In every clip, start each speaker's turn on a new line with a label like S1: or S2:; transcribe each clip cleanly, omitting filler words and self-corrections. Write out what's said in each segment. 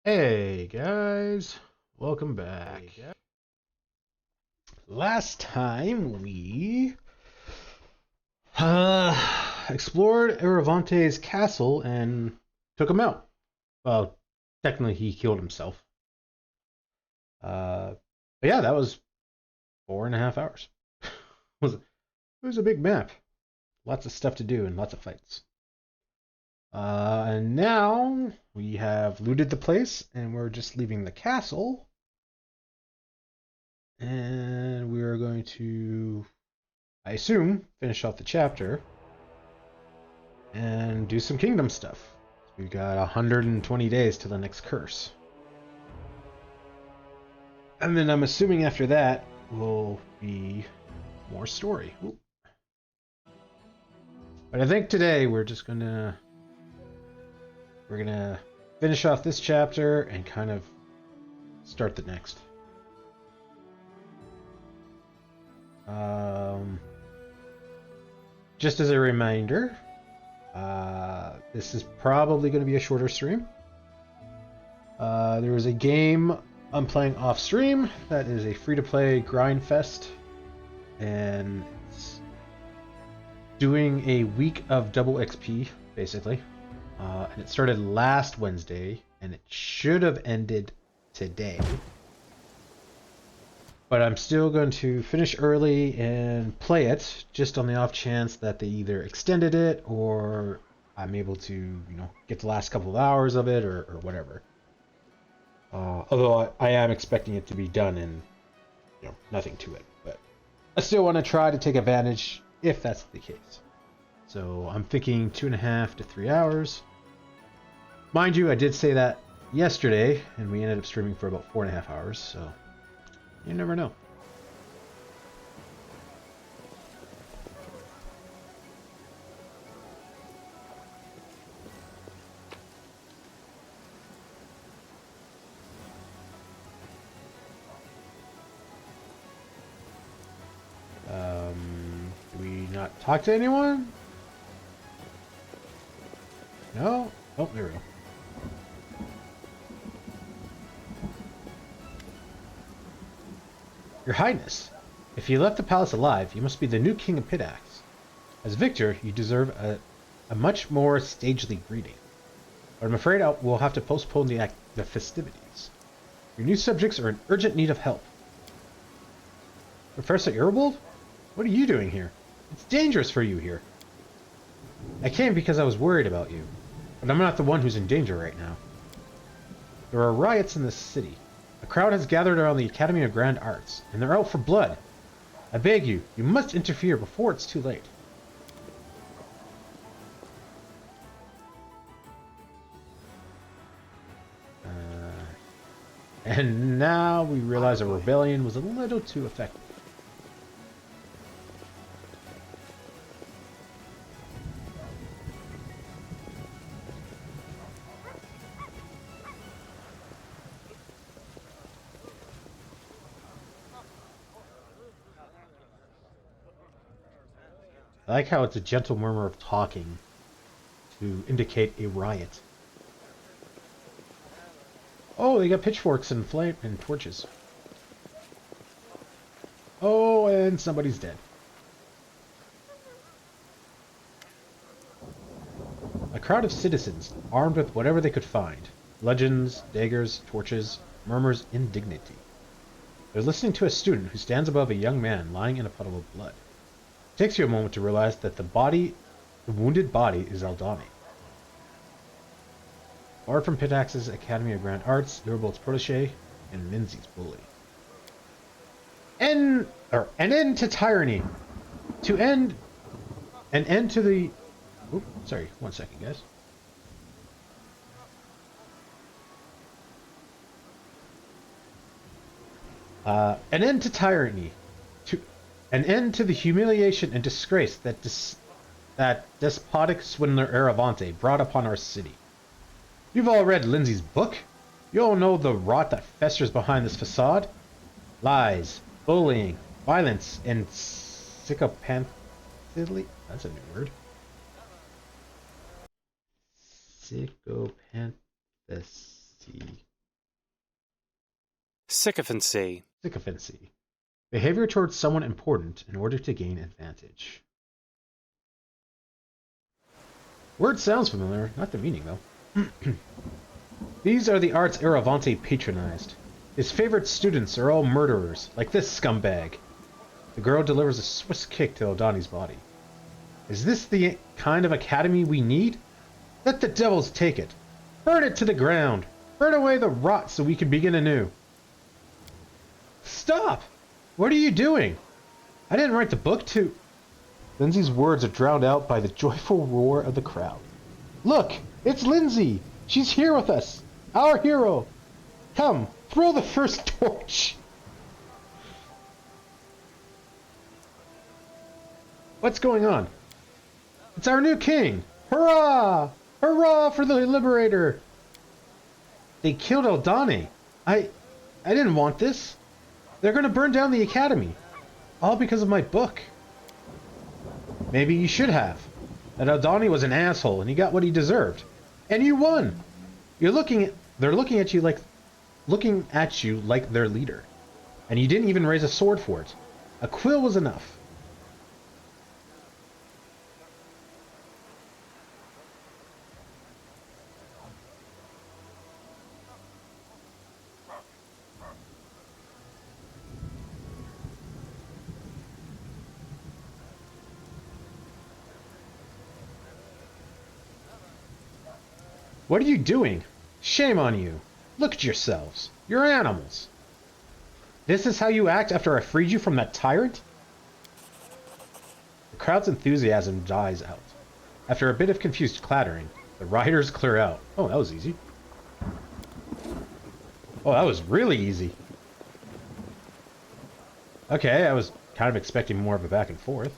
S1: Hey guys, welcome back. Last time we explored Eravante's castle and took him out. Well, technically he killed himself. Uh, but yeah, that was 4.5 hours. It was a big map, lots of stuff to do and lots of fights. And now we have looted the place and we're just leaving the castle. And we are going to, I assume, finish off the chapter and do some kingdom stuff. We've got 120 days to the next curse. And then I'm assuming after that will be more story. Ooh. But I think today we're gonna finish off this chapter and kind of start the next. Just as a reminder, this is probably going to be a shorter stream. There is a game I'm playing off stream that is a free-to-play grind fest, and it's doing a week of double XP basically. And it started last Wednesday, and it should have ended today. But I'm still going to finish early and play it, just on the off chance that they either extended it or I'm able to, get the last couple of hours of it or whatever. Although I am expecting it to be done and, nothing to it. But I still want to try to take advantage if that's the case. So I'm thinking 2.5 to 3 hours. Mind you, I did say that yesterday, and we ended up streaming for about 4.5 hours, so you never know. Do we not talk to anyone? No? Oh, there we go. Your Highness, if you left the palace alive, you must be the new King of Pitax. As victor, you deserve a much more stagely greeting. But I'm afraid we'll have to postpone the festivities. Your new subjects are in urgent need of help. Professor Irribold? What are you doing here? It's dangerous for you here. I came because I was worried about you, but I'm not the one who's in danger right now. There are riots in the city. A crowd has gathered around the Academy of Grand Arts, and they're out for blood. I beg you, you must interfere before it's too late. And now we realize a rebellion was a little too effective. I like how it's a gentle murmur of talking to indicate a riot. Oh, they got pitchforks and flame and torches. Oh, and somebody's dead. A crowd of citizens, armed with whatever they could find. Legends, daggers, torches, murmurs indignity. They're listening to a student who stands above a young man lying in a puddle of blood. It takes you a moment to realize that the wounded body is Aldani. Far from Pitax's Academy of Grand Arts, Irribold's protege, and Lindsay's bully. An end to tyranny. An end to the... Oh, sorry, 1 second, guys. An end to tyranny. An end to the humiliation and disgrace that despotic swindler Eravante brought upon our city. You've all read Lindsay's book. You all know the rot that festers behind this facade. Lies, bullying, violence, and sycophancy. That's a new word. Sycophancy.
S2: Sycophancy.
S1: Sycophancy. Behavior towards someone important in order to gain advantage. Word sounds familiar, not the meaning though. These are the arts Aravante patronized. His favorite students are all murderers, like this scumbag. The girl delivers a Swiss kick to Eldani's body. Is this the kind of academy we need? Let the devils take it. Burn it to the ground. Burn away the rot so we can begin anew. Stop! What are you doing? I didn't write the book to... Lindsay's words are drowned out by the joyful roar of the crowd. Look! It's Lindsay! She's here with us! Our hero! Come, throw the first torch! What's going on? It's our new king! Hurrah! Hurrah for the Liberator! They killed Eldani. I didn't want this. They're gonna burn down the academy. All because of my book. Maybe you should have. That Eldani was an asshole and he got what he deserved. And you won! They're looking at you like their leader. And you didn't even raise a sword for it. A quill was enough. What are you doing? Shame on you. Look at yourselves. You're animals. This is how you act after I freed you from that tyrant? The crowd's enthusiasm dies out. After a bit of confused clattering, the rioters clear out. Oh, that was easy. Oh, that was really easy. Okay, I was kind of expecting more of a back and forth.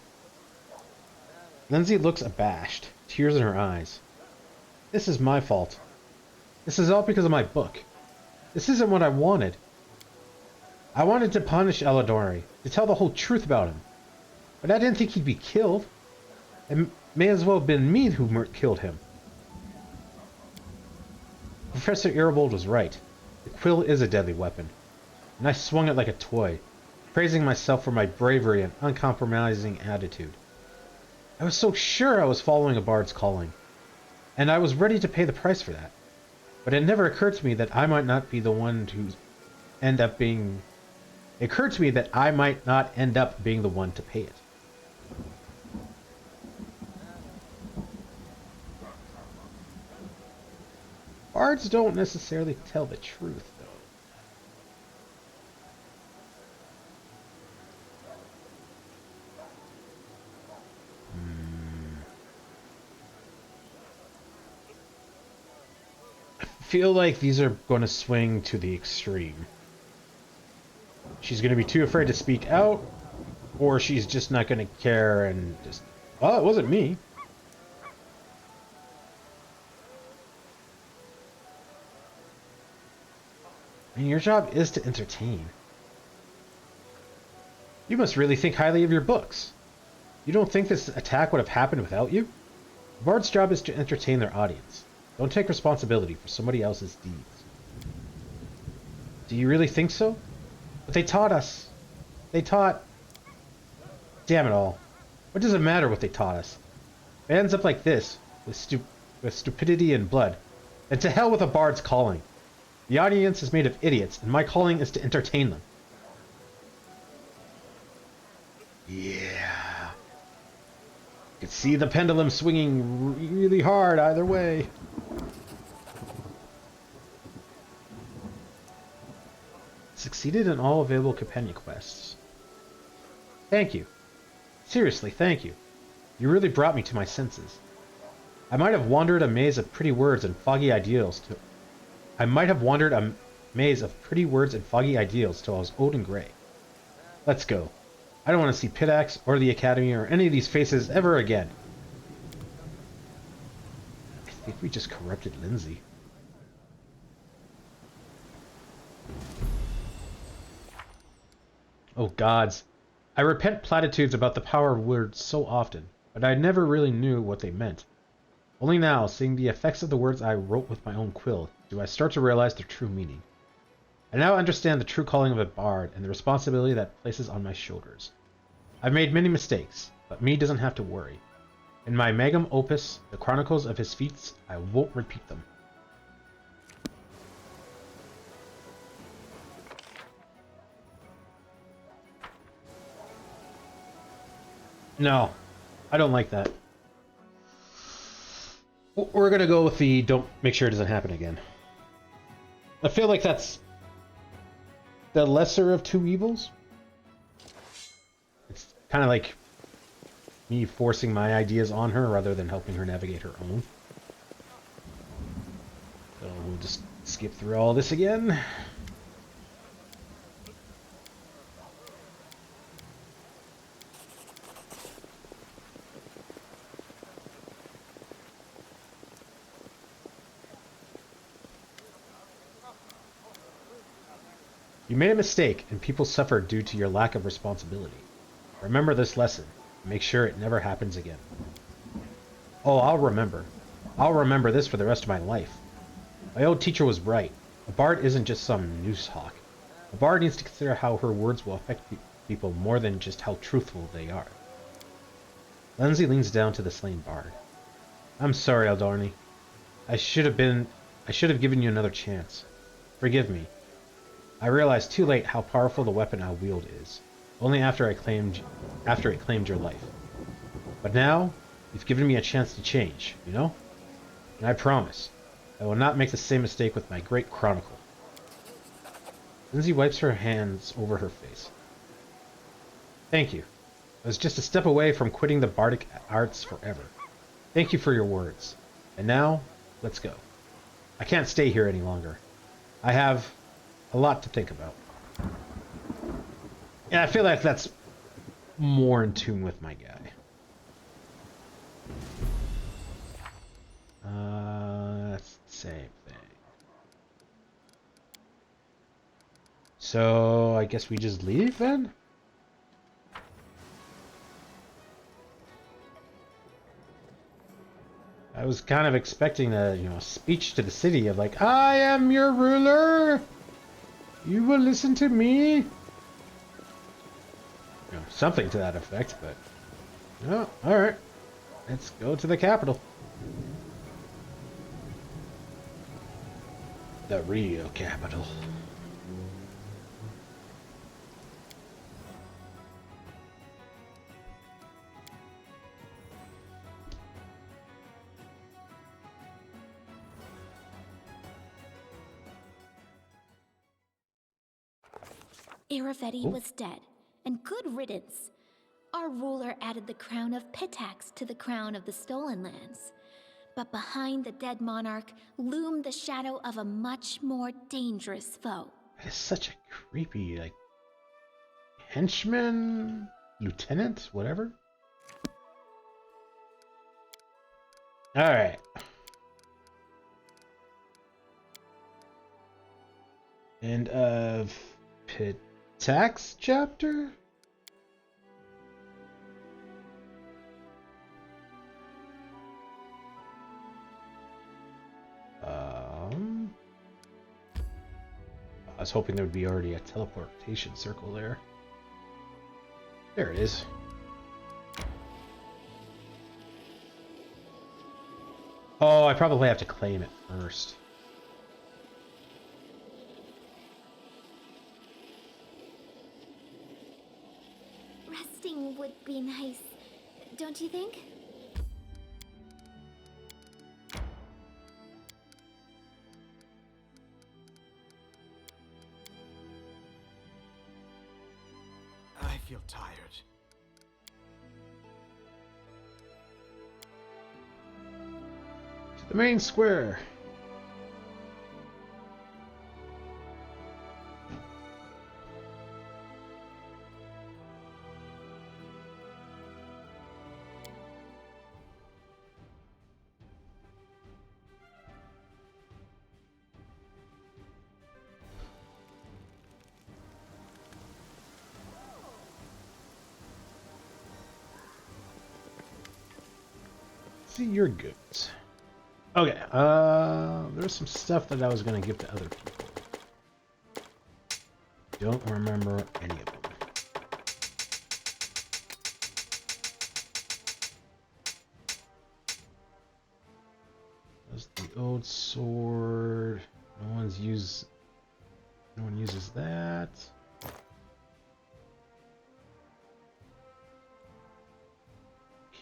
S1: Lindsay looks abashed, tears in her eyes. This is my fault. This is all because of my book. This isn't what I wanted. I wanted to punish Eladori, to tell the whole truth about him. But I didn't think he'd be killed. It may as well have been me who killed him. Professor Irabold was right. The quill is a deadly weapon. And I swung it like a toy, praising myself for my bravery and uncompromising attitude. I was so sure I was following a bard's calling. And I was ready to pay the price for that. But it never occurred to me that I might not be the one to end up being... It occurred to me that I might not end up being the one to pay it. Bards don't necessarily tell the truth, though. Feel like these are going to swing to the extreme. She's going to be too afraid to speak out, or she's just not going to care and just, oh, it wasn't me. I mean, your job is to entertain. You must really think highly of your books. You don't think this attack would have happened without you? The bard's job is to entertain their audience. Don't take responsibility for somebody else's deeds. Do you really think so? But they taught us. They taught... Damn it all. What does it matter what they taught us? It ends up like this, with stupidity and blood. And to hell with a bard's calling. The audience is made of idiots, and my calling is to entertain them. Yeah. You can see the pendulum swinging really hard either way. Succeeded in all available companion quests. Thank you. Seriously, thank you. You really brought me to my senses. I might have wandered a maze of pretty words and foggy ideals till I was old and gray. Let's go. I don't want to see Pitax or the Academy or any of these faces ever again. I think we just corrupted Lindsay. Oh gods. I repent platitudes about the power of words so often, but I never really knew what they meant. Only now, seeing the effects of the words I wrote with my own quill, do I start to realize their true meaning. I now understand the true calling of a bard and the responsibility that places on my shoulders. I've made many mistakes, but me doesn't have to worry. In my magnum opus, the chronicles of his feats, I won't repeat them. No, I don't like that. We're gonna go with the don't make sure it doesn't happen again. I feel like that's the lesser of two evils. It's kind of like me forcing my ideas on her rather than helping her navigate her own. So we'll just skip through all this again. You made a mistake, and people suffered due to your lack of responsibility. Remember this lesson, and make sure it never happens again. Oh, I'll remember. I'll remember this for the rest of my life. My old teacher was right. A bard isn't just some noose hawk. A bard needs to consider how her words will affect people more than just how truthful they are. Lindsay leans down to the slain bard. I'm sorry, Aldarni. I should have given you another chance. Forgive me. I realized too late how powerful the weapon I wield is. Only after it claimed your life. But now, you've given me a chance to change, you know? And I promise, I will not make the same mistake with my great chronicle. Lindsay wipes her hands over her face. Thank you. I was just a step away from quitting the bardic arts forever. Thank you for your words. And now, let's go. I can't stay here any longer. I have a lot to think about. And I feel like that's more in tune with my guy. That's the same thing. So, I guess we just leave then? I was kind of expecting a, speech to the city of like, I am your ruler! You will listen to me? Something to that effect, but... Oh, alright. Let's go to the capital. The real capital.
S2: Irovetti was dead, and good riddance. Our ruler added the crown of Pitax to the crown of the Stolen Lands. But behind the dead monarch loomed the shadow of a much more dangerous foe.
S1: That is such a creepy, henchman? Lieutenant? Whatever? Alright. End of Pitax chapter? I was hoping there would be already a teleportation circle there. There it is. Oh, I probably have to claim it first.
S2: Resting would be nice, don't you think?
S3: I feel tired.
S1: To the main square. See your goods. Okay, there's some stuff that I was gonna give to other people. don't remember any of them. That's the old sword. No one uses that.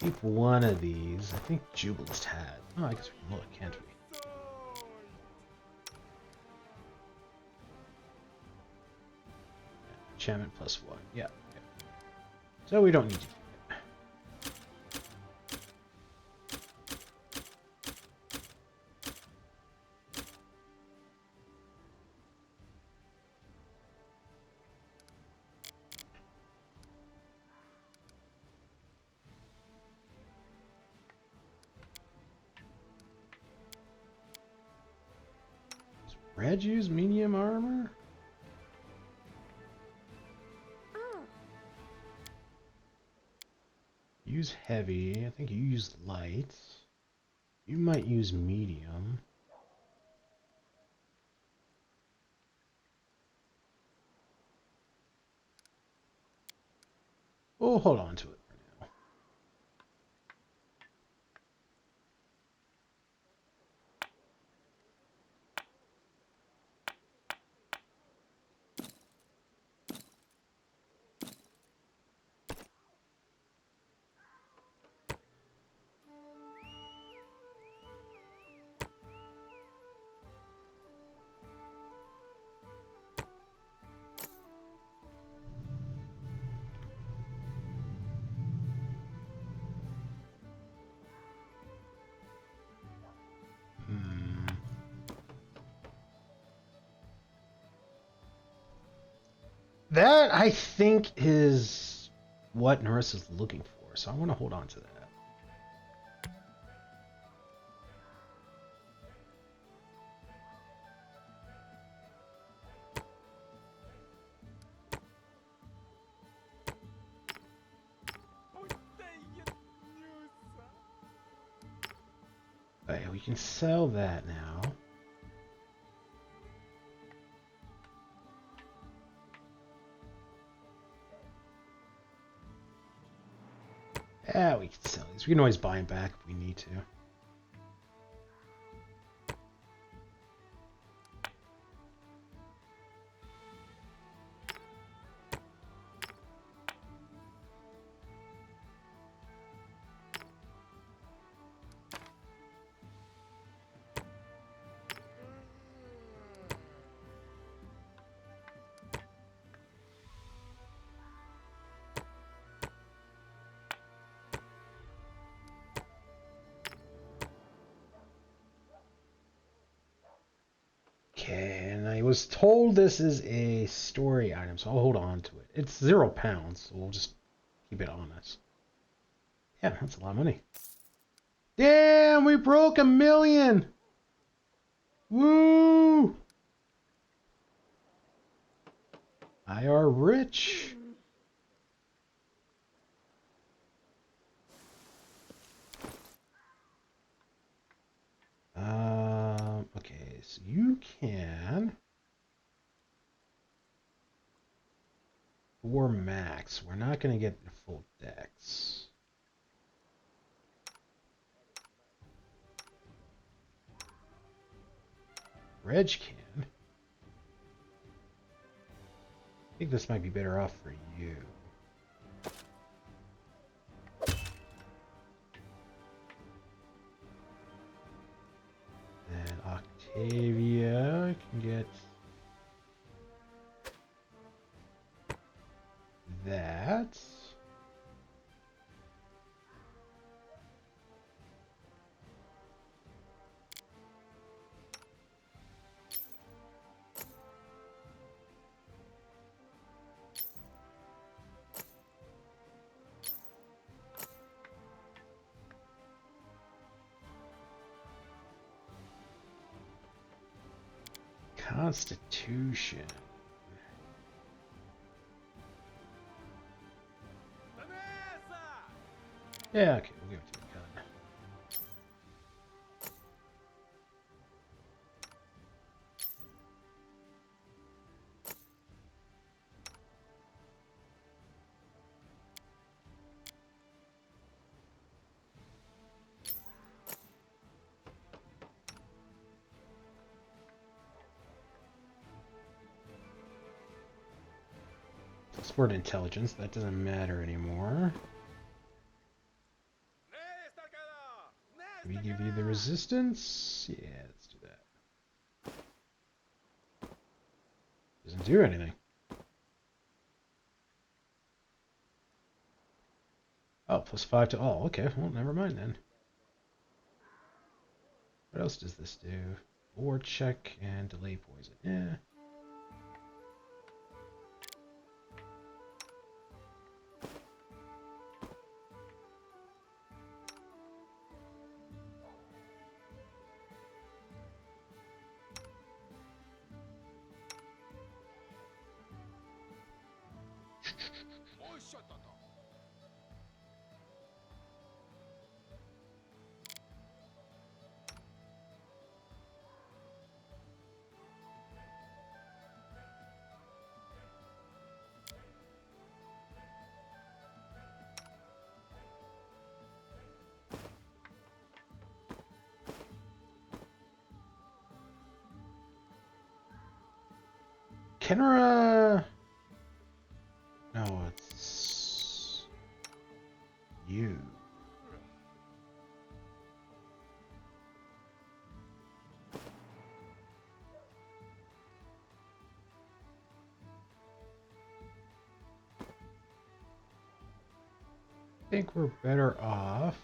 S1: Keep one of these. I think Jubilist had. Oh, I guess we can look, can't we? Enchantment +1. Yeah. So we don't need to do it. Does Red use medium armor? Use heavy. I think you use light. You might use medium. We'll hold on to it for now. That, I think, is what Narissa's looking for, so I want to hold on to that. Okay, we can sell that now. Yeah, we can sell these. We can always buy them back if we need to. Okay, and I was told this is a story item, so I'll hold on to it. It's £0, so we'll just keep it on us. Yeah, that's a lot of money. Damn, we broke 1 million! Woo! I are rich. Okay, so you can 4 max. We're not gonna get the full dex. Reg can. I think this might be better off for you. And Octavia can get that. Constitution. Yeah, okay, we'll give it to the gun. Sport intelligence, that doesn't matter anymore. We give you the resistance. Yeah, let's do that. Doesn't do anything. Oh, +5 to all. Okay, well, never mind then. What else does this do? War check and delay poison. Yeah. Kenra. No, it's you. I think we're better off.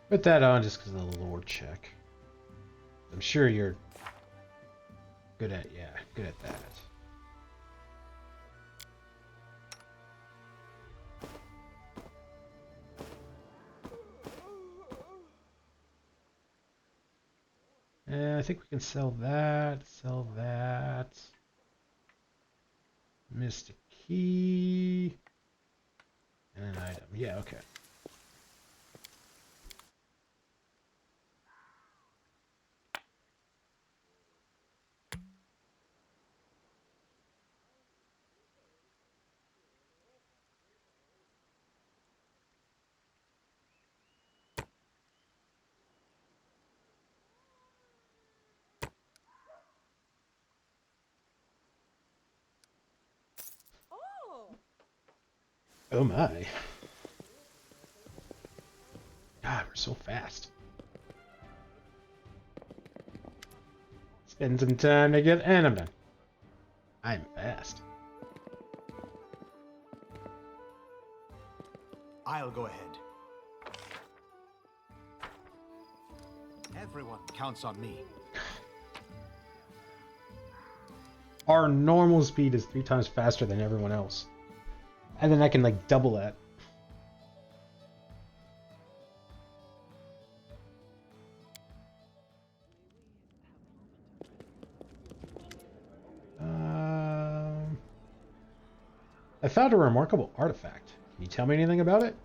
S1: Put that on just because of the lore check. I'm sure you're good at, yeah, good at that. And I think we can sell that, Mystic key, and an item. Yeah, okay. Oh my. God, we're so fast. Spend some time to get, and I'm done. I'm fast.
S3: I'll go ahead. Everyone counts on me.
S1: Our normal speed is 3 times faster than everyone else. And then I can like double that. I found a remarkable artifact. Can you tell me anything about it?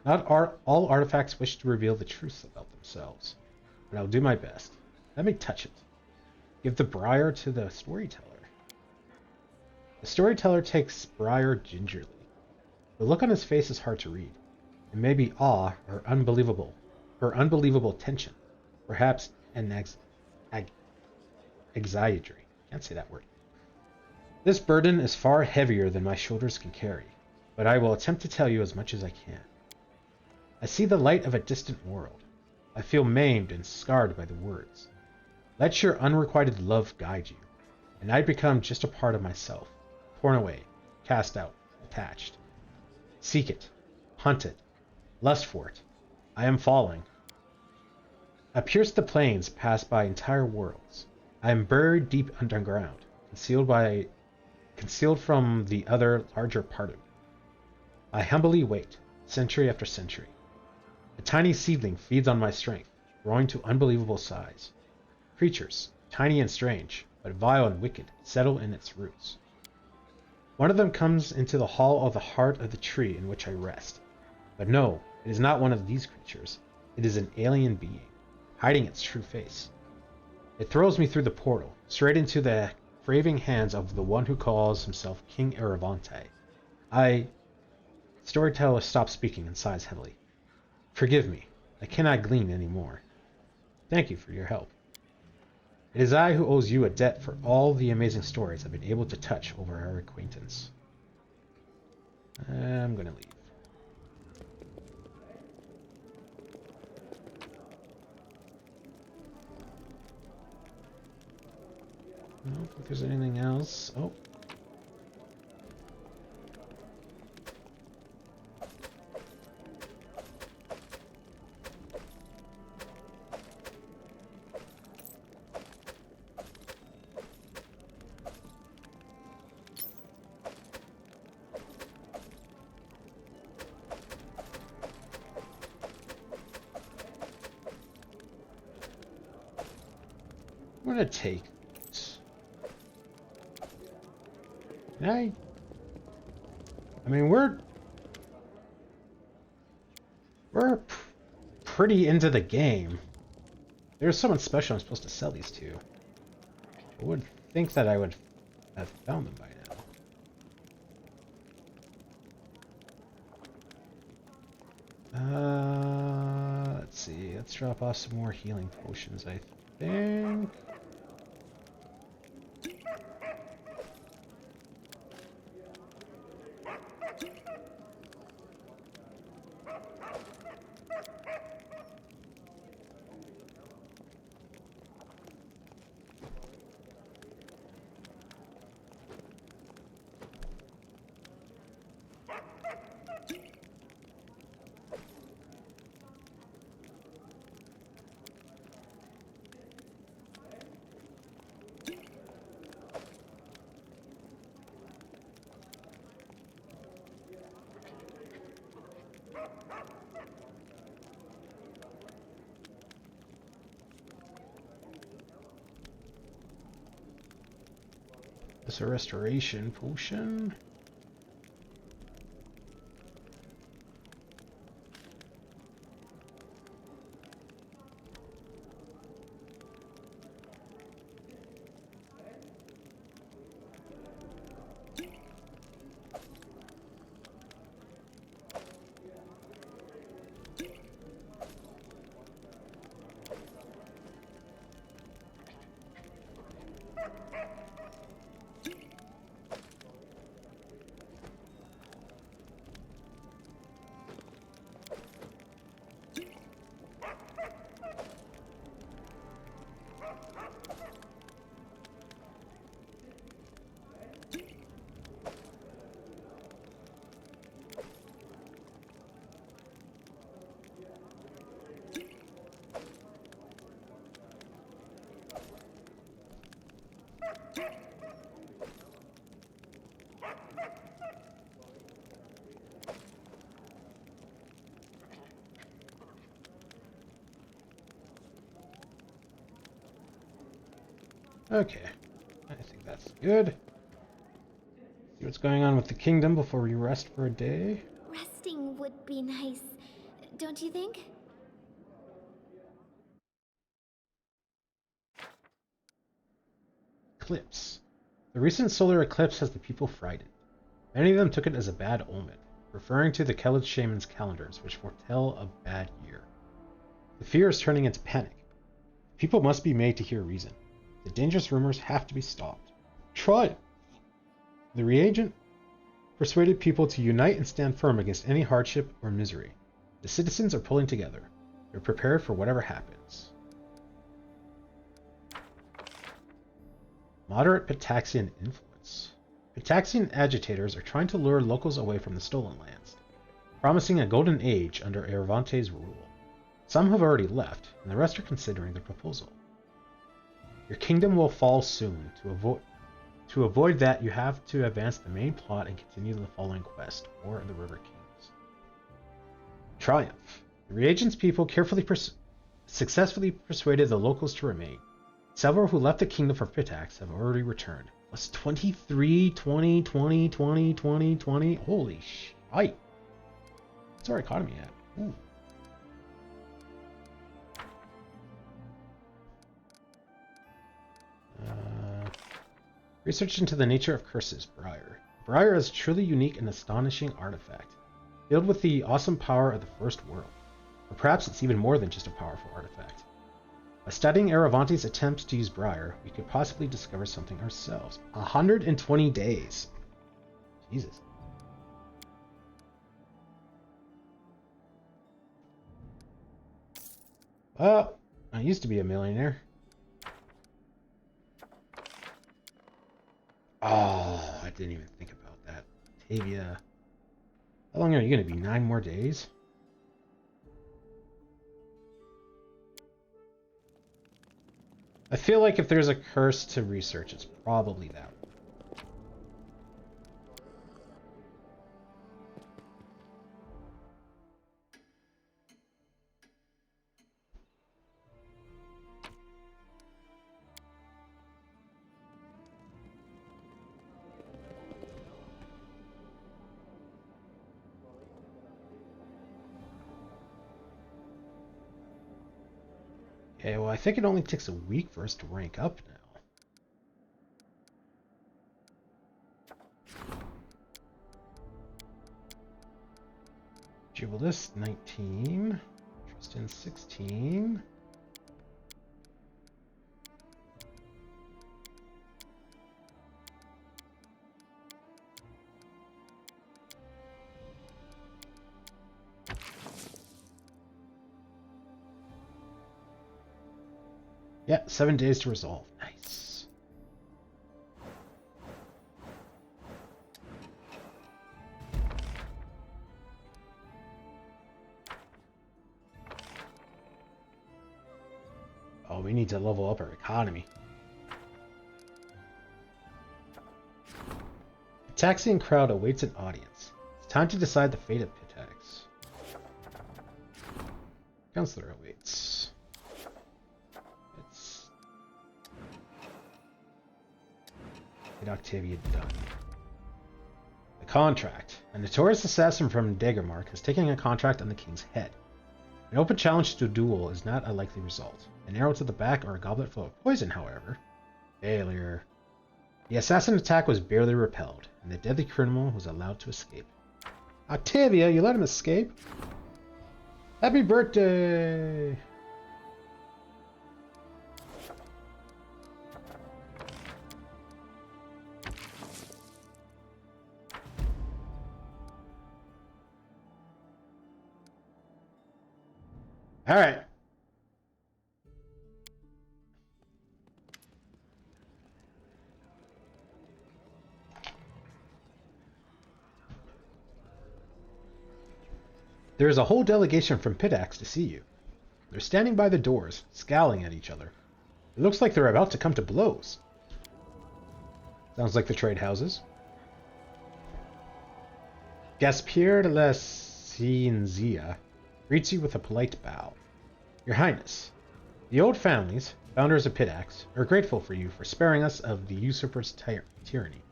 S1: Not all artifacts wish to reveal the truth about themselves, but I'll do my best. Let me touch it. Give the briar to the storyteller. The storyteller takes Briar gingerly. The look on his face is hard to read. It may be awe or unbelievable tension, perhaps an anxiety. Can't say that word. This burden is far heavier than my shoulders can carry, but I will attempt to tell you as much as I can. I see the light of a distant world. I feel maimed and scarred by the words. Let your unrequited love guide you, and I become just a part of myself, torn away, cast out, attached. Seek it, hunt it, lust for it. I am falling. I pierce the plains, pass by entire worlds. I am buried deep underground, concealed from the other larger part of me. I humbly wait, century after century. A tiny seedling feeds on my strength, growing to unbelievable size. Creatures, tiny and strange, but vile and wicked, settle in its roots. One of them comes into the hall of the heart of the tree in which I rest. But no, it is not one of these creatures. It is an alien being, hiding its true face. It throws me through the portal, straight into the craving hands of the one who calls himself King Eravante. Storyteller stops speaking and sighs heavily. Forgive me. I cannot glean anymore. Thank you for your help. It is I who owes you a debt for all the amazing stories I've been able to touch over our acquaintance. I'm gonna leave. I don't think there's anything else. Oh. I'm gonna take this. I mean, we're pretty into the game. There's someone special I'm supposed to sell these to. I would think that I would have found them by now. Let's see. Let's drop off some more healing potions, I think. This is a restoration potion. Okay, I think that's good. See what's going on with the kingdom before we rest for a day.
S2: Resting would be nice, don't you think?
S1: Eclipse. The recent solar eclipse has the people frightened. Many of them took it as a bad omen, referring to the Kelid shaman's calendars, which foretell a bad year. The fear is turning into panic. People must be made to hear reason. The dangerous rumors have to be stopped. Try. The reagent persuaded people to unite and stand firm against any hardship or misery. The citizens are pulling together. They're prepared for whatever happens. Moderate Pitaxian influence. Pitaxian agitators are trying to lure locals away from the Stolen Lands, promising a golden age under Eravante's rule. Some have already left, and the rest are considering the proposal. Your kingdom will fall soon. To avoid that, you have to advance the main plot and continue the following quest, War of the River Kings. Triumph. The reagent's people successfully persuaded the locals to remain. Several who left the kingdom for Pitax have already returned. Plus 23, 20, 20, 20, 20, 20. Holy shite. What's our economy at? Ooh. Research into the nature of curses, Briar. Briar is a truly unique and astonishing artifact, filled with the awesome power of the First World. Or perhaps it's even more than just a powerful artifact. By studying Aravante's attempts to use Briar, we could possibly discover something ourselves. 120 days. Jesus. Well, I used to be a millionaire. Oh, I didn't even think about that. Tavia. How long are you going to be? 9 more days? I feel like if there's a curse to research, it's probably that one. Okay, well, I think it only takes a week for us to rank up now. Jubilis, 19. Tristan, 16. Yeah, 7 days to resolve. Nice. Oh, we need to level up our economy. The Pitaxian crowd awaits an audience. It's time to decide the fate of Pitax. Counselor awaits. Get Octavia done. The contract. A notorious assassin from Daggermark is taking a contract on the king's head. An open challenge to a duel is not a likely result. An arrow to the back or a goblet full of poison, however. Failure. The assassin attack was barely repelled, and the deadly criminal was allowed to escape. Octavia, you let him escape? Happy birthday! All right. There is a whole delegation from Pitax to see you. They're standing by the doors, scowling at each other. It looks like they're about to come to blows. Sounds like the trade houses. Gaspierre de la Cienzia greets you with a polite bow. Your Highness, the old families, founders of Pitax, are grateful for you for sparing us of the usurper's tyranny.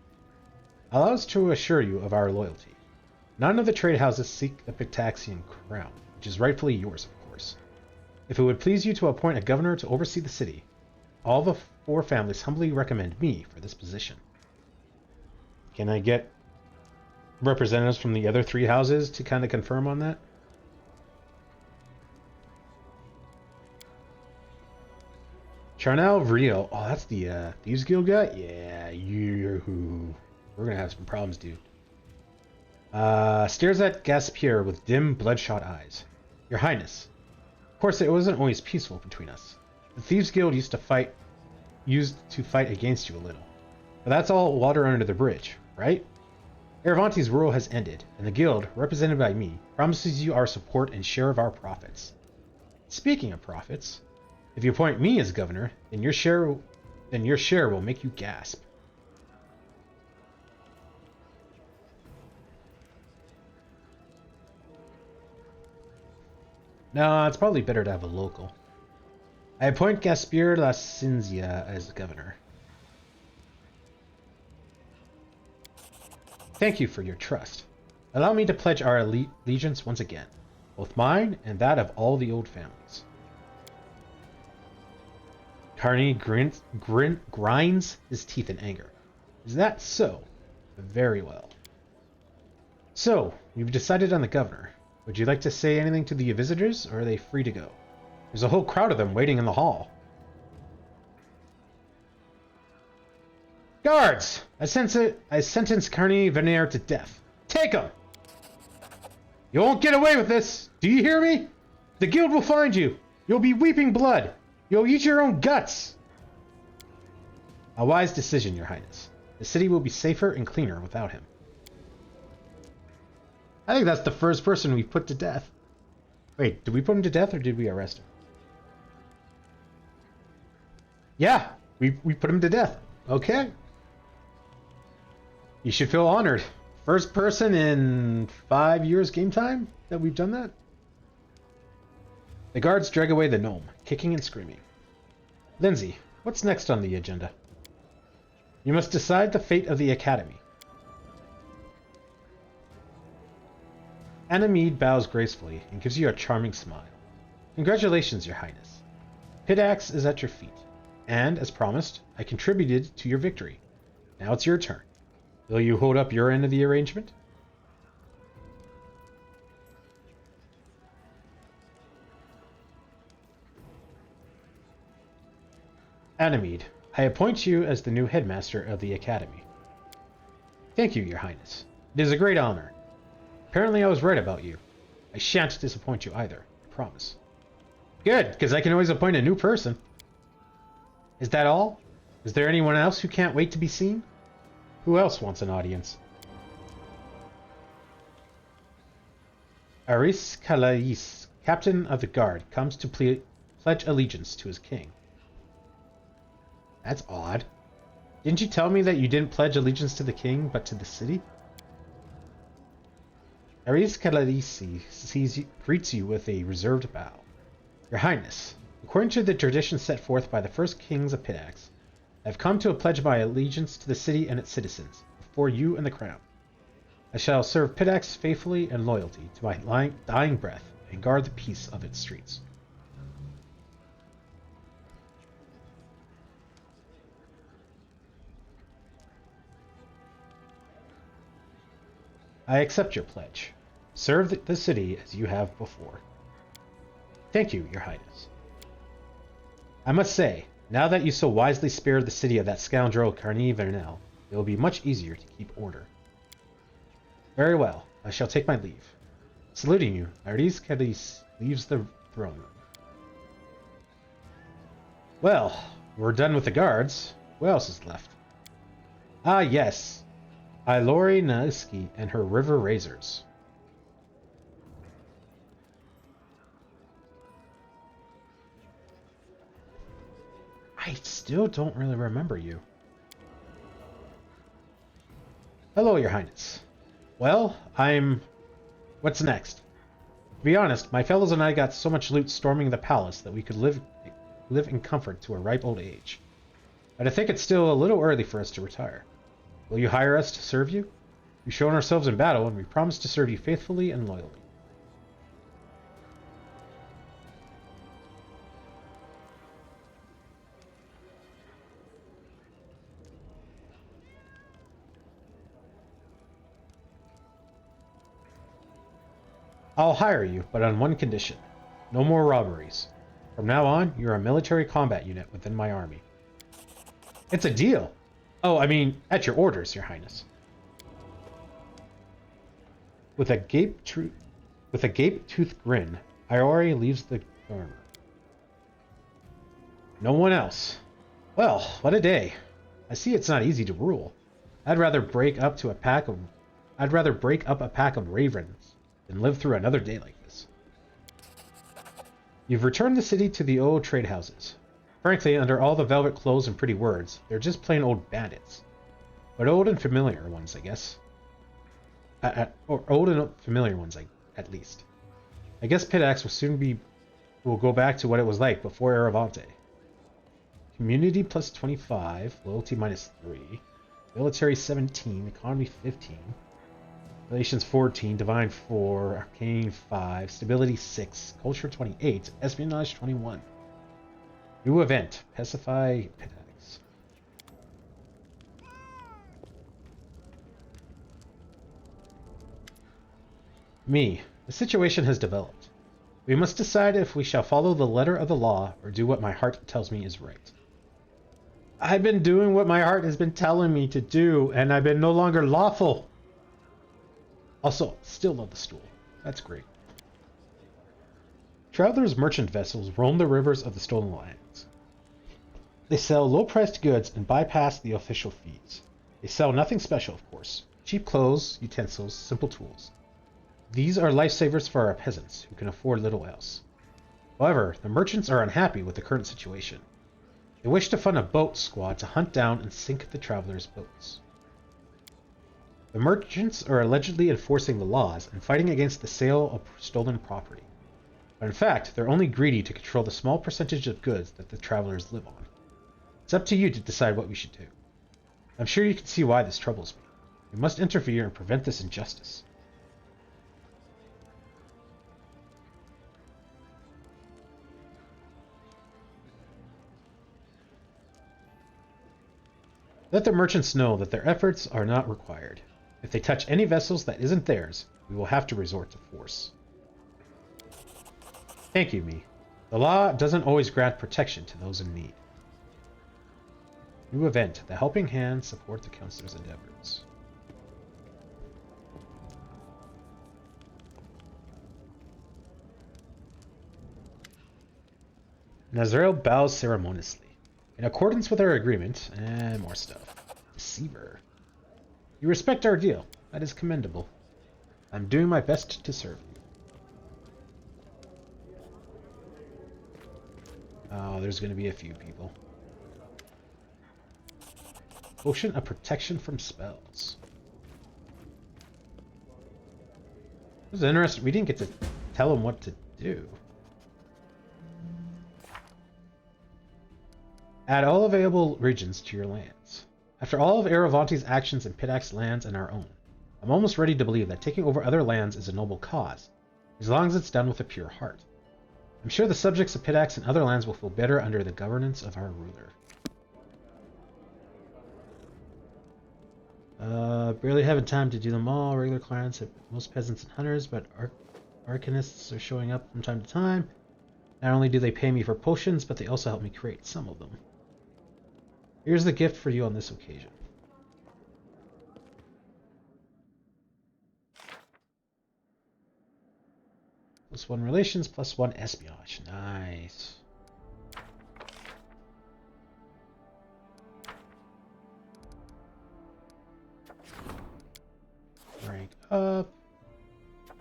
S1: Allow us to assure you of our loyalty. None of the trade houses seek the Pitaxian crown, which is rightfully yours, of course. If it would please you to appoint a governor to oversee the city, all the 4 families humbly recommend me for this position. Can I get representatives from the other 3 houses to kind of confirm on that? Charnel Rio. Oh, that's the Thieves Guild guy? Yeah, we're gonna have some problems, dude. Stares at Gaspierre with dim, bloodshot eyes. Your Highness. Of course, it wasn't always peaceful between us. The Thieves Guild used to fight against you a little. But that's all water under the bridge, right? Aravante's rule has ended, and the Guild, represented by me, promises you our support and share of our profits. Speaking of profits, if you appoint me as governor, then your share will make you gasp. No, it's probably better to have a local. I appoint Gaspierre La Cinzia as governor. Thank you for your trust. Allow me to pledge our allegiance once again, both mine and that of all the old families. Carney grinds his teeth in anger. Is that so? Very well. So, you've decided on the governor. Would you like to say anything to the visitors, or are they free to go? There's a whole crowd of them waiting in the hall. Guards! I sentence Carney Veneer to death. Take him! You won't get away with this! Do you hear me? The guild will find you. You'll be weeping blood. You'll eat your own guts. A wise decision, Your Highness. The city will be safer and cleaner without him. I think that's the first person we put to death. Wait, did we put him to death or did we arrest him? Yeah, we put him to death. Okay. You should feel honored. First person in 5 years game time that we've done that. The guards drag away the gnome, kicking and screaming. Lindsay, what's next on the agenda? You must decide the fate of the Academy. Anna Mead bows gracefully and gives you a charming smile. Congratulations, Your Highness. Pitax is at your feet, and, as promised, I contributed to your victory. Now it's your turn. Will you hold up your end of the arrangement? Anamede, I appoint you as the new headmaster of the Academy. Thank you, Your Highness. It is a great honor. Apparently I was right about you. I shan't disappoint you either, I promise. Good, because I can always appoint a new person. Is that all? Is there anyone else who can't wait to be seen? Who else wants an audience? Aris Calais, captain of the guard, comes to pledge allegiance to his king. That's odd. Didn't you tell me that you didn't pledge allegiance to the king, but to the city? Aris Calais greets you with a reserved bow. Your Highness, according to the tradition set forth by the first kings of Pitax, I have come to pledge my allegiance to the city and its citizens, before you and the crown. I shall serve Pitax faithfully and loyalty to my dying breath, and guard the peace of its streets. I accept your pledge. Serve the city as you have before. Thank you, Your Highness. I must say, now that you so wisely spared the city of that scoundrel Carney Vernel, it will be much easier to keep order. Very well, I shall take my leave. Saluting you, Aris Calais leaves the throne room. Well, we're done with the guards. What else is left? Ah, yes. Ilori Naisky and her river razors. I still don't really remember you. Hello, Your Highness. Well, What's next? To be honest, my fellows and I got so much loot storming the palace that we could live in comfort to a ripe old age. But I think it's still a little early for us to retire. Will you hire us to serve you? We've shown ourselves in battle, and we promise to serve you faithfully and loyally. I'll hire you, but on one condition. No more robberies. From now on, you're a military combat unit within my army. It's a deal. Oh, I mean, at your orders, Your Highness. With a gape-toothed grin, Iori leaves the armor. No one else. Well, what a day. I see it's not easy to rule. I'd rather break up a pack of ravens than live through another day like this. You've returned the city to the old trade houses. Frankly, under all the velvet clothes and pretty words, they're just plain old bandits. But old and familiar ones, I guess. Or old and familiar ones, at least. I guess Pitax will go back to what it was like before Aravante. Community plus 25, loyalty minus 3, military 17, economy 15, relations 14, divine 4, arcane 5, stability 6, culture 28, espionage 21. New event, pacify Pitax. Me, The situation has developed. We must decide if we shall follow the letter of the law or do what my heart tells me is right. I've been doing what my heart has been telling me to do, and I've been no longer lawful. Also, still love the stool. That's great. Travelers' merchant vessels roam the rivers of the Stolen Lands. They sell low-priced goods and bypass the official fees. They sell nothing special, of course. Cheap clothes, utensils, simple tools. These are lifesavers for our peasants, who can afford little else. However, the merchants are unhappy with the current situation. They wish to fund a boat squad to hunt down and sink the travelers' boats. The merchants are allegedly enforcing the laws and fighting against the sale of stolen property. But in fact, they're only greedy to control the small percentage of goods that the travelers live on. It's up to you to decide what we should do. I'm sure you can see why this troubles me. We must interfere and prevent this injustice. Let the merchants know that their efforts are not required. If they touch any vessels that isn't theirs, we will have to resort to force. Thank you, me. The law doesn't always grant protection to those in need. New event. The Helping Hand support the counselor's endeavors. Nazrael bows ceremoniously. In accordance with our agreement, and more stuff. Deceiver. You respect our deal. That is commendable. I'm doing my best to serve you. Oh, there's going to be a few people. Potion of protection from spells. It was interesting. We didn't get to tell him what to do. Add all available regions to your lands. After all of Aravanti's actions in Pitax's lands and our own, I'm almost ready to believe that taking over other lands is a noble cause, as long as it's done with a pure heart. I'm sure the subjects of Pitax and other lands will feel better under the governance of our ruler. Barely having time to do them all. Regular clients have most peasants and hunters, but arcanists are showing up from time to time. Not only do they pay me for potions, but they also help me create some of them. Here's the gift for you on this occasion. +1 relations, +1 espionage. Nice. Rank up.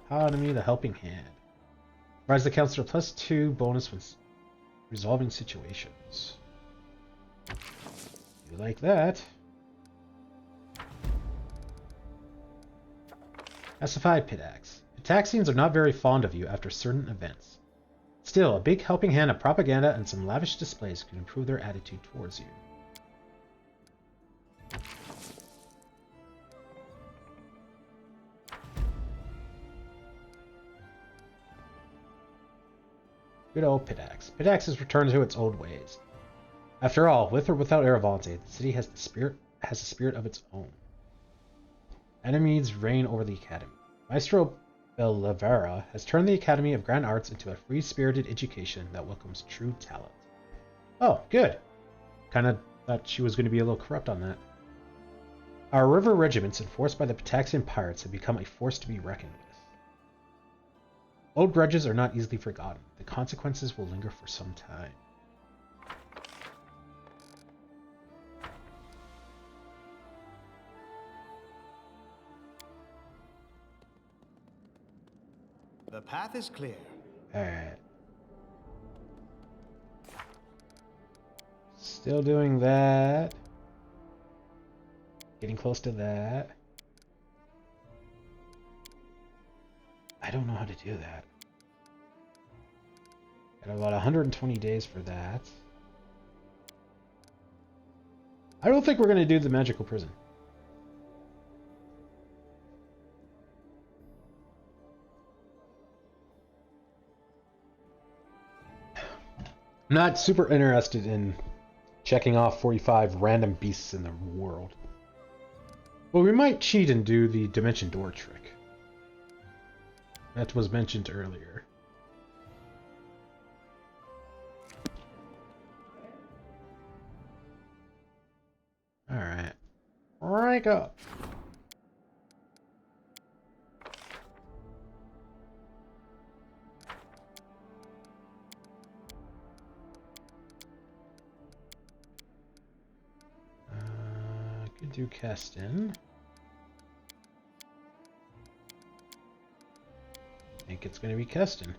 S1: Economy, the Helping Hand. Provides the counselor +2 bonus when resolving situations. You like that? Pacified Pitax. Pitaxians are not very fond of you after certain events. Still, a big helping hand of propaganda and some lavish displays could improve their attitude towards you. Good old Pitax. Pitax has returned to its old ways. After all, with or without Aravanti, the city has a spirit of its own. Enemies reign over the academy. Maestro Bellavera has turned the Academy of Grand Arts into a free-spirited education that welcomes true talent. Oh, good. Kinda thought she was going to be a little corrupt on that. Our river regiments, enforced by the Pitaxian pirates, have become a force to be reckoned with. Old grudges are not easily forgotten. The consequences will linger for some time.
S3: The path is clear.
S1: Alright. Still doing that. Getting close to that. I don't know how to do that. Got about 120 days for that. I don't think we're going to do the magical prison. I'm not super interested in checking off 45 random beasts in the world. Well, we might cheat and do the dimension door trick. that was mentioned earlier. Alright. Rank up. Could do Keston. I think it's going to be Keston.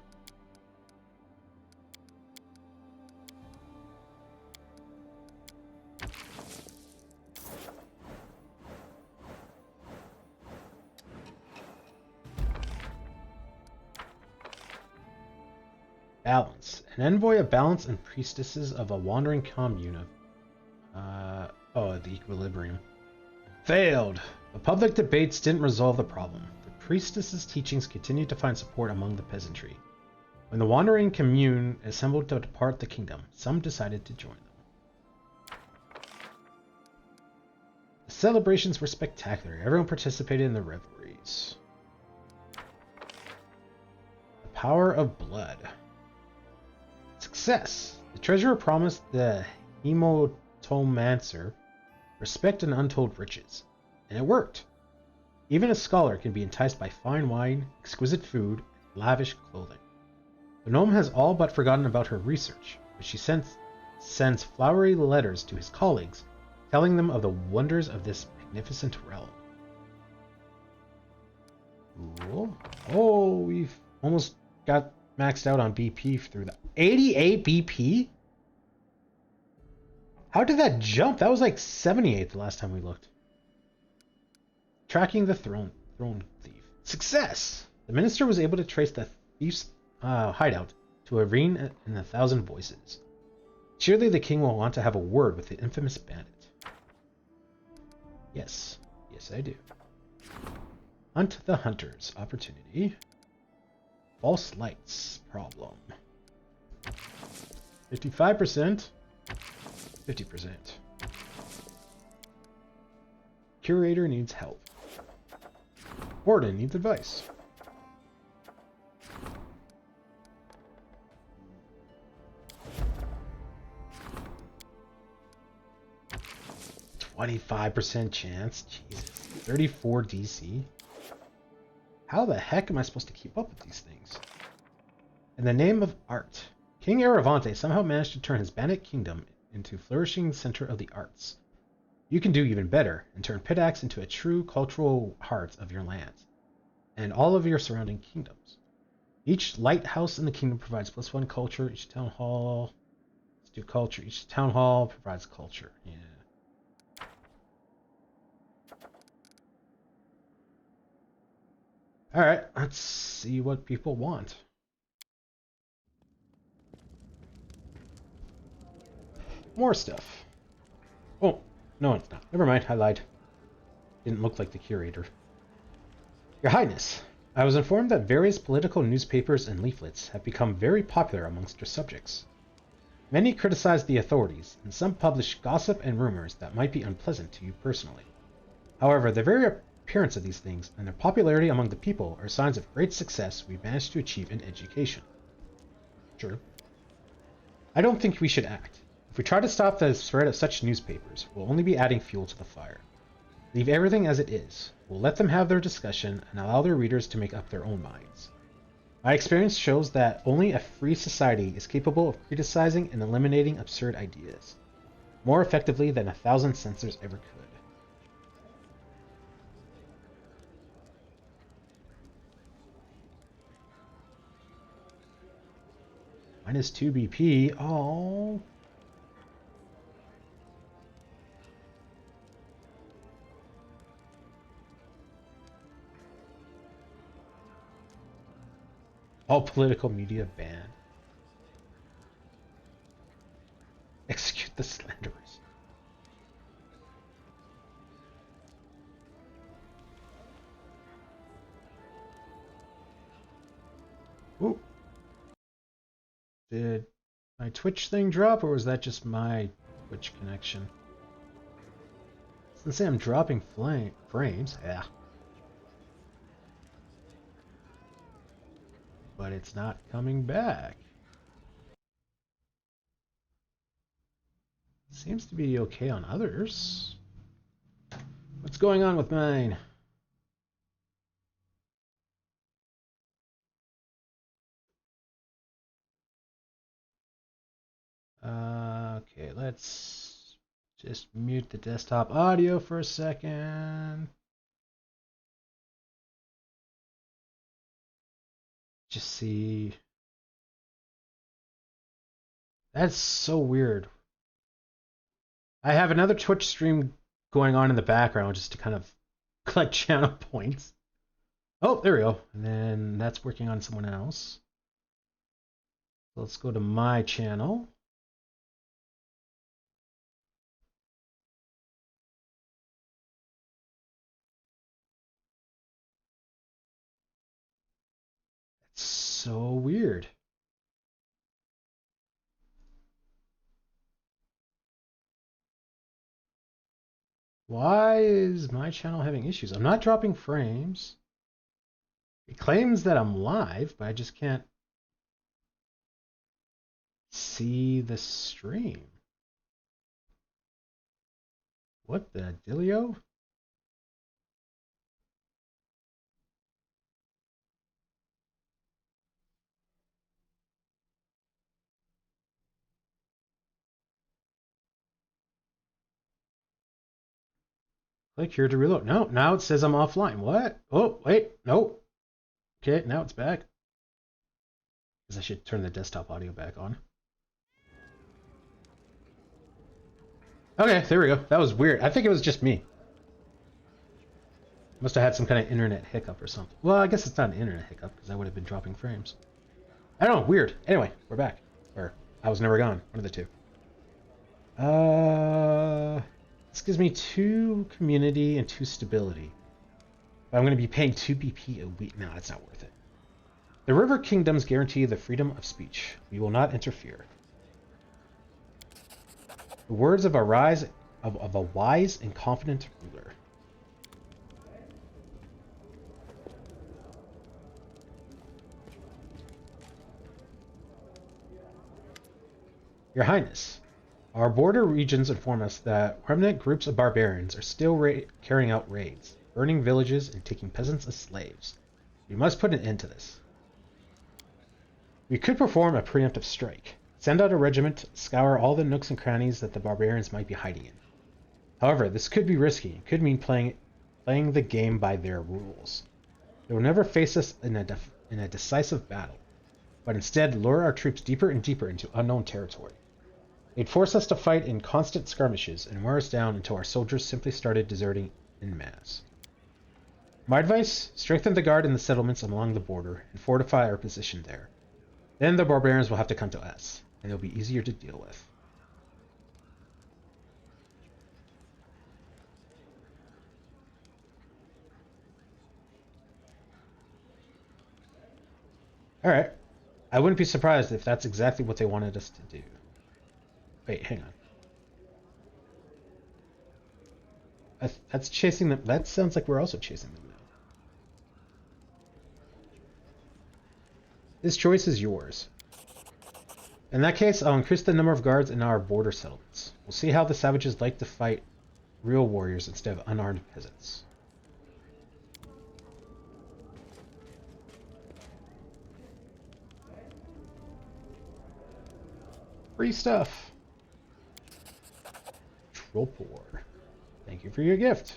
S1: Balance. An envoy of balance and priestesses of a wandering commune of... the equilibrium. Failed! The public debates didn't resolve the problem. The priestess's teachings continued to find support among the peasantry. When the wandering commune assembled to depart the kingdom, some decided to join them. The celebrations were spectacular. Everyone participated in the revelries. The power of blood. Success! The treasurer promised the Hemotomancer respect and untold riches. And it worked. Even a scholar can be enticed by fine wine, exquisite food, and lavish clothing. The gnome has all but forgotten about her research, but she sends flowery letters to his colleagues, telling them of the wonders of this magnificent realm. Cool. Oh, we've almost got maxed out on BP through the 88 BP? How did that jump? That was like 78 the last time we looked. Tracking the throne thief. Success! The minister was able to trace the thief's hideout to a ring in 1,000 voices. Surely the king will want to have a word with the infamous bandit. Yes. Yes, I do. Hunt the hunters. Opportunity. False lights. Problem. 55%. 50%. Curator needs help. Warden needs advice. %25 chance. Jesus. 34 DC. How the heck am I supposed to keep up with these things? In the name of art, King Aravante somehow managed to turn his bandit kingdom into a flourishing center of the arts. You can do even better and turn Pitax into a true cultural heart of your lands and all of your surrounding kingdoms. Each lighthouse in the kingdom provides +1 culture. Each town hall, let's do culture. Each town hall provides culture. Yeah. All right, let's see what people want. More stuff. Oh, no, it's not. Never mind, I lied. Didn't look like the curator. Your Highness, I was informed that various political newspapers and leaflets have become very popular amongst your subjects. Many criticize the authorities, and some publish gossip and rumors that might be unpleasant to you personally. However, the very appearance of these things and their popularity among the people are signs of great success we've managed to achieve in education. True. I don't think we should act. If we try to stop the spread of such newspapers, we'll only be adding fuel to the fire. Leave everything as it is. We'll let them have their discussion and allow their readers to make up their own minds. My experience shows that only a free society is capable of criticizing and eliminating absurd ideas, more effectively than 1,000 censors ever could. -2 BP. Oh. All political media banned. Execute the slanderers. Ooh. Did my Twitch thing drop, or was that just my Twitch connection? Since I'm dropping frames, yeah. but it's not coming back. Seems to be okay on others. What's going on with mine? Okay, let's just mute the desktop audio for a second. Just see. That's so weird. I have another Twitch stream going on in the background just to kind of collect channel points. Oh, there we go. And then that's working on someone else. Let's go to my channel. It's so weird. Why is my channel having issues? I'm not dropping frames. It claims that I'm live, but I just can't see the stream. What the dealio? Click here to reload. No, now it says I'm offline. What? Oh, wait, no. Okay, now it's back. Because I should turn the desktop audio back on. Okay, there we go. That was weird. I think it was just me. Must have had some kind of internet hiccup or something. Well, I guess it's not an internet hiccup because I would have been dropping frames. I don't know. Weird. Anyway, we're back. Or I was never gone. One of the two. This gives me 2 community and 2 stability. But I'm going to be paying 2 BP a week. No, that's not worth it. The River Kingdoms guarantee the freedom of speech. We will not interfere. The words of a wise and confident ruler. Your Highness, our border regions inform us that remnant groups of barbarians are still carrying out raids, burning villages and taking peasants as slaves. We must put an end to this. We could perform a preemptive strike. Send out a regiment, scour all the nooks and crannies that the barbarians might be hiding in. However, this could be risky and could mean playing the game by their rules. They will never face us in a decisive battle, but instead lure our troops deeper and deeper into unknown territory. They'd force us to fight in constant skirmishes and wear us down until our soldiers simply started deserting en masse. My advice, strengthen the guard in the settlements along the border and fortify our position there. Then the barbarians will have to come to us, and they'll be easier to deal with. Alright. I wouldn't be surprised if that's exactly what they wanted us to do. Wait, hang on. That's chasing them. That sounds like we're also chasing them now. This choice is yours. In that case, I'll increase the number of guards in our border settlements. We'll see how the savages like to fight real warriors instead of unarmed peasants. Free stuff. Tropor. Thank you for your gift.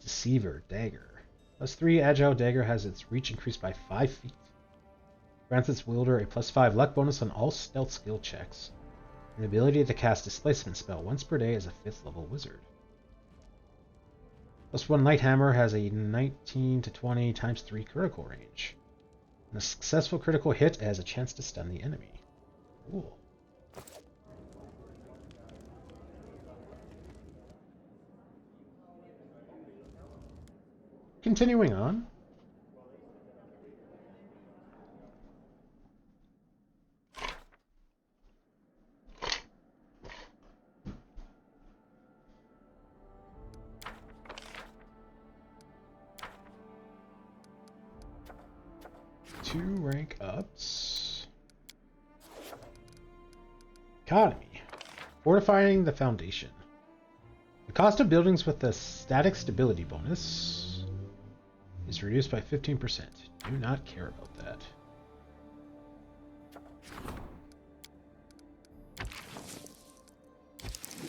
S1: Deceiver Dagger. +3 Agile Dagger has its reach increased by 5 feet. Grants its wielder a +5 luck bonus on all stealth skill checks. And the ability to cast Displacement spell once per day as a 5th level wizard. +1 Light Hammer has a 19 to 20 times 3 critical range. And a successful critical hit has a chance to stun the enemy. Cool. Continuing on. 2 rank ups. Economy. Fortifying the foundation. The cost of buildings with the static stability bonus is reduced by 15%. Do not care about that.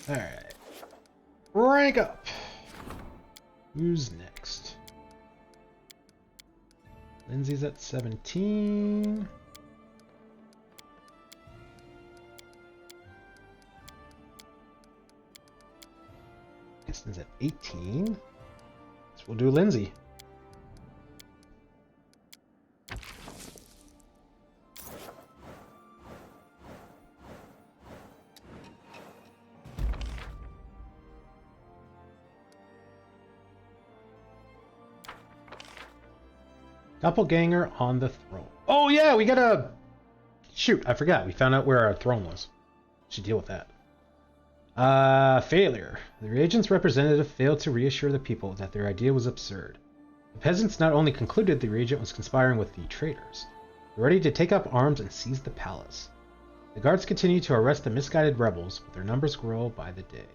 S1: Alright. Rank up. Who's next? Lindsay's at 17. Kristen's at 18. So we'll do Lindsay. Doppelganger on the throne. Oh yeah, we gotta... Shoot, I forgot. We found out where our throne was. Should deal with that. Failure. The reagent's representative failed to reassure the people that their idea was absurd. The peasants not only concluded the reagent was conspiring with the traitors, they were ready to take up arms and seize the palace. The guards continue to arrest the misguided rebels, but their numbers grow by the day.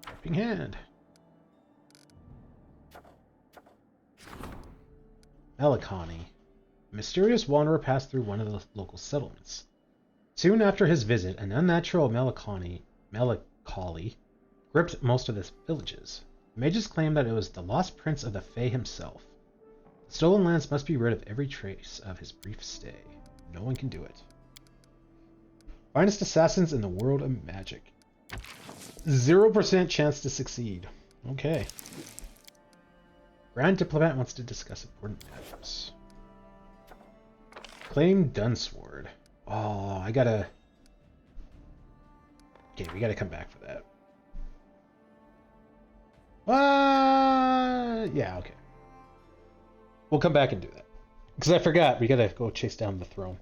S1: Helping hand. Melancholy. A mysterious wanderer passed through one of the local settlements. Soon after his visit, an unnatural melancholy gripped most of the villages. The mages claimed that it was the lost prince of the Fae himself. The stolen lands must be rid of every trace of his brief stay. No one can do it. Finest assassins in the world of magic. 0% chance to succeed. Okay. Grand Diplomat wants to discuss important matters. Claim Dunsword. Oh, I gotta... Okay, we gotta come back for that. Yeah, okay. We'll come back and do that. Because I forgot, we gotta go chase down the throne.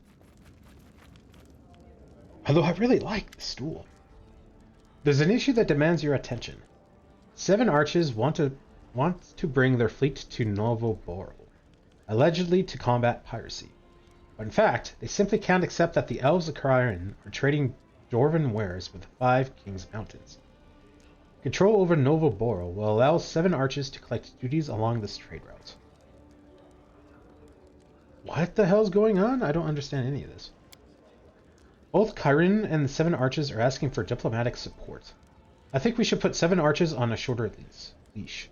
S1: Although I really like the stool. There's an issue that demands your attention. 7 archers want to bring their fleet to Novo Boro, allegedly to combat piracy. But in fact, they simply can't accept that the elves of Karian are trading dwarven wares with the 5 Kings Mountains. Control over Novo Boro will allow 7 archers to collect duties along this trade route. What the hell's going on? I don't understand any of this. Both Karian and the 7 archers are asking for diplomatic support. I think we should put 7 archers on a shorter leash.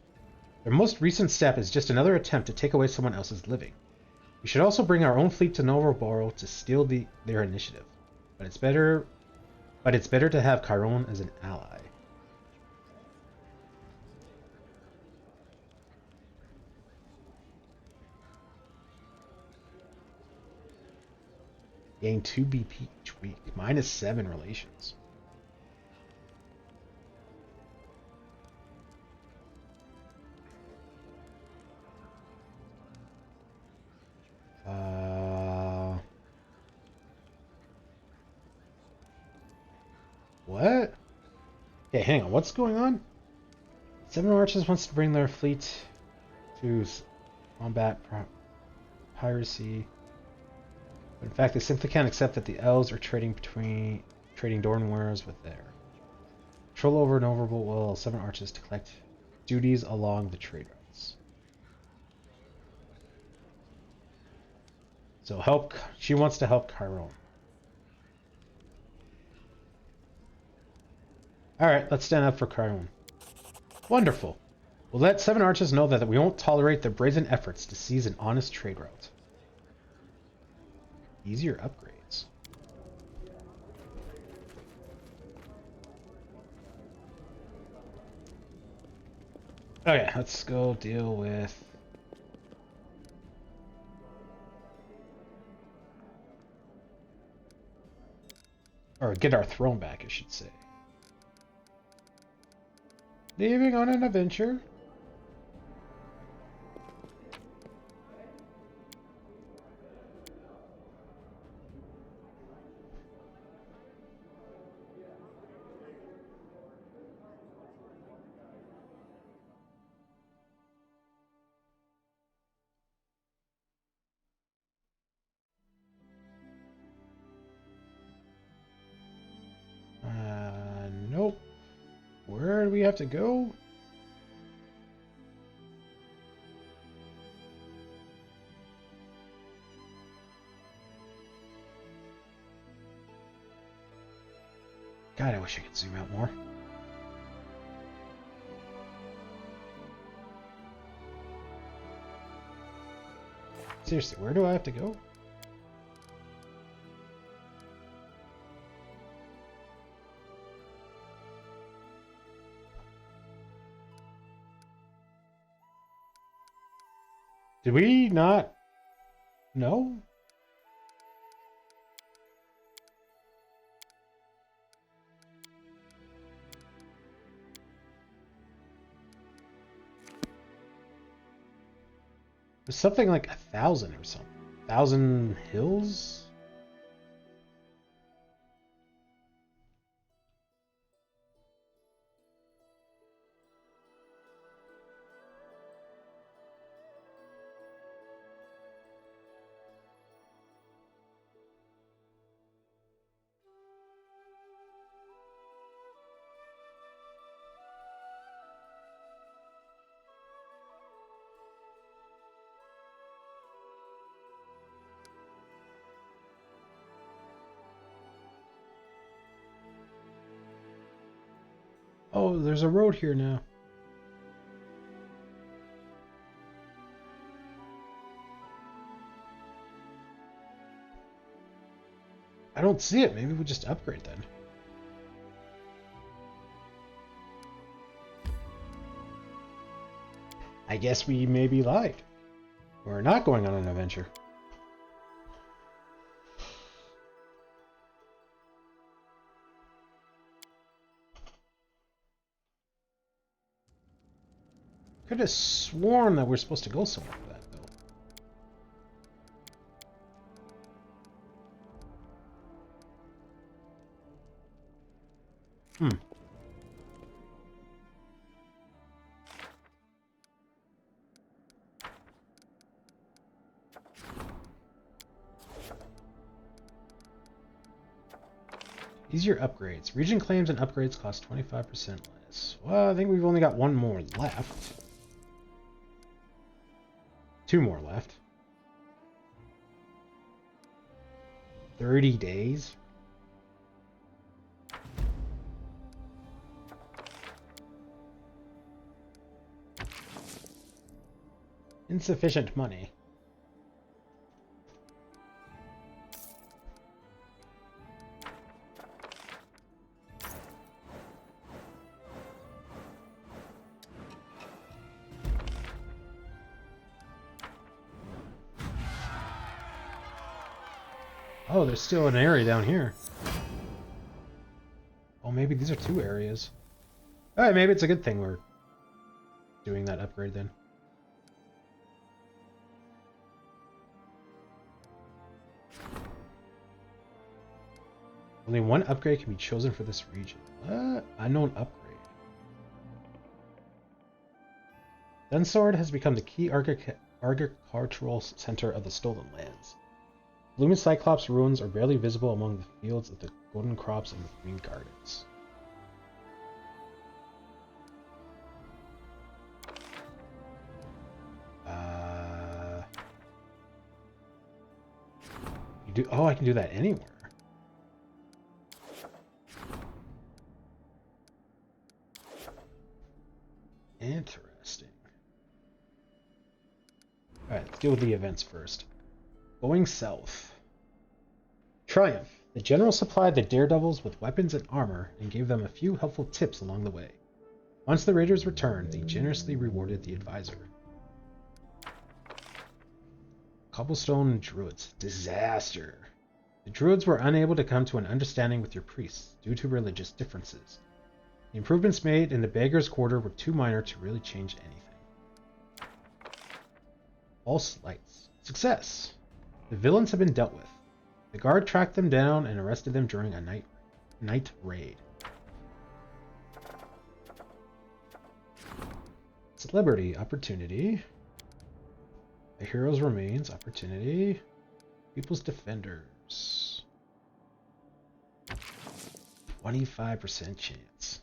S1: Their most recent step is just another attempt to take away someone else's living. We should also bring our own fleet to Novo Boro to steal their initiative. But it's better to have Chiron as an ally. Gain 2 BP each week. -7 relations. What? Okay, hang on. What's going on? 7 archers wants to bring their fleet to combat piracy. But in fact, they simply can't accept that the elves are trading Dorn wares with their control over Novo Boro will allow 7 archers to collect duties along the trade routes. So she wants to help Chiron. Alright, let's stand up for Chiron. Wonderful. We'll let 7 archers know that we won't tolerate their brazen efforts to seize an honest trade route. Easier upgrades. Okay, let's go deal with... Or get our throne back, I should say. Leaving on an adventure. we have to go? God, I wish I could zoom out more. Seriously, where do I have to go? Did we not know? There's something like 1,000 or something. 1,000 hills? Oh, there's a road here now. I don't see it. Maybe we just upgrade then. I guess we maybe lied. We're not going on an adventure. Could have sworn that we're supposed to go somewhere for that, though. Hmm. Easier upgrades. Region claims and upgrades cost 25% less. Well, I think we've only got one more left. 2 more left. 30 days. Insufficient money. Oh, there's still an area down here. Oh, maybe these are 2 areas. Alright, maybe it's a good thing we're doing that upgrade then. Only one upgrade can be chosen for this region. Unknown upgrade. Dunsword has become the key agricultural center of the Stolen Lands. Blooming Cyclops ruins are barely visible among the fields of the golden crops and the green gardens. I can do that anywhere. Interesting. Alright, let's deal with the events first. Going south. Triumph. The general supplied the daredevils with weapons and armor and gave them a few helpful tips along the way. Once the raiders returned, they generously rewarded the advisor. Cobblestone Druids. Disaster. The Druids were unable to come to an understanding with your priests due to religious differences. The improvements made in the Beggar's Quarter were too minor to really change anything. False lights. Success. The villains have been dealt with. The guard tracked them down and arrested them during a night raid. Celebrity. Opportunity. The hero's remains. Opportunity. People's defenders. 25% chance.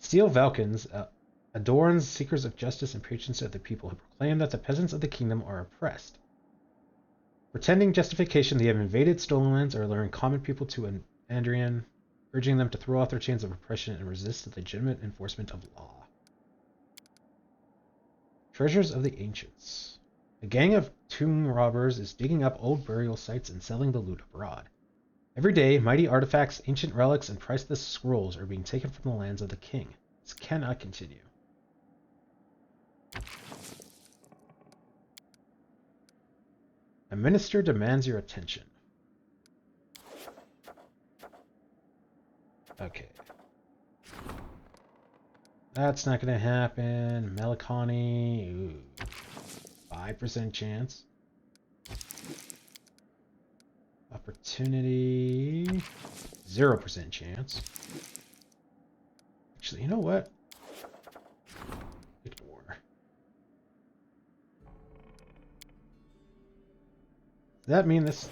S1: Steel Valkyns adorns seekers of justice and patrons of the people who proclaim that the peasants of the kingdom are oppressed. Pretending justification, they have invaded stolen lands or luring common people to Andrian, urging them to throw off their chains of oppression and resist the legitimate enforcement of law. Treasures of the Ancients. A gang of tomb robbers is digging up old burial sites and selling the loot abroad. Every day, mighty artifacts, ancient relics, and priceless scrolls are being taken from the lands of the king. This cannot continue. A minister demands your attention. Okay. That's not going to happen. Melancholy. 5% chance. Opportunity. 0% chance. Actually, you know what? Ignore. Does that mean this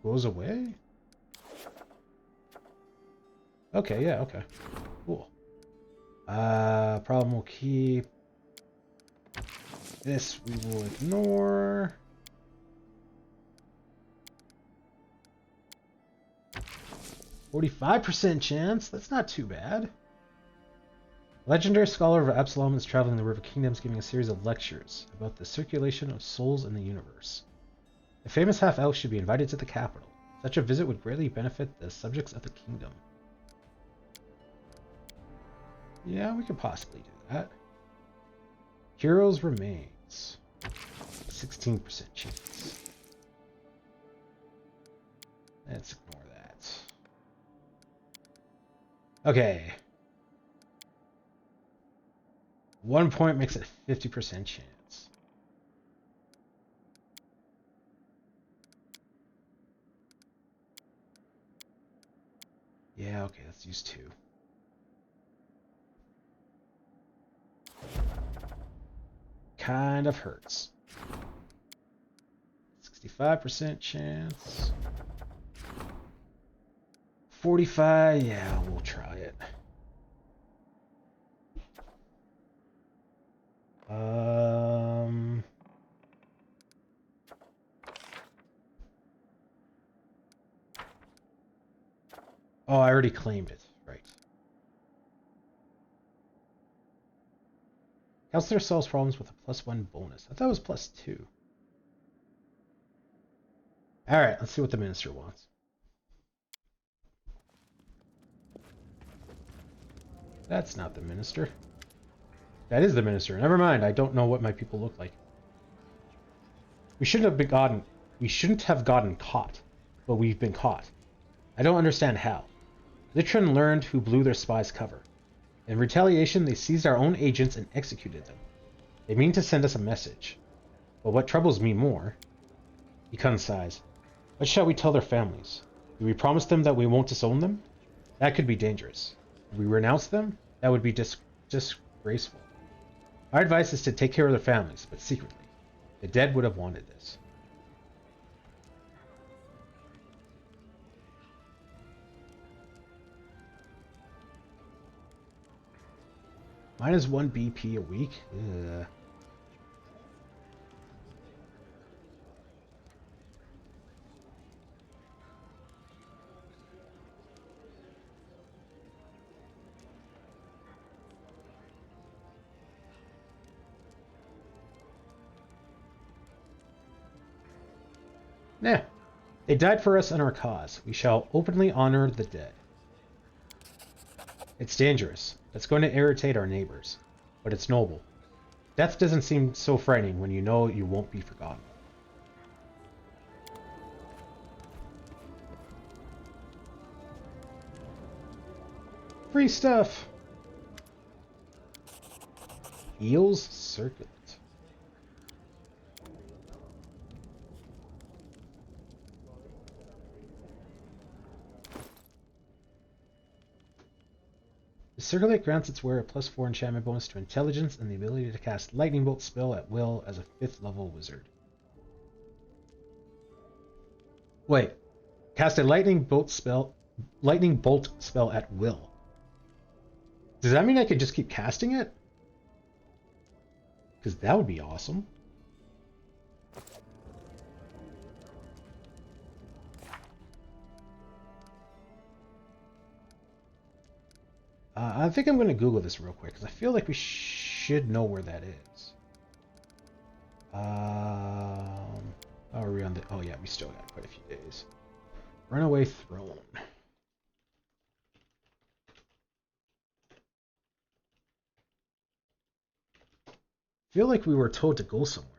S1: goes away? Okay, yeah, okay. Cool. Problem will keep. This we will ignore. "45% chance? That's not too bad." Legendary scholar of Absalom is traveling the River Kingdoms giving a series of lectures about the circulation of souls in the universe. The famous half-elf should be invited to the capital. Such a visit would greatly benefit the subjects of the kingdom. Yeah, we could possibly do that. Heroes remains. 16% chance. Let's ignore that. Okay. 1 point makes it 50% chance. Yeah, okay, let's use 2. Kind of hurts. 65% chance. 45, yeah, we'll try it. Oh, I already claimed it. Right. Counselor solves problems with a +1 bonus. I thought it was +2. Alright, let's see what the minister wants. That's not the minister. That is the minister. Never mind, I don't know what my people look like. We shouldn't have gotten caught, but we've been caught. I don't understand how. Litrin learned who blew their spies' cover. In retaliation, they seized our own agents and executed them. They mean to send us a message. But what troubles me more... Ikun sighs. What shall we tell their families? Do we promise them that we won't disown them? That could be dangerous. Do we renounce them? That would be disgraceful. Our advice is to take care of their families, but secretly. The dead would have wanted this. -1 BP a week? Ugh. Nah. They died for us and our cause. We shall openly honor the dead. It's dangerous. It's going to irritate our neighbors. But it's noble. Death doesn't seem so frightening when you know you won't be forgotten. Free stuff! Eels Circuit. The Circulate grants its wearer a +4 enchantment bonus to intelligence and the ability to cast Lightning Bolt spell at will as a 5th level wizard. Wait. Cast a Lightning Bolt spell lightning bolt spell at will. Does that mean I could just keep casting it? Because that would be awesome. I think I'm going to Google this real quick because I feel like we should know where that is. How are we on the... Oh yeah, we still got quite a few days. Runaway Throne. I feel like we were told to go somewhere.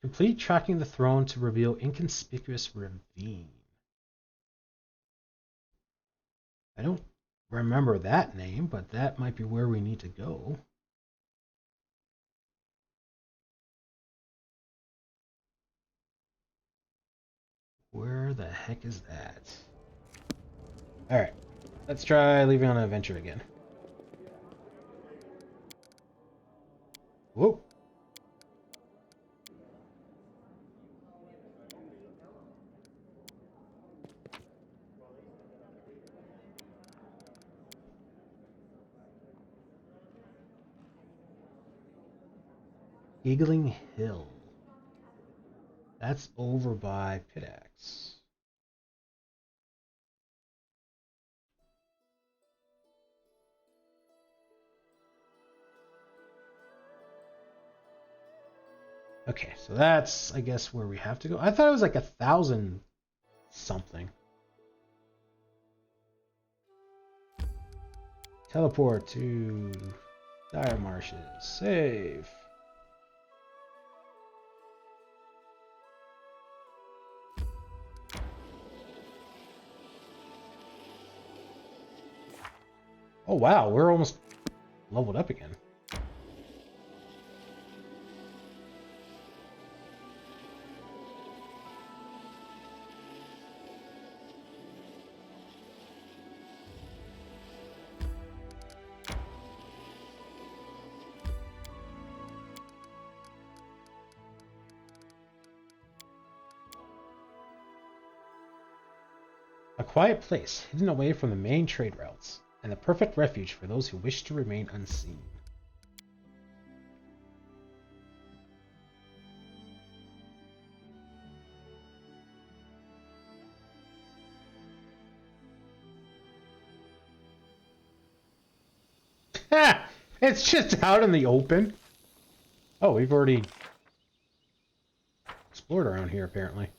S1: Complete tracking the throne to reveal inconspicuous ravine. I don't remember that name, but that might be where we need to go. Where the heck is that? Alright, let's try leaving on an adventure again. Whoa. Giggling Hill. That's over by Pitax. Okay, so that's, I guess, where we have to go. I thought it was like 1,000 something. Teleport to Dire Marshes. Save. Oh wow, we're almost leveled up again. A quiet place, hidden away from the main trade routes, and the perfect refuge for those who wish to remain unseen. Ha! It's just out in the open. Oh, we've already explored around here, apparently.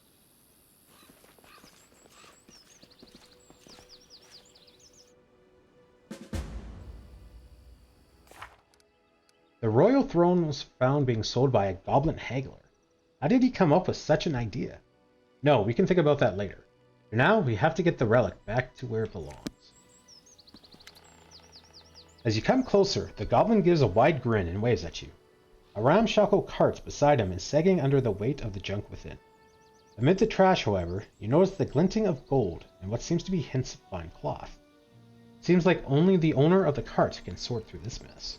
S1: The royal throne was found being sold by a goblin haggler. How did he come up with such an idea? No, we can think about that later. For now, we have to get the relic back to where it belongs. As you come closer, the goblin gives a wide grin and waves at you. A ramshackle cart beside him is sagging under the weight of the junk within. Amid the trash, however, you notice the glinting of gold and what seems to be hints of fine cloth. Seems like only the owner of the cart can sort through this mess.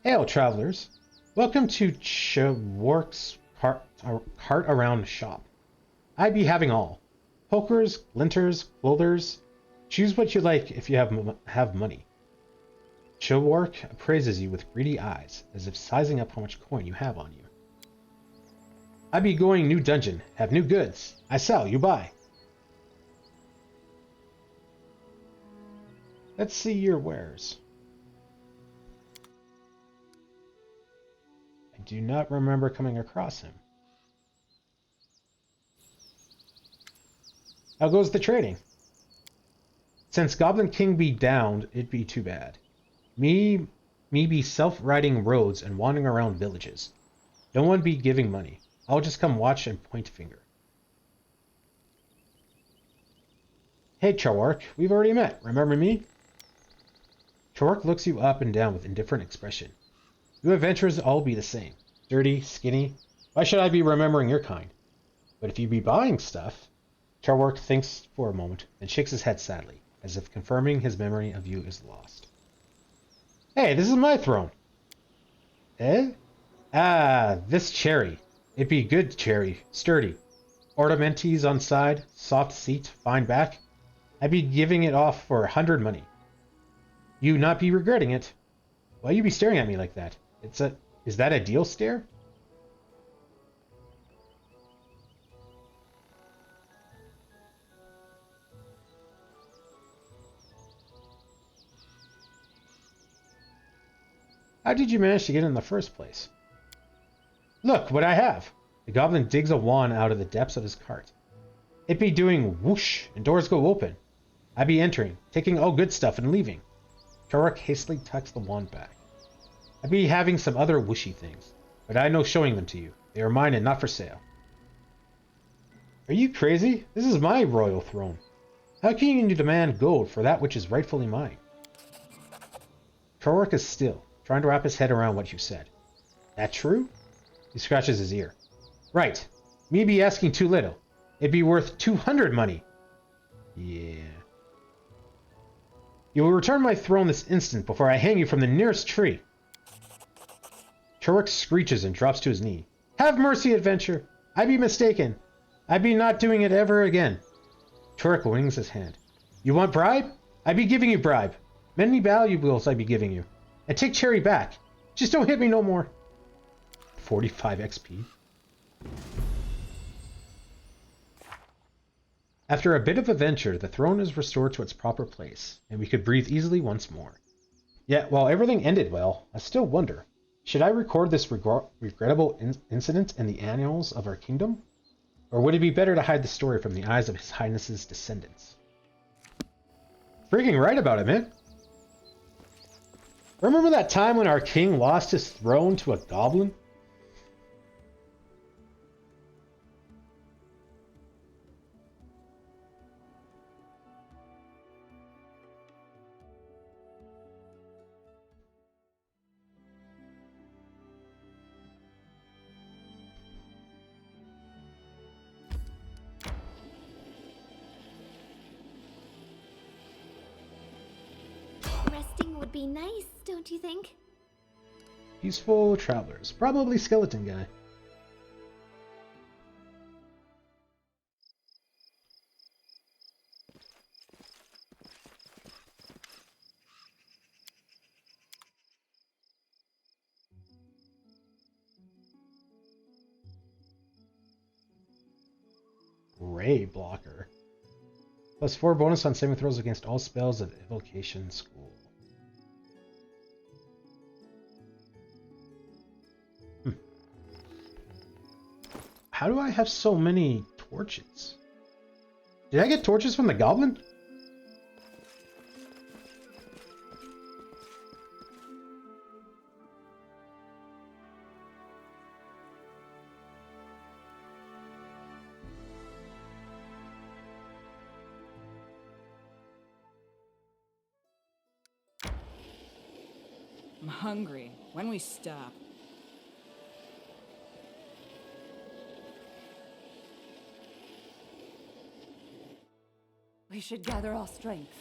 S1: Hail, travelers! Welcome to Chawark's cart around shop. I be having all. Pokers, glinters, clothers. Choose what you like if you have money. Chawark appraises you with greedy eyes, as if sizing up how much coin you have on you. I be going new dungeon, have new goods. I sell, you buy. Let's see your wares. I do not remember coming across him. How goes the trading? Since Goblin King be downed, it be too bad. Me be self-riding roads and wandering around villages. No one be giving money. I'll just come watch and point finger. Hey, Chawark, we've already met. Remember me? Chawark looks you up and down with indifferent expression. You adventurers all be the same. Dirty, skinny. Why should I be remembering your kind? But if you be buying stuff... Charwark thinks for a moment, then shakes his head sadly, as if confirming his memory of you is lost. Hey, this is my throne! Eh? Ah, this cherry. It be good cherry, sturdy. Ornamentes on side, soft seat, fine back. I be giving it off for 100 money. You not be regretting it. Why you be staring at me like that? Is that a deal stare? How did you manage to get in the first place? Look what I have! The goblin digs a wand out of the depths of his cart. It be doing whoosh, and doors go open. I be entering, taking all good stuff and leaving. Charwark hastily tucks the wand back. I be having some other whooshy things, but I no showing them to you. They are mine and not for sale. Are you crazy? This is my royal throne. How can you demand gold for that which is rightfully mine? Charwark is still, trying to wrap his head around what you said. That true? He scratches his ear. Right. Me be asking too little. It'd be worth 200 money. Yeah. You will return my throne this instant before I hang you from the nearest tree. Charwark screeches and drops to his knee. Have mercy, adventure. I be mistaken. I be not doing it ever again. Charwark wings his hand. You want bribe? I be giving you bribe. Many valuables I be giving you. And take Cherry back. Just don't hit me no more. 45 XP. After a bit of adventure, the throne is restored to its proper place, and we could breathe easily once more. Yet, while everything ended well, I still wonder, should I record this regrettable incident in the annals of our kingdom? Or would it be better to hide the story from the eyes of His Highness's descendants? Freaking right about it, man. Remember that time when our king lost his throne to a goblin?
S2: Resting would be nice, don't you think?
S1: Peaceful travelers. Probably skeleton guy. Ray blocker. +4 bonus on saving throws against all spells of Evocation School. How do I have so many torches? Did I get torches from the goblin?
S4: I'm hungry. When we stop?
S5: We should gather our strength.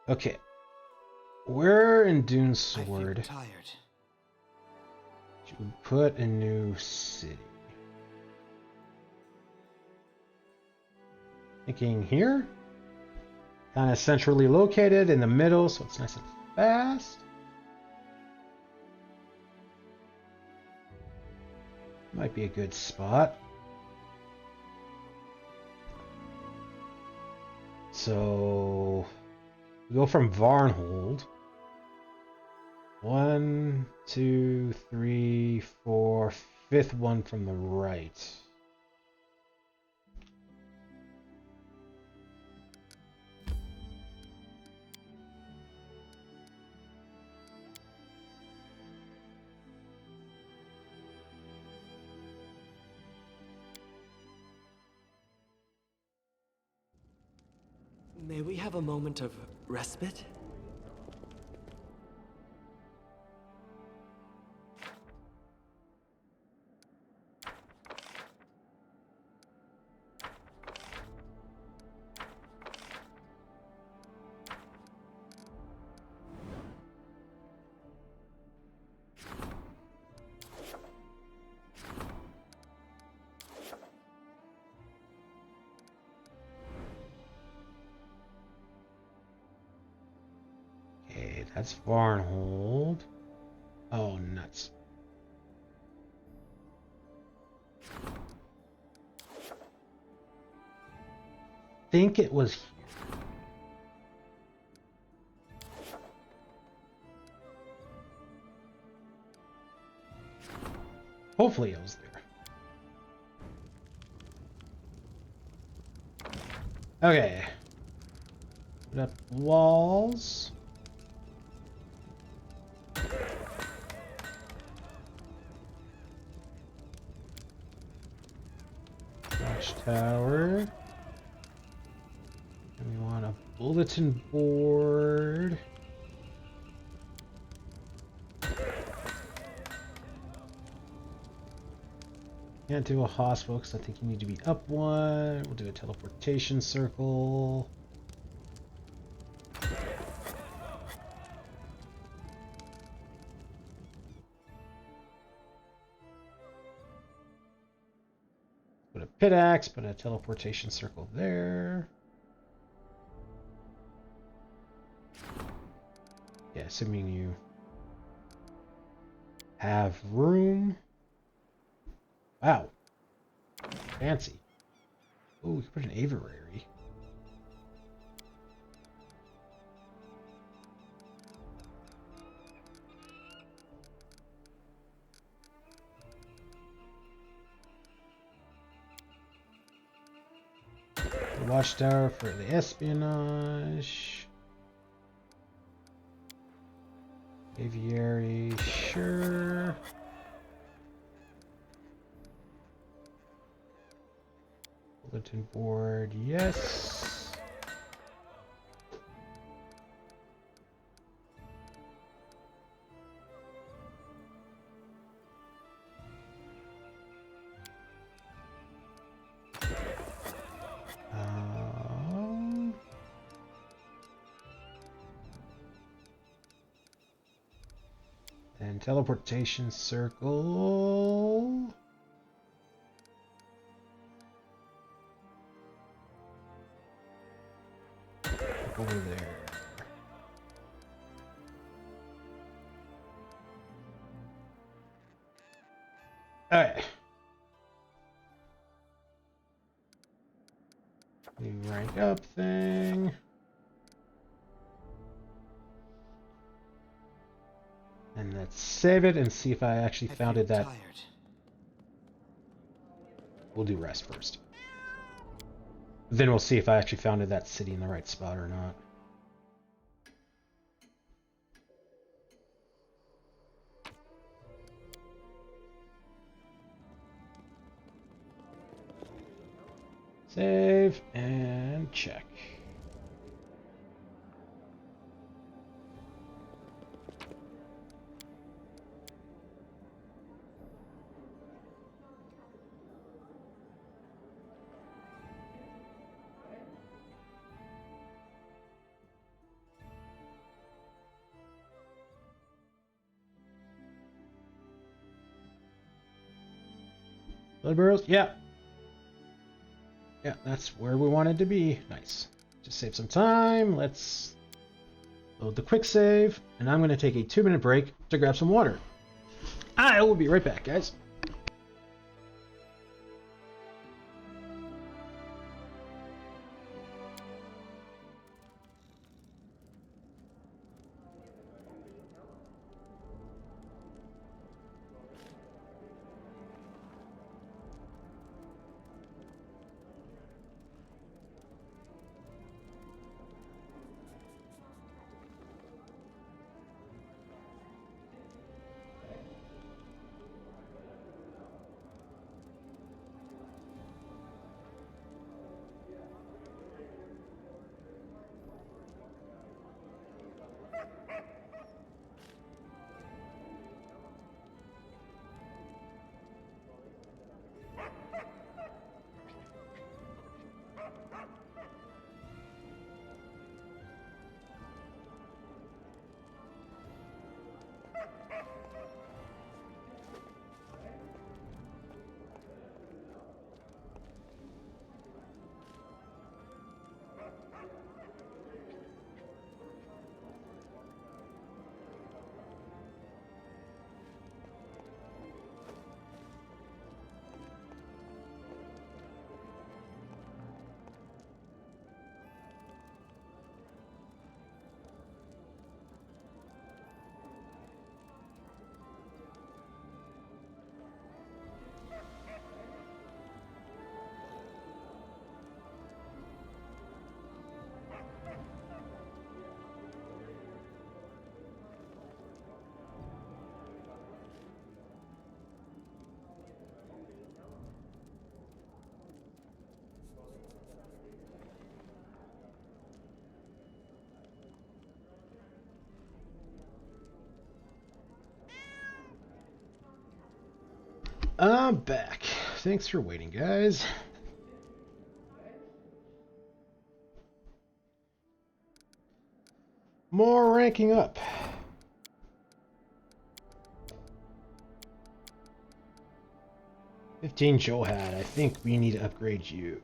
S1: Okay. Where in Dune
S3: I
S1: Sword
S3: feel tired.
S1: should we put a new city? Thinking here? Kind of centrally located in the middle, so it's nice and fast. Might be a good spot. So we go from Varnhold. 1, 2, 3, 4, fifth one from the right.
S6: May we have a moment of respite?
S1: that's Varnhold. Oh, nuts. Think it was here. Hopefully it was there. Okay. Put up walls. Watchtower. And we want a bulletin board. Can't do a hospital because I think you need to be up one. We'll do a teleportation circle. Put a pit axe, put a teleportation circle there. Yeah, assuming you have room. Wow. Fancy. Oh, we can put an aviary. The watchtower for the espionage. Aviary, sure. Bulletin board, yes. And teleportation circle. Over there. Alright. New rank up thing. And let's save it and see if I actually founded that.
S3: Tired.
S1: We'll do rest first. Then we'll see if I actually founded that city in the right spot or not. Save and check. Blood burrows? Yeah. Yeah, that's where we wanted to be. Nice. Just save some time. Let's load the quick save. And I'm going to take a 2-minute break to grab some water. I will be right back, guys. I'm back. Thanks for waiting, guys. More ranking up. "15 Johad, I think we need to upgrade you."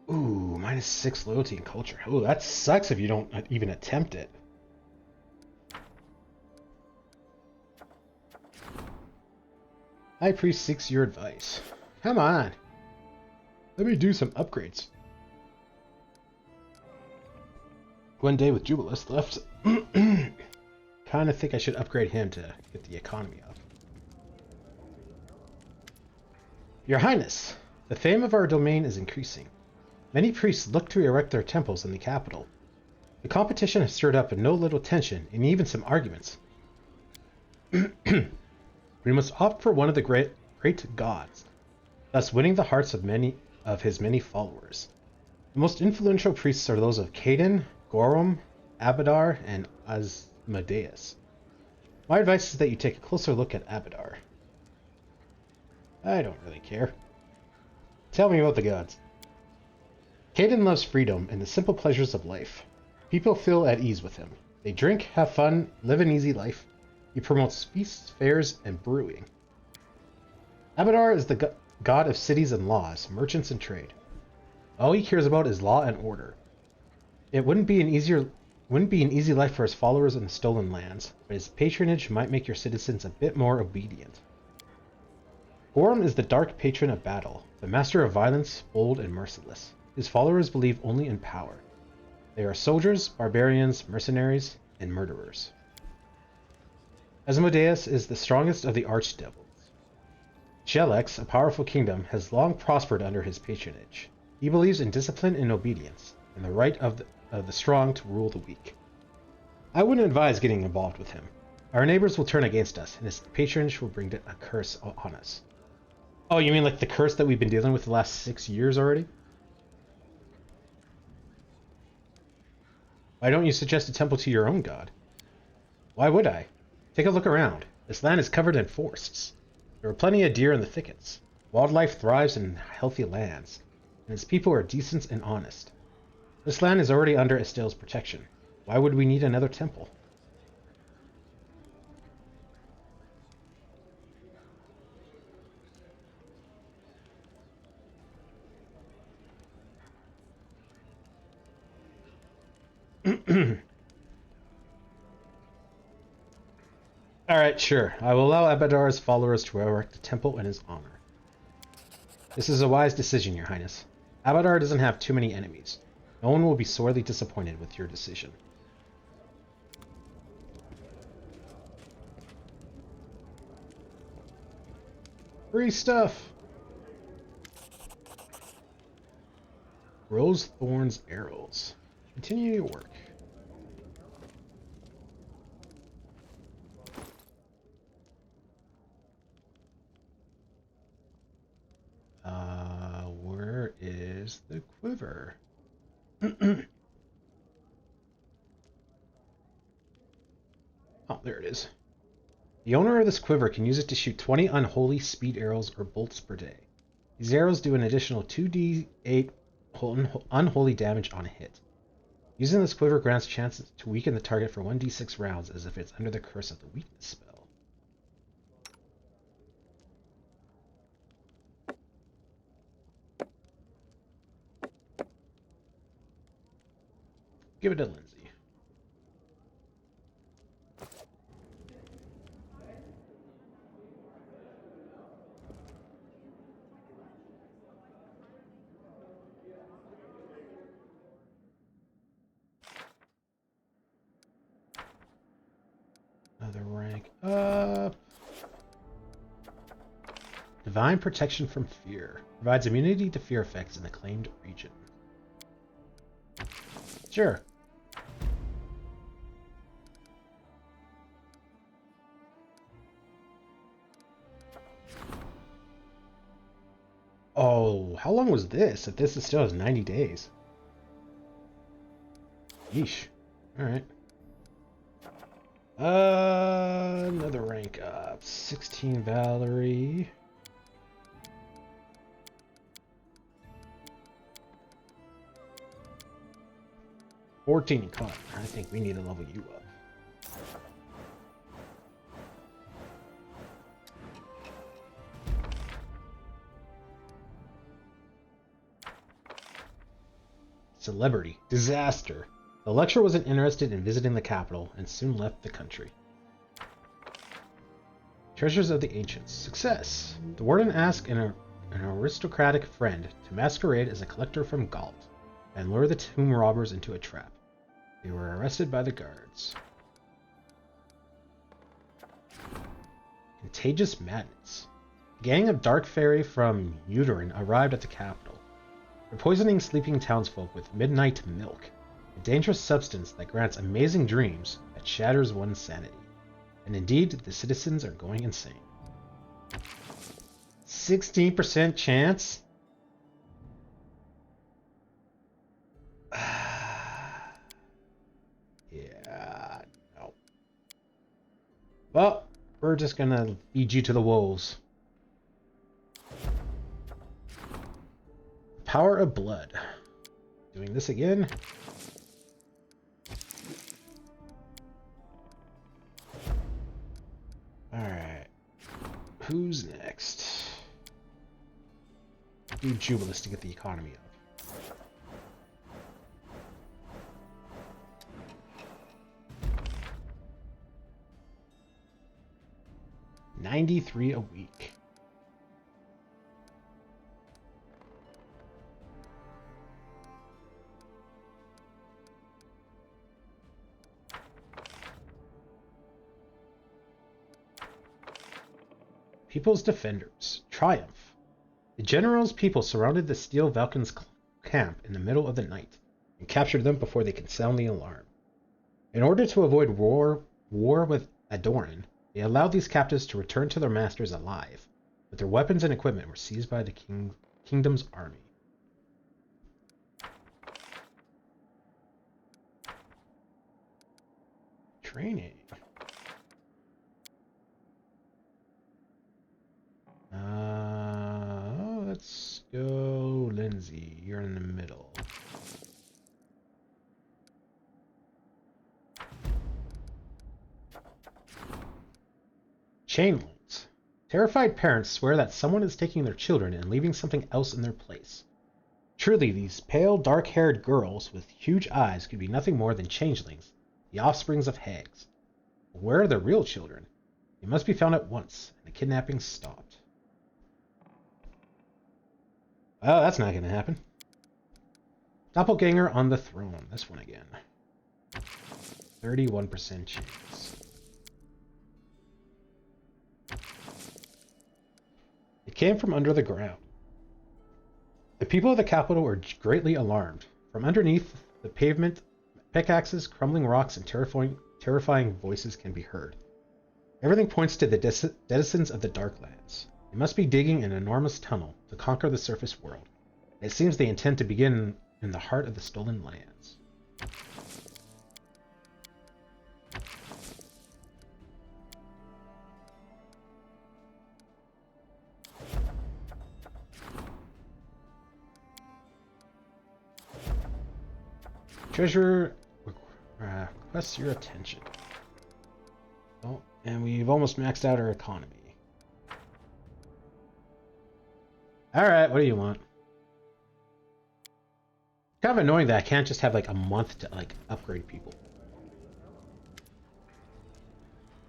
S1: Ooh, -6 loyalty and culture. Oh, that sucks if you don't even attempt it. High Priest seeks your advice. Come on. Let me do some upgrades. One day with Jubilus left. Kinda think I should upgrade him to get the economy up. Your Highness, the fame of our domain is increasing. Many priests look to erect their temples in the capital. The competition has stirred up no little tension and even some arguments. We must opt for one of the great gods, thus winning the hearts of his many followers. The most influential priests are those of Caden, Gorum, Abadar, and Asmodeus. My advice is that you take a closer look at Abadar. I don't really care. Tell me about the gods. Caden loves freedom and the simple pleasures of life. People feel at ease with him. They drink, have fun, live an easy life. He promotes feasts, fairs, and brewing. Abadar is the god of cities and laws, merchants and trade. All he cares about is law and order. It wouldn't be an easy life for his followers in the Stolen Lands, but his patronage might make your citizens a bit more obedient. Gorum is the dark patron of battle, the master of violence, bold and merciless. His followers believe only in power. They are soldiers, barbarians, mercenaries, and murderers. Asmodeus is the strongest of the archdevils. Jelex, a powerful kingdom, has long prospered under his patronage. He believes in discipline and obedience, and the right of the strong to rule the weak. I wouldn't advise getting involved with him. Our neighbors will turn against us, and his patronage will bring a curse on us. Oh, you mean like the curse that we've been dealing with the last 6 years already? Why don't you suggest a temple to your own god? Why would I? Take a look around. This land is covered in forests. There are plenty of deer in the thickets. Wildlife thrives in healthy lands, and its people are decent and honest. This land is already under Estelle's protection. Why would we need another temple? Alright, sure. I will allow Abadar's followers to erect a temple in his honor. This is a wise decision, Your Highness. Abadar doesn't have too many enemies. No one will be sorely disappointed with your decision. Free stuff! Rose Thorn's arrows. Continue your work. Where is the quiver? Oh, there it is. The owner of this quiver can use it to shoot 20 unholy speed arrows or bolts per day. These arrows do an additional 2d8 unholy damage on a hit. Using this quiver grants chances to weaken the target for 1d6 rounds as if it's under the curse of the weakness spell. Give it to Lindsay. Another rank up. Divine Protection from Fear. Provides immunity to fear effects in the claimed region. Sure. Oh, how long was this? If this is still has 90 days. Yeesh. Alright. Another rank up. 16 Valerie. $14 Cotton. I think we need to level you up. Celebrity. Disaster. The lecturer wasn't interested in visiting the capital and soon left the country. Treasures of the Ancients. Success. The warden asked an aristocratic friend to masquerade as a collector from Galt and lure the tomb robbers into a trap. They were arrested by the guards. Contagious Madness. A gang of dark fairy from Uterin arrived at the capital. They're poisoning sleeping townsfolk with midnight milk, a dangerous substance that grants amazing dreams that shatters one's sanity. And indeed, the citizens are going insane. 16% chance? Yeah, no. Well, we're just gonna feed you to the wolves. Power of Blood. Doing this again. Alright. Who's next? Do Jubilus to get the economy up. 93 a week. People's Defenders. Triumph. The general's people surrounded the Steel Valkyns' camp in the middle of the night and captured them before they could sound the alarm. In order to avoid war with Adoran, they allowed these captives to return to their masters alive, but their weapons and equipment were seized by the kingdom's army. Training. Let's go Lindsay. You're in the middle. Chainlings. Terrified parents swear that someone is taking their children and leaving something else in their place. Truly, these pale, dark-haired girls with huge eyes could be nothing more than changelings, the offsprings of hags. But where are the real children? They must be found at once, and the kidnapping stopped. Well, that's not going to happen. Doppelganger on the throne. This one again. 31% chance. It came from under the ground. The people of the capital were greatly alarmed. From underneath the pavement, pickaxes, crumbling rocks, and terrifying voices can be heard. Everything points to the denizens of the Darklands. They must be digging an enormous tunnel to conquer the surface world. It seems they intend to begin in the heart of the Stolen Lands. Treasure requests your attention. Oh, and we've almost maxed out our economy. Alright, what do you want? Kind of annoying that I can't just have like a month to like upgrade people.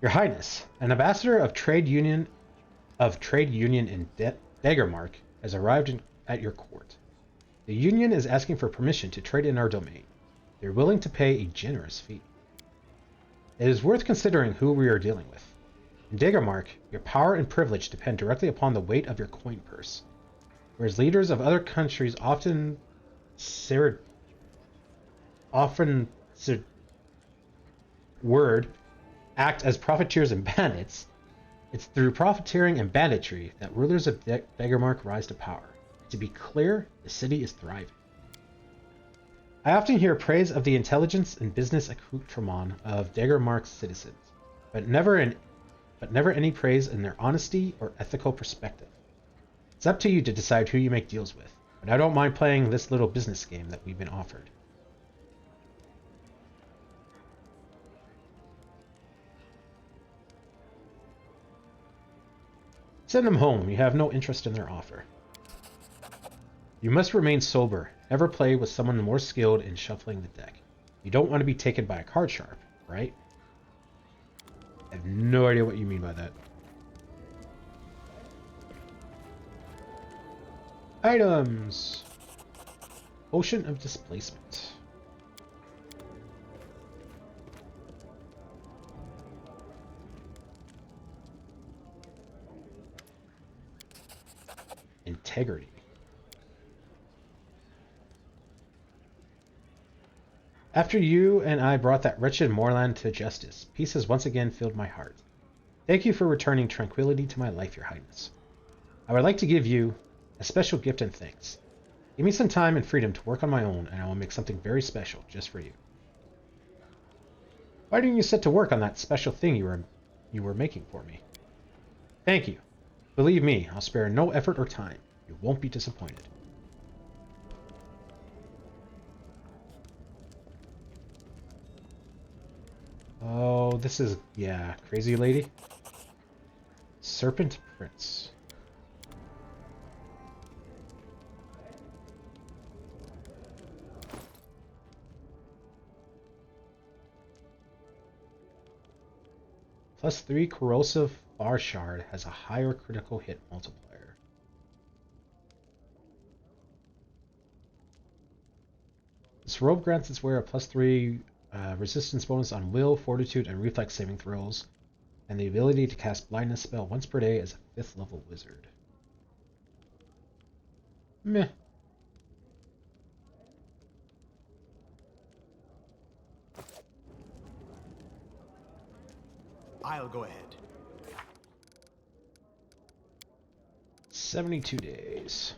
S1: Your Highness, an ambassador of Trade Union in Daggermark has arrived at your court. The Union is asking for permission to trade in our domain. They're willing to pay a generous fee. It is worth considering who we are dealing with. In Daggermark, your power and privilege depend directly upon the weight of your coin purse, whereas leaders of other countries often often word act as profiteers and bandits, it's through profiteering and banditry that rulers of Daggermark rise to power. To be clear, the city is thriving. I often hear praise of the intelligence and business accoutrement of Daggermark's citizens, but never any praise in their honesty or ethical perspective. It's up to you to decide who you make deals with, but I don't mind playing this little business game that we've been offered. Send them home. You have no interest in their offer. You must remain sober. Never play with someone more skilled in shuffling the deck. You don't want to be taken by a card sharp, right? I have no idea what you mean by that. Items. Ocean of Displacement. Integrity. After you and I brought that wretched moorland to justice, peace has once again filled my heart. Thank you for returning tranquility to my life, Your Highness. I would like to give you a special gift and thanks. Give me some time and freedom to work on my own, and I will make something very special just for you. Why didn't you set to work on that special thing you were making for me? Thank you. Believe me, I'll spare no effort or time. You won't be disappointed. Oh, this is, yeah, crazy lady. Serpent Prince. +3 corrosive bar shard has a higher critical hit multiplier. This robe grants its wearer a +3 resistance bonus on will, fortitude, and reflex saving throws, and the ability to cast blindness spell once per day as a 5th level wizard. Meh.
S3: I'll go ahead.
S1: 72 days.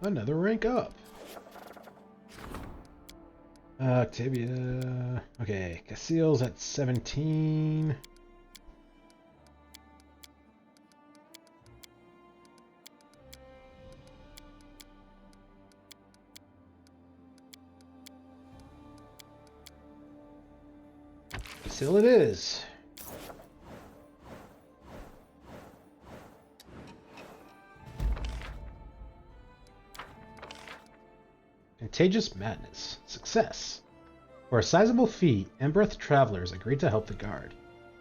S1: Another rank up. Octavia. Okay, Cassiel's at 17. Cassiel it is. Contagious Madness. Success. For a sizable fee, Embereth travelers agreed to help the guard.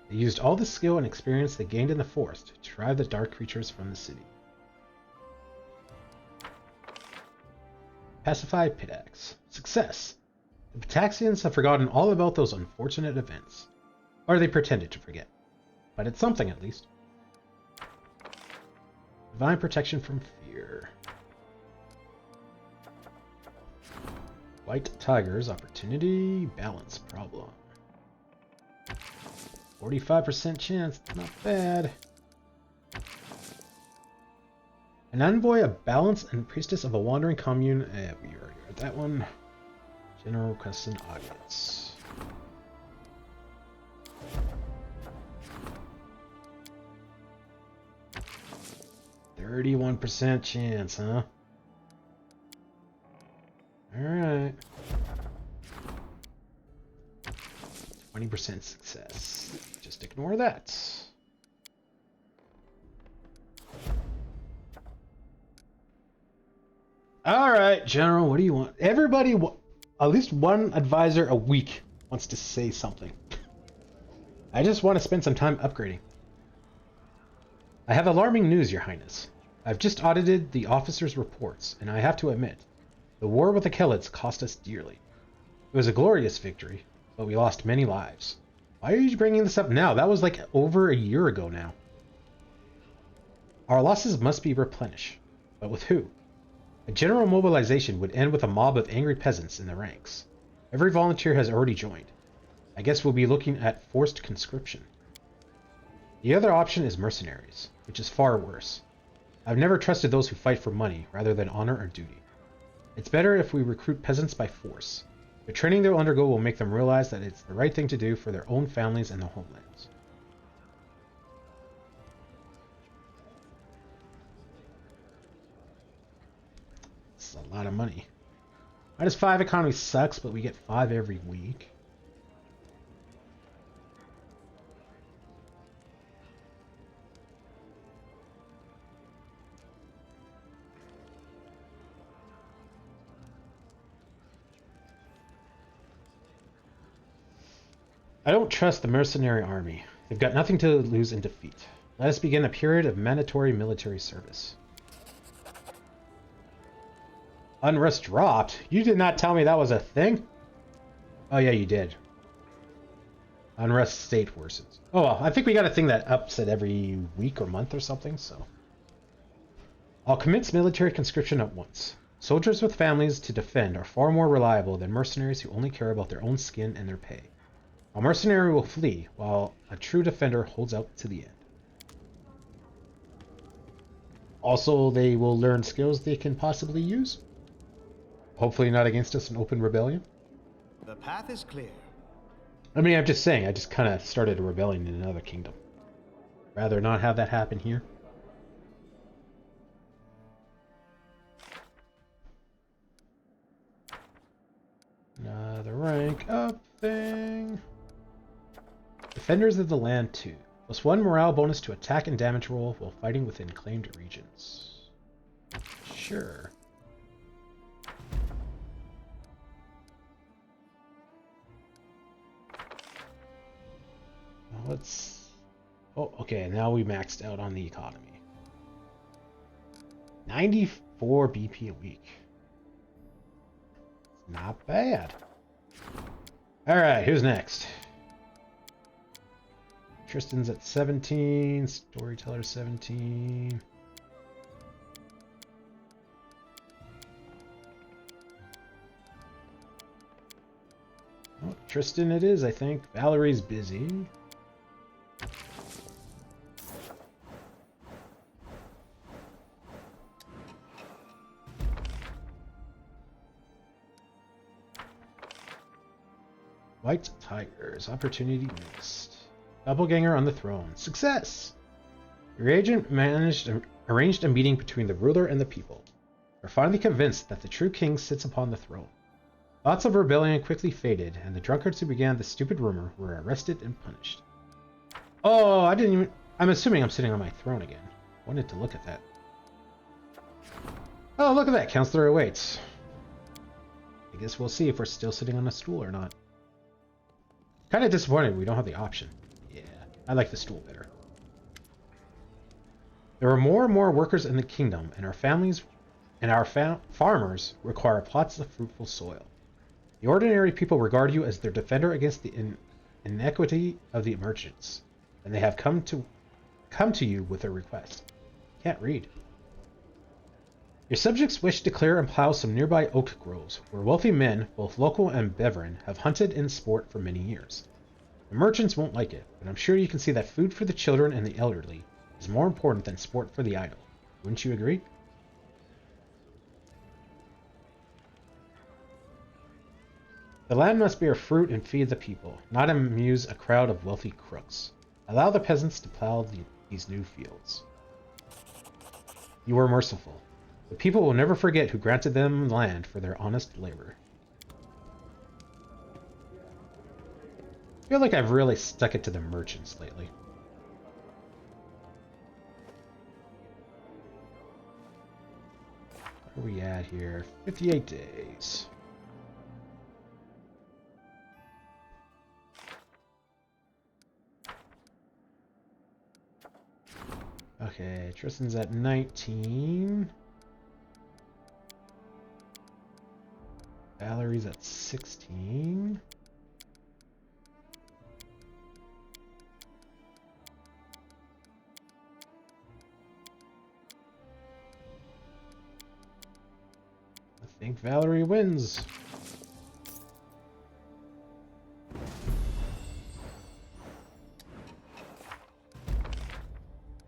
S1: They used all the skill and experience they gained in the forest to drive the dark creatures from the city. Pacify Pitax. Success. The Pitaxians have forgotten all about those unfortunate events. Or they pretended to forget. But it's something at least. Divine protection from fear. White Tiger's opportunity balance problem. 45% chance, not bad. An envoy of balance and priestess of a wandering commune. We already read that one. General Custom Audience. %31% chance, huh? Alright. 20% success. Just ignore that. Alright, General, what do you want? Everybody, at least one advisor a week wants to say something. I just want to spend some time upgrading. I have alarming news, Your Highness. I've just audited the officers' reports, and I have to admit, The war with the Keloids cost us dearly. It was a glorious victory, but we lost many lives. Why are you bringing this up now? That was like over a year ago now. Our losses must be replenished. But with who? A general mobilization would end with a mob of angry peasants in the ranks. Every volunteer has already joined. I guess we'll be looking at forced conscription. The other option is mercenaries, which is far worse. I've never trusted those who fight for money rather than honor or duty. It's better if we recruit peasants by force. The training they'll undergo will make them realize that it's the right thing to do for their own families and their homelands. It's a lot of money. -5 economy sucks, but we get 5 every week. I don't trust the mercenary army. They've got nothing to lose in defeat. Let us begin a period of mandatory military service. Unrest dropped? You did not tell me that was a thing? Oh yeah, you did. Unrest state worsens. Oh well, I think we got a thing that ups it every week or month or something, so. I'll commence military conscription at once. Soldiers with families to defend are far more reliable than mercenaries who only care about their own skin and their pay. A mercenary will flee, while a true defender holds out to the end. Also, they will learn skills they can possibly use. Hopefully not against us in open rebellion.
S3: The path is clear.
S1: I mean, I'm just saying, I just kind of started a rebellion in another kingdom. Rather not have that happen here. Another rank up thing. Defenders of the Land 2. +1 morale bonus to attack and damage roll while fighting within claimed regions. Sure. Let's... Oh, okay, now we maxed out on the economy. 94 BP a week. Not bad. Alright, who's next? Tristan's at 17, Storyteller 17. Oh, Tristan it is, I think. Valerie's busy. White Tigers. Opportunity missed. Doppelganger on the throne. Success! Your agent arranged a meeting between the ruler and the people. We're finally convinced that the true king sits upon the throne. Thoughts of rebellion quickly faded, and the drunkards who began the stupid rumor were arrested and punished. Oh, I didn't even... I'm assuming I'm sitting on my throne again. Wanted to look at that. Oh, look at that. Counselor awaits. I guess we'll see if we're still sitting on a stool or not. Kind of disappointed we don't have the option. Yeah, I like the stool better. There are more and more workers in the kingdom, and our families and our farmers require plots of fruitful soil. The ordinary people regard you as their defender against the inequity of the merchants, and they have come to you with a request. Can't read. Your subjects wish to clear and plow some nearby oak groves, where wealthy men, both local and Beveran, have hunted and sport for many years. The merchants won't like it, but I'm sure you can see that food for the children and the elderly is more important than sport for the idle. Wouldn't you agree? The land must bear fruit and feed the people, not amuse a crowd of wealthy crooks. Allow the peasants to plow these new fields. You are merciful. The people will never forget who granted them land for their honest labor. I feel like I've really stuck it to the merchants lately. Where are we at here? 58 days. Okay, Tristan's at 19. Valerie's at 16. I think Valerie wins.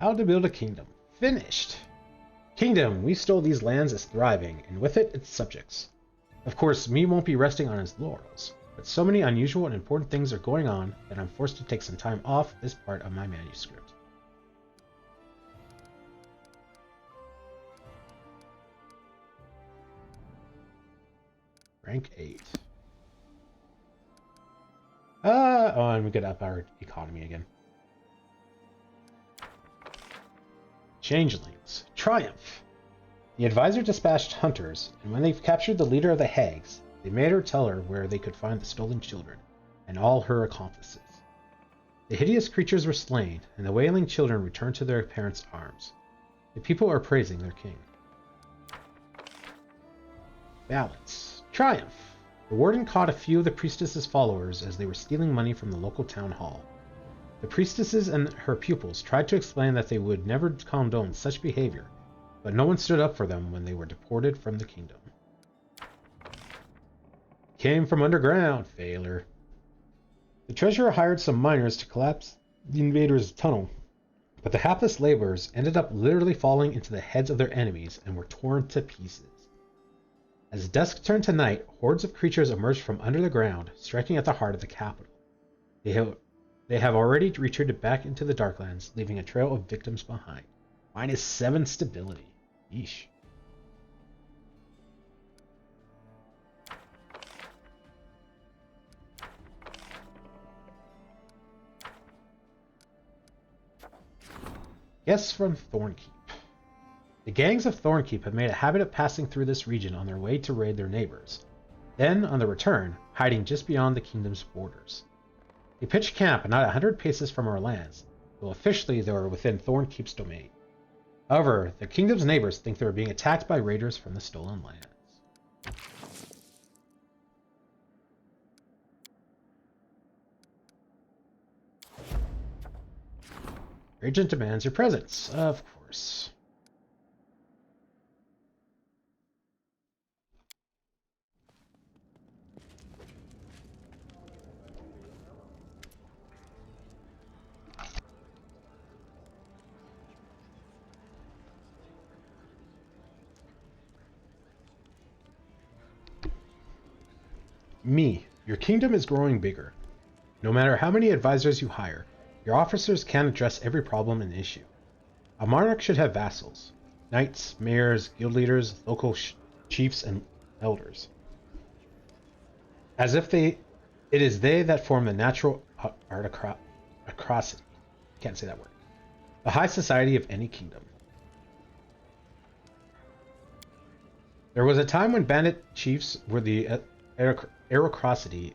S1: How to build a kingdom. Finished. Kingdom, we stole these lands is thriving, and with it, its subjects. Of course, me won't be resting on his laurels, but so many unusual and important things are going on that I'm forced to take some time off this part of my manuscript. Rank 8. Oh, and we get up our economy again. Changelings. Triumph. The advisor dispatched hunters, and when they captured the leader of the hags, they made her tell her where they could find the stolen children, and all her accomplices. The hideous creatures were slain, and the wailing children returned to their parents' arms. The people are praising their king. Balance. Triumph. The warden caught a few of the priestess's followers as they were stealing money from the local town hall. The priestesses and her pupils tried to explain that they would never condone such behavior, but no one stood up for them when they were deported from the kingdom. Came from underground, failure. The treasurer hired some miners to collapse the invaders' tunnel, but the hapless laborers ended up literally falling into the heads of their enemies and were torn to pieces. As dusk turned to night, hordes of creatures emerged from under the ground, striking at the heart of the capital. They have already retreated back into the Darklands, leaving a trail of victims behind. -7 stability. Yeesh. Guests from Thornkeep. The gangs of Thornkeep have made a habit of passing through this region on their way to raid their neighbors. Then, on the return, hiding just beyond the kingdom's borders. They pitched camp not 100 paces from our lands, though officially they were within Thornkeep's domain. However, the kingdom's neighbors think they are being attacked by raiders from the stolen lands. Regent demands your presence, of course. Me, your kingdom is growing bigger. No matter how many advisors you hire, your officers can't address every problem and issue. A monarch should have vassals, knights, mayors, guild leaders, local chiefs, and elders. As if it is they that form the natural aristocracy. Can't say that word. The high society of any kingdom. There was a time when bandit chiefs were the aristocracy,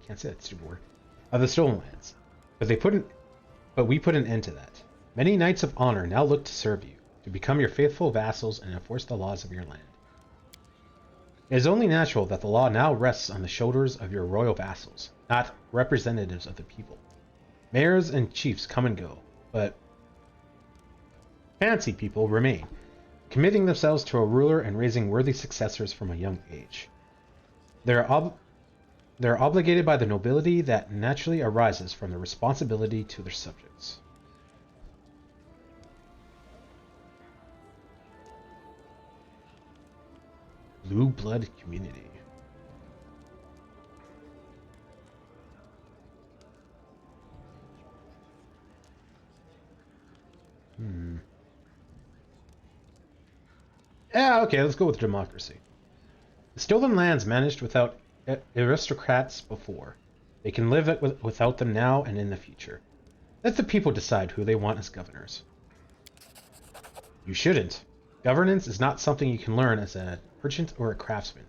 S1: can't say that stupid word, of the stolen lands, but we put an end to that. Many knights of honor now look to serve you, to become your faithful vassals and enforce the laws of your land. It is only natural that the law now rests on the shoulders of your royal vassals, not representatives of the people. Mayors and chiefs come and go, but fancy people remain, committing themselves to a ruler and raising worthy successors from a young age. They are obligated by the nobility that naturally arises from their responsibility to their subjects. Blue blood community. Yeah, okay, let's go with democracy. The stolen lands managed without aristocrats before. They can live without them now and in the future. Let the people decide who they want as governors. You shouldn't. Governance is not something you can learn as a merchant or a craftsman.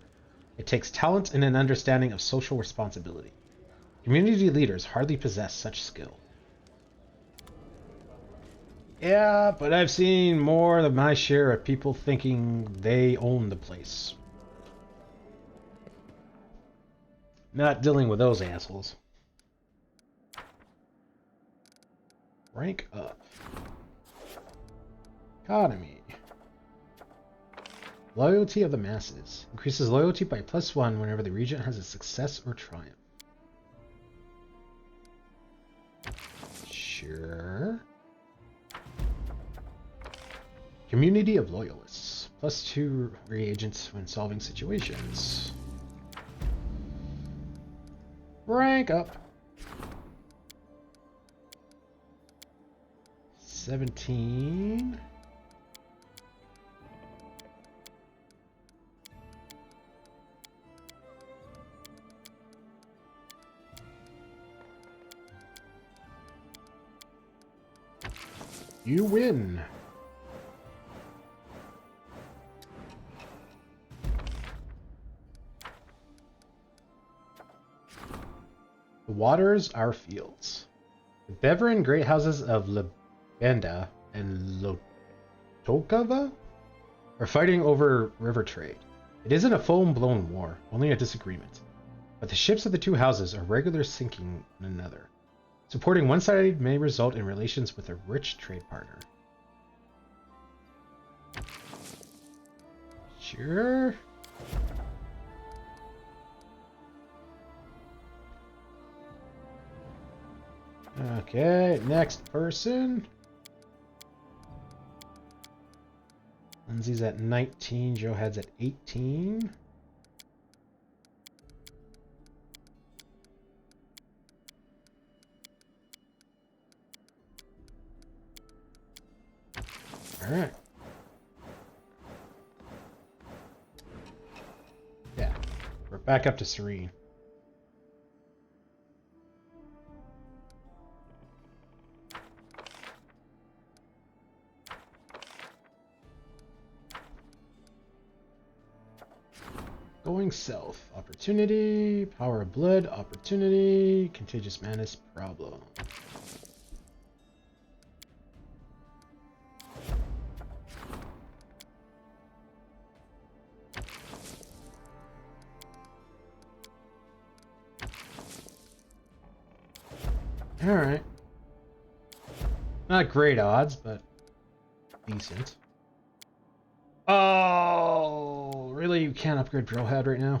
S1: It takes talent and an understanding of social responsibility. Community leaders hardly possess such skill. Yeah, but I've seen more than my share of people thinking they own the place. Not dealing with those assholes. Rank up. Economy. Loyalty of the masses. Increases loyalty by +1 whenever the regent has a success or triumph. Sure. Community of loyalists. +2 reagents when solving situations. Rank up. 17. You win. The waters are fields. The Beveran great houses of Lebenda and Lotokava are fighting over river trade. It isn't a full-blown war, only a disagreement. But the ships of the two houses are regularly sinking one another. Supporting one side may result in relations with a rich trade partner. Sure. Okay, next person. Lindsay's at 19, Johad's at 18. All right. Yeah, we're back up to Serene. Going south. Opportunity. Power of blood. Opportunity. Contagious madness. Problem. Alright. Not great odds, but decent. Oh, really? You can't upgrade Drillhead right now?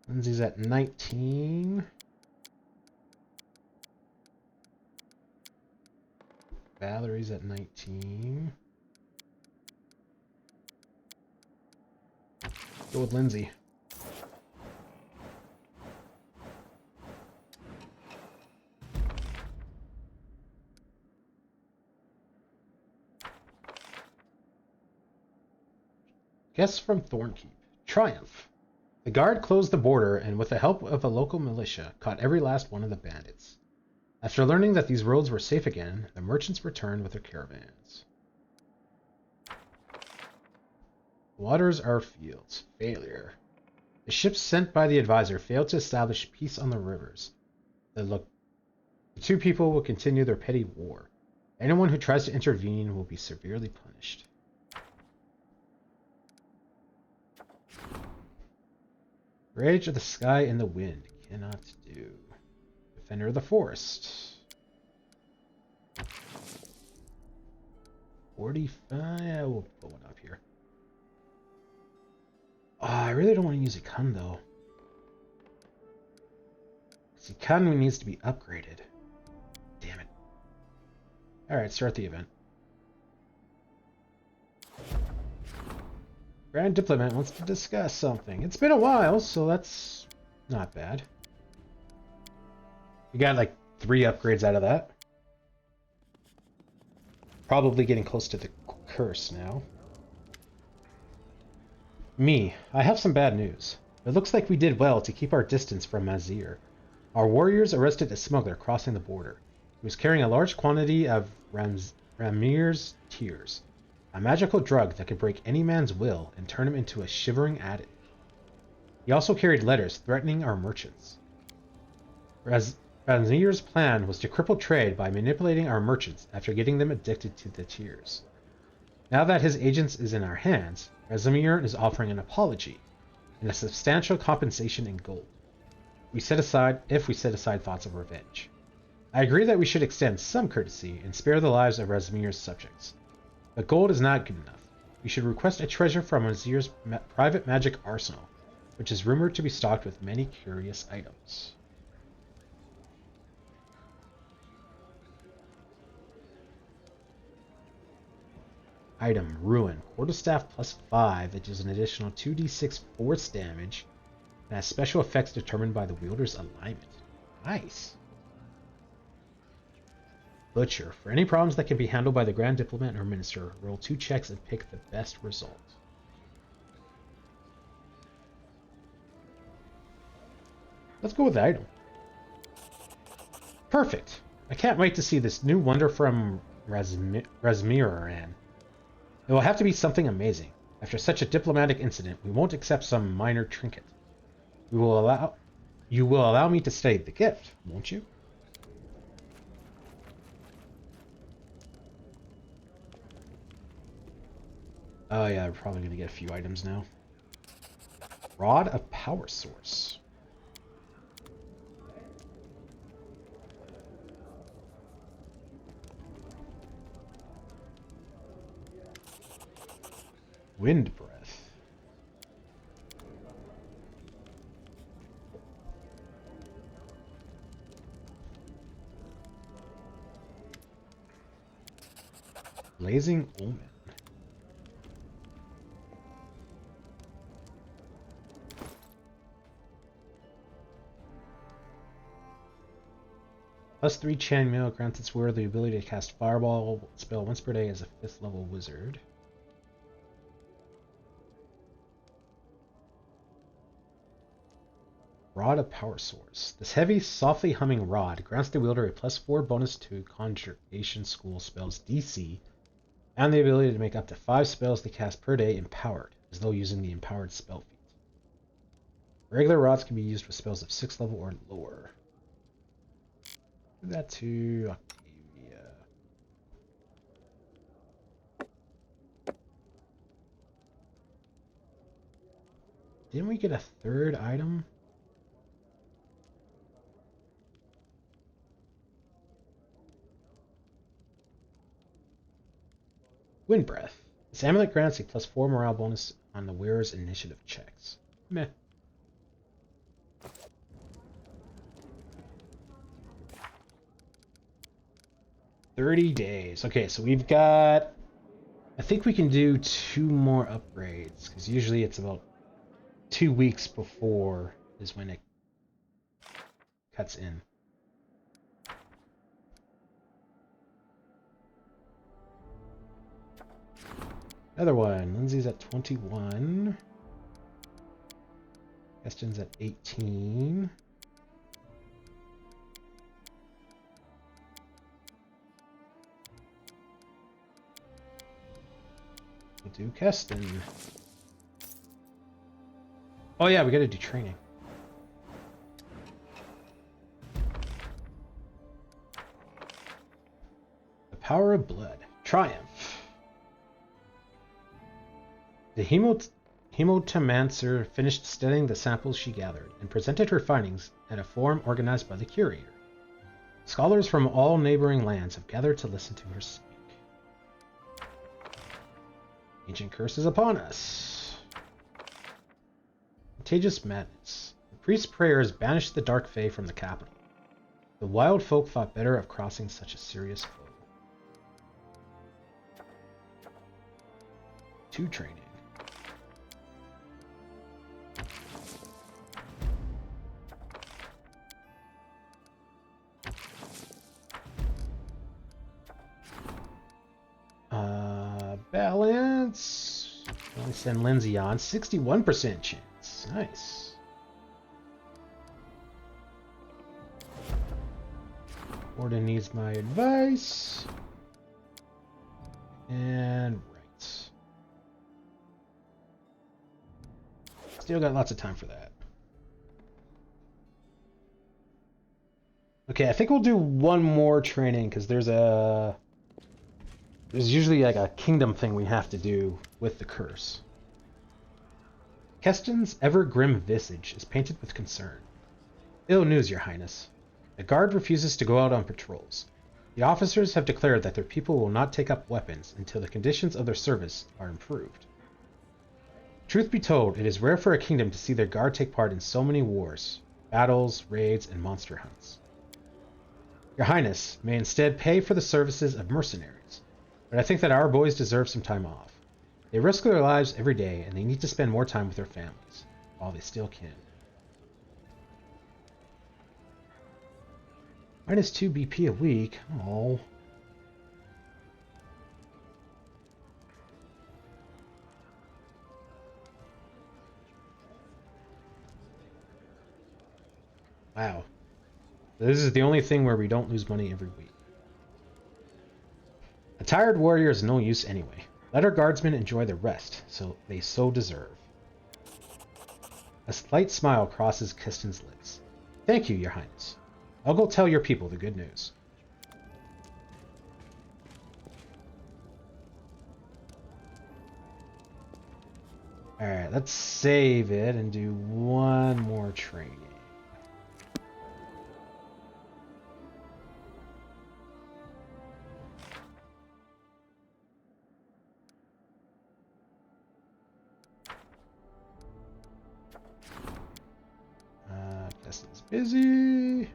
S1: Lindsay's at 19. Valerie's at 19. Go with Lindsay. Guests from Thornkeep. Triumph. The guard closed the border and with the help of a local militia caught every last one of the bandits. After learning that these roads were safe again, the merchants returned with their caravans. Waters are fields. Failure. The ships sent by the advisor failed to establish peace on the rivers. The two people will continue their petty war. Anyone who tries to intervene will be severely punished. Rage of the sky and the wind. Cannot do. Defender of the forest. 45. We'll put one up here. Oh, I really don't want to use Ikun though. Because Ikun needs to be upgraded. Damn it. Alright, start the event. Grand Diplomat wants to discuss something. It's been a while, so that's not bad. We got like 3 upgrades out of that. Probably getting close to the curse now. Me, I have some bad news. It looks like we did well to keep our distance from Mazir. Our warriors arrested a smuggler crossing the border. He was carrying a large quantity of Ramir's tears. A magical drug that could break any man's will and turn him into a shivering addict. He also carried letters threatening our merchants. Ramir's plan was to cripple trade by manipulating our merchants after getting them addicted to the tears. Now that his agents is in our hands, Rezimir is offering an apology and a substantial compensation in gold. If we set aside thoughts of revenge. I agree that we should extend some courtesy and spare the lives of Rezimir's subjects. But gold is not good enough. We should request a treasure from Rezir's private magic arsenal, which is rumored to be stocked with many curious items. Item, Ruin. Quarterstaff +5, which is an additional 2d6 force damage, and has special effects determined by the wielder's alignment. Nice. Butcher. For any problems that can be handled by the Grand Diplomat or Minister, roll 2 checks and pick the best result. Let's go with the item. Perfect. I can't wait to see this new wonder from Rezmiran. It will have to be something amazing. After such a diplomatic incident, we won't accept some minor trinket. You will allow me to study the gift, won't you? Oh yeah, we're probably going to get a few items now. Rod of Power Source. Wind Breath. Blazing Omen. +3 Chainmail grants its wearer the ability to cast Fireball spell once per day as a 5th level wizard. Rod of Power Source. This heavy, softly humming rod grants the wielder a +4 bonus to Conjuration School spells DC, and the ability to make up to 5 spells to cast per day empowered, as though using the empowered spell feat. Regular rods can be used with spells of 6th level or lower. Do that to Octavia. Didn't we get a 3rd item? Wind Breath. This amulet grants a +4 morale bonus on the wearer's initiative checks. Meh. $30 days. Okay, so we've got... I think we can do 2 more upgrades, because usually it's about 2 weeks before is when it cuts in. Another one. Lindsay's at 21. Keston's at 18. We'll do Keston. Oh yeah, we gotta do training. The Power of Blood. Triumph. The Hemotomancer finished studying the samples she gathered and presented her findings at a forum organized by the curator. Scholars from all neighboring lands have gathered to listen to her speak. Ancient curse is upon us. Contagious madness. The priest's prayers banished the dark fae from the capital. The wild folk thought better of crossing such a serious foe. 2 training. Balance. Only send Lindsay on. 61% chance. Nice. Warden needs my advice. And right. Still got lots of time for that. Okay, I think we'll do one more training because there's a There's usually like a kingdom thing we have to do with the curse. Keston's ever-grim visage is painted with concern. Ill news, Your Highness. The guard refuses to go out on patrols. The officers have declared that their people will not take up weapons until the conditions of their service are improved. Truth be told, it is rare for a kingdom to see their guard take part in so many wars, battles, raids, and monster hunts. Your Highness may instead pay for the services of mercenaries, but I think that our boys deserve some time off. They risk their lives every day, and they need to spend more time with their families, while they still can. Minus 2 BP a week. Oh. Wow. This is the only thing where we don't lose money every week. A tired warrior is no use anyway. Let our guardsmen enjoy their rest, so they so deserve. A slight smile crosses Keston's lips. Thank you, Your Highness. I'll go tell your people the good news. Alright, let's save it and do one more training. Keston's busy.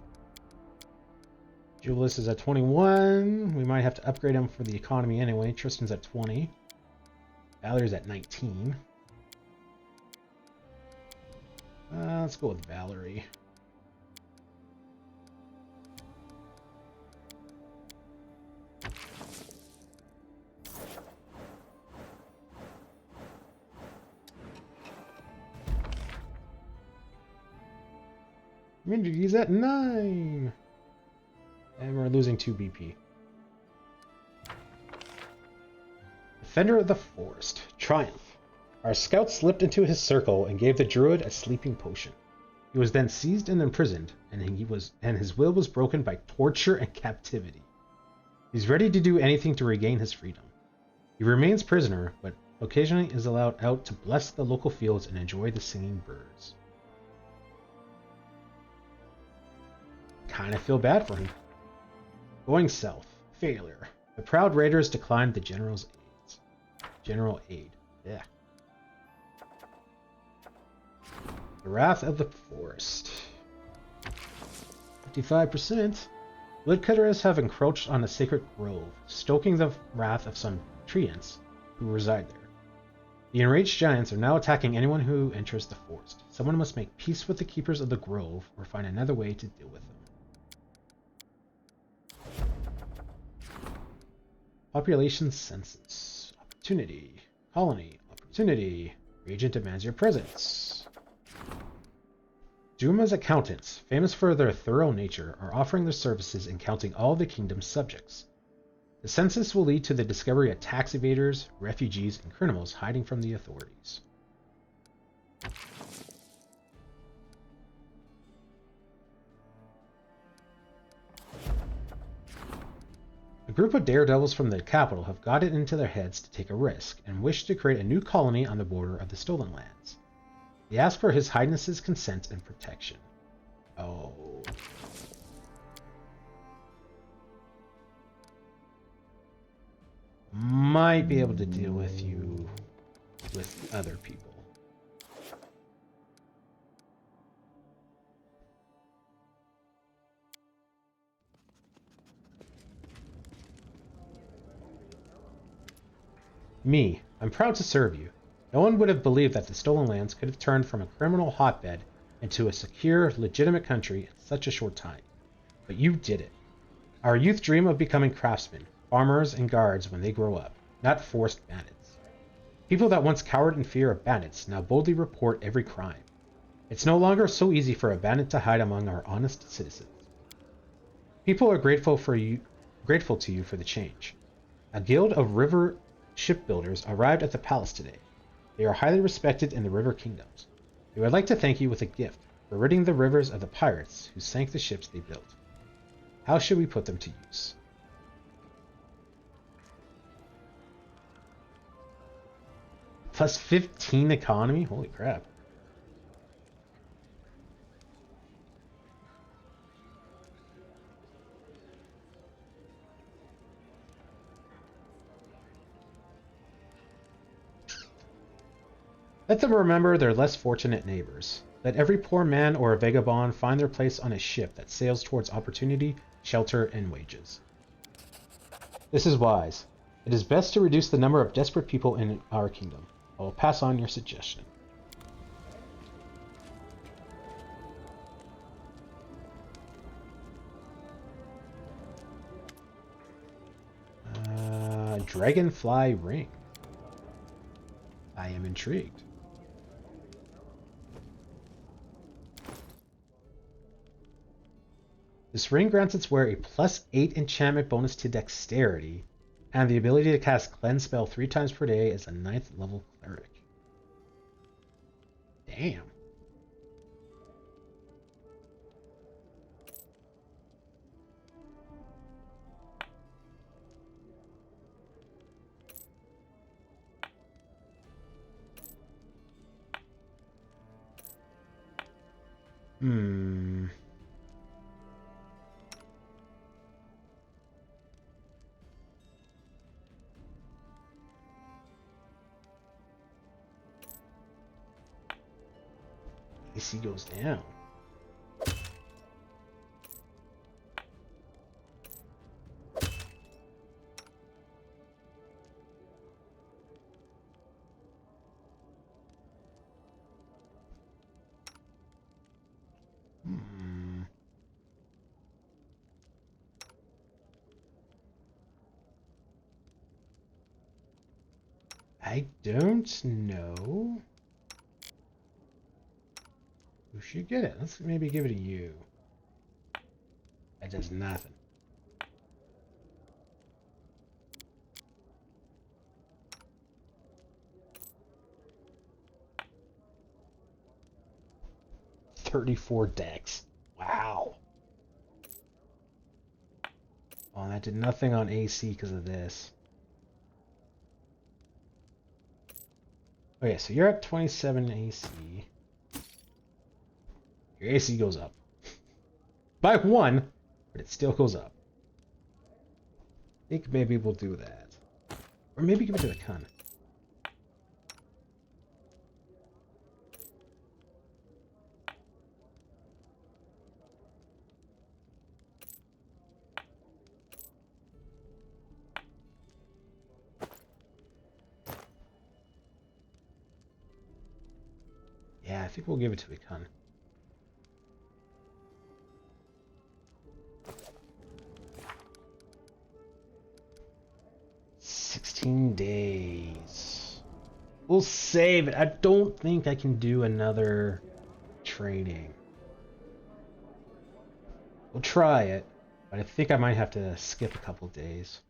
S1: Julius is at 21. We might have to upgrade him for the economy anyway. Tristan's at 20. Valerie's at 19. Let's go with Valerie. He's at 9. And we're losing 2 BP. Defender of the Forest. Triumph. Our scout slipped into his circle and gave the druid a sleeping potion. He was then seized and imprisoned, and his will was broken by torture and captivity. He's ready to do anything to regain his freedom. He remains prisoner, but occasionally is allowed out to bless the local fields and enjoy the singing birds. Kinda feel bad for him. Going south. Failure. The proud raiders declined the general aid. Yeah. The Wrath of the Forest. 55%. Woodcutters have encroached on a sacred grove, stoking the wrath of some treants who reside there. The enraged giants are now attacking anyone who enters the forest. Someone must make peace with the keepers of the grove or find another way to deal with them. Population census. Opportunity. Colony. Opportunity. Regent demands your presence. Duma's accountants, famous for their thorough nature, are offering their services in counting all the kingdom's subjects. The census will lead to the discovery of tax evaders, refugees, and criminals hiding from the authorities. A group of daredevils from the capital have got it into their heads to take a risk and wish to create a new colony on the border of the Stolen Lands. They ask for His Highness's consent and protection. Oh. Might be able to deal with you with other people. Me, I'm proud to serve you. No one would have believed that the Stolen Lands could have turned from a criminal hotbed into a secure, legitimate country in such a short time. But you did it. Our youth dream of becoming craftsmen, farmers, and guards when they grow up, not forced bandits. People that once cowered in fear of bandits now boldly report every crime. It's no longer so easy for a bandit to hide among our honest citizens. People are grateful to you for the change. A guild of river shipbuilders arrived at the palace today. They are highly respected in the river kingdoms. They would like to thank you with a gift for ridding the rivers of the pirates who sank the ships they built. How should we put them to use? Plus 15 economy? Holy crap. Let them remember their less fortunate neighbors. Let every poor man or vagabond find their place on a ship that sails towards opportunity, shelter, and wages. This is wise. It is best to reduce the number of desperate people in our kingdom. I will pass on your suggestion. Dragonfly ring. I am intrigued. This ring grants its wearer a +8 enchantment bonus to dexterity, and the ability to cast cleanse spell 3 times per day as a 9th level cleric. Damn. Hmm. AC goes down. Hmm. I don't know. Who should get it? Let's maybe give it to you. That does nothing. $34 dex. Wow. Oh, that did nothing on AC because of this. Okay, so you're at 27 AC. Your AC goes up. By 1, but it still goes up. I think maybe we'll do that. Or maybe give it to the Kun. Yeah, I think we'll give it to the Kun. $16 We'll save it. I don't think I can do another training. We'll try it, but I think I might have to skip a couple days.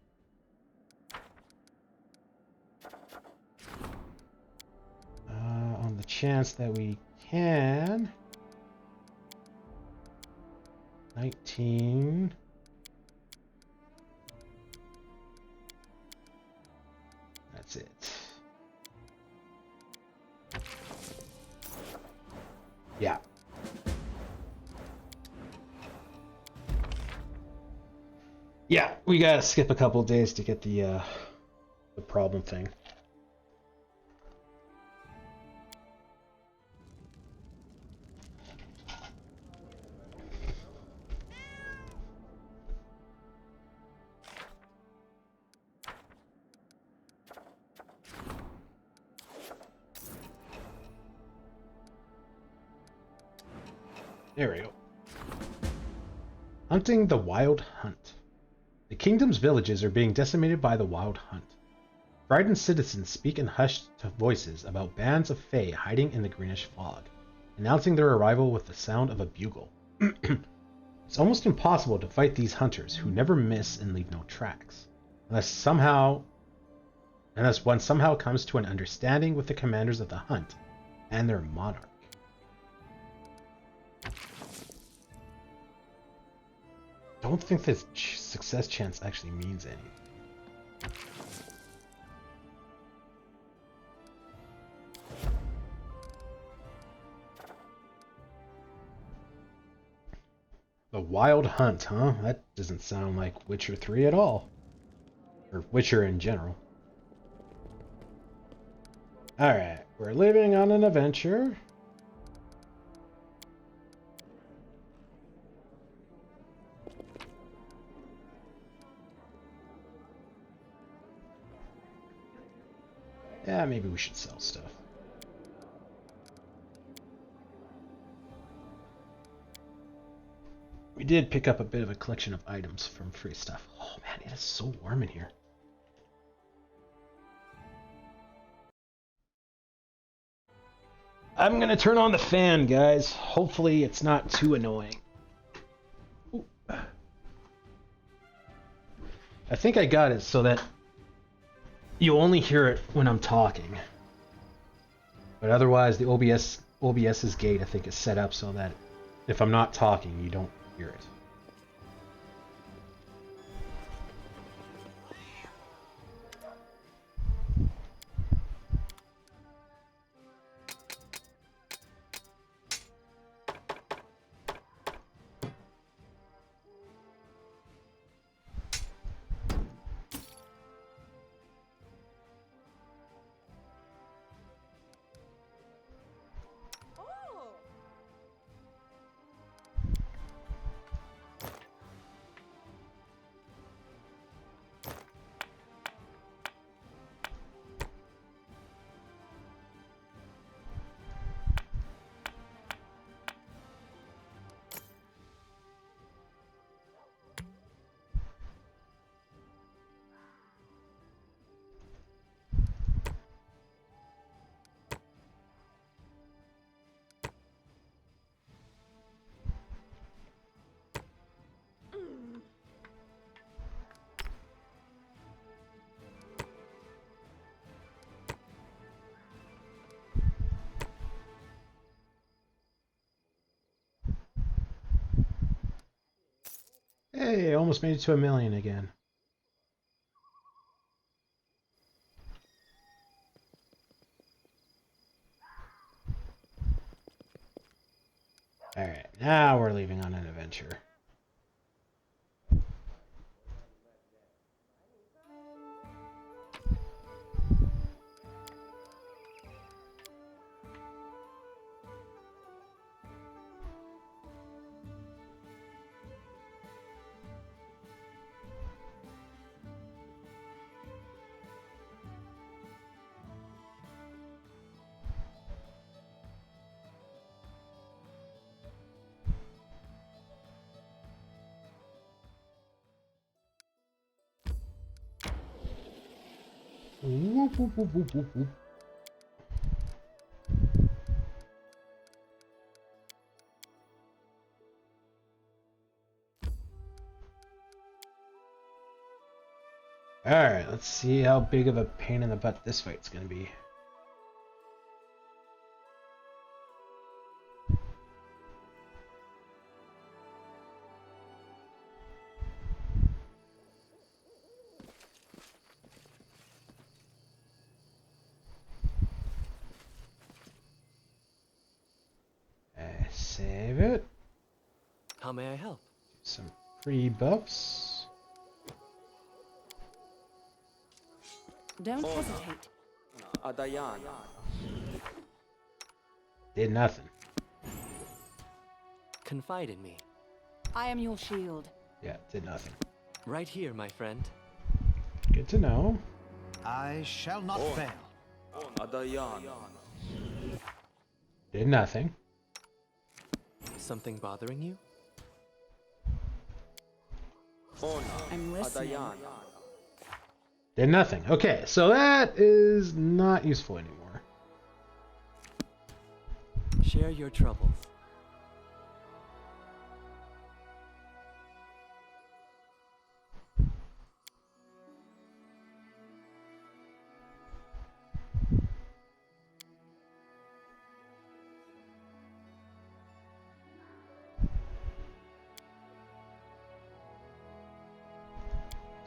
S1: On the chance that we can. 19. That's it. Yeah. Yeah, we gotta skip a couple days to get the problem thing. There we go. Hunting the Wild Hunt. The kingdom's villages are being decimated by the Wild Hunt. Frightened citizens speak in hushed voices about bands of Fae hiding in the greenish fog, announcing their arrival with the sound of a bugle. It's almost impossible to fight these hunters who never miss and leave no tracks, unless one somehow comes to an understanding with the commanders of the hunt and their monarch. Don't think this success chance actually means anything. The Wild Hunt, huh? That doesn't sound like Witcher 3 at all. Or Witcher in general. Alright, we're leaving on an adventure. Yeah, maybe we should sell stuff. We did pick up a bit of a collection of items from free stuff. Oh man, it is so warm in here. I'm gonna turn on the fan, guys. Hopefully it's not too annoying. Ooh. I think I got it so that you only hear it when I'm talking. But otherwise, the OBS's gate, I think, is set up so that if I'm not talking, you don't hear it. Hey, almost made it to 1 million again. Alright, now we're leaving on an adventure. Whoop, whoop, whoop, whoop, whoop, whoop. Alright, let's see how big of a pain in the butt this fight's gonna be. Save it.
S5: How may I help?
S1: Some free buffs.
S4: Don't hesitate.
S5: Adayan.
S1: Did nothing.
S5: Confide in me.
S4: I am your shield.
S1: Yeah, did nothing.
S5: Right here, my friend.
S1: Good to know.
S3: I shall not fail.
S5: Adayan.
S1: Did nothing.
S5: Something bothering you?
S4: I'm listening.
S1: Did nothing. Okay, so that is not useful anymore.
S5: Share your troubles.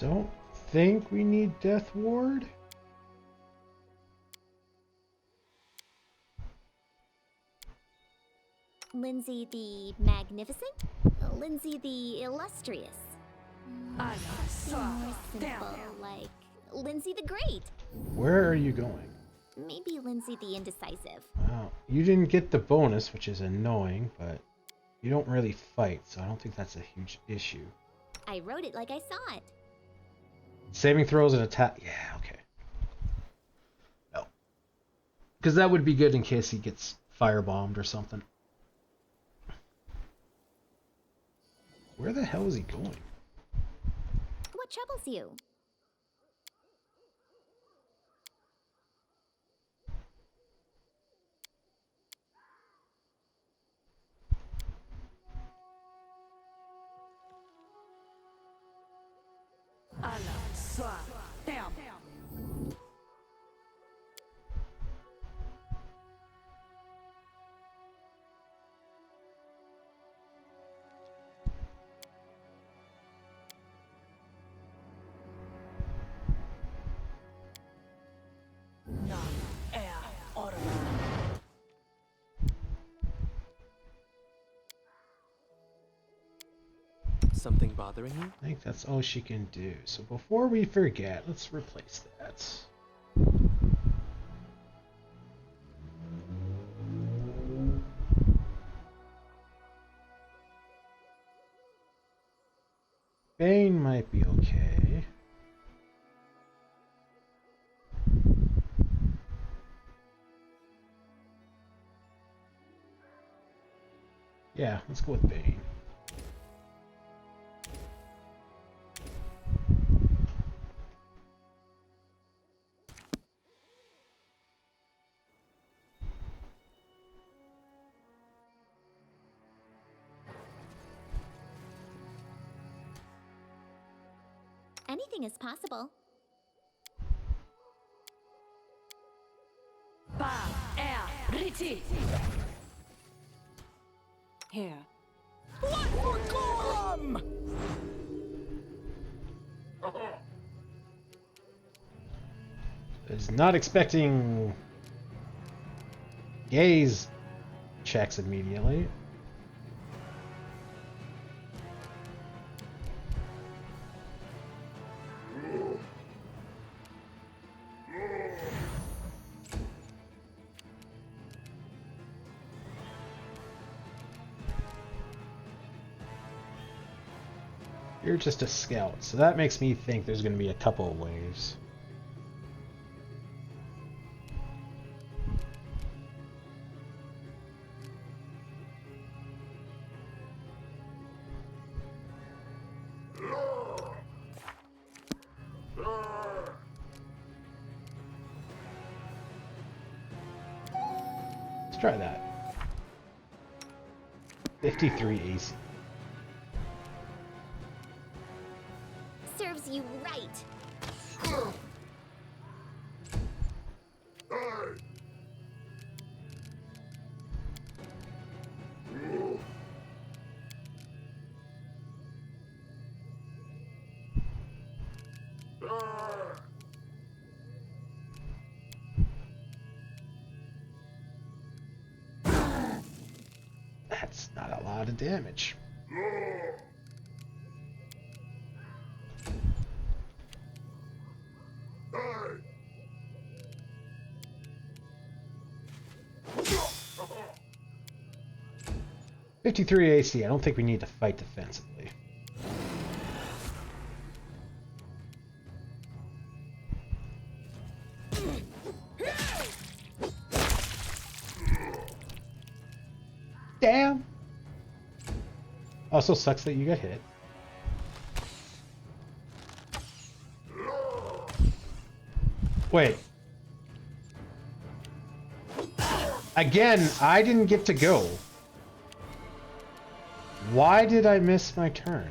S1: Don't think we need Death Ward.
S2: Lindsay the Magnificent? Lindsay the Illustrious.
S4: I
S2: More simple, like Lindsay the Great.
S1: Where are you going?
S2: Maybe Lindsay the Indecisive.
S1: Well, you didn't get the bonus, which is annoying, but you don't really fight, so I don't think that's a huge issue.
S2: I wrote it like I saw it.
S1: Saving throws and attack. Yeah, okay. No. Because that would be good in case he gets firebombed or something. Where the hell is he going?
S2: What troubles you?
S5: Something bothering you?
S1: I think that's all she can do. So before we forget, let's replace that. Bane might be okay. Yeah, let's go with Bane.
S2: Anything is possible.
S4: Here.
S1: I was not expecting gaze checks immediately. You're just a scout, so that makes me think there's going to be a couple of waves. Let's try that. 53 AC.
S2: Serves you right.
S1: That's not a lot of damage. .53 AC. I don't think we need to fight defensively. Damn. Also sucks that you got hit. Wait. Again, I didn't get to go. Why did I miss my turn?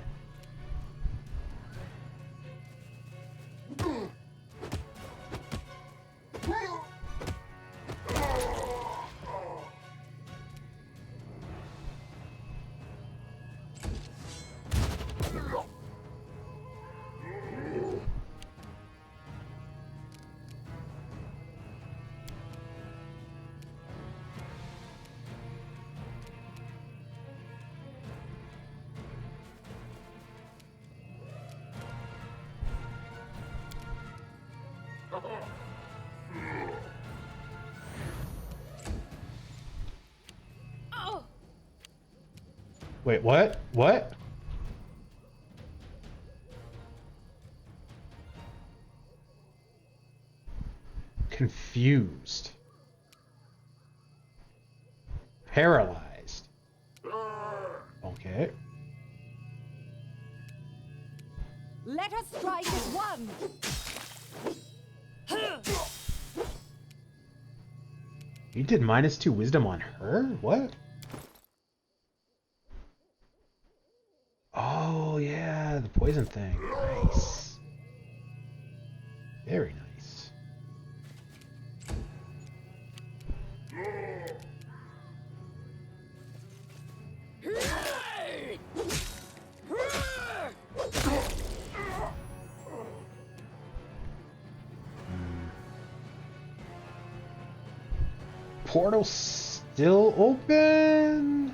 S1: Wait, what? What? Confused. Paralyzed. Okay.
S4: Let us strike as one.
S1: You did -2 wisdom on her? What? Oh, yeah, the poison thing. Nice. Very nice. Portal still open?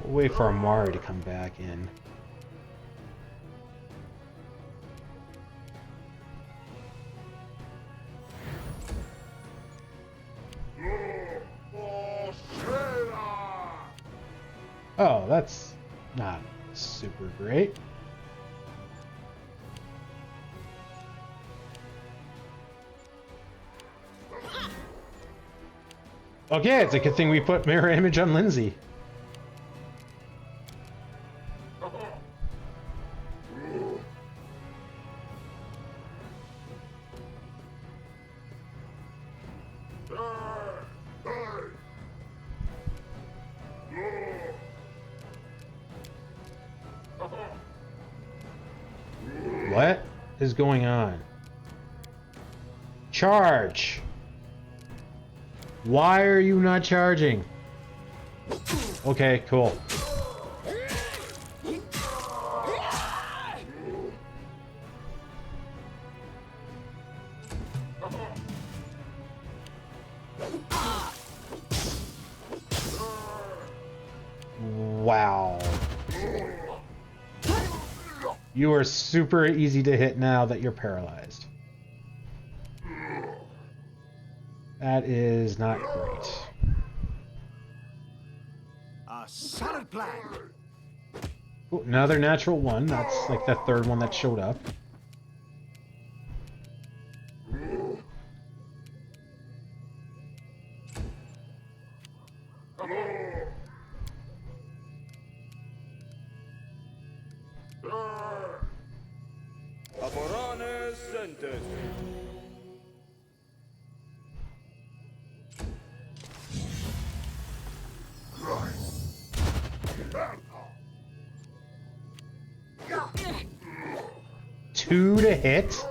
S1: We'll wait for Amari to come back in. Oh, that's not super great. Okay, it's a good thing we put mirror image on Lindsay. What is going on? Charge! Why are you not charging? Okay, cool. Wow. You are super easy to hit now that you're paralyzed. That is not great.
S3: A solid plan.
S1: Ooh, another natural one. That's like the third one that showed up.
S5: Aborane Center.
S1: Two to hit.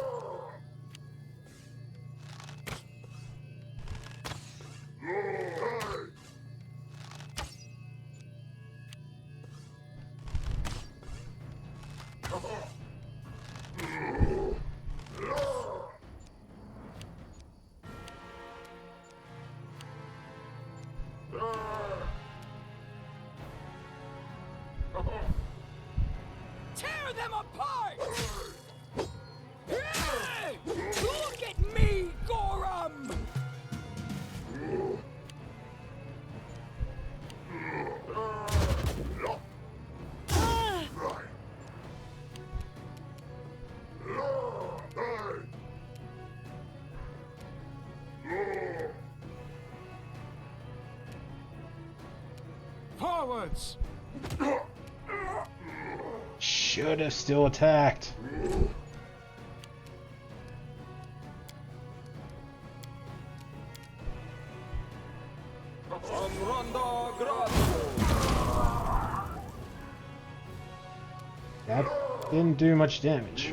S4: Tear them apart! Look at me, Gorum!
S3: Forwards.
S1: Should have still attacked.
S5: Amranda Grado.
S1: That didn't do much damage.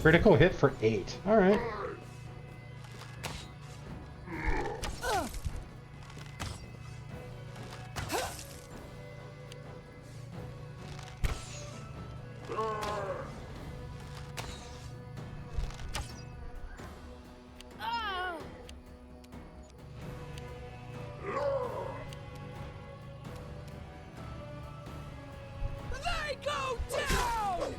S1: Critical hit for 8. All right.
S4: They go down!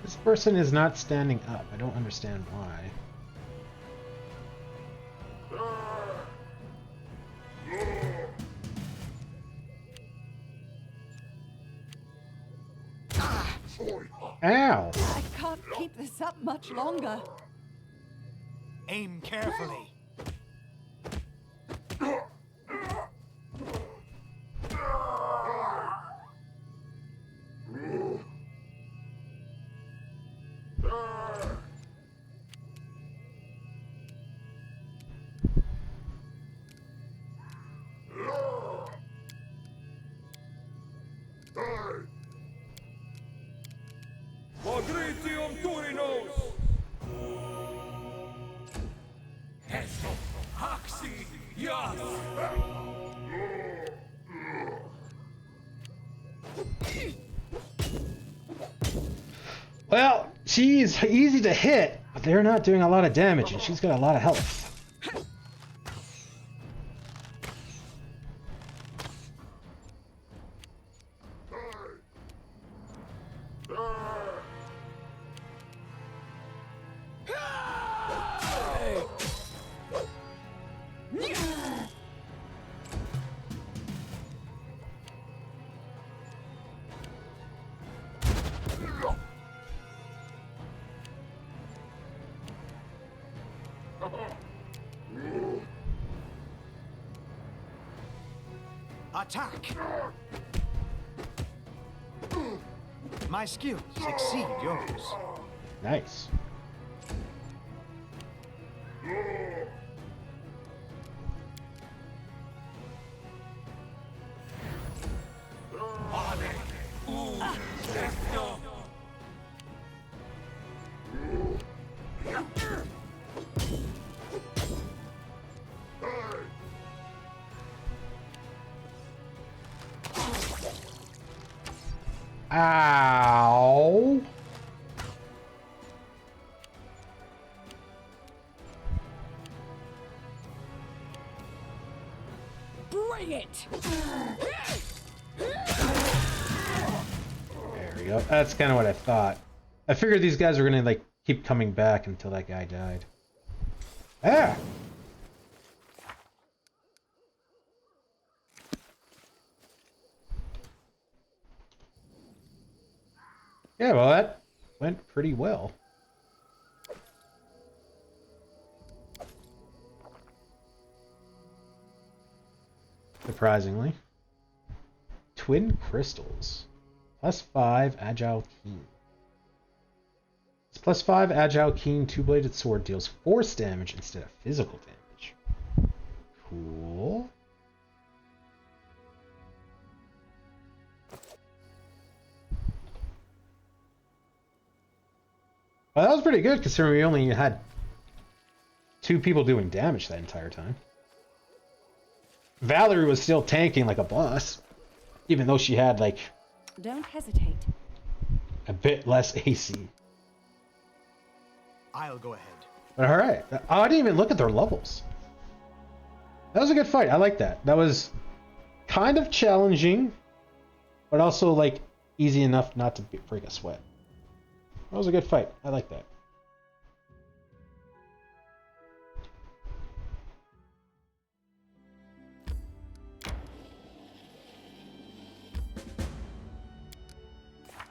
S1: This person is not standing up. I don't understand why. Ow!
S4: I can't keep this up much longer.
S3: Aim carefully.
S5: Patricium Turinos!
S3: Haxi, Yas.
S1: Well, she's easy to hit, but they're not doing a lot of damage, and she's got a lot of health.
S3: Attack! My skills exceed yours.
S1: Nice. Ow!
S4: Bring it!
S1: There we go. That's kind of what I thought. I figured these guys were gonna like keep coming back until that guy died. Ah! Yeah, well, that went pretty well. Surprisingly. Twin crystals. +5 agile keen. This +5 agile keen two-bladed sword deals force damage instead of physical damage. Cool. Well, that was pretty good considering we only had 2 people doing damage that entire time. Valerie was still tanking like a boss, even though she had like
S4: Don't hesitate.
S1: a bit less AC.
S3: I'll go ahead.
S1: But all right, I didn't even look at their levels. That was a good fight. I like that. That was kind of challenging, but also like easy enough not to break a sweat. That was a good fight. I like that.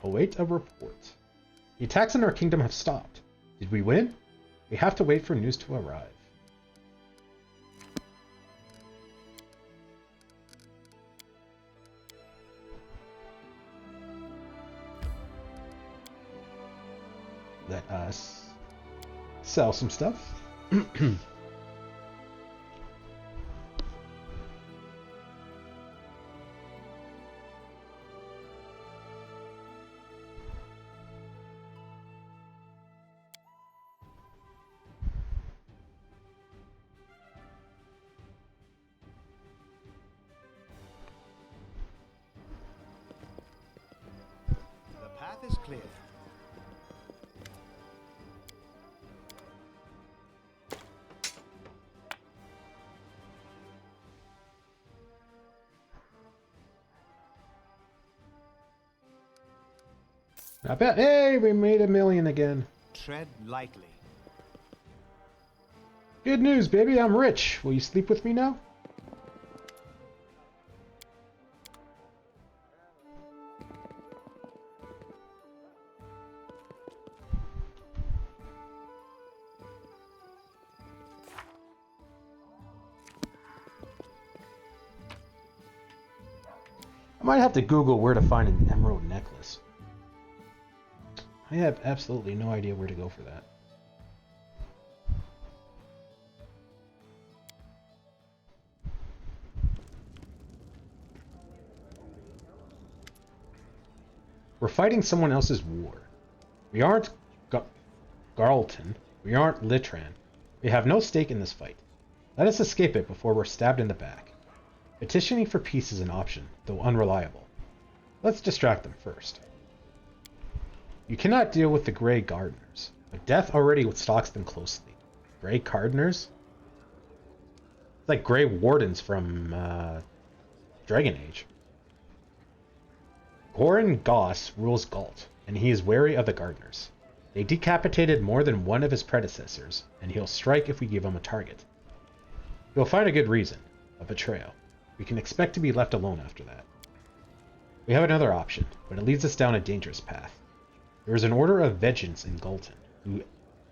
S1: Await a report. The attacks in our kingdom have stopped. Did we win? We have to wait for news to arrive. let us sell some stuff.
S3: The path is clear.
S1: I bet. Hey, we made $1 million again.
S3: Tread lightly.
S1: Good news, baby. I'm rich. Will you sleep with me now? I might have to Google where to find an emerald necklace. I have absolutely no idea where to go for that. We're fighting someone else's war. We aren't Garleton. We aren't Litran. We have no stake in this fight. Let us escape it before we're stabbed in the back. Petitioning for peace is an option, though unreliable. Let's distract them first. You cannot deal with the Grey Gardeners, but death already stalks them closely. Grey Gardeners? It's like Grey Wardens from Dragon Age. Goran Goss rules Galt, and he is wary of the Gardeners. They decapitated more than one of his predecessors, and he'll strike if we give him a target. He'll find a good reason, a betrayal. We can expect to be left alone after that. We have another option, but it leads us down a dangerous path. There is an order of vengeance in Galton,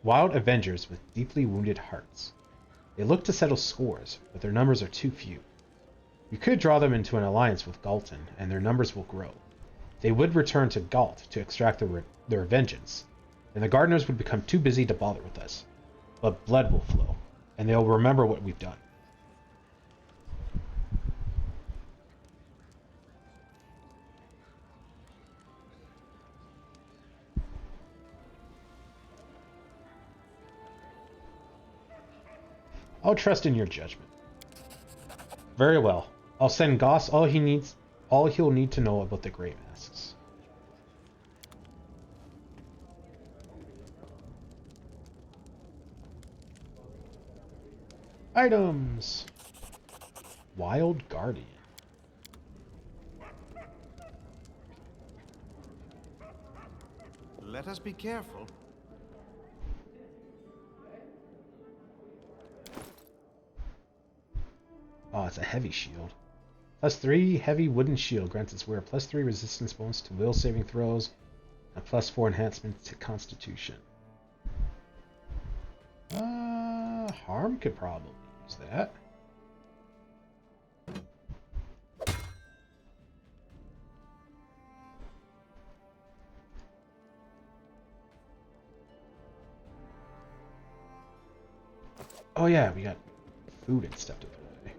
S1: wild avengers with deeply wounded hearts. They look to settle scores, but their numbers are too few. You could draw them into an alliance with Galton, and their numbers will grow. They would return to Galt to extract their vengeance, and the Gardeners would become too busy to bother with us. But blood will flow, and they'll remember what we've done. I'll trust in your judgment. Very well. I'll send Goss all he'll need to know about the Grey Masks. Items. Wild Guardian.
S3: Let us be careful.
S1: Oh, it's a heavy shield. +3 heavy wooden shield grants its wearer +3 resistance bonus to will saving throws, and +4 enhancement to constitution. Harm could probably use that. Oh yeah, we got food and stuff to put away.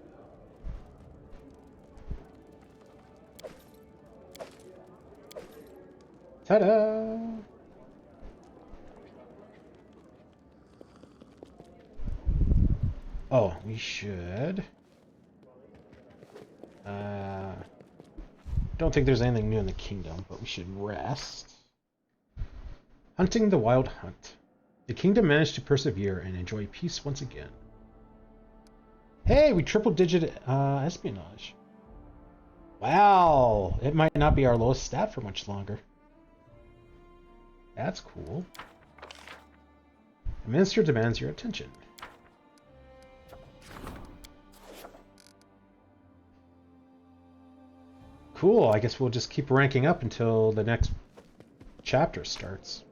S1: Ta-da! Oh, we should. Don't think there's anything new in the kingdom, but we should rest. Hunting the Wild Hunt. The kingdom managed to persevere and enjoy peace once again. Hey, we triple-digit espionage. Wow, it might not be our lowest stat for much longer. That's cool. The minister demands your attention. Cool, I guess we'll just keep ranking up until the next chapter starts.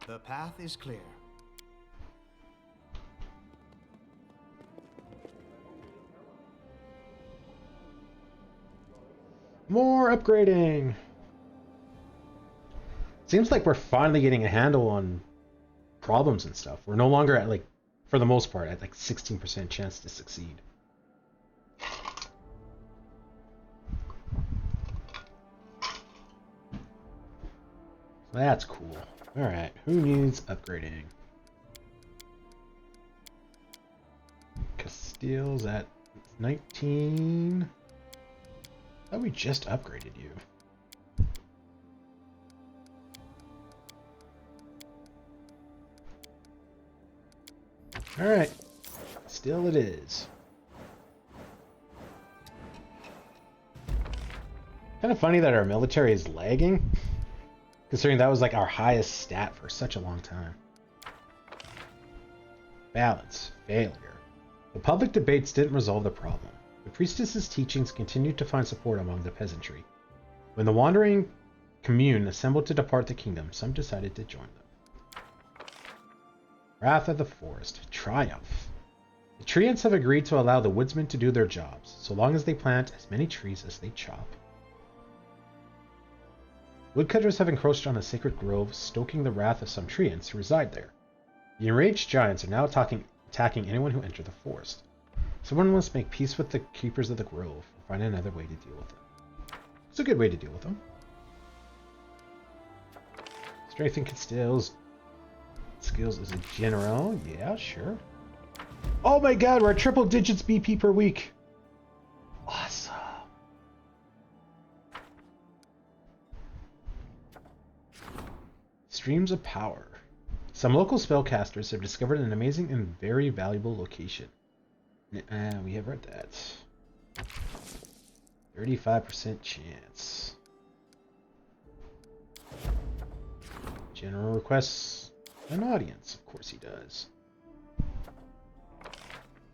S3: The path is clear.
S1: More upgrading. Seems like we're finally getting a handle on problems and stuff. We're no longer at like, for the most part, at like 16% chance to succeed. That's cool. Alright, who needs upgrading? Castile's at 19. I thought we just upgraded you. Alright. Still it is. Kind of funny that our military is lagging, considering that was like our highest stat for such a long time. Balance. Failure. The public debates didn't resolve the problem. The priestess's teachings continued to find support among the peasantry. When the wandering commune assembled to depart the kingdom, some decided to join them. Wrath of the Forest. Triumph. The treants have agreed to allow the woodsmen to do their jobs, so long as they plant as many trees as they chop. Woodcutters have encroached on a sacred grove, stoking the wrath of some treants who reside there. The enraged giants are now attacking anyone who enters the forest. Someone must make peace with the keepers of the grove or find another way to deal with them. It's a good way to deal with them. Strengthen Castile's skills as a general. Yeah, sure. Oh my god, we're at triple digits BP per week. Awesome. Streams of power. Some local spellcasters have discovered an amazing and very valuable location. We have read that. 35% chance. General requests an audience. Of course he does.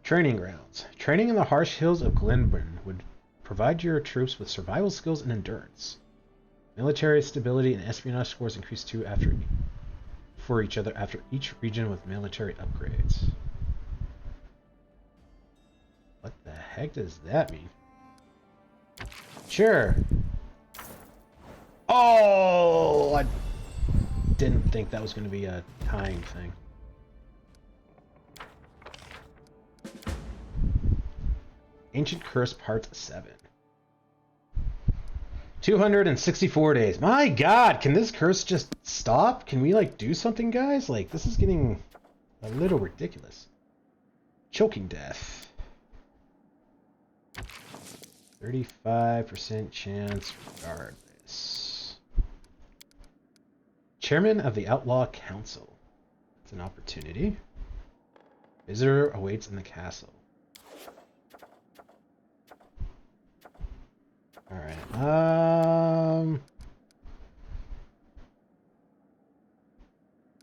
S1: Training grounds. Training in the harsh hills of Glenburn would provide your troops with survival skills and endurance. Military stability and espionage scores increase too for each other after each region with military upgrades. What the heck does that mean? Sure. Oh, I didn't think that was going to be a time thing. Ancient Curse Part 7. 264 days. My god, can this curse just stop? Can we, like, do something, guys? Like, this is getting a little ridiculous. Choking death. 35% chance regardless. Chairman of the Outlaw Council. It's an opportunity. Visitor awaits in the castle. Alright,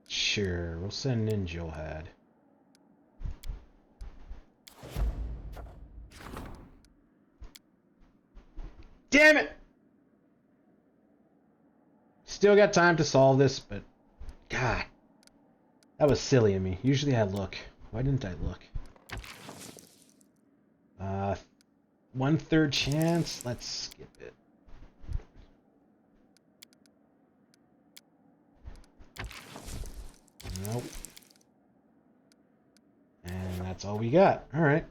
S1: sure, we'll send in Jolhad. Damn it! Still got time to solve this, but God, that was silly of me. Usually I look. Why didn't I look? 1/3 chance. Let's skip it. Nope. And that's all we got. All right.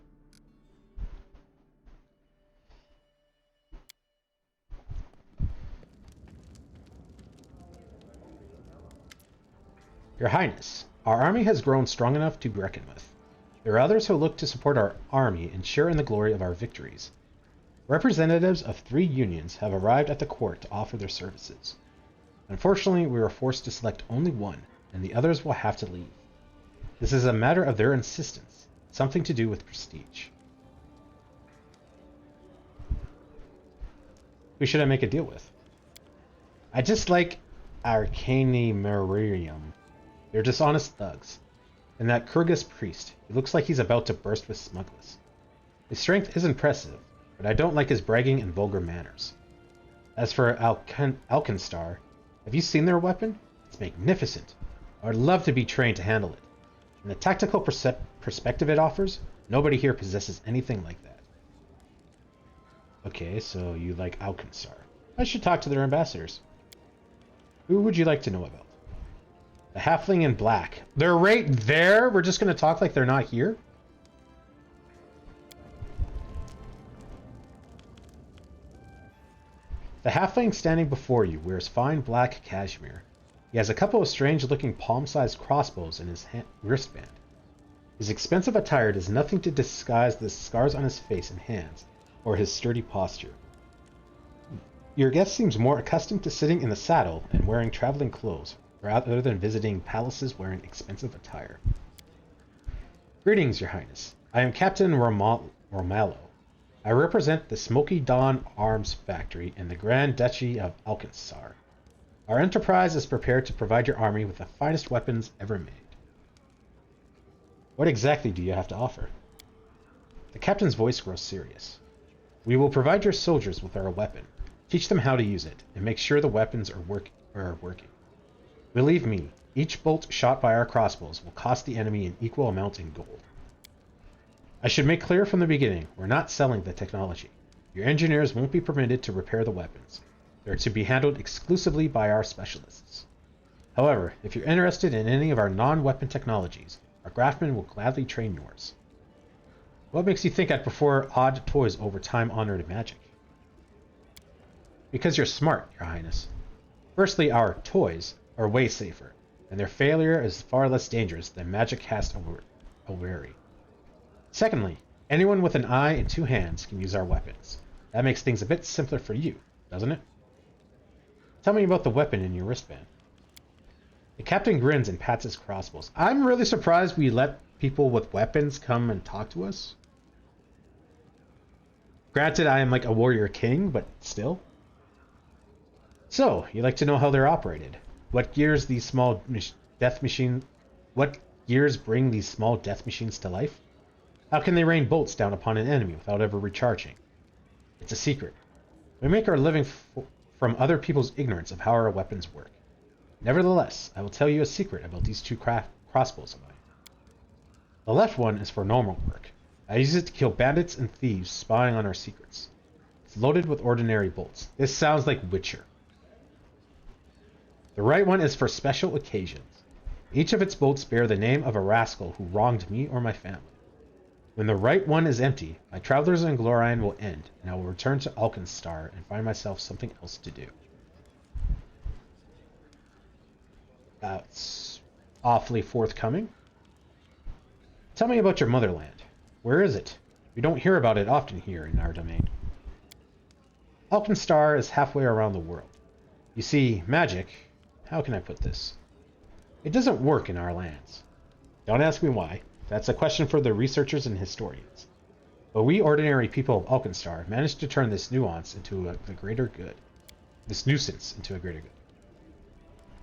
S1: Your Highness, our army has grown strong enough to be reckoned with. There are others who look to support our army and share in the glory of our victories. Representatives of 3 unions have arrived at the court to offer their services. Unfortunately, we were forced to select only one, and the others will have to leave. This is a matter of their insistence, something to do with prestige. Who should I make a deal with? I dislike Arcani Merium. They're dishonest thugs. And that Kurgus priest, he looks like he's about to burst with smugness. His strength is impressive, but I don't like his bragging and vulgar manners. As for Alkenstar, have you seen their weapon? It's magnificent. I would love to be trained to handle it. And the tactical perspective it offers, nobody here possesses anything like that. Okay, so you like Alkenstar. I should talk to their ambassadors. Who would you like to know about? The halfling in black. They're right there? We're just going to talk like they're not here? The halfling standing before you wears fine black cashmere. He has a couple of strange-looking palm-sized crossbows in his wristband. His expensive attire does nothing to disguise the scars on his face and hands, or his sturdy posture. Your guest seems more accustomed to sitting in the saddle and wearing traveling clothes, rather than visiting palaces wearing expensive attire. Greetings, Your Highness. I am Captain Romallo. I represent the Smoky Dawn Arms Factory in the Grand Duchy of Alkenstar. Our enterprise is prepared to provide your army with the finest weapons ever made. What exactly do you have to offer? The captain's voice grows serious. We will provide your soldiers with our weapon, teach them how to use it, and make sure the weapons are working. Believe me, each bolt shot by our crossbows will cost the enemy an equal amount in gold. I should make clear from the beginning, we're not selling the technology. Your engineers won't be permitted to repair the weapons. They're to be handled exclusively by our specialists. However, if you're interested in any of our non-weapon technologies, our Grafman will gladly train yours. What makes you think I'd prefer odd toys over time-honored magic? Because you're smart, Your Highness. Firstly, our toys are way safer, and their failure is far less dangerous than magic cast awry. Secondly, anyone with an eye and two hands can use our weapons. That makes things a bit simpler for you, doesn't it? Tell me about the weapon in your wristband. The captain grins and pats his crossbows. I'm really surprised we let people with weapons come and talk to us. Granted, I am like a warrior king, but still. So, you like to know how they're operated? What gears these small death machines... What gears bring these small death machines to life? How can they rain bolts down upon an enemy without ever recharging? It's a secret. We make our living from other people's ignorance of how our weapons work. Nevertheless, I will tell you a secret about these two crossbows of mine. The left one is for normal work. I use it to kill bandits and thieves spying on our secrets. It's loaded with ordinary bolts. This sounds like Witcher. The right one is for special occasions. Each of its bolts bear the name of a rascal who wronged me or my family. When the right one is empty, my travels in Glorien will end, and I will return to Alkenstar and find myself something else to do. That's awfully forthcoming. Tell me about your motherland. Where is it? We don't hear about it often here in our domain. Alkenstar is halfway around the world. You see, magic, how can I put this? It doesn't work in our lands. Don't ask me why. That's a question for the researchers and historians. But we ordinary people of Alkenstar managed to turn this nuance into a greater good. This nuisance into a greater good.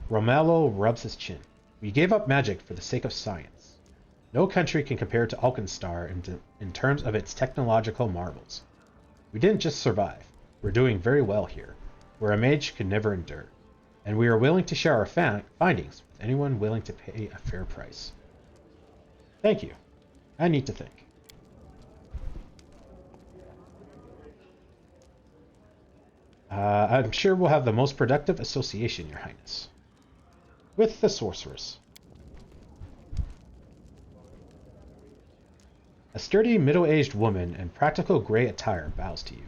S1: Romello rubs his chin. We gave up magic for the sake of science. No country can compare to Alkenstar in terms of its technological marvels. We didn't just survive. We're doing very well here, where a mage could never endure. And we are willing to share our findings with anyone willing to pay a fair price. Thank you. I need to think. I'm sure we'll have the most productive association, Your Highness. With the sorceress. A sturdy, middle-aged woman in practical gray attire bows to you.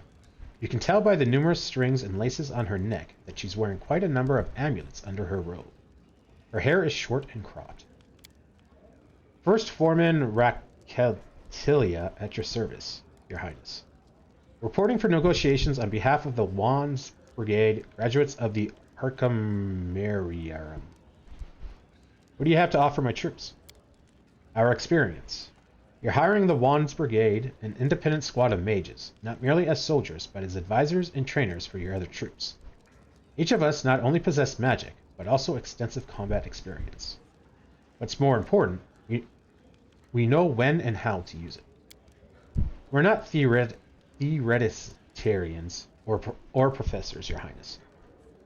S1: You can tell by the numerous strings and laces on her neck that she's wearing quite a number of amulets under her robe. Her hair is short and cropped. First Foreman Raquetilia at your service, Your Highness. Reporting for negotiations on behalf of the Wands Brigade, graduates of the Archimeriarum. What do you have to offer my troops? Our experience. You're hiring the Wands Brigade, an independent squad of mages, not merely as soldiers, but as advisors and trainers for your other troops. Each of us not only possess magic, but also extensive combat experience. What's more important, we know when and how to use it. We're not theoreticians or professors, Your Highness.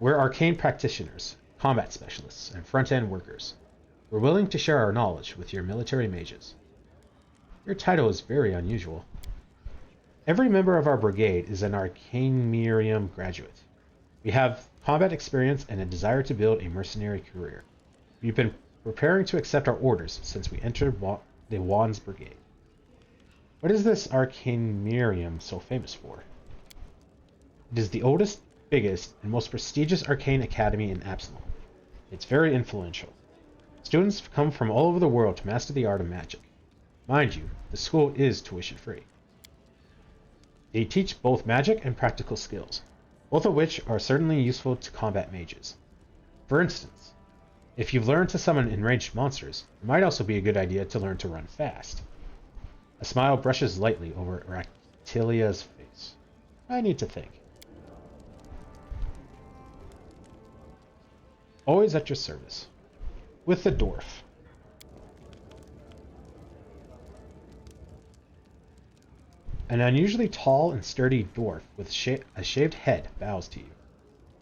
S1: We're arcane practitioners, combat specialists, and front-end workers. We're willing to share our knowledge with your military mages. Your title is very unusual. Every member of our brigade is an Arcane Miriam graduate. We have combat experience and a desire to build a mercenary career. We've been preparing to accept our orders since we entered the Wands Brigade. What is this Arcane Miriam so famous for? It is the oldest, biggest, and most prestigious arcane academy in Absalom. It's very influential. Students come from all over the world to master the art of magic. Mind you, the school is tuition free. They teach both magic and practical skills, both of which are certainly useful to combat mages. For instance, if you've learned to summon enraged monsters, it might also be a good idea to learn to run fast. A smile brushes lightly over Ractilia's face. I need to think. Always at your service. With the dwarf. An unusually tall and sturdy dwarf with a shaved head bows to you.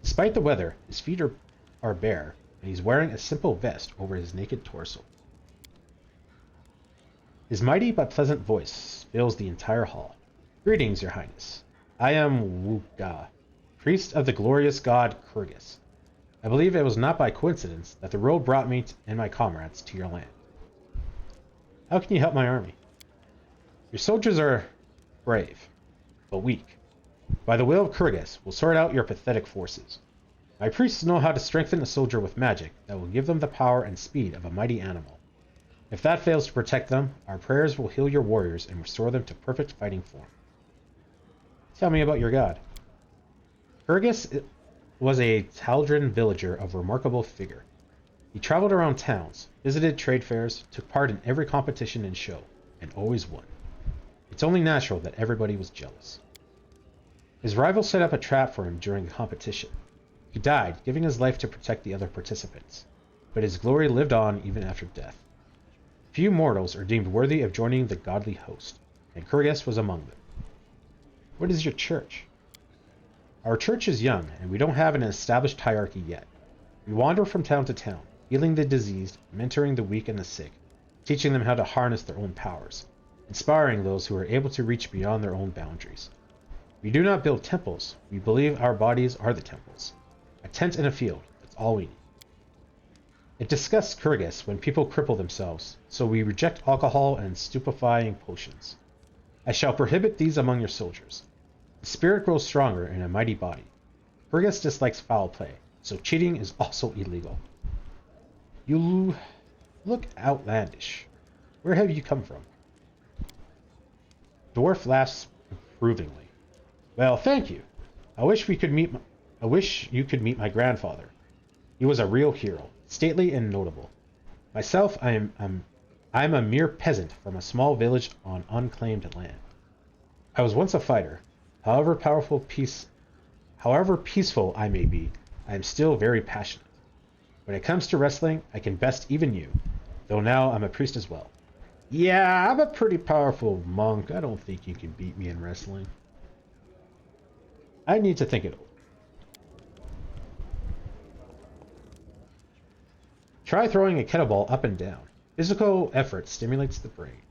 S1: Despite the weather, his feet are bare, and he's wearing a simple vest over his naked torso. His mighty but pleasant voice fills the entire hall. Greetings, Your Highness. I am Wuga, priest of the glorious god Kurgis. I believe it was not by coincidence that the road brought me and my comrades to your land. How can you help my army? Your soldiers are brave, but weak. By the will of Kurgis, we'll sort out your pathetic forces. My priests know how to strengthen a soldier with magic that will give them the power and speed of a mighty animal. If that fails to protect them, our prayers will heal your warriors and restore them to perfect fighting form. Tell me about your god. Kurgis was a Taldran villager of remarkable figure. He traveled around towns, visited trade fairs, took part in every competition and show, and always won. It's only natural that everybody was jealous. His rival set up a trap for him during the competition. He died, giving his life to protect the other participants, but his glory lived on even after death. Few mortals are deemed worthy of joining the godly host, and Kurgis was among them. What is your church? Our church is young, and we don't have an established hierarchy yet. We wander from town to town, healing the diseased, mentoring the weak and the sick, teaching them how to harness their own powers, inspiring those who are able to reach beyond their own boundaries. We do not build temples, we believe our bodies are the temples. A tent in a field, that's all we need. It disgusts Kurgis when people cripple themselves, so we reject alcohol and stupefying potions. I shall prohibit these among your soldiers. The spirit grows stronger in a mighty body. Kurgis dislikes foul play, so cheating is also illegal. You look outlandish. Where have you come from? Dwarf laughs approvingly. Well, thank you. I wish you could meet my grandfather. He was a real hero, stately and notable. Myself, I'm a mere peasant from a small village on unclaimed land. I was once a fighter. However peaceful I may be, I am still very passionate. When it comes to wrestling, I can best even you, though now I'm a priest as well. Yeah, I'm a pretty powerful monk. I don't think you can beat me in wrestling. I need to think it over. Try throwing a kettlebell up and down. Physical effort stimulates the brain.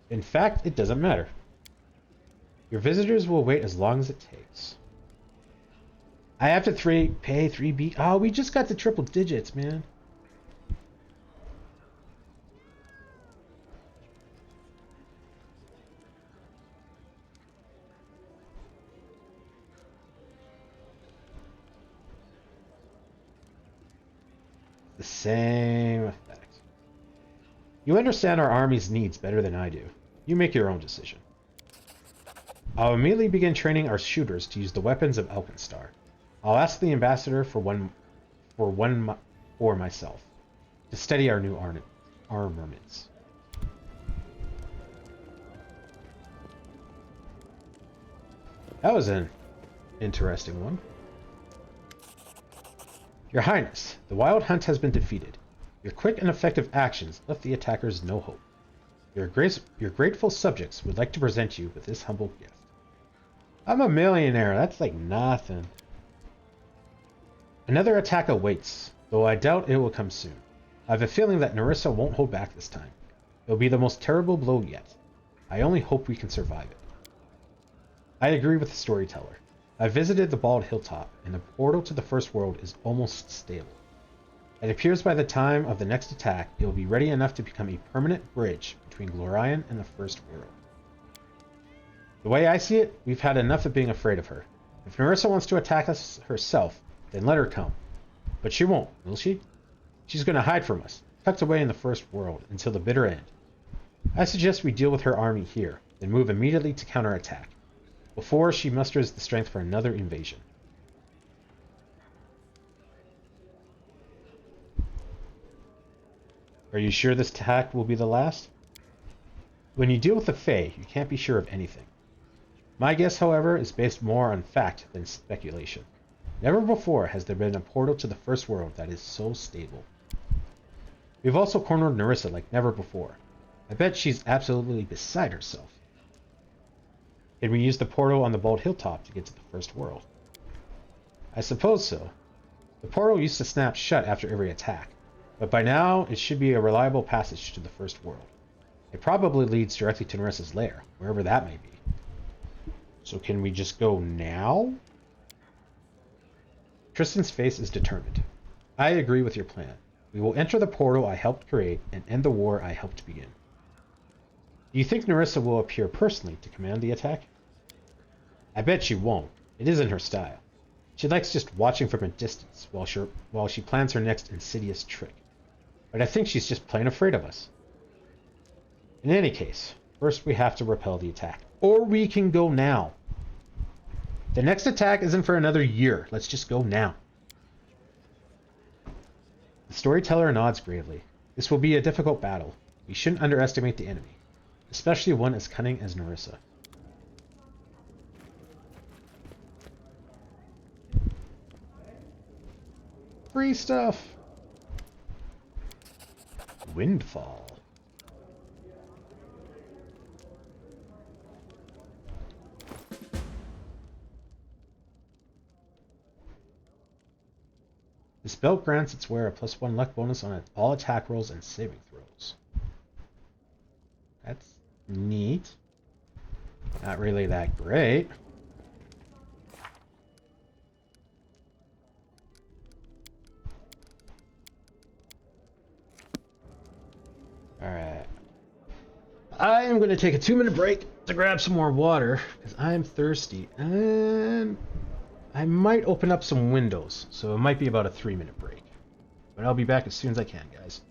S1: In fact, it doesn't matter. Your visitors will wait as long as it takes. I have to pay 3B. Oh, we just got to triple digits, man. The same effect. You understand our army's needs better than I do. You make your own decision. I'll immediately begin training our shooters to use the weapons of Alkenstar. I'll ask the ambassador for one for myself, to steady our new armaments. That was an interesting one. Your Highness, the Wild Hunt has been defeated. Your quick and effective actions left the attackers no hope. Your grateful subjects would like to present you with this humble gift. I'm a millionaire, that's like nothing. Another attack awaits, though I doubt it will come soon. I have a feeling that Nerissa won't hold back this time. It will be the most terrible blow yet. I only hope we can survive it. I agree with the storyteller. I visited the Bald Hilltop, and the portal to the First World is almost stable. It appears by the time of the next attack, it will be ready enough to become a permanent bridge between Glorion and the First World. The way I see it, we've had enough of being afraid of her. If Nerissa wants to attack us herself, then let her come. But she won't, will she? She's going to hide from us, tucked away in the First World, until the bitter end. I suggest we deal with her army here, then move immediately to counterattack, before she musters the strength for another invasion. Are you sure this attack will be the last? When you deal with the Fae, you can't be sure of anything. My guess, however, is based more on fact than speculation. Never before has there been a portal to the First World that is so stable. We've also cornered Nerissa like never before. I bet she's absolutely beside herself. Can we use the portal on the Bald Hilltop to get to the First World? I suppose so. The portal used to snap shut after every attack, but by now it should be a reliable passage to the First World. It probably leads directly to Nerissa's lair, wherever that may be. So can we just go now? Tristan's face is determined. I agree with your plan. We will enter the portal I helped create and end the war I helped begin. Do you think Nerissa will appear personally to command the attack? I bet she won't. It isn't her style. She likes just watching from a distance while she plans her next insidious trick. But I think she's just plain afraid of us. In any case, first we have to repel the attack. Or we can go now. The next attack isn't for another year. Let's just go now. The storyteller nods gravely. This will be a difficult battle. We shouldn't underestimate the enemy, especially one as cunning as Nerissa. Free stuff! Windfall. This belt grants its wearer a +1 luck bonus on all attack rolls and saving throws. That's neat. Not really that great. Alright. I am going to take a 2-minute break to grab some more water, because I am thirsty. And I might open up some windows, so it might be about a 3-minute break. But I'll be back as soon as I can, guys.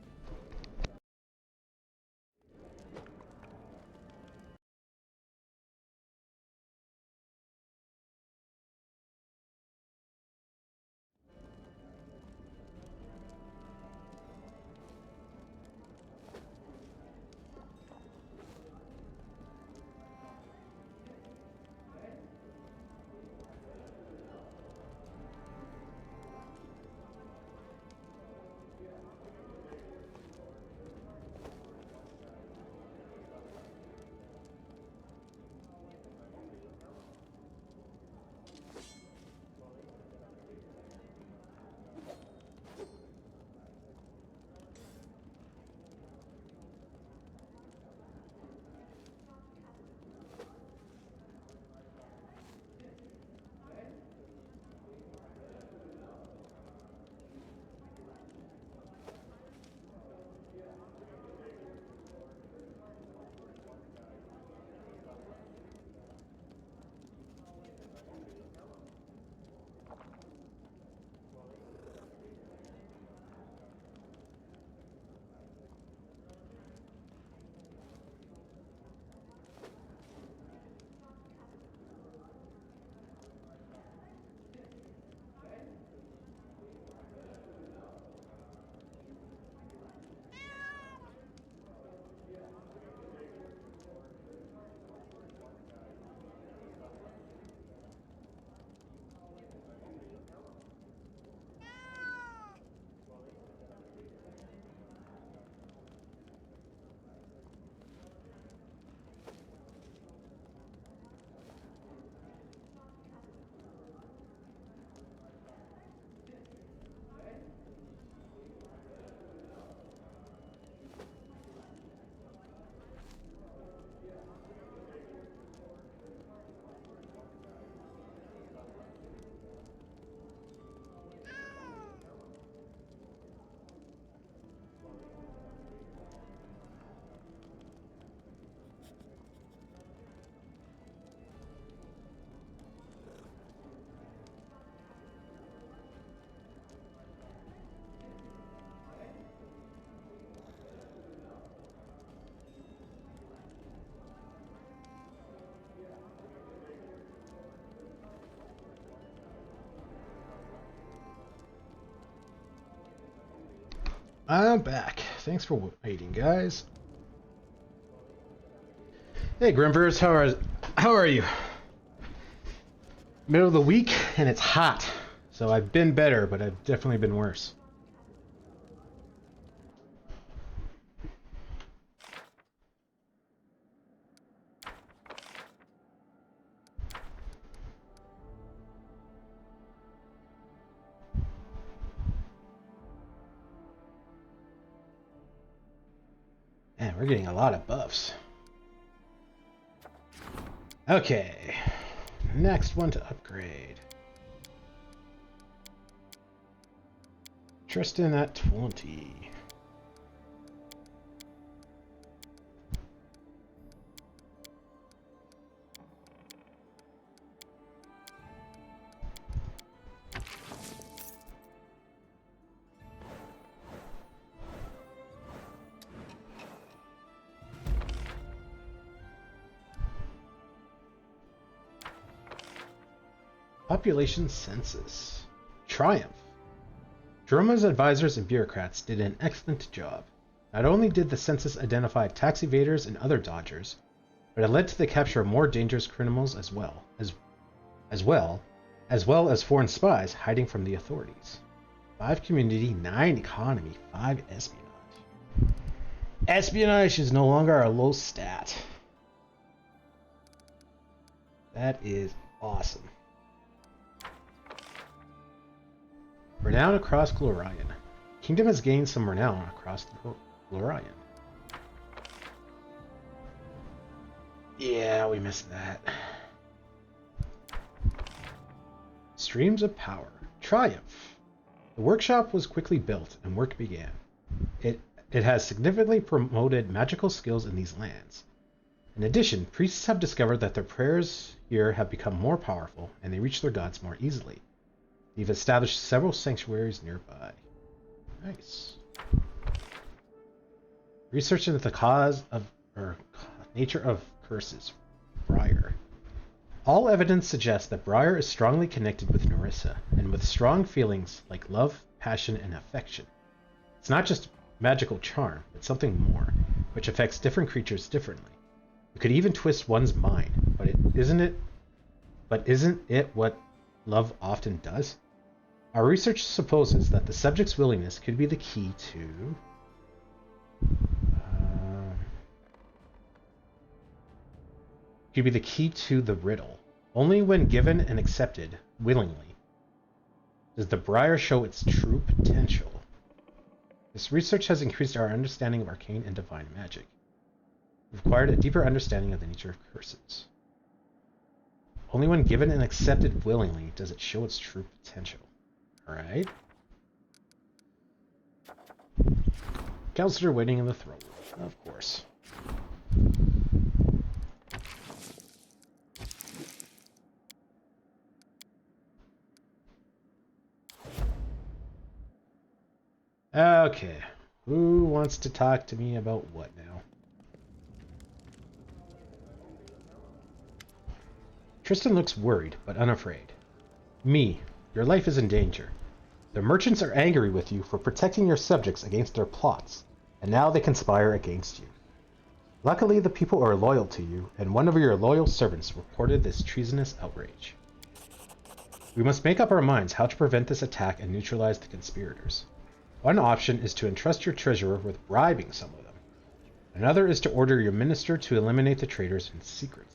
S1: I'm back. Thanks for waiting, guys. Hey, Grimvers, how are you? Middle of the week, and it's hot. So I've been better, but I've definitely been worse. Man, we're getting a lot of buffs. Okay, next one to upgrade. Tristan at 20. Population census. Triumph. Jeroma's advisors and bureaucrats did an excellent job. Not only did the census identify tax evaders and other dodgers, but it led to the capture of more dangerous criminals as well as foreign spies hiding from the authorities. 5 community, 9 economy, 5 espionage. Espionage is no longer a low stat. That is awesome. Renown across Glorian. Kingdom has gained some renown across Glorian. Yeah, we missed that. Streams of power. Triumph. The workshop was quickly built and work began. It has significantly promoted magical skills in these lands. In addition, priests have discovered that their prayers here have become more powerful and they reach their gods more easily. They've established several sanctuaries nearby. Nice. Research into the cause of, or nature of curses. Briar. All evidence suggests that Briar is strongly connected with Nerissa, and with strong feelings like love, passion, and affection. It's not just magical charm, but something more, which affects different creatures differently. It could even twist one's mind, but isn't it what love often does? Our research supposes that the subject's willingness could be the key to the riddle. Only when given and accepted willingly does the Briar show its true potential. This research has increased our understanding of arcane and divine magic. We've acquired a deeper understanding of the nature of curses. Only when given and accepted willingly does it show its true potential. Alright. Counselor waiting in the throne room, of course. Okay. Who wants to talk to me about what now? Tristan looks worried, but unafraid. Me, your life is in danger. The merchants are angry with you for protecting your subjects against their plots, and now they conspire against you. Luckily, the people are loyal to you, and one of your loyal servants reported this treasonous outrage. We must make up our minds how to prevent this attack and neutralize the conspirators. One option is to entrust your treasurer with bribing some of them. Another is to order your minister to eliminate the traitors in secret.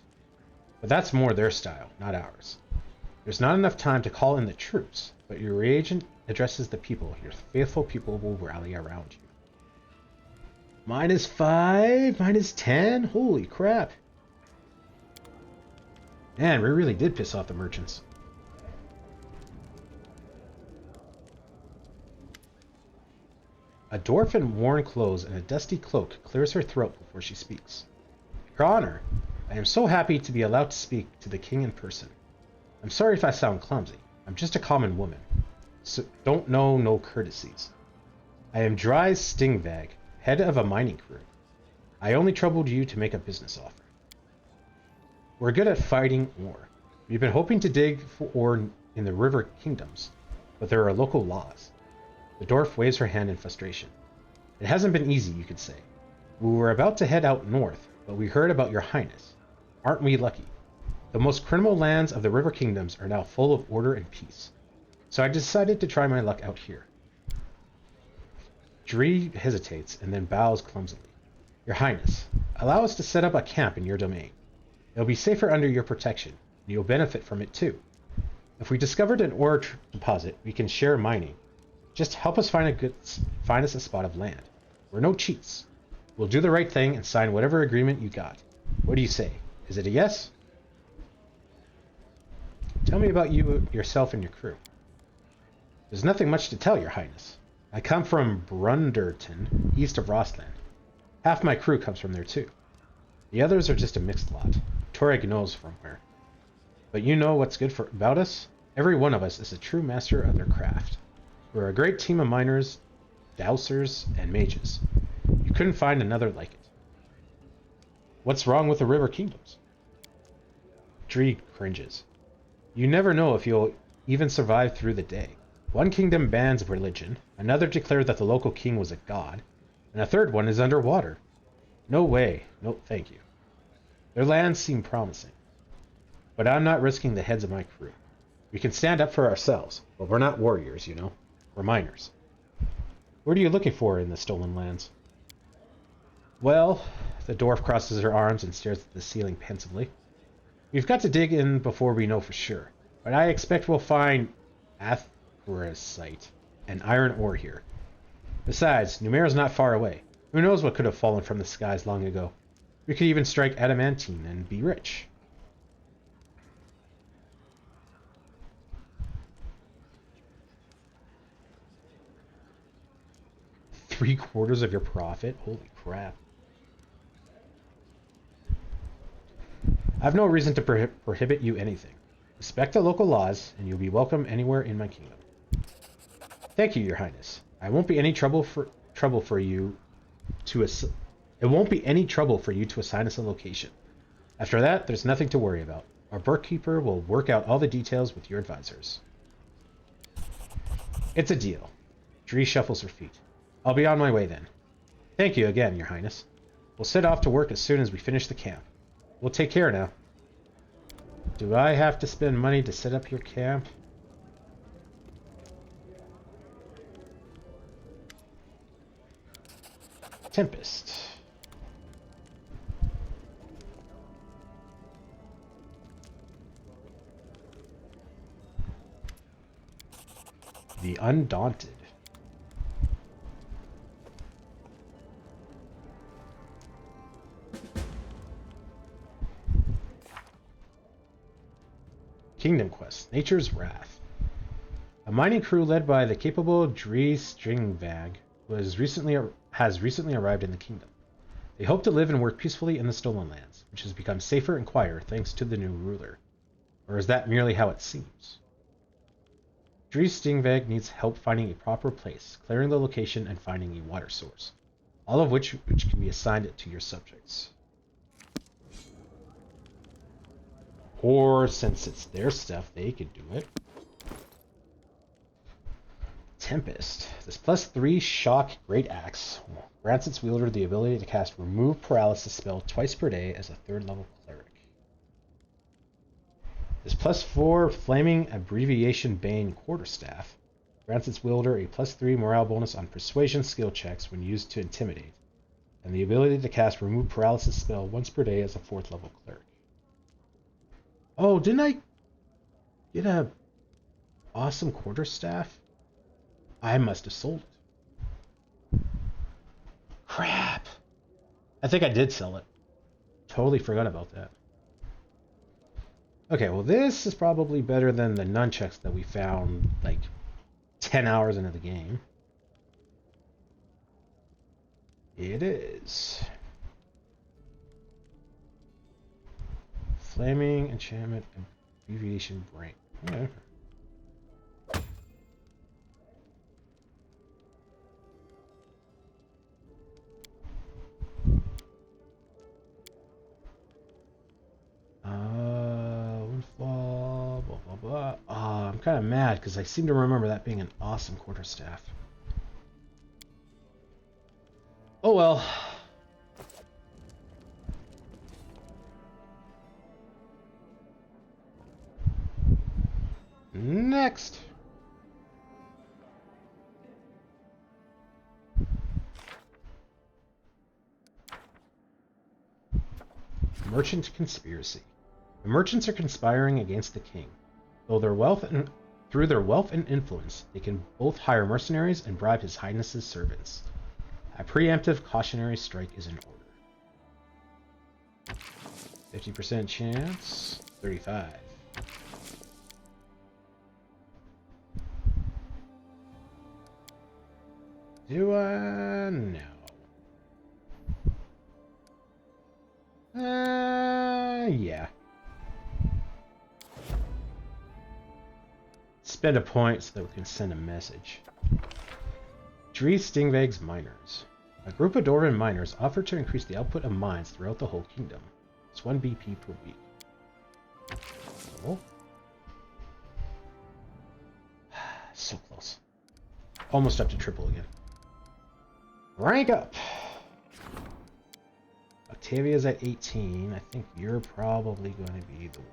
S1: But that's more their style, not ours. There's not enough time to call in the troops, but your reagent addresses the people. Your faithful people will rally around you. -5, -10? Holy crap. Man, we really did piss off the merchants. A dwarf in worn clothes and a dusty cloak clears her throat before she speaks. Your Honor, I am so happy to be allowed to speak to the king in person. I'm sorry if I sound clumsy. I'm just a common woman. So don't know no courtesies. I am Dries Stingvag, head of a mining crew. I only troubled you to make a business offer. We're good at fighting ore. We've been hoping to dig for ore in the river kingdoms, but there are local laws. The dwarf waves her hand in frustration. It hasn't been easy, you could say. We were about to head out north, but we heard about your highness. Aren't we lucky? The most criminal lands of the River Kingdoms are now full of order and peace. So I decided to try my luck out here. Dree hesitates and then bows clumsily. Your highness, allow us to set up a camp in your domain. It'll be safer under your protection, and you'll benefit from it too. If we discovered an ore deposit, we can share mining. Just help us find us a spot of land. We're no cheats. We'll do the right thing and sign whatever agreement you got. What do you say? Is it a yes? Tell me about you, yourself, and your crew. There's nothing much to tell, your highness. I come from Brunderton, east of Rostland. Half my crew comes from there too. The others are just a mixed lot. Toreg knows from where. But you know what's good about us? Every one of us is a true master of their craft. We're a great team of miners, dowsers, and mages. You couldn't find another like it. What's wrong with the River Kingdoms? Dree cringes. You never know if you'll even survive through the day. One kingdom bans religion, another declared that the local king was a god, and a third one is underwater. No way. No, thank you. Their lands seem promising. But I'm not risking the heads of my crew. We can stand up for ourselves, but we're not warriors, you know. We're miners. What are you looking for in the stolen lands? Well, the dwarf crosses her arms and stares at the ceiling pensively. We've got to dig in before we know for sure, but I expect we'll find anthracite and iron ore here. Besides, Numera's not far away. Who knows what could have fallen from the skies long ago? We could even strike adamantine and be rich. Three-quarters of your profit? Holy crap. I've no reason to prohibit you anything. Respect the local laws, and you'll be welcome anywhere in my kingdom. Thank you, your highness. I won't be any trouble for you to it won't be any trouble for you to assign us a location. After that, there's nothing to worry about. Our bookkeeper will work out all the details with your advisors. It's a deal. Dree shuffles her feet. I'll be on my way then. Thank you again, your highness. We'll set off to work as soon as we finish the camp. We'll take care now. Do I have to spend money to set up your camp? Tempest. The Undaunted. Kingdom Quest, Nature's Wrath. A mining crew led by the capable Dree Stringvag has recently arrived in the kingdom. They hope to live and work peacefully in the Stolen Lands, which has become safer and quieter thanks to the new ruler. Or is that merely how it seems? Dree Stingvag needs help finding a proper place, clearing the location, and finding a water source, all of which can be assigned to your subjects. Or, since it's their stuff, they could do it. Tempest. This +3 shock great axe grants its wielder the ability to cast Remove Paralysis spell twice per day as a 3rd level cleric. This +4 Flaming Abbreviation Bane quarterstaff grants its wielder a +3 morale bonus on persuasion skill checks when used to intimidate, and the ability to cast Remove Paralysis spell once per day as a 4th level cleric. Oh, didn't I get a awesome quarterstaff? I must have sold it. Crap. I think I did sell it. Totally forgot about that. Okay, well this is probably better than the nunchucks that we found like 10 hours into the game. It is. Flaming enchantment abbreviation brain. Okay. Windfall, blah blah blah. I'm kind of mad because I seem to remember that being an awesome quarterstaff. well. Next. Merchant conspiracy. The merchants are conspiring against the king. Through their wealth and influence, they can both hire mercenaries and bribe His Highness's servants. A preemptive cautionary strike is in order. 50% chance. 35. Do I? No. Yeah. Spend a point so that we can send a message. Dree Stingvag's miners. A group of Dwarven miners offer to increase the output of mines throughout the whole kingdom. It's 1 BP per week. Oh. So close. Almost up to triple again. Rank up! Octavia's at 18. I think you're probably going to be the one.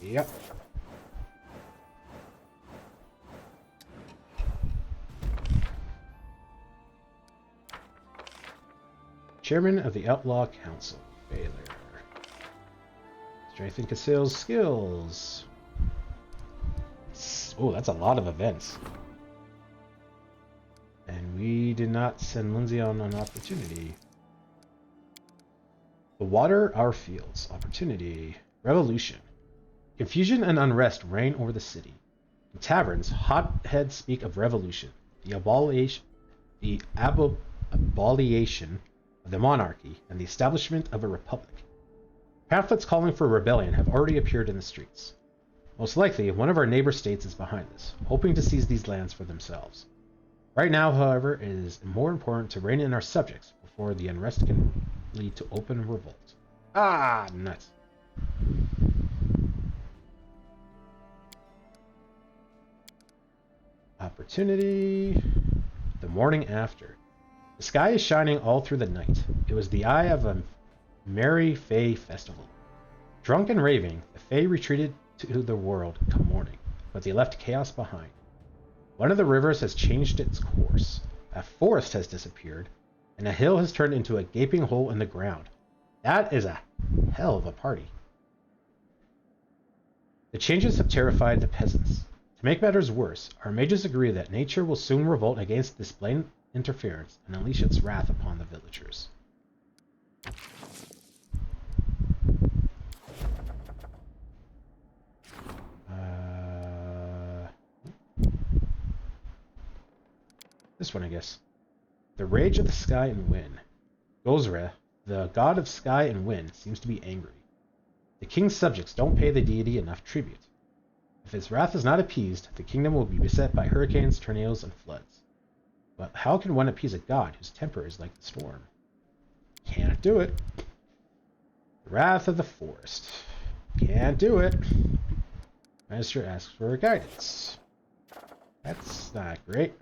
S1: Yep. Chairman of the Outlaw Council, Baylor. Strengthen Casil's skills. Oh, that's a lot of events. And we did not send Lindsay on an opportunity. The water, our fields. Opportunity. Revolution. Confusion and unrest reign over the city. In taverns, hotheads speak of revolution, the abolition of the monarchy, and the establishment of a republic. Pamphlets calling for rebellion have already appeared in the streets. Most likely, one of our neighbor states is behind this, hoping to seize these lands for themselves. Right now, however, it is more important to rein in our subjects before the unrest can lead to open revolt. Ah, nuts. Opportunity. The morning after. The sky is shining all through the night. It was the eye of a merry Fae festival. Drunk and raving, the Fae retreated to the world come morning, but they left chaos behind. One of the rivers has changed its course, a forest has disappeared, and a hill has turned into a gaping hole in the ground. That is a hell of a party. The changes have terrified the peasants. To make matters worse, our mages agree that nature will soon revolt against this blatant interference and unleash its wrath upon the villagers. This one, I guess. The rage of the sky and wind. Gozreh, the god of sky and wind, seems to be angry. The king's subjects don't pay the deity enough tribute. If his wrath is not appeased, the kingdom will be beset by hurricanes, tornadoes, and floods. But how can one appease a god whose temper is like the storm? Can't do it. The wrath of the forest. Can't do it. Master asks for guidance. That's not great.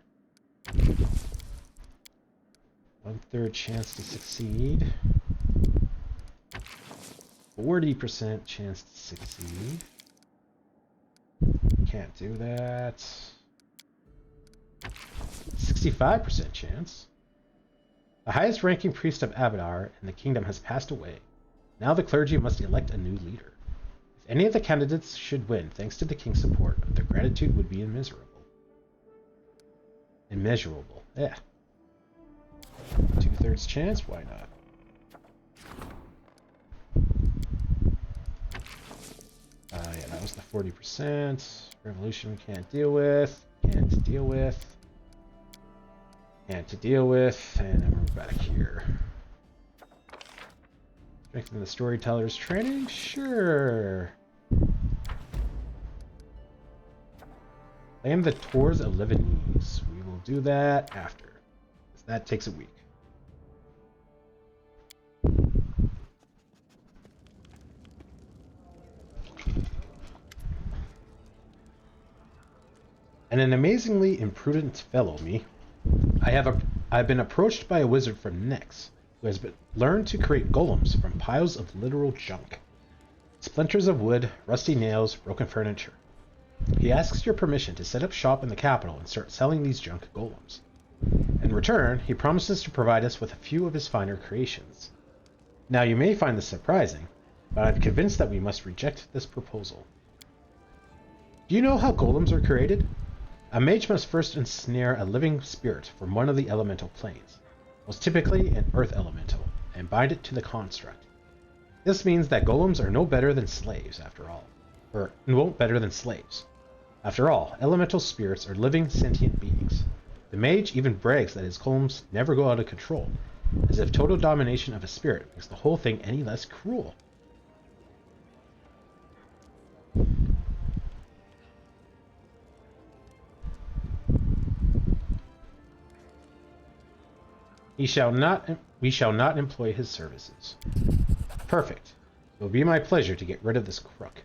S1: 1/3 chance to succeed. 40% chance to succeed. Can't do that. 65% chance. The highest ranking priest of Abadar in the kingdom has passed away. Now the clergy must elect a new leader. If any of the candidates should win thanks to the king's support, their gratitude would be immeasurable. Immeasurable. Yeah. 2/3 chance? Why not? Yeah, that was the 40%. Revolution can't deal with. Can't deal with. Can't deal with. And then we're back here. Strengthen the storyteller's training? Sure. Claim the Tours of Livanese. We will do that after. Because that takes a week. And an amazingly imprudent fellow, me. I've been approached by a wizard from Nyx, who has learned to create golems from piles of literal junk. Splinters of wood, rusty nails, broken furniture. He asks your permission to set up shop in the capital and start selling these junk golems. In return, he promises to provide us with a few of his finer creations. Now, you may find this surprising, but I'm convinced that we must reject this proposal. Do you know how golems are created? A mage must first ensnare a living spirit from one of the elemental planes, most typically an earth elemental, and bind it to the construct. This means that golems are no better than slaves, after all. Or, no better than slaves. After all, elemental spirits are living, sentient beings. The mage even brags that his golems never go out of control, as if total domination of a spirit makes the whole thing any less cruel. We shall not employ his services. Perfect. It will be my pleasure to get rid of this crook.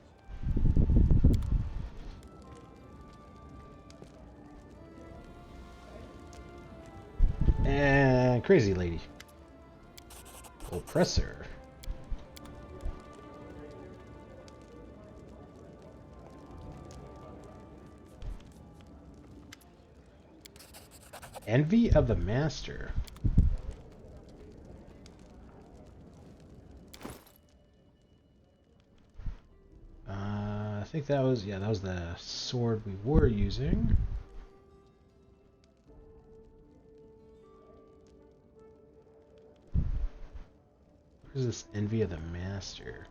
S1: And crazy lady. Oppressor. Envy of the Master. I think that was, yeah, that was the sword we were using. What is this Envy of the Master?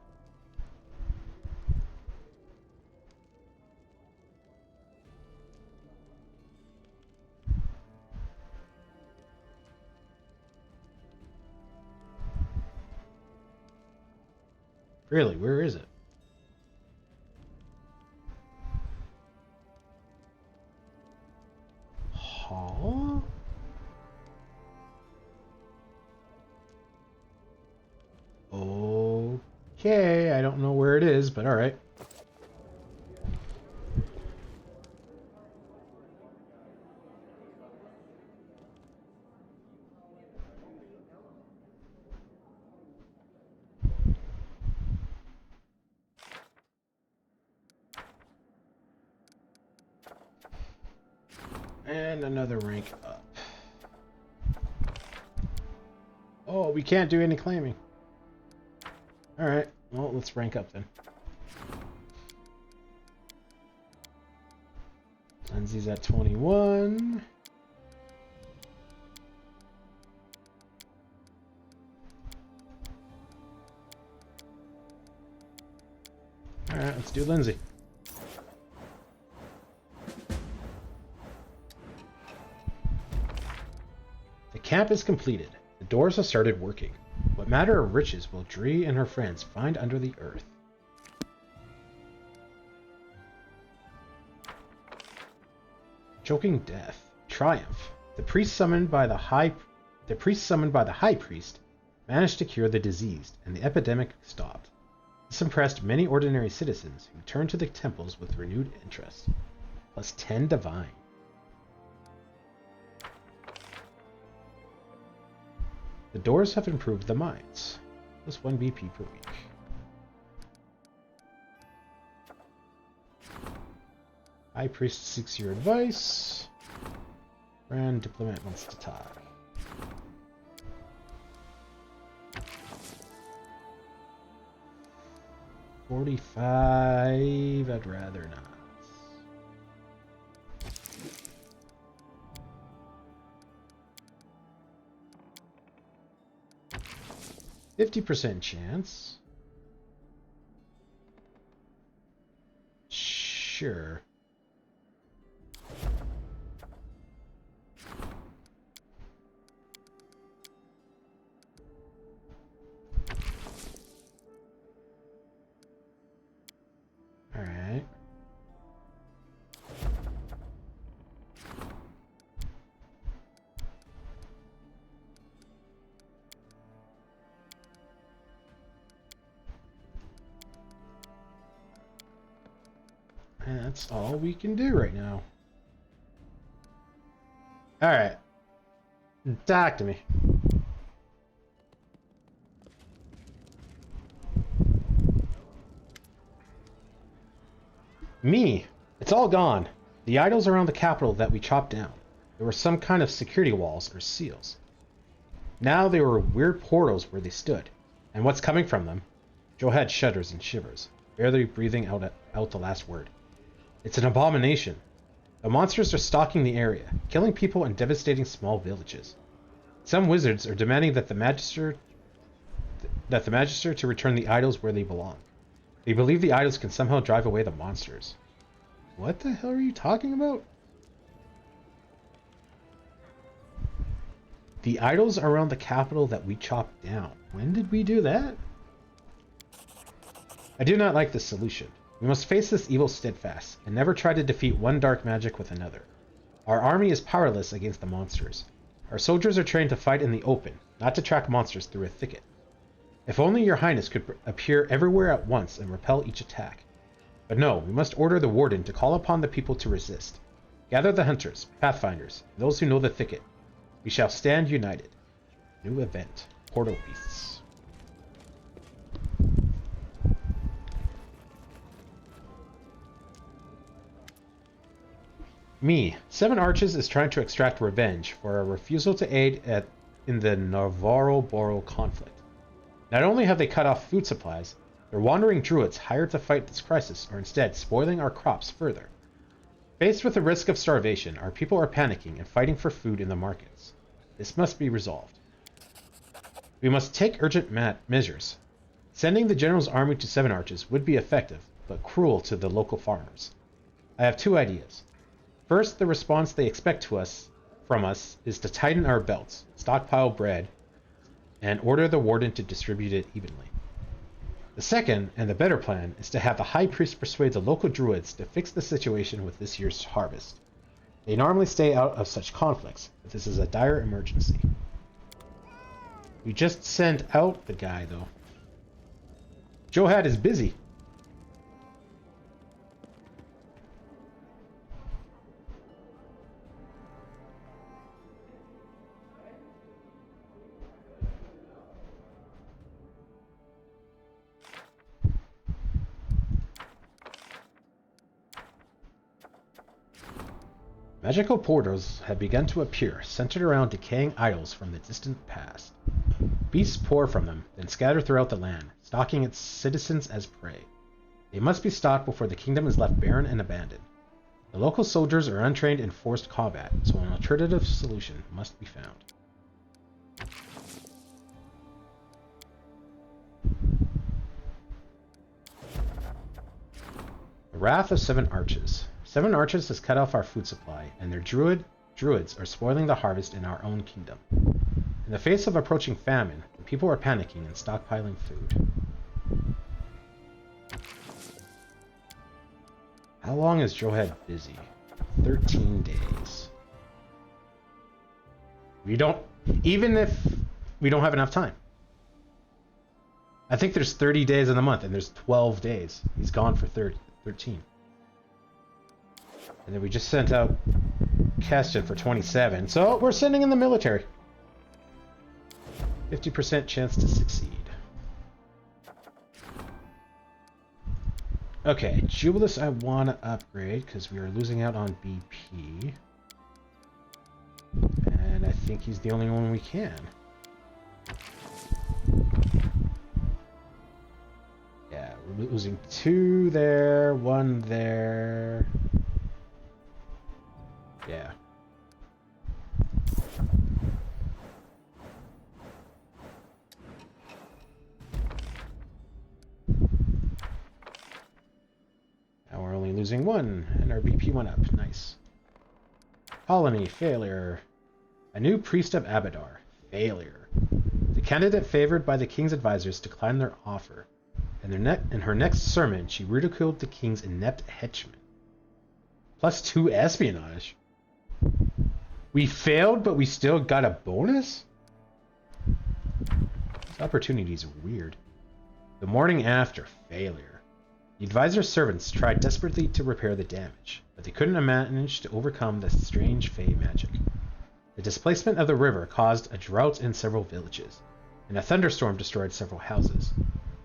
S1: Really, where is it? Hall? Okay, I don't know where it is, but alright. And another rank up. Oh, we can't do any claiming. Alright, well, let's rank up then. Lindsay's at 21. Alright, let's do Lindsay. The camp is completed. The doors have started working. What matter of riches will Dree and her friends find under the earth? Choking death. Triumph. The priest summoned by the high priest managed to cure the diseased, and the epidemic stopped. This impressed many ordinary citizens who turned to the temples with renewed interest. Plus 10 divine. The doors have improved the mines. Plus 1 BP per week. High priest seeks your advice. Grand diplomat wants to talk. $45. I'd rather not. %50 chance. Sure. All right. And that's all we can do right now. Alright. Talk to me. Me. It's all gone. The idols around the capital that we chopped down. There were some kind of security walls or seals. Now they were weird portals where they stood. And what's coming from them? Johed shudders and shivers, barely breathing out the last word. It's an abomination. The monsters are stalking the area, killing people and devastating small villages. Some wizards are demanding that the Magister to return the idols where they belong. They believe the idols can somehow drive away the monsters. What the hell are you talking about? The idols around the capital that we chopped down. When did we do that? I do not like this solution. We must face this evil steadfast, and never try to defeat one dark magic with another. Our army is powerless against the monsters. Our soldiers are trained to fight in the open, not to track monsters through a thicket. If only your highness could appear everywhere at once and repel each attack. But no, we must order the warden to call upon the people to resist. Gather the hunters, pathfinders, and those who know the thicket. We shall stand united. New event. Portal beasts. Me. 7 Arches is trying to extract revenge for a refusal to aid in the Navarro-Boro conflict. Not only have they cut off food supplies, their wandering druids hired to fight this crisis are instead spoiling our crops further. Faced with the risk of starvation, our people are panicking and fighting for food in the markets. This must be resolved. We must take urgent measures. Sending the general's army to 7 Arches would be effective, but cruel to the local farmers. I have 2 ideas. First, the response they expect from us is to tighten our belts, stockpile bread, and order the warden to distribute it evenly. The second, and the better plan, is to have the high priest persuade the local druids to fix the situation with this year's harvest. They normally stay out of such conflicts, but this is a dire emergency. We just sent out the guy, though. Johed is busy. Magical portals have begun to appear, centered around decaying idols from the distant past. Beasts pour from them, then scatter throughout the land, stalking its citizens as prey. They must be stopped before the kingdom is left barren and abandoned. The local soldiers are untrained in forced combat, so an alternative solution must be found. The Wrath of 7 Arches. 7 Arches has cut off our food supply, and their druids are spoiling the harvest in our own kingdom. In the face of approaching famine, the people are panicking and stockpiling food. How long is Johed busy? 13 days. Even if we don't have enough time. I think there's 30 days in the month, and there's 12 days. He's gone for 13. And then we just sent out Keston for 27. So we're sending in the military. 50% chance to succeed. Okay, Jubilus I want to upgrade because we are losing out on BP. And I think he's the only one we can. Yeah, we're losing 2 there, 1 there. Yeah. Now we're only losing 1, and our BP went up. Nice. Colony, failure. A new priest of Abadar. Failure. The candidate favored by the king's advisors declined their offer. And in her next sermon, she ridiculed the king's inept henchmen. +2 espionage. We failed, but we still got a bonus? These opportunities are weird. The morning after, failure. The advisor's servants tried desperately to repair the damage, but they couldn't manage to overcome the strange fey magic. The displacement of the river caused a drought in several villages, and a thunderstorm destroyed several houses.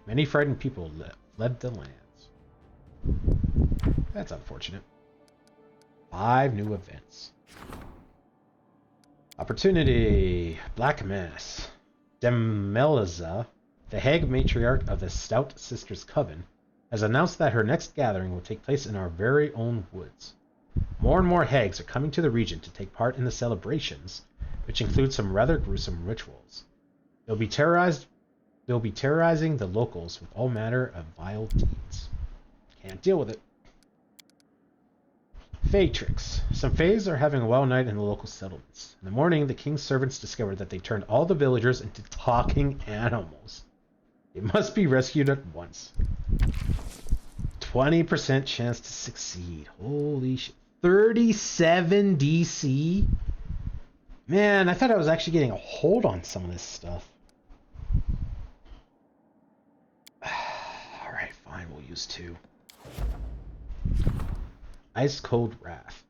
S1: Many frightened people fled the lands. That's unfortunate. 5 new events. Opportunity. Black Mass. Demeliza, the hag matriarch of the Stout Sisters Coven, has announced that her next gathering will take place in our very own woods. More and more hags are coming to the region to take part in the celebrations, which include some rather gruesome rituals. They'll be terrorizing the locals with all manner of vile deeds. Can't deal with it. Fae tricks. Some fays are having a wild night in the local settlements. In the morning, the king's servants discovered that they turned all the villagers into talking animals. They must be rescued at once. 20% chance to succeed. Holy shit. 37 DC? Man, I thought I was actually getting a hold on some of this stuff. Alright, fine, we'll use 2. Ice Cold Wrath.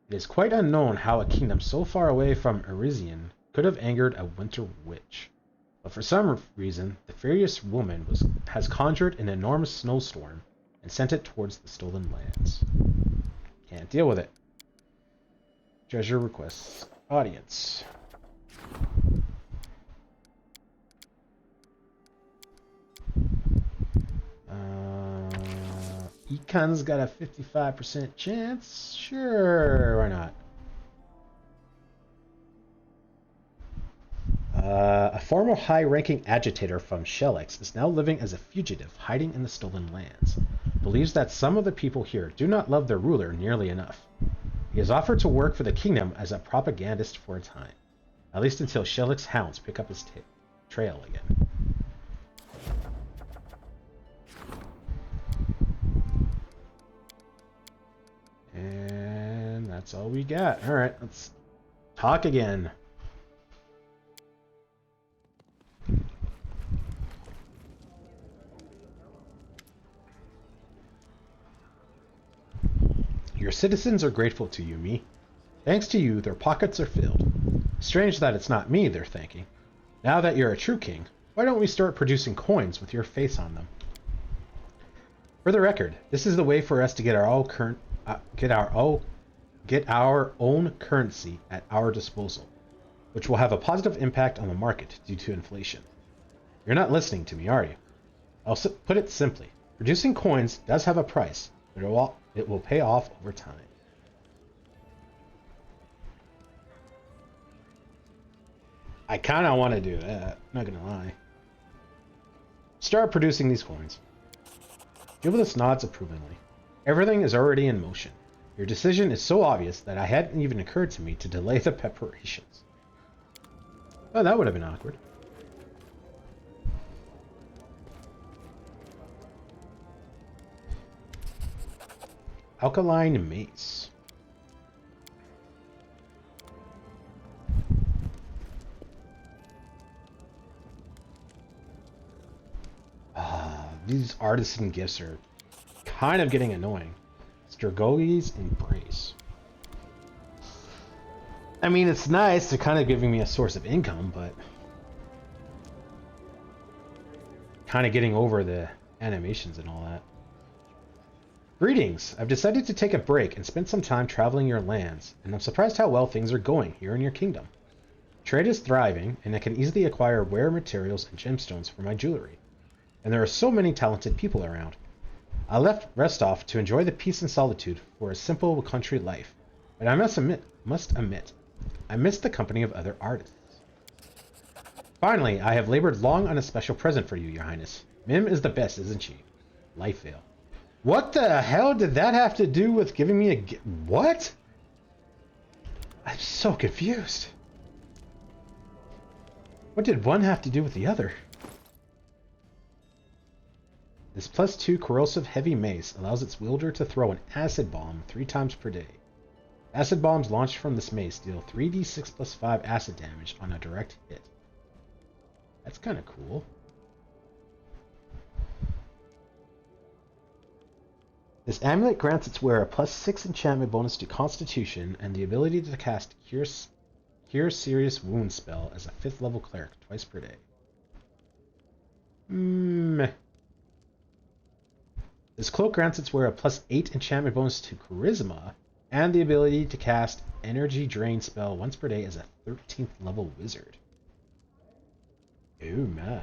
S1: It is quite unknown how a kingdom so far away from Elysian could have angered a winter witch. But for some reason, the furious woman has conjured an enormous snowstorm and sent it towards the stolen lands. Can't deal with it. Treasure requests. Audience. Econ's got a 55% chance. Sure, why not? A former high-ranking agitator from Shelix is now living as a fugitive, hiding in the stolen lands. Believes that some of the people here do not love their ruler nearly enough. He has offered to work for the kingdom as a propagandist for a time, at least until Shelix hounds pick up his trail again. And that's all we got. Alright, let's talk again. Your citizens are grateful to you, me. Thanks to you, their pockets are filled. Strange that it's not me they're thanking. Now that you're a true king, why don't we start producing coins with your face on them? For the record, this is the way for us to get our own currency at our disposal, which will have a positive impact on the market due to inflation. You're not listening to me, are you? I'll put it simply. Producing coins does have a price, but it will pay off over time. I kind of want to do that, not gonna lie. Start producing these coins. Jubilus nods approvingly. Everything is already in motion. Your decision is so obvious that it hadn't even occurred to me to delay the preparations. Oh, that would have been awkward. Alkaline mace. These artisan gifts are kind of getting annoying. Strigoli's Embrace. I mean, it's nice. They're kind of giving me a source of income, but kind of getting over the animations and all that. Greetings. I've decided to take a break and spend some time traveling your lands, and I'm surprised how well things are going here in your kingdom. Trade is thriving, and I can easily acquire rare materials and gemstones for my jewelry. And there are so many talented people around. I left Restov to enjoy the peace and solitude for a simple country life, but I must admit, I miss the company of other artists. Finally, I have labored long on a special present for you, Your Highness. Mim is the best, isn't she? Life Veil. What the hell did that have to do with giving me a gift? What? I'm so confused. What did one have to do with the other? This +2 corrosive heavy mace allows its wielder to throw an acid bomb 3 times per day. Acid bombs launched from this mace deal 3d6 + 5 acid damage on a direct hit. That's kind of cool. This amulet grants its wearer a +6 enchantment bonus to Constitution and the ability to cast Cure serious wound spell as a 5th level cleric twice per day. Meh. This cloak grants its wearer a +8 enchantment bonus to charisma and the ability to cast energy drain spell once per day as a 13th level wizard. Oh my.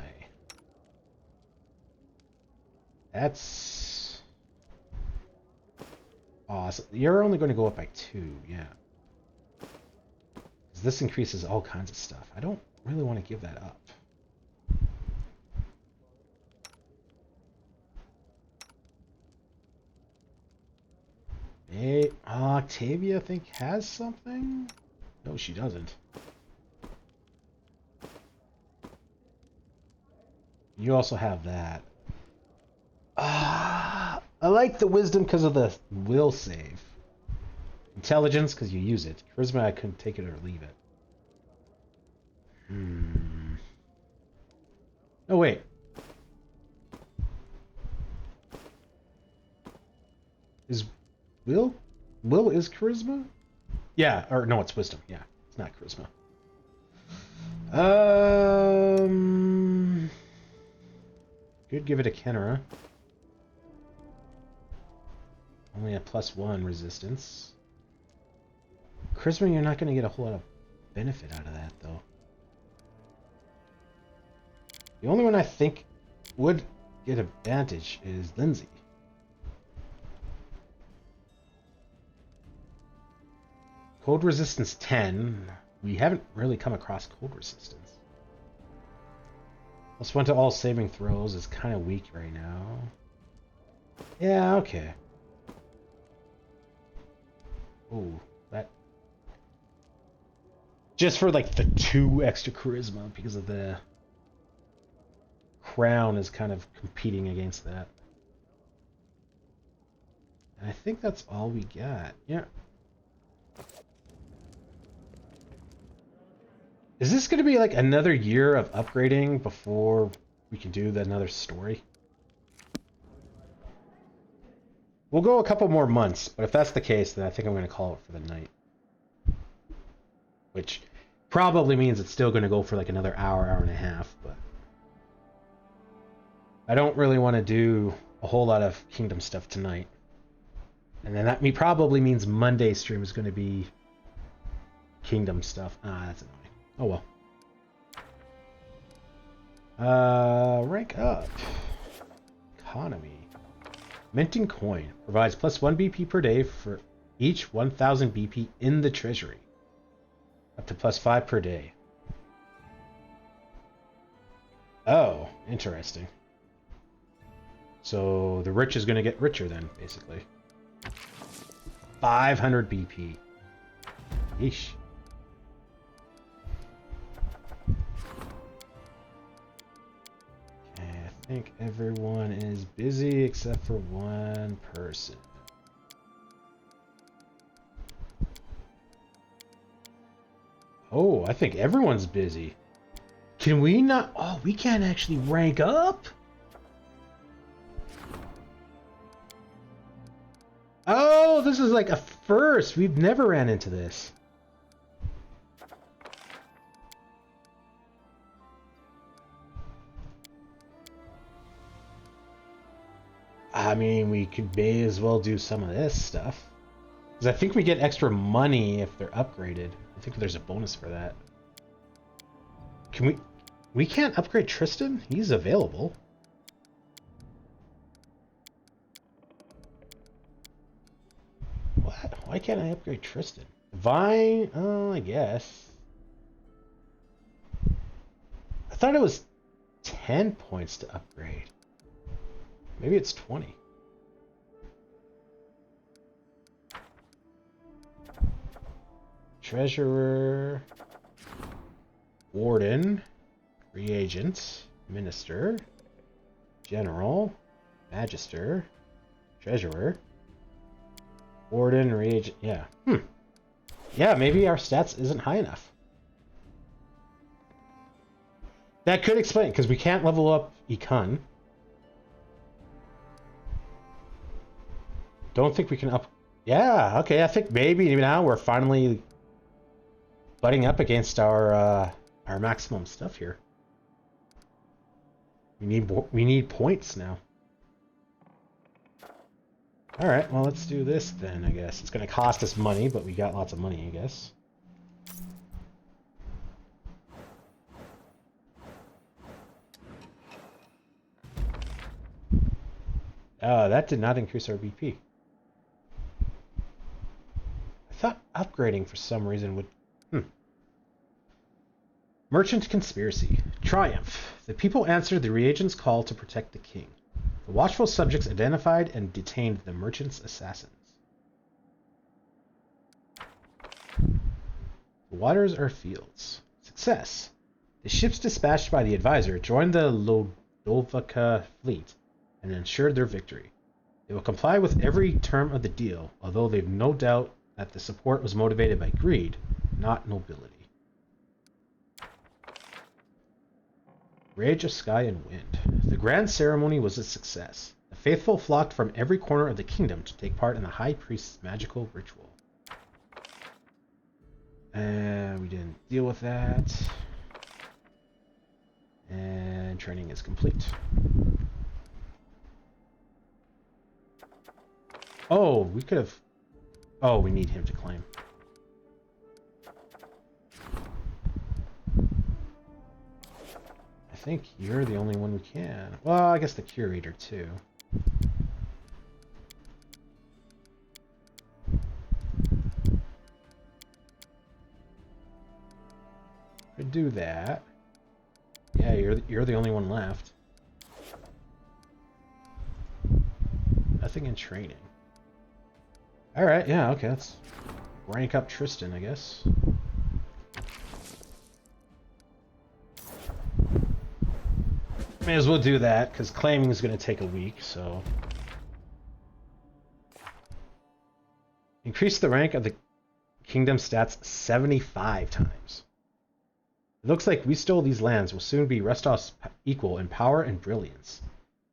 S1: That's awesome. You're only going to go up by 2, yeah. Because this increases all kinds of stuff. I don't really want to give that up. Hey, Octavia, I think, has something? No, she doesn't. You also have that. I like the wisdom because of the will save. Intelligence because you use it. Charisma, I couldn't take it or leave it. Oh, wait. Is will? Will is charisma? Yeah, or no, it's wisdom. Yeah, it's not charisma. Could give it a Kenora. Only a +1 resistance. Charisma, you're not going to get a whole lot of benefit out of that, though. The only one I think would get advantage is Lindsay. Cold resistance 10. We haven't really come across cold resistance. +1 to all saving throws is kind of weak right now. Yeah, okay. Oh, that... Just for like the 2 extra charisma because of the crown is kind of competing against that. And I think that's all we got. Yeah. Is this going to be like another year of upgrading before we can do another story? We'll go a couple more months, but if that's the case, then I think I'm going to call it for the night. Which probably means it's still going to go for like another hour, hour and a half, but I don't really want to do a whole lot of Kingdom stuff tonight. And then that probably means Monday stream is going to be Kingdom stuff. Ah, that's annoying. Oh well. Rank up. Economy. Minting coin. Provides +1 BP per day for each 1000 BP in the treasury. Up to +5 per day. Oh, interesting. So the rich is going to get richer then, basically. 500 BP. Yeesh. I think everyone is busy except for one person. Oh, I think everyone's busy. Can we not? Oh, we can't actually rank up? Oh, this is like a first. We've never ran into this. I mean, we may as well do some of this stuff. Because I think we get extra money if they're upgraded. I think there's a bonus for that. Can we... We can't upgrade Tristan? He's available. What? Why can't I upgrade Tristan? Vine? Oh, I guess. I thought it was 10 points to upgrade. Maybe it's 20. Treasurer, Warden, Reagent, Minister, General, Magister, Treasurer, Warden, Reagent. Yeah. Yeah, maybe our stats isn't high enough. That could explain, because we can't level up Econ. Don't think we can up... Yeah, okay, I think maybe now we're finally butting up against our maximum stuff here. We need points now. All right, well, let's do this then, I guess. It's going to cost us money, but we got lots of money, I guess. That did not increase our BP. I thought upgrading for some reason would... Merchant Conspiracy. Triumph. The people answered the reagent's call to protect the king. The watchful subjects identified and detained the merchant's assassins. The waters are fields. Success. The ships dispatched by the advisor joined the Lodovka fleet and ensured their victory. They will comply with every term of the deal, although they've no doubt that the support was motivated by greed, not nobility. Rage of Sky and Wind. The grand ceremony was a success. The faithful flocked from every corner of the kingdom to take part in the High Priest's magical ritual. We didn't deal with that. And training is complete. Oh, we could have... Oh, we need him to claim. I think you're the only one we can. Well, I guess the curator too. Could do that. Yeah, you're the only one left. Nothing in training. All right, yeah, okay. Let's rank up Tristan, I guess. May as well do that, because claiming is going to take a week, so... Increase the rank of the kingdom stats 75 times. It looks like we stole these lands will soon be Restov's equal in power and brilliance.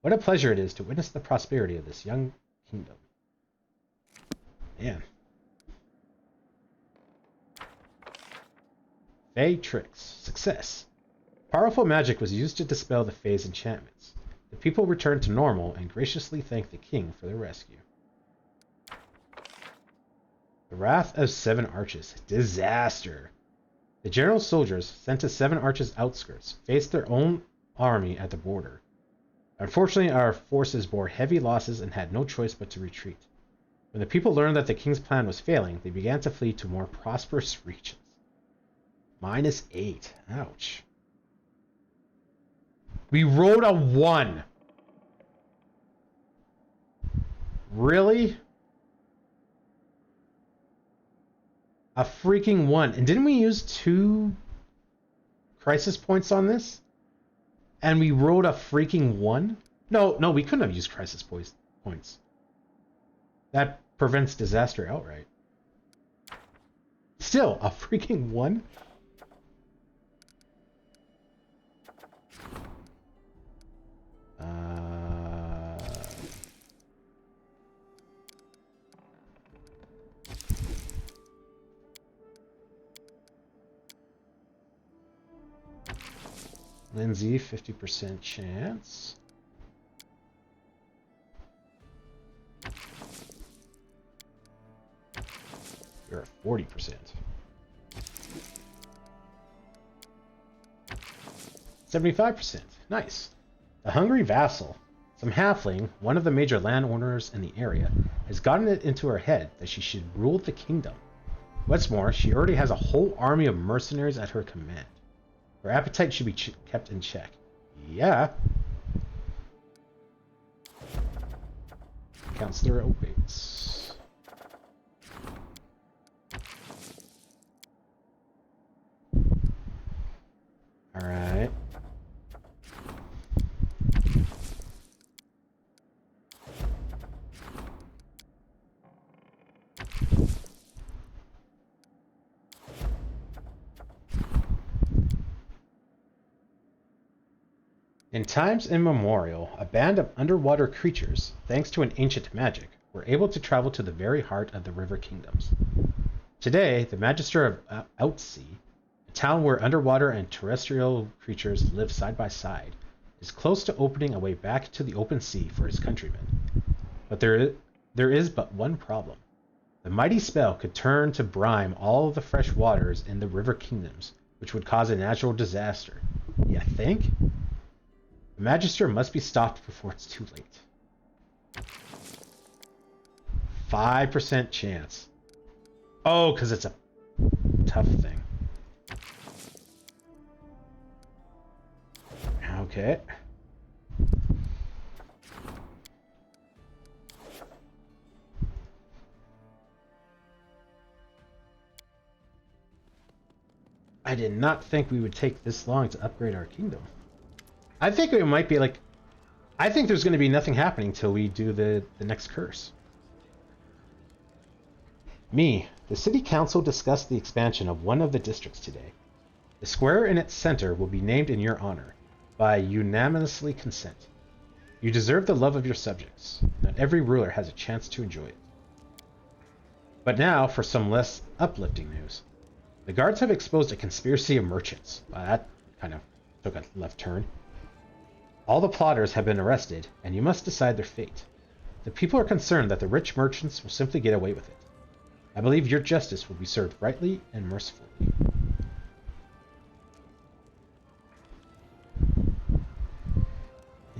S1: What a pleasure it is to witness the prosperity of this young kingdom. Man. Fey tricks. Success. Powerful magic was used to dispel the Fae's enchantments. The people returned to normal and graciously thanked the king for their rescue. The Wrath of Seven Arches. Disaster. The general soldiers sent to Seven Arches' outskirts faced their own army at the border. Unfortunately, our forces bore heavy losses and had no choice but to retreat. When the people learned that the king's plan was failing, they began to flee to more prosperous regions. -8. Ouch. We rolled a 1. Really? A freaking 1. And didn't we use 2 crisis points on this? And we rolled a freaking 1? No, we couldn't have used crisis points. That prevents disaster outright. Still, a freaking 1? Lindsay, 50% chance. You're at 40%. 75%. Nice. The Hungry Vassal. Some halfling, one of the major landowners in the area, has gotten it into her head that she should rule the kingdom. What's more, she already has a whole army of mercenaries at her command. Her appetite should be kept in check. Yeah. Counselor awaits. All right. In times immemorial, a band of underwater creatures, thanks to an ancient magic, were able to travel to the very heart of the river kingdoms. Today, the Magister of Outsea, a town where underwater and terrestrial creatures live side by side, is close to opening a way back to the open sea for his countrymen. But there is but one problem. The mighty spell could turn to brine all of the fresh waters in the river kingdoms, which would cause a natural disaster. You think? The Magister must be stopped before it's too late. 5% chance. Oh, because it's a tough thing. Okay. I did not think we would take this long to upgrade our kingdom. I think it might be like... I think there's going to be nothing happening till we do the next curse. Me, the city council discussed the expansion of one of the districts today. The square in its center will be named in your honor, by unanimously consent. You deserve the love of your subjects. Not every ruler has a chance to enjoy it. But now for some less uplifting news. The guards have exposed a conspiracy of merchants. Well, that kind of took a left turn. All the plotters have been arrested, and you must decide their fate. The people are concerned that the rich merchants will simply get away with it. I believe your justice will be served rightly and mercifully.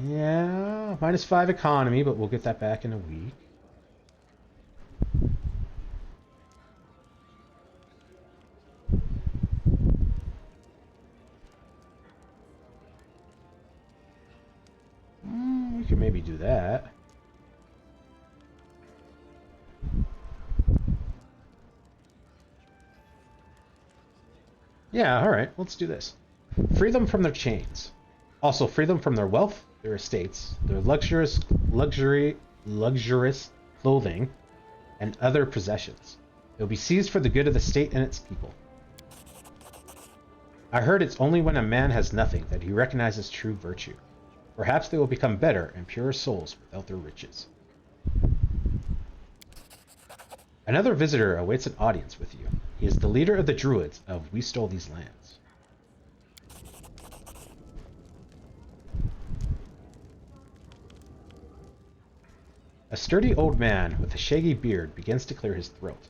S1: Yeah, -5 economy, but we'll get that back in a week. We could maybe do that. Yeah, alright, let's do this. Free them from their chains. Also, free them from their wealth, their estates, their luxurious clothing, and other possessions. They'll be seized for the good of the state and its people. I heard it's only when a man has nothing that he recognizes true virtue. Perhaps they will become better and purer souls without their riches. Another visitor awaits an audience with you. He is the leader of the Druids of We Stole These Lands. A sturdy old man with a shaggy beard begins to clear his throat.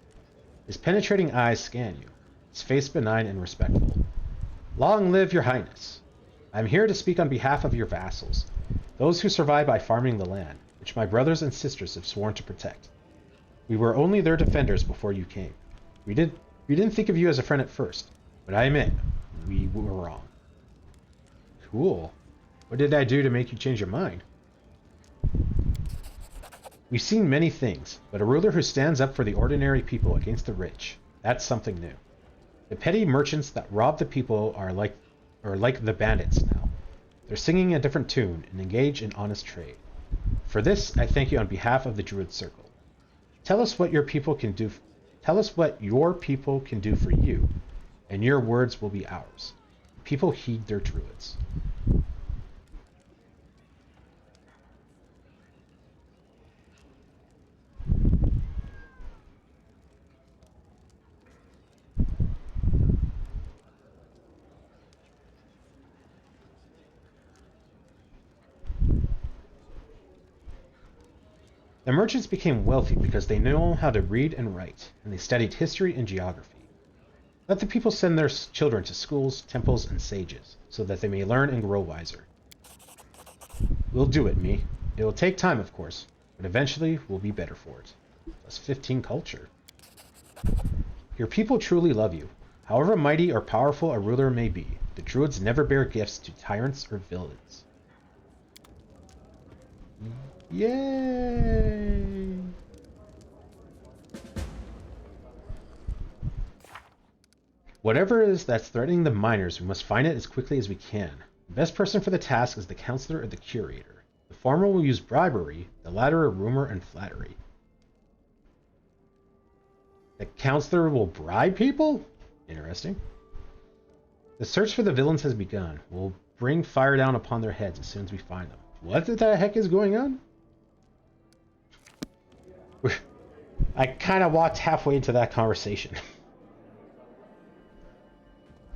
S1: His penetrating eyes scan you, his face benign and respectful. Long live your highness. I am here to speak on behalf of your vassals, those who survive by farming the land, which my brothers and sisters have sworn to protect. We were only their defenders before you came. We didn't think of you as a friend at first, but I admit, we were wrong. Cool. What did I do to make you change your mind? We've seen many things, but a ruler who stands up for the ordinary people against the rich, that's something new. The petty merchants that rob the people are like the bandits now. They're singing a different tune and engage in honest trade. For this, I thank you on behalf of the Druid Circle. Tell us what your people can do. Tell us what your people can do for you, and your words will be ours. People heed their druids. The merchants became wealthy because they know how to read and write, and they studied history and geography. Let the people send their children to schools, temples, and sages, so that they may learn and grow wiser. We'll do it, me. It will take time, of course, but eventually we'll be better for it. Plus 15 culture. Your people truly love you. However mighty or powerful a ruler may be, the Druids never bear gifts to tyrants or villains. Yay! Whatever it is that's threatening the miners, we must find it as quickly as we can. The best person for the task is the counselor or the curator. The former will use bribery, the latter rumor and flattery. The counselor will bribe people? Interesting. The search for the villains has begun. We'll bring fire down upon their heads as soon as we find them. What the heck is going on? I kind of walked halfway into that conversation.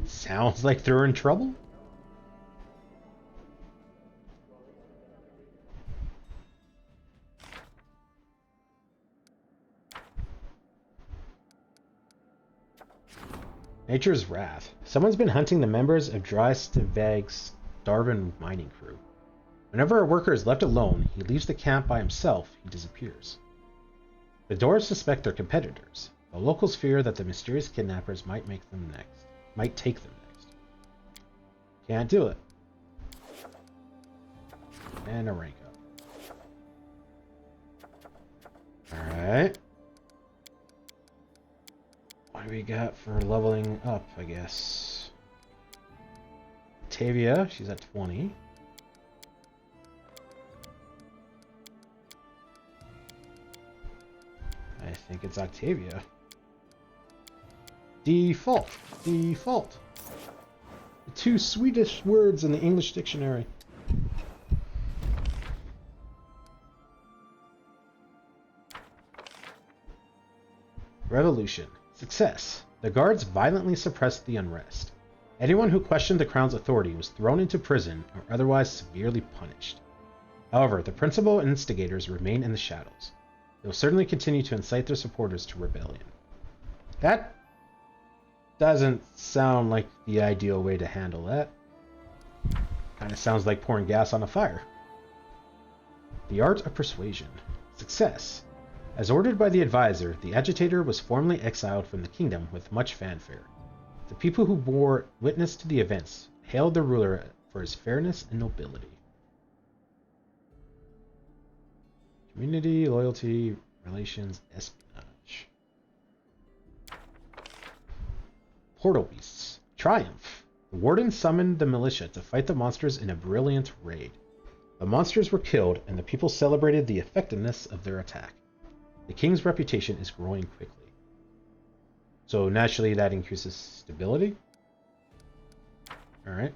S1: Sounds like they're in trouble. Nature's Wrath. Someone's been hunting the members of Dreistveg's Darwin mining crew. Whenever a worker is left alone, he leaves the camp by himself, he disappears. The Dwarves suspect their competitors. The locals fear that the mysterious kidnappers might take them next. Can't do it. And a rank up. Alright. What do we got for leveling up, I guess? Octavia, she's at 20. I think it's Octavia. Default. Default. The two Swedish words in the English dictionary. Revolution. Success. The guards violently suppressed the unrest. Anyone who questioned the crown's authority was thrown into prison or otherwise severely punished. However, the principal instigators remain in the shadows. They will certainly continue to incite their supporters to rebellion. That doesn't sound like the ideal way to handle that. Kind of sounds like pouring gas on a fire. The art of persuasion. Success. As ordered by the advisor, the agitator was formally exiled from the kingdom with much fanfare. The people who bore witness to the events hailed the ruler for his fairness and nobility. Community, loyalty, relations, espionage. Portal beasts. Triumph. The warden summoned the militia to fight the monsters in a brilliant raid. The monsters were killed, and the people celebrated the effectiveness of their attack. The king's reputation is growing quickly. So naturally that increases stability. Alright.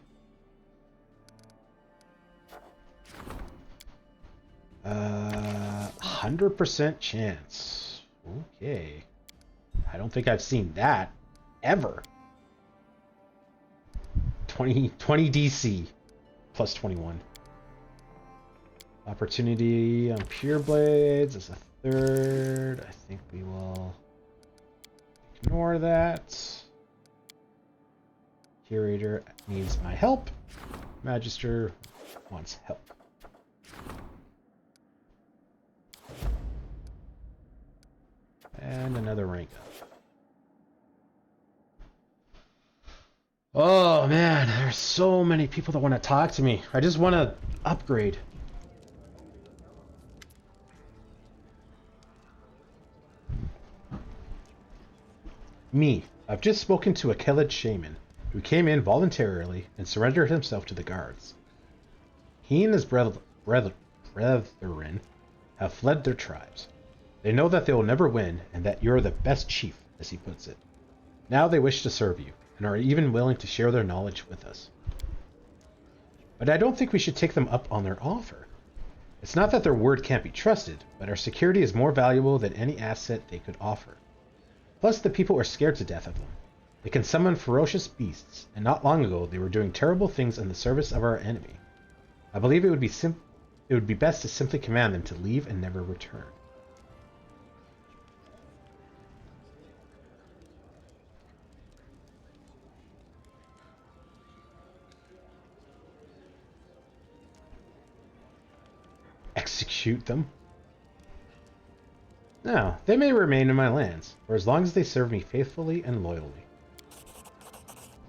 S1: 100% chance. Okay. I don't think I've seen that ever. 20 DC plus 21. Opportunity on Pure Blades as a third. I think we will ignore that. Curator needs my help. Magister wants help. And another rank up. Oh man, there's so many people that want to talk to me. I just want to upgrade. Me. I've just spoken to a Keled shaman, who came in voluntarily and surrendered himself to the guards. He and his brethren have fled their tribes. They know that they will never win, and that you're the best chief, as he puts it. Now they wish to serve you, and are even willing to share their knowledge with us. But I don't think we should take them up on their offer. It's not that their word can't be trusted, but our security is more valuable than any asset they could offer. Plus, the people are scared to death of them. They can summon ferocious beasts, and not long ago they were doing terrible things in the service of our enemy. I believe it would be best to simply command them to leave and never return. Execute them? No, they may remain in my lands, for as long as they serve me faithfully and loyally.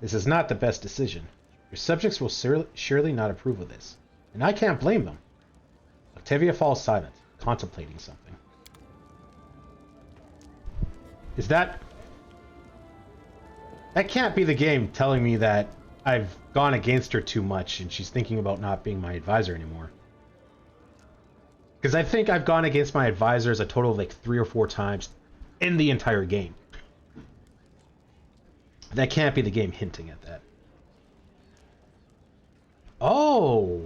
S1: This is not the best decision. Your subjects will surely not approve of this, and I can't blame them. Octavia falls silent, contemplating something. Is that... That can't be the game telling me that I've gone against her too much and she's thinking about not being my advisor anymore. Because I think I've gone against my advisors a total of like 3 or 4 times in the entire game. That can't be the game hinting at that. Oh!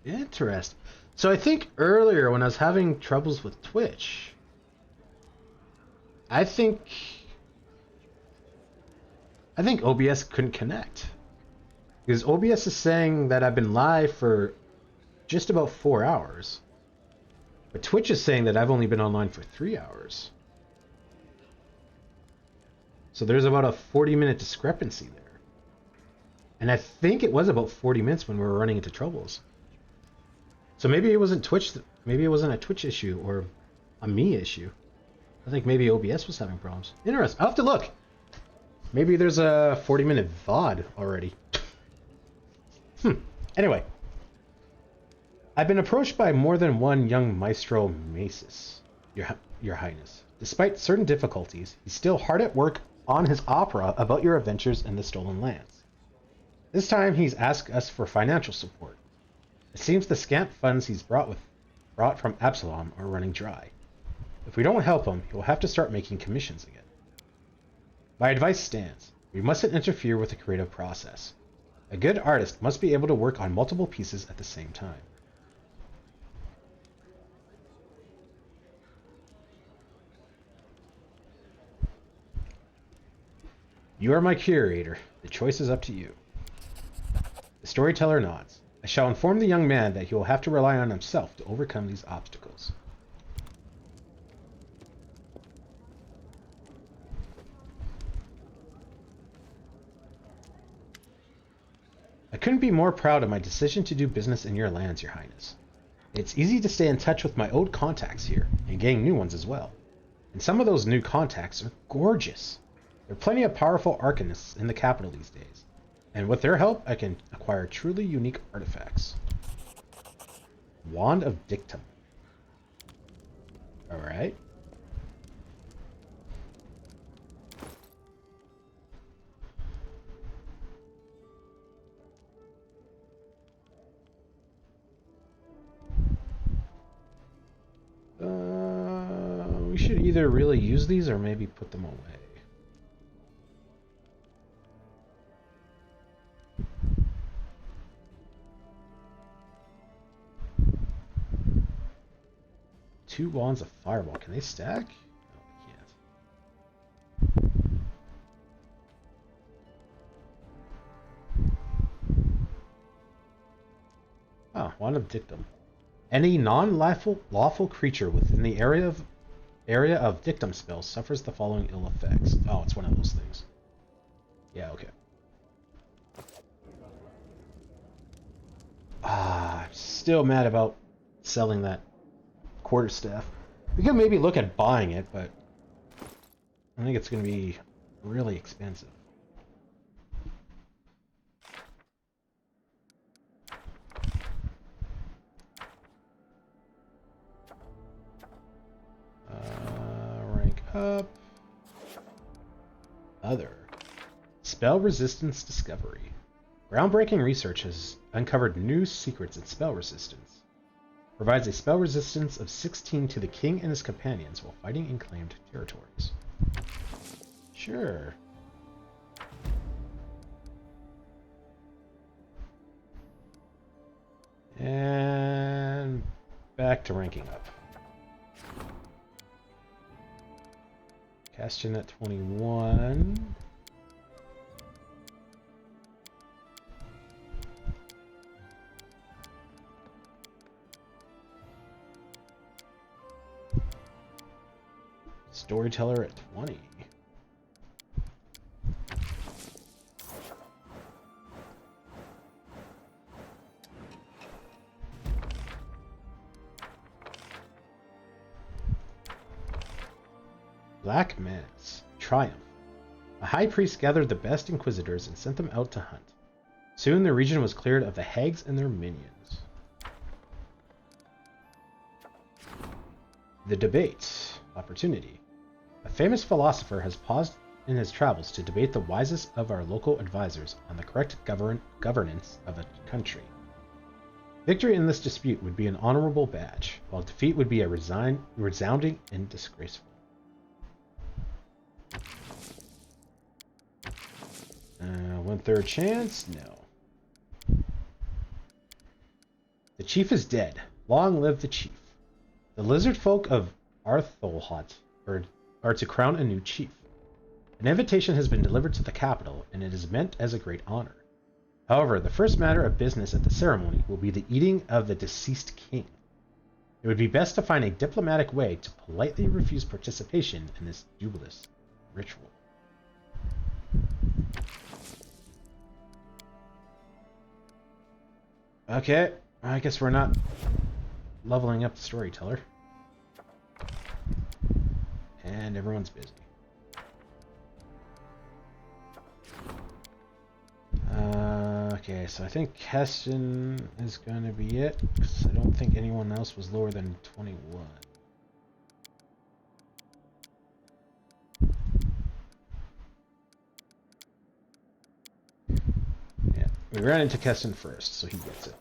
S1: Interesting. So I think earlier when I was having troubles with Twitch, I think I think OBS couldn't connect. Because OBS is saying that I've been live for just about 4 hours. But Twitch is saying that I've only been online for 3 hours. So there's about a 40-minute discrepancy there. And I think it was about 40 minutes when we were running into troubles. So maybe it wasn't Twitch, maybe it wasn't a Twitch issue or a me issue. I think maybe OBS was having problems. Interesting. I'll have to look. Maybe there's a 40-minute VOD already. Anyway. I've been approached by more than one young Maestro Macis, Your Highness. Despite certain difficulties, he's still hard at work on his opera about your adventures in the Stolen Lands. This time he's asked us for financial support. It seems the scant funds he's brought from Absalom are running dry. If we don't help him, he'll have to start making commissions again. My advice stands. We mustn't interfere with the creative process. A good artist must be able to work on multiple pieces at the same time. You are my curator. The choice is up to you. The storyteller nods. I shall inform the young man that he will have to rely on himself to overcome these obstacles. I couldn't be more proud of my decision to do business in your lands, Your Highness. It's easy to stay in touch with my old contacts here, and gain new ones as well. And some of those new contacts are gorgeous. There are plenty of powerful arcanists in the capital these days, and with their help I can acquire truly unique artifacts. Wand of Dictum. Alright. We should either really use these or maybe put them away. Two wands of fireball. Can they stack? No, they can't. Ah, wand of dictum. Any non-lawful creature within the area of dictum spells suffers the following ill effects. Oh, it's one of those things. Yeah, okay. Ah, I'm still mad about selling that quarterstaff. We could maybe look at buying it, but I think it's going to be really expensive. Rank up. Other. Spell resistance discovery. Groundbreaking research has uncovered new secrets in spell resistance. Provides a spell resistance of 16 to the king and his companions while fighting in claimed territories. Sure. And back to ranking up. Castion at 21. Storyteller at 20. Black Menace. Triumph. A high priest gathered the best inquisitors and sent them out to hunt. Soon the region was cleared of the hags and their minions. The Debate. Opportunity. A famous philosopher has paused in his travels to debate the wisest of our local advisors on the correct governance of a country. Victory in this dispute would be an honorable badge, while defeat would be a resounding and disgraceful. 1/3 chance? No. The chief is dead. Long live the chief. The lizard folk of Artholhot are to crown a new chief. An invitation has been delivered to the capital, and it is meant as a great honor. However, the first matter of business at the ceremony will be the eating of the deceased king. It would be best to find a diplomatic way to politely refuse participation in this dubious ritual. Okay, I guess we're not leveling up the storyteller. And everyone's busy. Okay, so I think Keston is going to be it, because I don't think anyone else was lower than 21. Yeah, we ran into Keston first, so he gets it.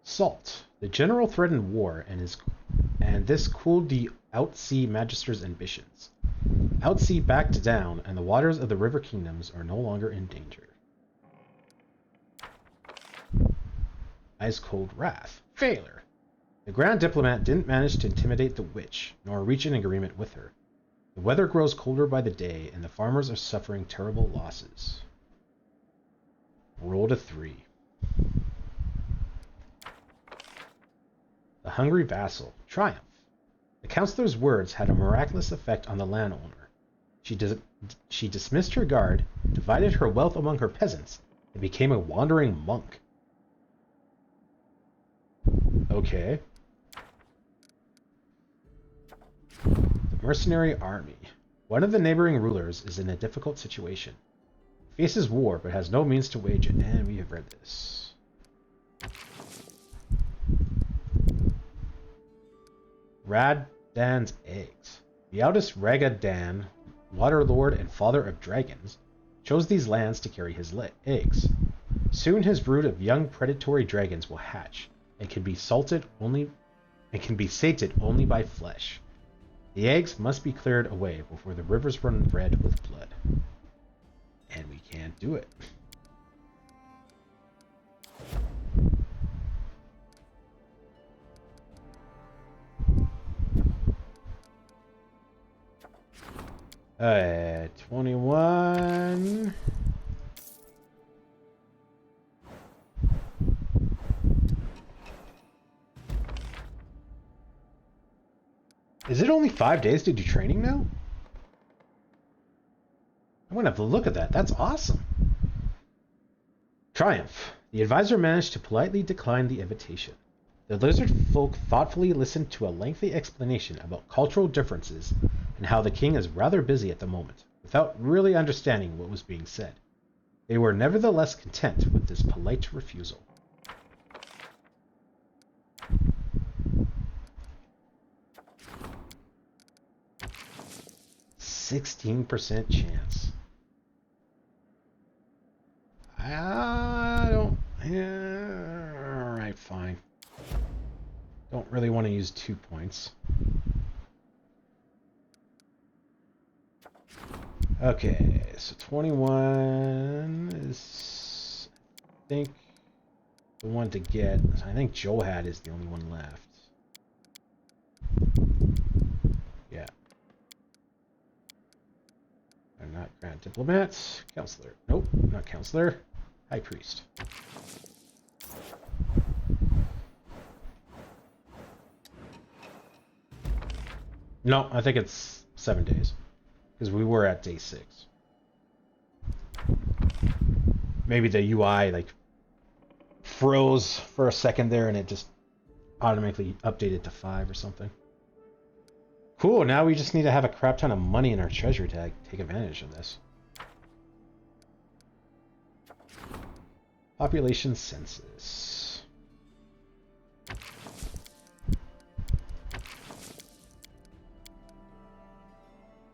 S1: Salt. The general threatened war and this cooled the Outsea Magister's ambitions. Outsea backed down, and the waters of the River Kingdoms are no longer in danger. Ice Cold Wrath. Failure. The Grand Diplomat didn't manage to intimidate the witch, nor reach an agreement with her. The weather grows colder by the day, and the farmers are suffering terrible losses. Roll to 3. The Hungry Vassal. Triumph. The counselor's words had a miraculous effect on the landowner. She dismissed her guard, divided her wealth among her peasants, and became a wandering monk. Okay. The Mercenary Army. One of the neighboring rulers is in a difficult situation. He faces war, but has no means to wage it, and we have read this. Raddan's eggs. The eldest Ragadan, Water Lord and Father of Dragons, chose these lands to carry his eggs. Soon his brood of young predatory dragons will hatch, and can be sated only by flesh. The eggs must be cleared away before the rivers run red with blood. And we can't do it. Alright, 21. Is it only 5 days to do training now? I'm gonna have to look at that. That's awesome. Triumph. The advisor managed to politely decline the invitation. The lizard folk thoughtfully listened to a lengthy explanation about cultural differences and how the king is rather busy at the moment, without really understanding what was being said. They were nevertheless content with this polite refusal. %16 chance. I don't... Yeah, alright, fine. Don't really want to use 2 points. Okay, so 21 is, I think, the one to get. I think Johad is the only one left. Yeah. I'm not Grand Diplomat. Counselor. Nope, not Counselor. High Priest. No, I think it's 7 days. Because we were at day 6. Maybe the UI like froze for a second there and it just automatically updated to 5 or something. Cool, now we just need to have a crap ton of money in our treasury to take advantage of this. Population census.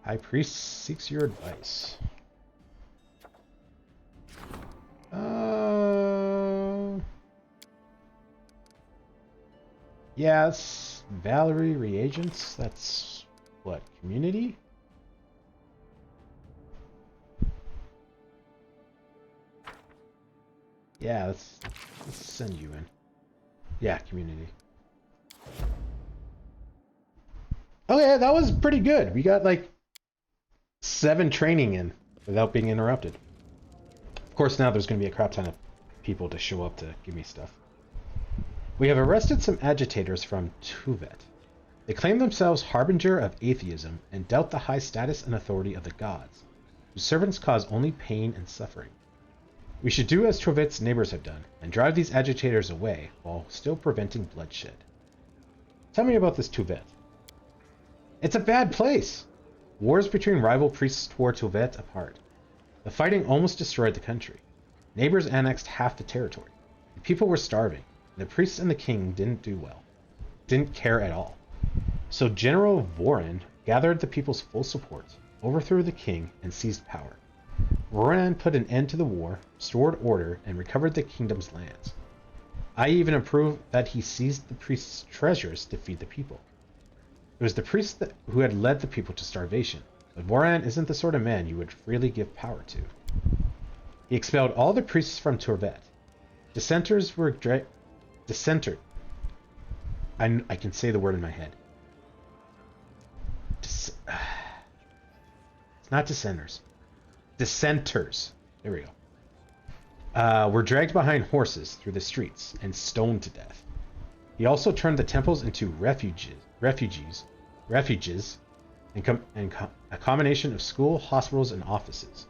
S1: High Priest seeks your advice. Yes, Valerie reagents. That's what, community? Yeah, let's send you in. Yeah, community. Oh yeah, that was pretty good. We got like 7 training in without being interrupted. Of course, now there's going to be a crap ton of people to show up to give me stuff. We have arrested some agitators from Tuvet. They claim themselves harbinger of atheism and doubt the high status and authority of the gods, whose servants cause only pain and suffering. We should do as Tuvet's neighbors have done, and drive these agitators away while still preventing bloodshed. Tell me about this Tuvet. It's a bad place! Wars between rival priests tore Tuvet apart. The fighting almost destroyed the country. Neighbors annexed half the territory. The people were starving. The priests and the king didn't do well. Didn't care at all. So General Voran gathered the people's full support, overthrew the king, and seized power. Voran put an end to the war, restored order, and recovered the kingdom's lands. I even approved that he seized the priests' treasures to feed the people. It was the priests who had led the people to starvation, but Voran isn't the sort of man you would freely give power to. He expelled all the priests from Tuvet. Dissenters were Dissenter. I can say the word in my head. It's not dissenters. Dissenters. There we go. Were dragged behind horses through the streets and stoned to death. He also turned the temples into refuges, and a combination of school, hospitals, and offices.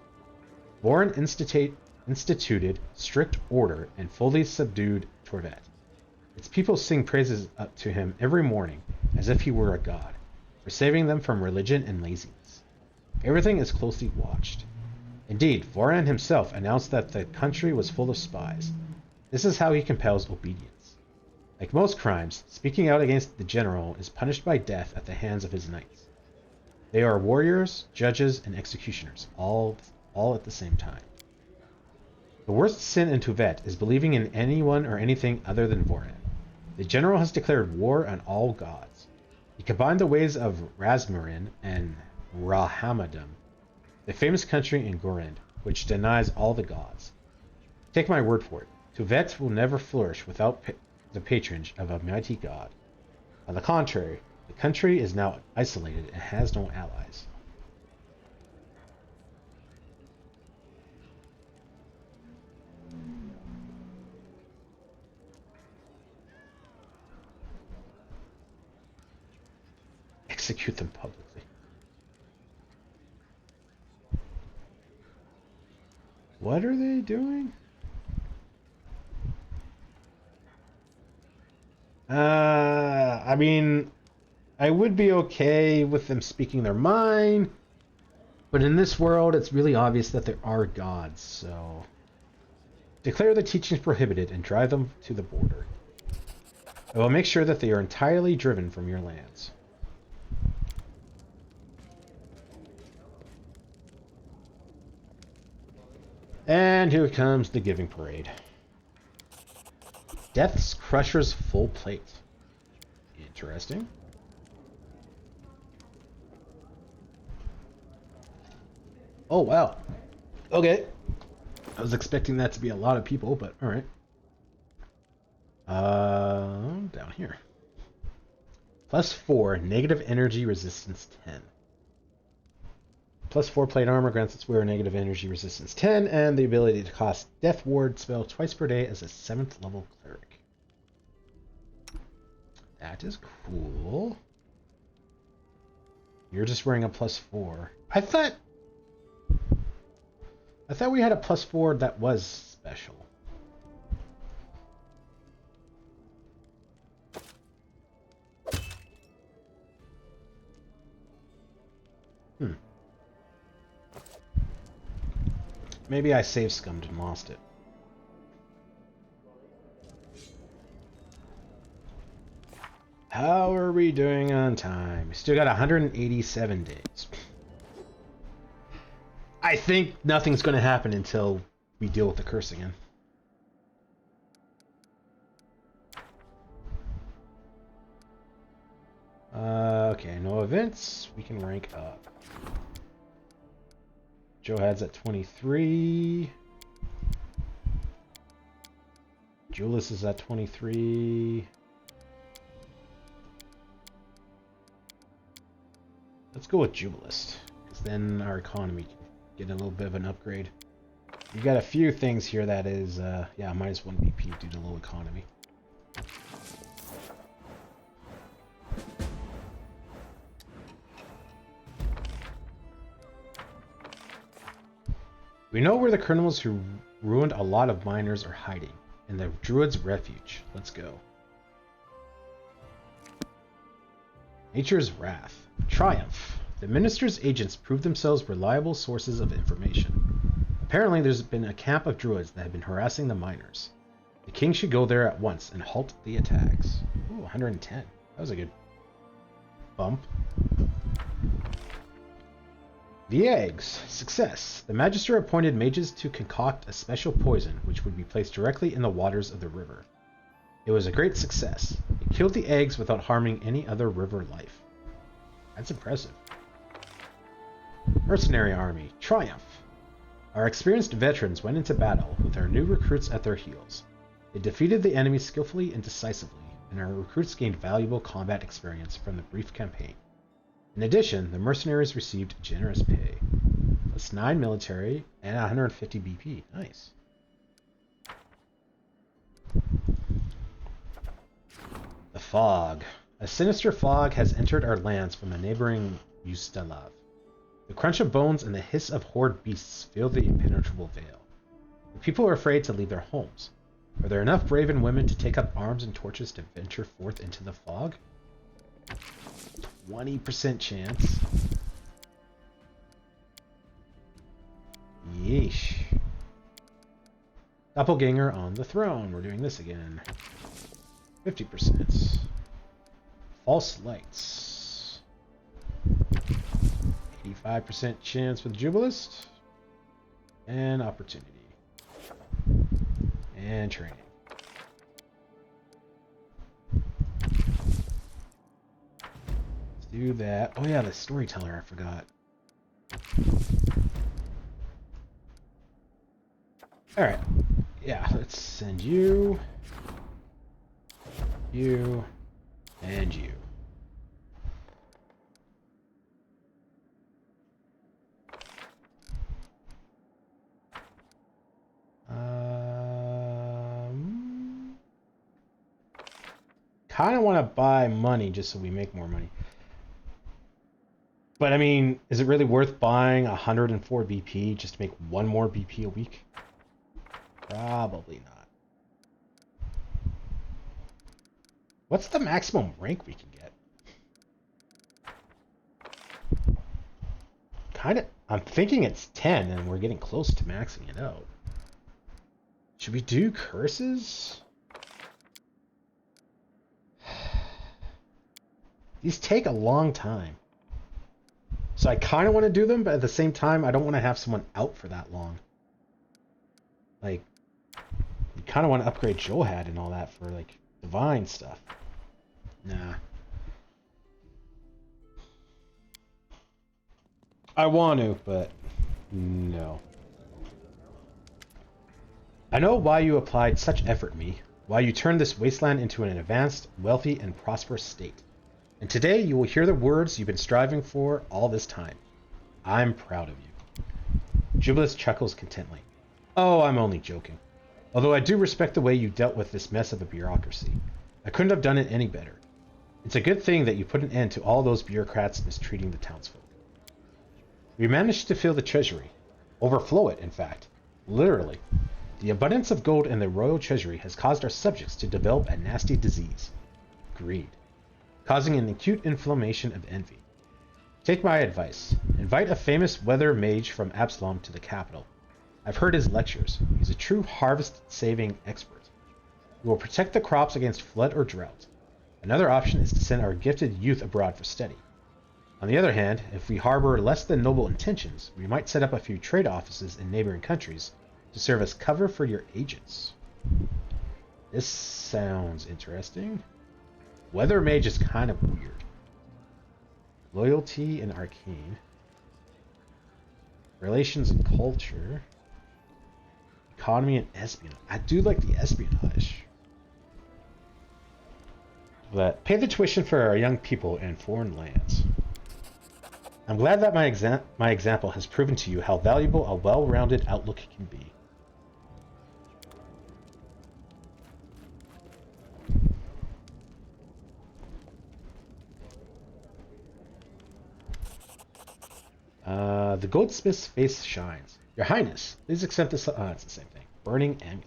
S1: Voran instituted strict order and fully subdued Tuvet. Its people sing praises up to him every morning, as if he were a god, for saving them from religion and laziness. Everything is closely watched. Indeed, Voran himself announced that the country was full of spies. This is how he compels obedience. Like most crimes, speaking out against the general is punished by death at the hands of his knights. They are warriors, judges, and executioners, all at the same time. The worst sin in Tuvet is believing in anyone or anything other than Voran. The general has declared war on all gods. He combined the ways of Razmarin and Rahamadam, the famous country in Gorend, which denies all the gods. Take my word for it, Tuvet will never flourish without the patronage of a mighty god. On the contrary, the country is now isolated and has no allies. Execute them publicly. What are they doing? I mean, I would be okay with them speaking their mind, but in this world, it's really obvious that there are gods, so declare the teachings prohibited and drive them to the border. I will make sure that they are entirely driven from your lands. And here comes the giving parade. Death's Crusher's full plate. Interesting. Oh, wow. Okay. I was expecting that to be a lot of people, but alright. Down here. +4, negative energy resistance 10. +4 plate armor grants its wearer negative energy resistance 10, and the ability to cast Death Ward spell twice per day as a 7th level cleric. That is cool. You're just wearing a +4. I thought we had a +4 that was special. Maybe I save scummed and lost it. How are we doing on time? We still got 187 days. I think nothing's going to happen until we deal with the curse again. Okay, no events. We can rank up. Johad's at 23. Duelist is at 23. Let's go with Jubilist, because then our economy can get a little bit of an upgrade. We've got a few things here that is, yeah, -1 BP due to low economy. We know where the criminals who ruined a lot of miners are hiding, in the Druid's Refuge. Let's go. Nature's Wrath. Triumph. The Minister's agents proved themselves reliable sources of information. Apparently there's been a camp of druids that have been harassing the miners. The king should go there at once and halt the attacks. Ooh, 110. That was a good bump. The eggs. Success. The Magister appointed mages to concoct a special poison which would be placed directly in the waters of the river. It was a great success. It killed the eggs without harming any other river life. That's impressive. Mercenary Army. Triumph. Our experienced veterans went into battle with our new recruits at their heels. They defeated the enemy skillfully and decisively, and our recruits gained valuable combat experience from the brief campaign. In addition, the mercenaries received generous pay. That's 9 military and 150 BP. Nice. The Fog. A sinister fog has entered our lands from the neighboring Ustalav. The crunch of bones and the hiss of horde beasts fill the impenetrable veil. The people are afraid to leave their homes. Are there enough Raven women to take up arms and torches to venture forth into the fog? 20% chance. Yeesh. Doppelganger on the throne. We're doing this again. 50%. False lights. 85% chance with Jubilist. And opportunity. And training. Let's do that. Oh yeah, the storyteller, I forgot. Alright. Yeah, let's send you. You. And you. Kind of want to buy money just so we make more money. But I mean, is it really worth buying 104 BP just to make 1 more BP a week? Probably not. What's the maximum rank we can get? Kind of, I'm thinking it's 10 and we're getting close to maxing it out. Should we do curses? These take a long time. So I kind of want to do them, but at the same time, I don't want to have someone out for that long. Like, you kind of want to upgrade Johad and all that for, like, divine stuff. Nah. I want to, but no. I know why you applied such effort, me. Why you turned this wasteland into an advanced, wealthy, and prosperous state. And today you will hear the words you've been striving for all this time. I'm proud of you. Jubilus chuckles contently. Oh, I'm only joking. Although I do respect the way you dealt with this mess of a bureaucracy. I couldn't have done it any better. It's a good thing that you put an end to all those bureaucrats mistreating the townsfolk. We managed to fill the treasury. Overflow it, in fact. Literally. The abundance of gold in the royal treasury has caused our subjects to develop a nasty disease. Greed. Causing an acute inflammation of envy. Take my advice. Invite a famous weather mage from Absalom to the capital. I've heard his lectures. He's a true harvest-saving expert. He will protect the crops against flood or drought. Another option is to send our gifted youth abroad for study. On the other hand, if we harbor less than noble intentions, we might set up a few trade offices in neighboring countries to serve as cover for your agents. This sounds interesting. Weather mage is kind of weird. Loyalty and arcane. Relations and culture. Economy and espionage. I do like the espionage. But pay the tuition for our young people in foreign lands. I'm glad that my example has proven to you how valuable a well-rounded outlook can be. The goldsmith's face shines. Your Highness, please accept this. It's the same thing. Burning amulet.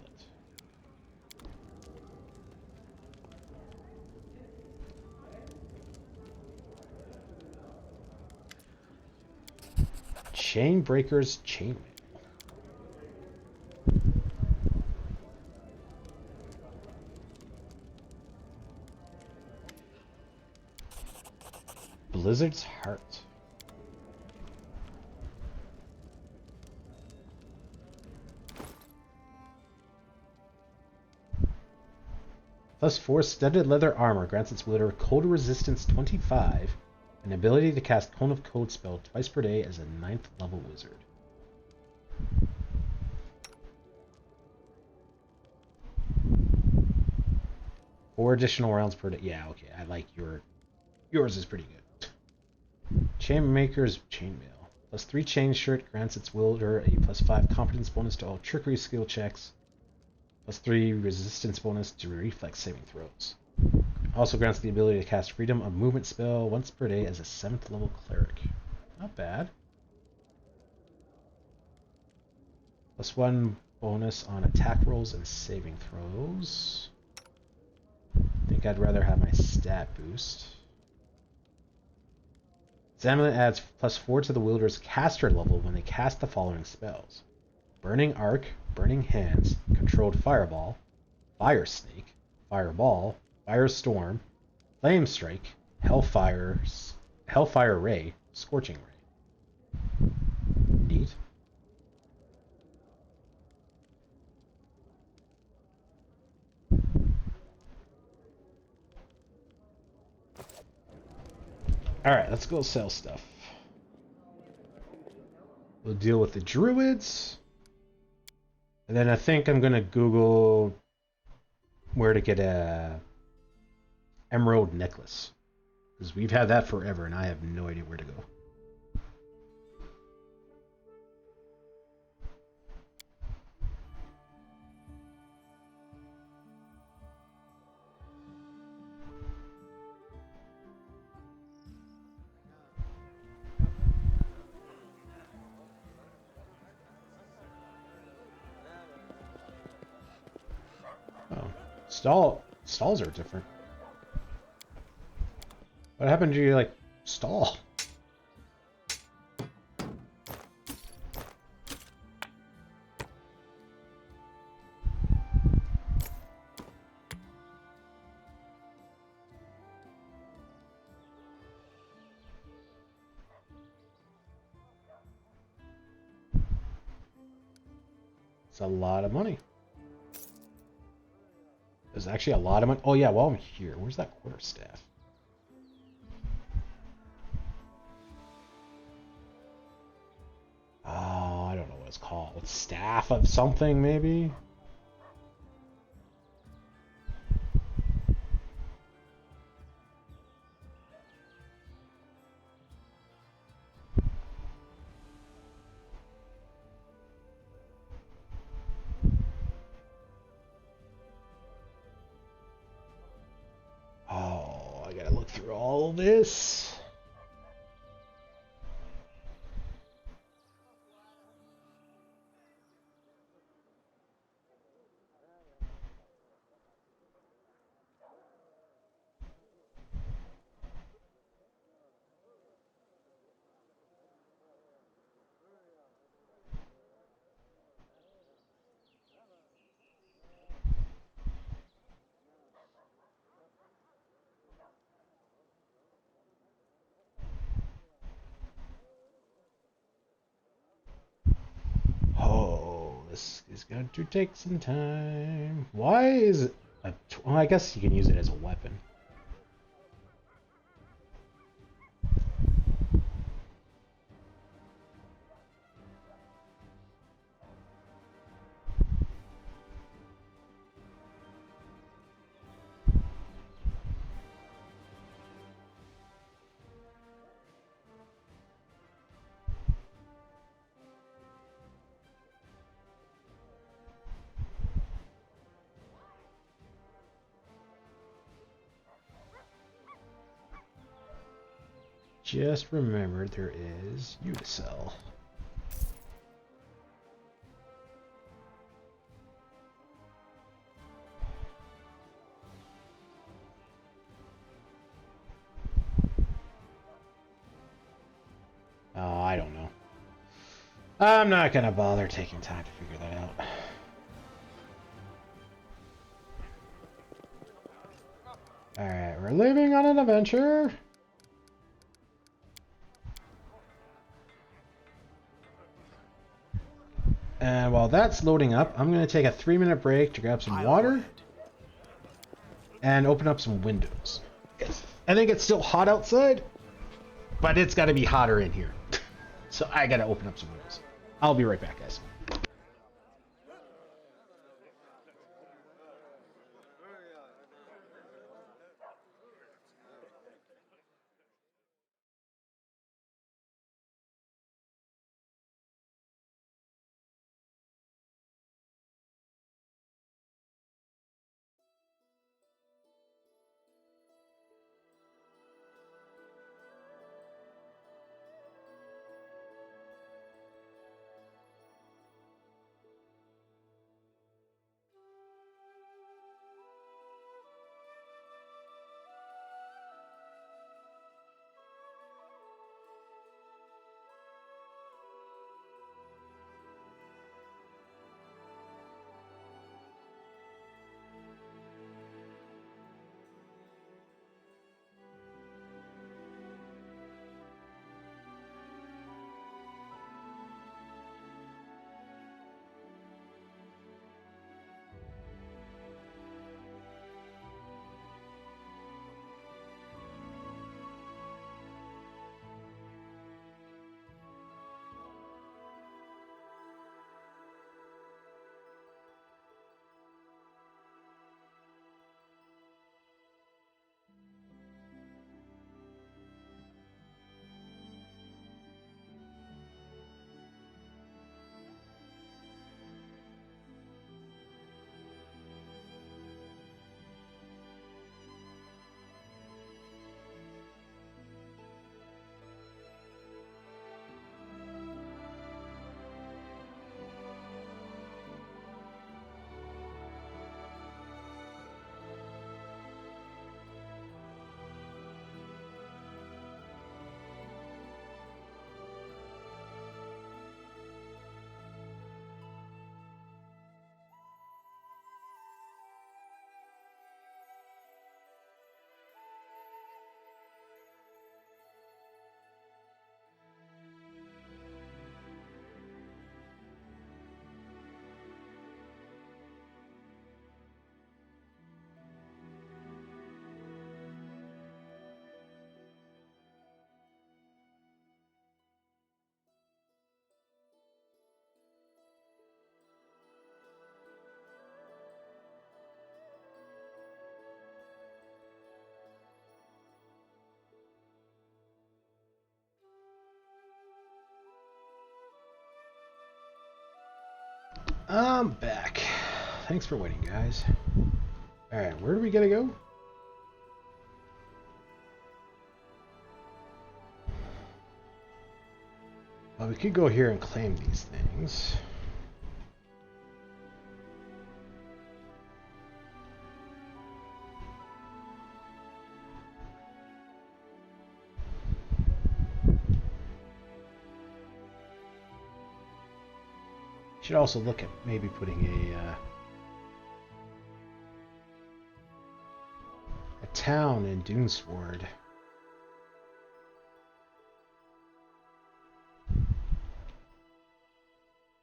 S1: Chainbreaker's chainmail. Blizzard's heart. +4 studded leather armor grants its wielder cold resistance 25, an ability to cast Cone of Cold spell twice per day as a 9th level wizard. Four additional rounds per day. Yeah, okay. I like yours is pretty good. Chainmaker's chainmail. +3 chain shirt grants its wielder a +5 competence bonus to all trickery skill checks. +3 resistance bonus to reflex saving throws. Also grants the ability to cast Freedom of Movement spell once per day as a 7th level cleric. Not bad. +1 bonus on attack rolls and saving throws. I think I'd rather have my stat boost. This amulet adds +4 to the wielder's caster level when they cast the following spells: Burning Arc, Burning Hands, Controlled Fireball, Fire Snake, Fireball, Firestorm, Flame Strike, Hellfire Ray, Scorching Ray. Neat. Alright, let's go sell stuff. We'll deal with the druids. And then I think I'm gonna Google where to get a emerald necklace. Because we've had that forever and I have no idea where to go. Oh, stalls are different. What happened to your, stall? It's a lot of money. There's actually a lot of money. Oh yeah, while I'm here, where's that quarterstaff? Oh, I don't know what it's called. Staff of something, maybe? Oh, I gotta look through all this. This is going to take some time. Why is it well, I guess you can use it as a weapon. just remembered there is Unicell. Oh, I don't know. I'm not gonna bother taking time to figure that out. Alright, we're leaving on an adventure. And while that's loading up, I'm going to take a 3-minute break to grab some water and open up some windows. I think it's still hot outside, but it's got to be hotter in here. So I got to open up some windows. I'll be right back, guys. I'm back. Thanks for waiting, guys. Alright, where do we gotta go? Well, we could go here and claim these things. Should also look at maybe putting a town in Dunesward.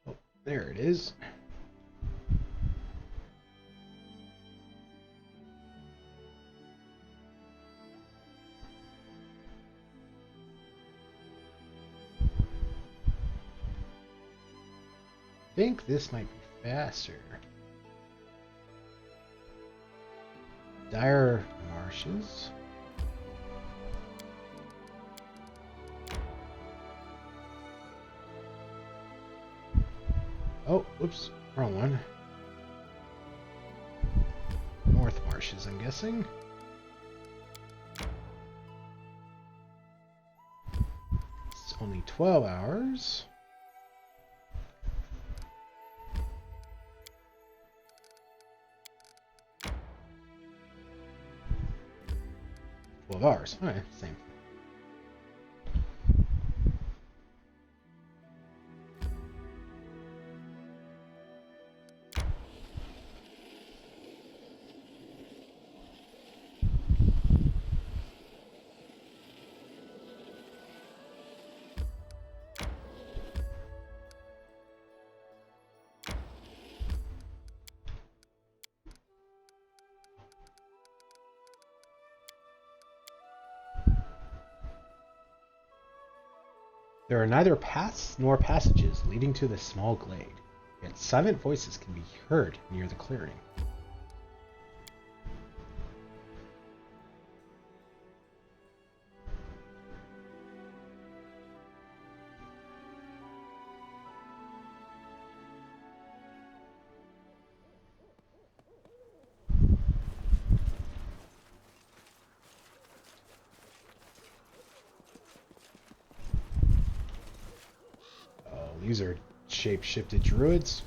S1: Oh, there it is. I think this might be faster. Dire Marshes. Oh, whoops, wrong one. North Marshes, I'm guessing. only 12 hours. Hours. Alright, same. There are neither paths nor passages leading to this small glade, yet silent voices can be heard near the clearing. These are shape-shifted druids.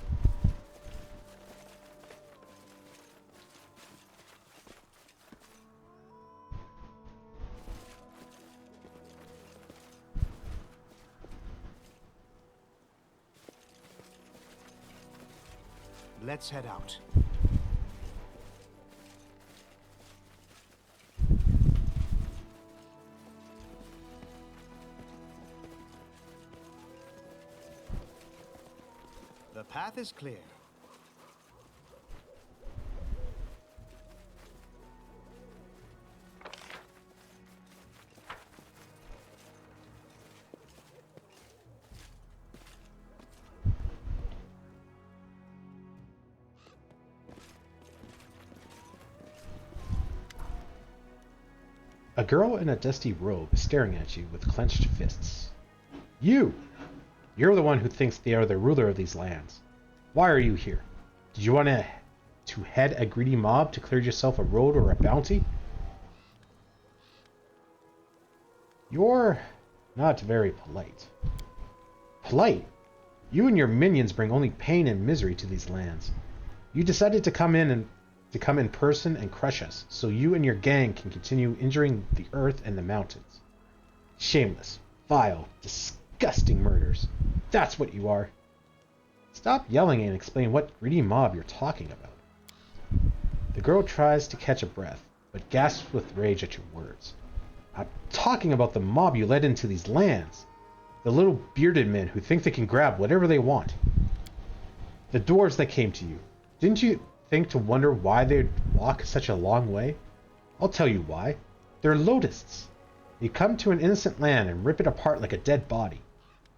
S3: Let's head out. The path is clear.
S1: A girl in a dusty robe is staring at you with clenched fists. You! You're the one who thinks they are the ruler of these lands. Why are you here? Did you want to head a greedy mob to clear yourself a road or a bounty? You're not very polite. Polite? You and your minions bring only pain and misery to these lands. You decided to come in person and crush us, so you and your gang can continue injuring the earth and the mountains. Shameless, vile, disgusting murders. That's what you are. Stop yelling and explain what greedy mob you're talking about. The girl tries to catch a breath, but gasps with rage at your words. I'm talking about the mob you led into these lands. The little bearded men who think they can grab whatever they want. The dwarves that came to you. Didn't you think to wonder why they'd walk such a long way? I'll tell you why. They're lotusts. They come to an innocent land and rip it apart like a dead body.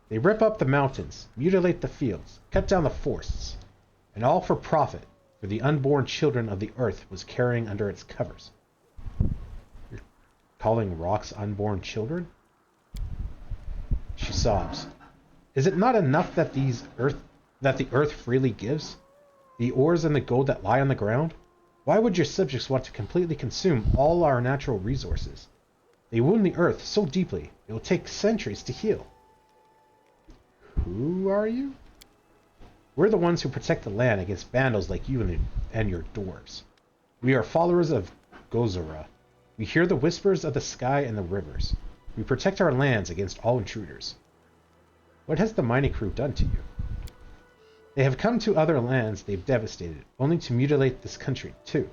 S1: They rip up the mountains, mutilate the fields, cut down the forests, and all for profit, for the unborn children of the earth was carrying under its covers. You're calling rocks unborn children? She sobs. Is it not enough that the earth freely gives? The ores and the gold that lie on the ground? Why would your subjects want to completely consume all our natural resources? They wound the earth so deeply, it will take centuries to heal. Who are you? We're the ones who protect the land against vandals like you and your dwarves. We are followers of Gozora. We hear the whispers of the sky and the rivers. We protect our lands against all intruders. What has the mining crew done to you? They have come to other lands they've devastated, only to mutilate this country, too.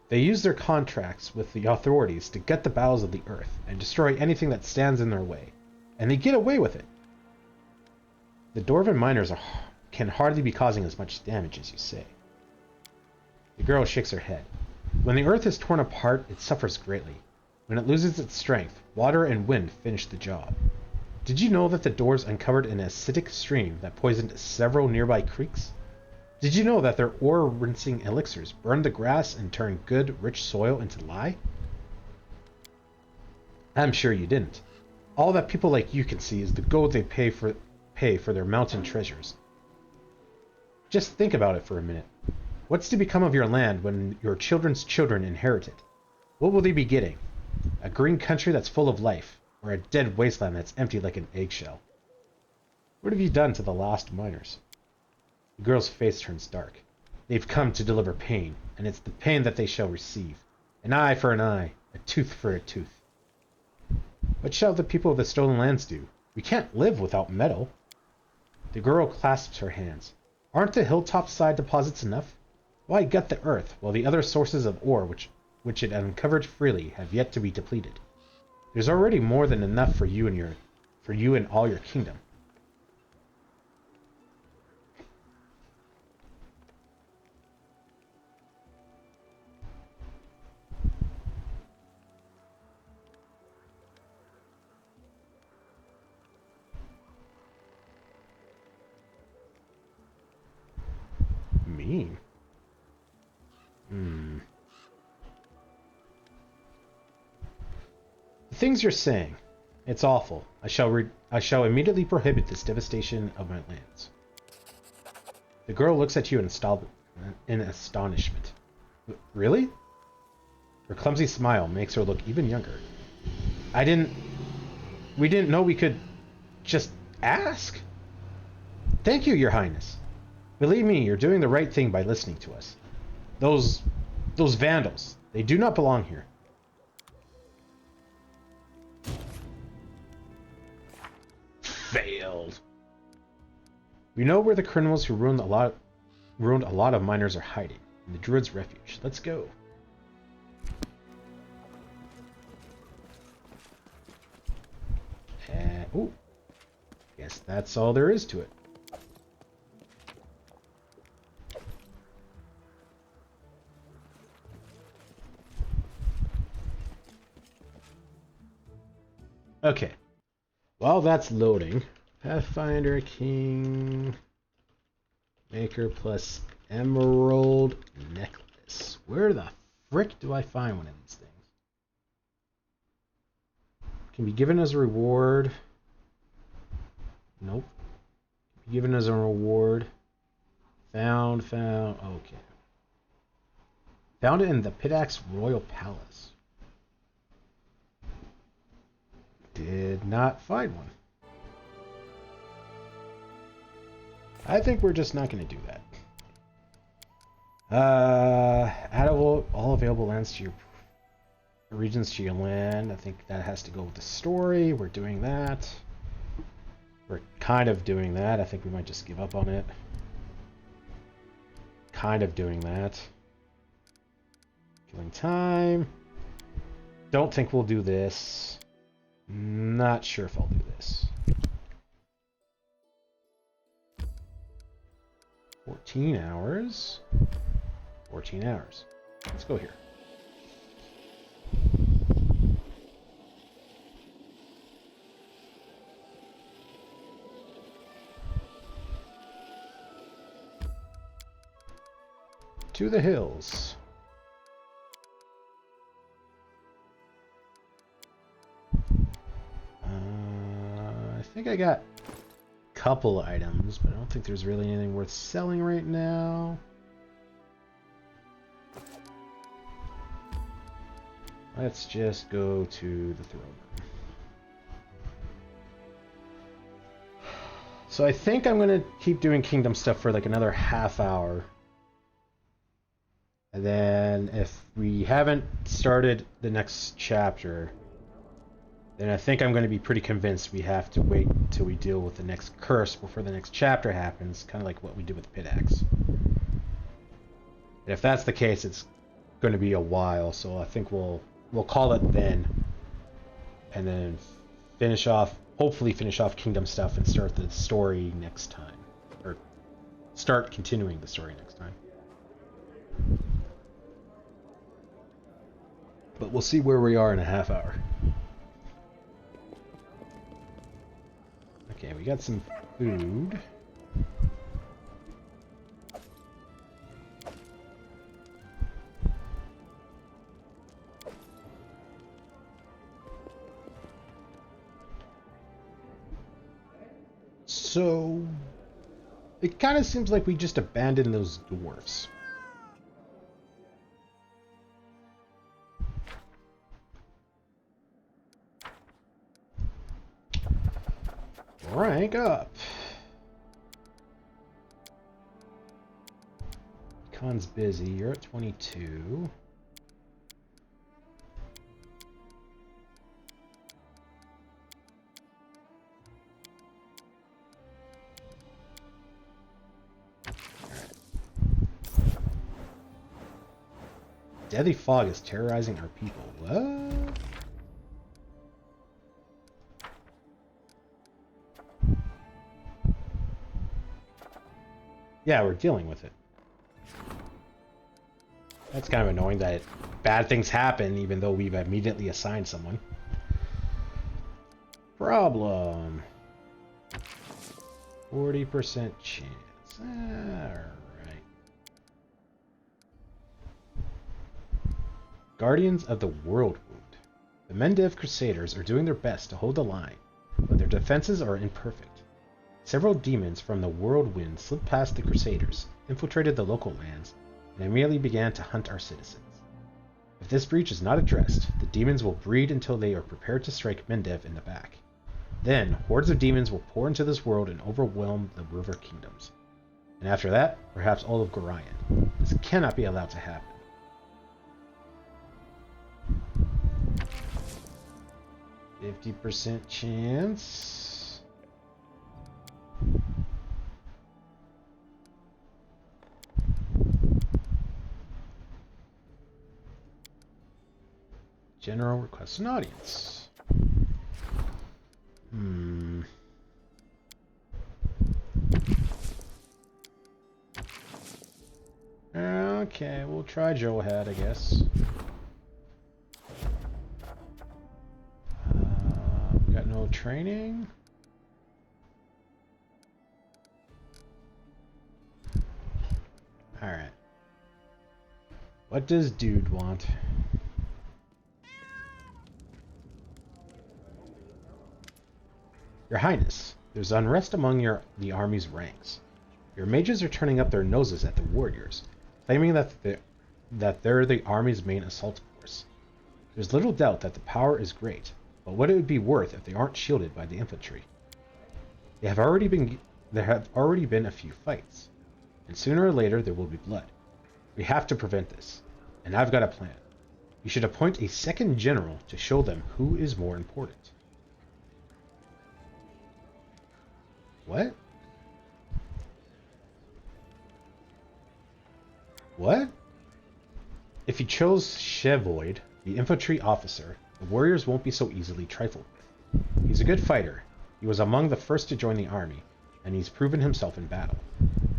S1: They use their contracts with the authorities to gut the bowels of the earth and destroy anything that stands in their way. And they get away with it. The dwarven miners can hardly be causing as much damage as you say. The girl shakes her head. When the earth is torn apart, it suffers greatly. When it loses its strength, water and wind finish the job. Did you know that the dwarves uncovered an acidic stream that poisoned several nearby creeks? Did you know that their ore-rinsing elixirs burned the grass and turned good, rich soil into lye? I'm sure you didn't. All that people like you can see is the gold they pay for their mountain treasures. Just think about it for a minute. What's to become of your land when your children's children inherit it? What will they be getting? A green country that's full of life, or a dead wasteland that's empty like an eggshell. What have you done to the lost miners? The girl's face turns dark. They've come to deliver pain, and it's the pain that they shall receive. An eye for an eye, a tooth for a tooth. What shall the people of the Stolen Lands do? We can't live without metal. The girl clasps her hands. Aren't the hilltop-side deposits enough? Why gut the earth, while the other sources of ore which it uncovered freely have yet to be depleted? There's already more than enough for you and all your kingdom. Mean. The things you're saying, it's awful. I shall immediately prohibit this devastation of my lands. The girl looks at you in astonishment. Really? Her clumsy smile makes her look even younger. We didn't know we could just ask. Thank you, Your Highness. Believe me, you're doing the right thing by listening to us. Those vandals, they do not belong here. Failed. We know where the criminals who ruined a lot of miners are hiding. In the Druid's Refuge. Let's go. Ooh. Guess that's all there is to it. Okay. While that's loading, Pathfinder King Maker plus Emerald Necklace. Where the frick do I find one of these things? Can be given as a reward. Nope. Can be given as a reward. Found. Okay. Found it in the Pitax Royal Palace. Did not find one. I think we're just not going to do that. Add all available lands to your regions to your land. I think that has to go with the story. We're doing that. We're kind of doing that. I think we might just give up on it. Kind of doing that. Killing time. Don't think we'll do this. Not sure if I'll do this. 14 hours. 14 hours. Let's go here. To the hills. I think I got a couple items, but I don't think there's really anything worth selling right now. Let's just go to the throne room. So I think I'm going to keep doing kingdom stuff for like another half hour. And then if we haven't started the next chapter, then I think I'm going to be pretty convinced we have to wait until we deal with the next curse before the next chapter happens, kind of like what we did with Pitax. And if that's the case, it's going to be a while, so I think we'll call it then, and then hopefully finish off kingdom stuff and start the story next time, or start continuing the story next time. But we'll see where we are in a half hour. Okay, we got some food. So, it kind of seems like we just abandoned those dwarfs. Rank up. Khan's busy. You're at 22. Deadly fog is terrorizing our people. What? Yeah, we're dealing with it. That's kind of annoying that bad things happen even though we've immediately assigned someone. Problem. 40% chance. Alright. Guardians of the World Wound. The Mendev Crusaders are doing their best to hold the line, but their defenses are imperfect. Several demons from the Whirlwind slipped past the Crusaders, infiltrated the local lands, and immediately began to hunt our citizens. If this breach is not addressed, the demons will breed until they are prepared to strike Mendev in the back. Then, hordes of demons will pour into this world and overwhelm the river kingdoms. And after that, perhaps all of Gorion. This cannot be allowed to happen. %50 chance. General requests an audience. Okay, we'll try Joehead, I guess. Got no training. Alright. What does dude want? Your Highness, there's unrest among the army's ranks. Your mages are turning up their noses at the warriors, claiming that they're the army's main assault force. There's little doubt that the power is great, but what it would be worth if they aren't shielded by the infantry. There have already been a few fights, and sooner or later there will be blood. We have to prevent this, and I've got a plan. You should appoint a second general to show them who is more important. What? What? If you chose Shevoid, the infantry officer, the warriors won't be so easily trifled with. He's a good fighter. He was among the first to join the army, and he's proven himself in battle.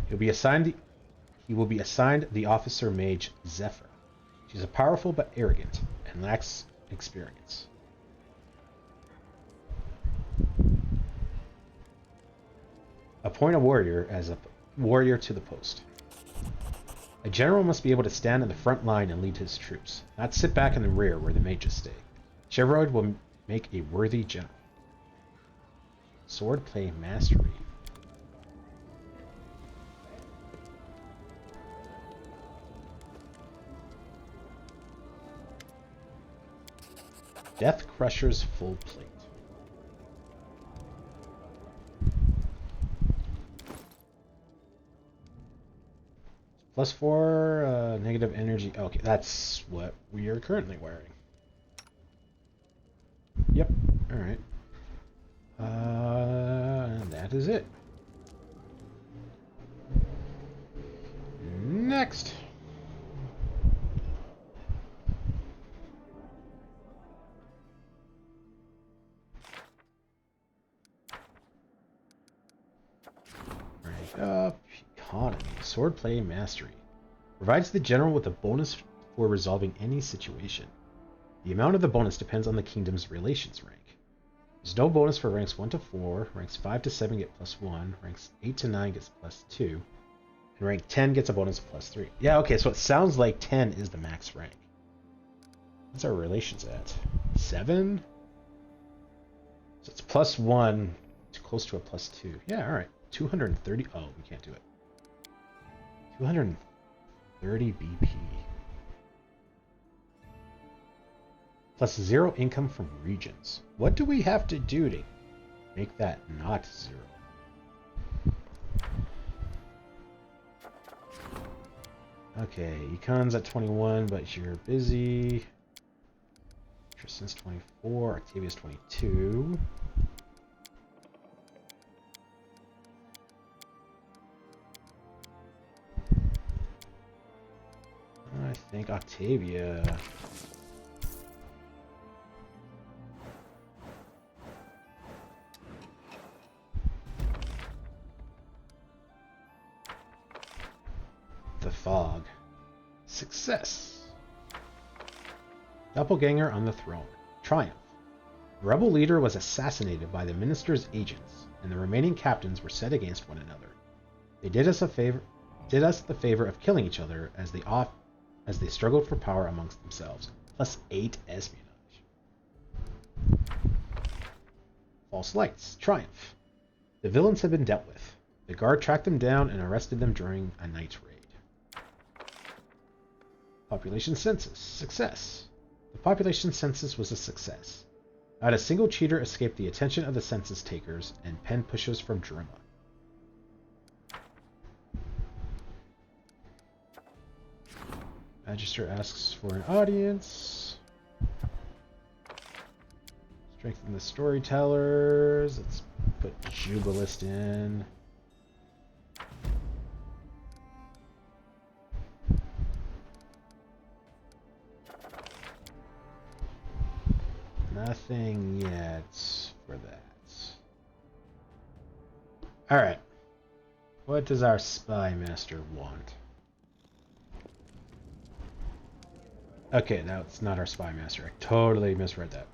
S1: He will be assigned the officer mage Zephyr. She's powerful but arrogant, and lacks experience. Appoint a warrior as a warrior to the post. A general must be able to stand in the front line and lead his troops, not sit back in the rear where the mages stay. Chevroid will make a worthy general. Swordplay mastery. Death Crusher's full plate. +4 negative energy. Okay, that's what we are currently wearing. Yep. All right. And that is it. Next. Rank up. Economy. Swordplay mastery. Provides the general with a bonus for resolving any situation. The amount of the bonus depends on the kingdom's relations rank. There's no bonus for ranks 1 to 4, ranks 5 to 7 get +1, ranks 8 to 9 gets +2, and rank 10 gets a bonus of +3. Yeah, okay, so it sounds like 10 is the max rank. What's our relations at? 7? So it's +1, close to a +2. Yeah, alright. 230. Oh, we can't do it. 230 BP. +0 income from regions. What do we have to do to Make that not 0. Okay, Econ's at 21, but you're busy. Tristan's 24, Octavia's 22. I think Octavia. The fog. Success. Doppelganger on the throne. Triumph. The rebel leader was assassinated by the minister's agents, and the remaining captains were set against one another. They did us the favor of killing each other as they struggled for power amongst themselves. Plus 8 espionage. False lights. Triumph. The villains have been dealt with. The guard tracked them down and arrested them during a night raid. Population census. Success. The population census was a success. Not a single cheater escaped the attention of the census takers and pen pushers from Drima. Magister asks for an audience. Strengthen the storytellers. Let's put Jubilist in. Nothing yet for that. Alright. What does our spy master want? Okay, that's not our spy master. I totally misread that.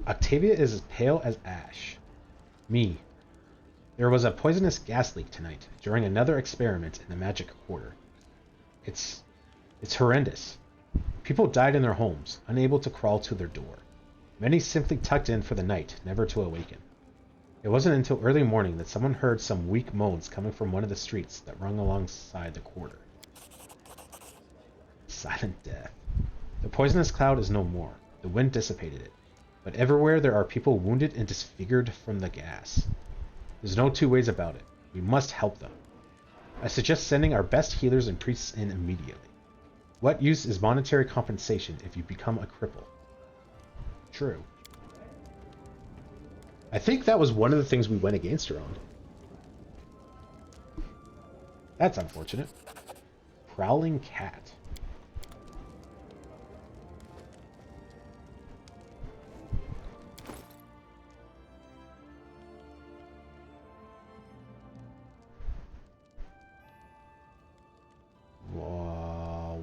S1: Octavia is as pale as ash. Me. There was a poisonous gas leak tonight during another experiment in the magic quarter. It's horrendous. People died in their homes, unable to crawl to their door. Many simply tucked in for the night, never to awaken. It wasn't until early morning that someone heard some weak moans coming from one of the streets that run alongside the quarter. Silent death. The poisonous cloud is no more. The wind dissipated it. But everywhere there are people wounded and disfigured from the gas. There's no two ways about it. We must help them. I suggest sending our best healers and priests in immediately. What use is monetary compensation if you become a cripple? True. I think that was one of the things we went against her on. That's unfortunate. Prowling cat.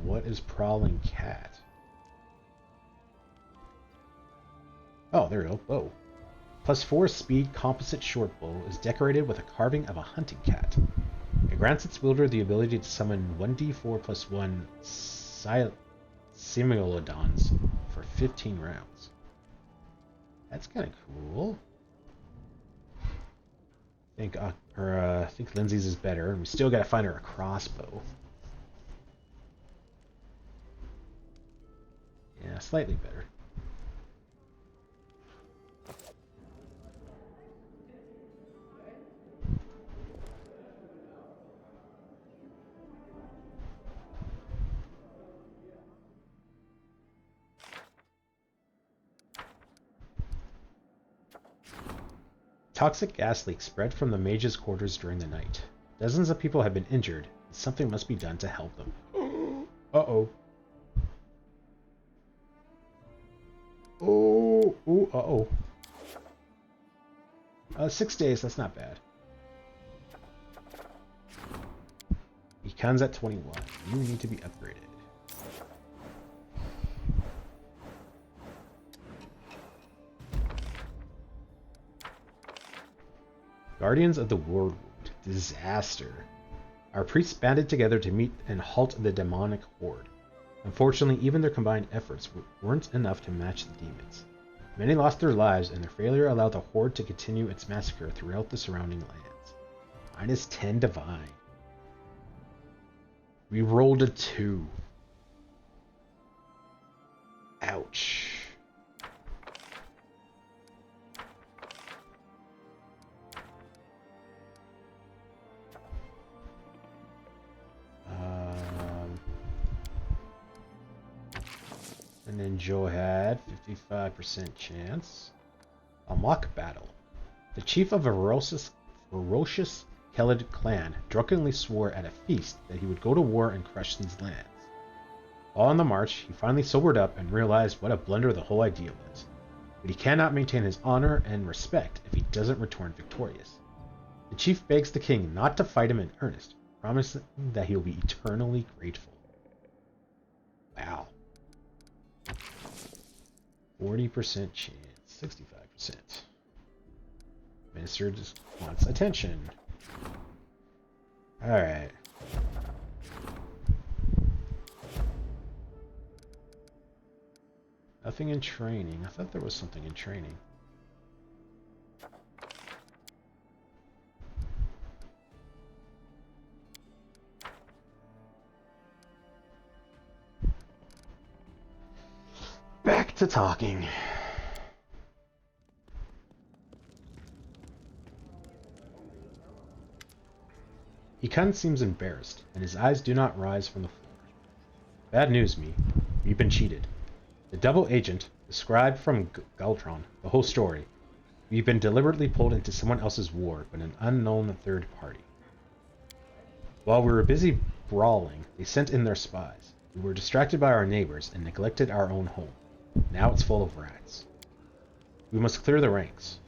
S1: What is Prowling Cat? Oh, there we go. Whoa. +4 speed composite short bow is decorated with a carving of a hunting cat. It grants its wielder the ability to summon 1d4+1 Simulodons for 15 rounds. That's kind of cool. I think Lindsay's is better, and we still gotta find her a crossbow. Yeah, slightly better. Toxic gas leaks spread from the mage's quarters during the night. Dozens of people have been injured, and something must be done to help them. Uh-oh. Ooh, uh-oh. 6 days, that's not bad. Econ's at 21. You need to be upgraded. Guardians of the Wardwood. Disaster. Our priests banded together to meet and halt the demonic horde. Unfortunately, even their combined efforts weren't enough to match the demons. Many lost their lives, and their failure allowed the horde to continue its massacre throughout the surrounding lands. -10 divine. We rolled a 2. Ouch. And then Joe had 55% chance. A mock battle. The chief of a ferocious Kelid clan drunkenly swore at a feast that he would go to war and crush these lands. While on the march, he finally sobered up and realized what a blunder the whole idea was. But he cannot maintain his honor and respect if he doesn't return victorious. The chief begs the king not to fight him in earnest, promising that he will be eternally grateful. Wow. 40% chance, 65%. Minister just wants attention. Alright. Nothing in training. I thought there was something in training. Back to talking. Ikan seems embarrassed, and his eyes do not rise from the floor. Bad news, me. We've been cheated. The double agent described from Galtron the whole story. We've been deliberately pulled into someone else's war, but an unknown third party. While we were busy brawling, they sent in their spies. We were distracted by our neighbors and neglected our own home. Now it's full of rats. We must clear the ranks.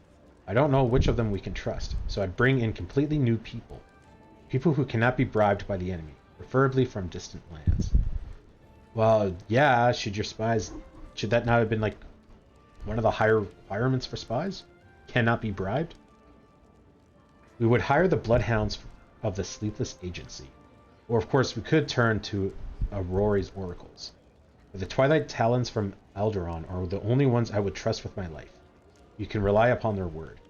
S1: I don't know which of them we can trust, so I'd bring in completely new people. People who cannot be bribed by the enemy, preferably from distant lands. Well, yeah, should that not have been like one of the higher requirements for spies? Cannot be bribed? We would hire the bloodhounds of the Sleepless Agency. Or of course we could turn to Rory's oracles. But the Twilight Talons from Alderaan are the only ones I would trust with my life. You can rely upon their word.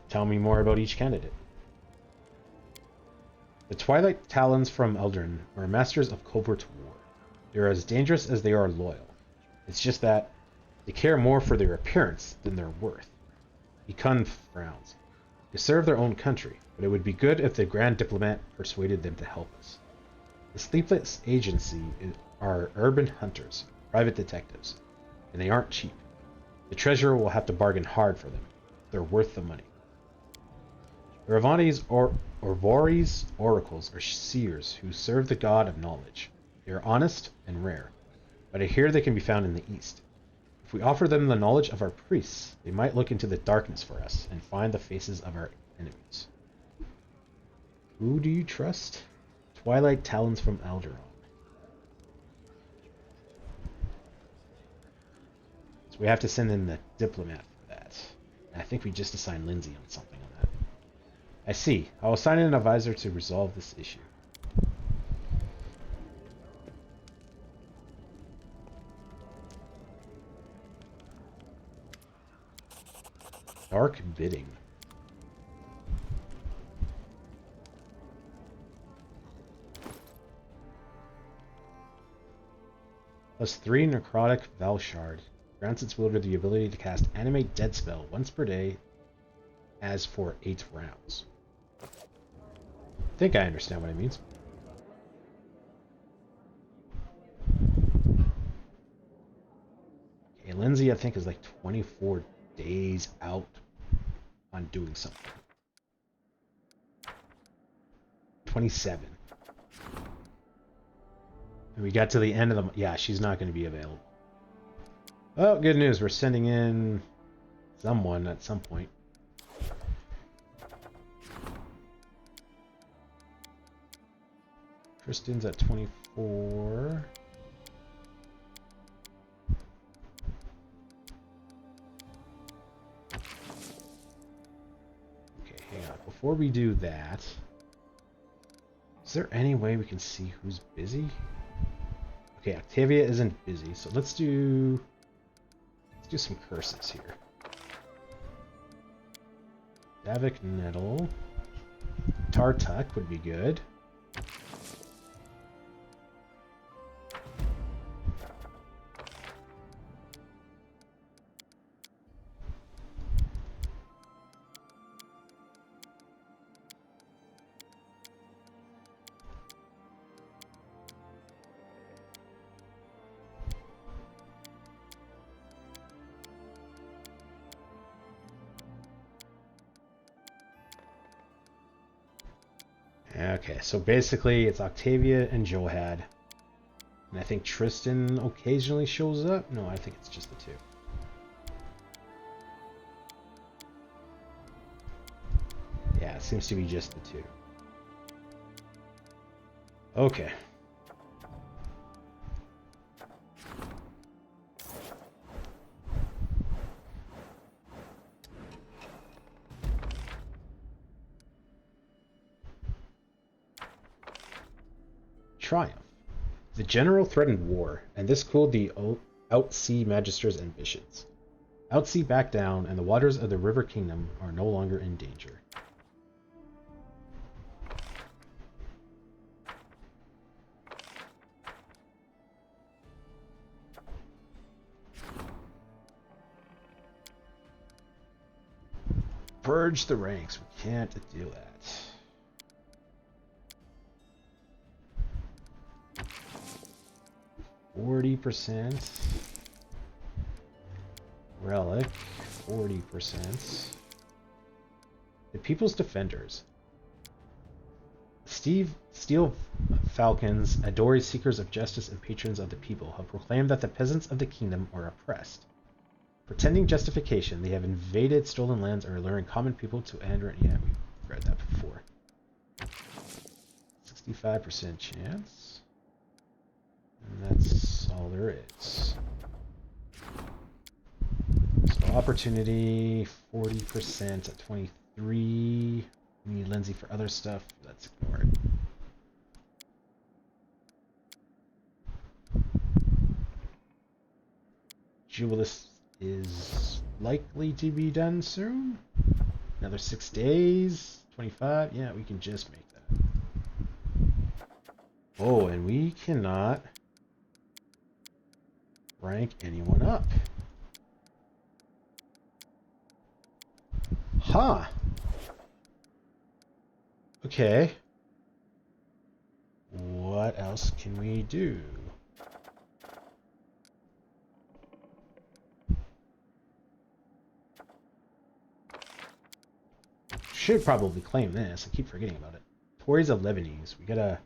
S1: Tell me more about each candidate. The Twilight Talons from Alderaan are masters of covert war. They are as dangerous as they are loyal. It's just that they care more for their appearance than their worth. Ikan frowns. They serve their own country, but it would be good if the Grand Diplomat persuaded them to help us. The Sleepless Agency are urban hunters, private detectives, and they aren't cheap. The treasurer will have to bargain hard for them. They're worth the money. Vori's oracles are seers who serve the god of knowledge. They are honest and rare, but I hear they can be found in the east. If we offer them the knowledge of our priests, they might look into the darkness for us and find the faces of our enemies. Who do you trust? Twilight Talons from Alderaan. So we have to send in the diplomat for that. And I think we just assigned Lindsay on something on that. I see. I will assign in an advisor to resolve this issue. Dark bidding. +3 Necrotic Valshard. Grants its wielder the ability to cast Animate Dead Spell once per day as for 8 rounds. I think I understand what it means. Okay, Lindsay I think is like 24 days out on doing something. 27. And we got to the end of the... Yeah, she's not going to be available. Oh, good news. We're sending in someone at some point. Kristen's at 24. Okay, hang on. Before we do that, is there any way we can see who's busy? Okay, Octavia isn't busy, so let's do some curses here. Davik Nettle. Tartuk would be good. Okay, so basically it's Octavia and Johad. And I think Tristan occasionally shows up. No, I think it's just the two. Yeah, it seems to be just the two. Okay. Triumph. The general threatened war, and this cooled the Outsea Magister's ambitions. Outsea backed down, and the waters of the River Kingdom are no longer in danger. Purge the ranks. We can't do that. %. Relic, 40%. The People's Defenders. Steel Falcons, Adori seekers of justice and patrons of the people, have proclaimed that the peasants of the kingdom are oppressed. Pretending justification, they have invaded stolen lands and are luring common people to Andron. Yeah, we've read that before. 65% chance. And that's all there is. So opportunity, 40% at 23. We need Lindsay for other stuff. Let's ignore it. Jubilus is likely to be done soon. Another 6 days. 25. Yeah, we can just make that. Oh, and we cannot rank anyone up. Huh. Okay. What else can we do? Should probably claim this. I keep forgetting about it. Tories of Lebanese. We gotta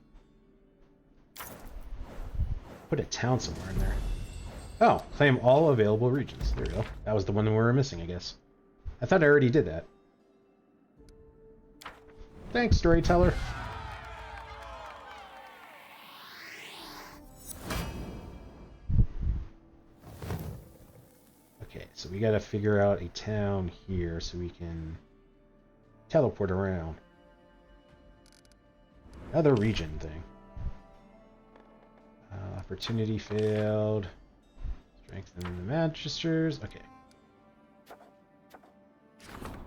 S1: put a town somewhere in there. Oh, claim all available regions. There we go. That was the one that we were missing, I guess. I thought I already did that. Thanks, storyteller. Okay, so we gotta figure out a town here so we can teleport around. Another region thing. Opportunity failed. Strengthen the Magisters. Okay.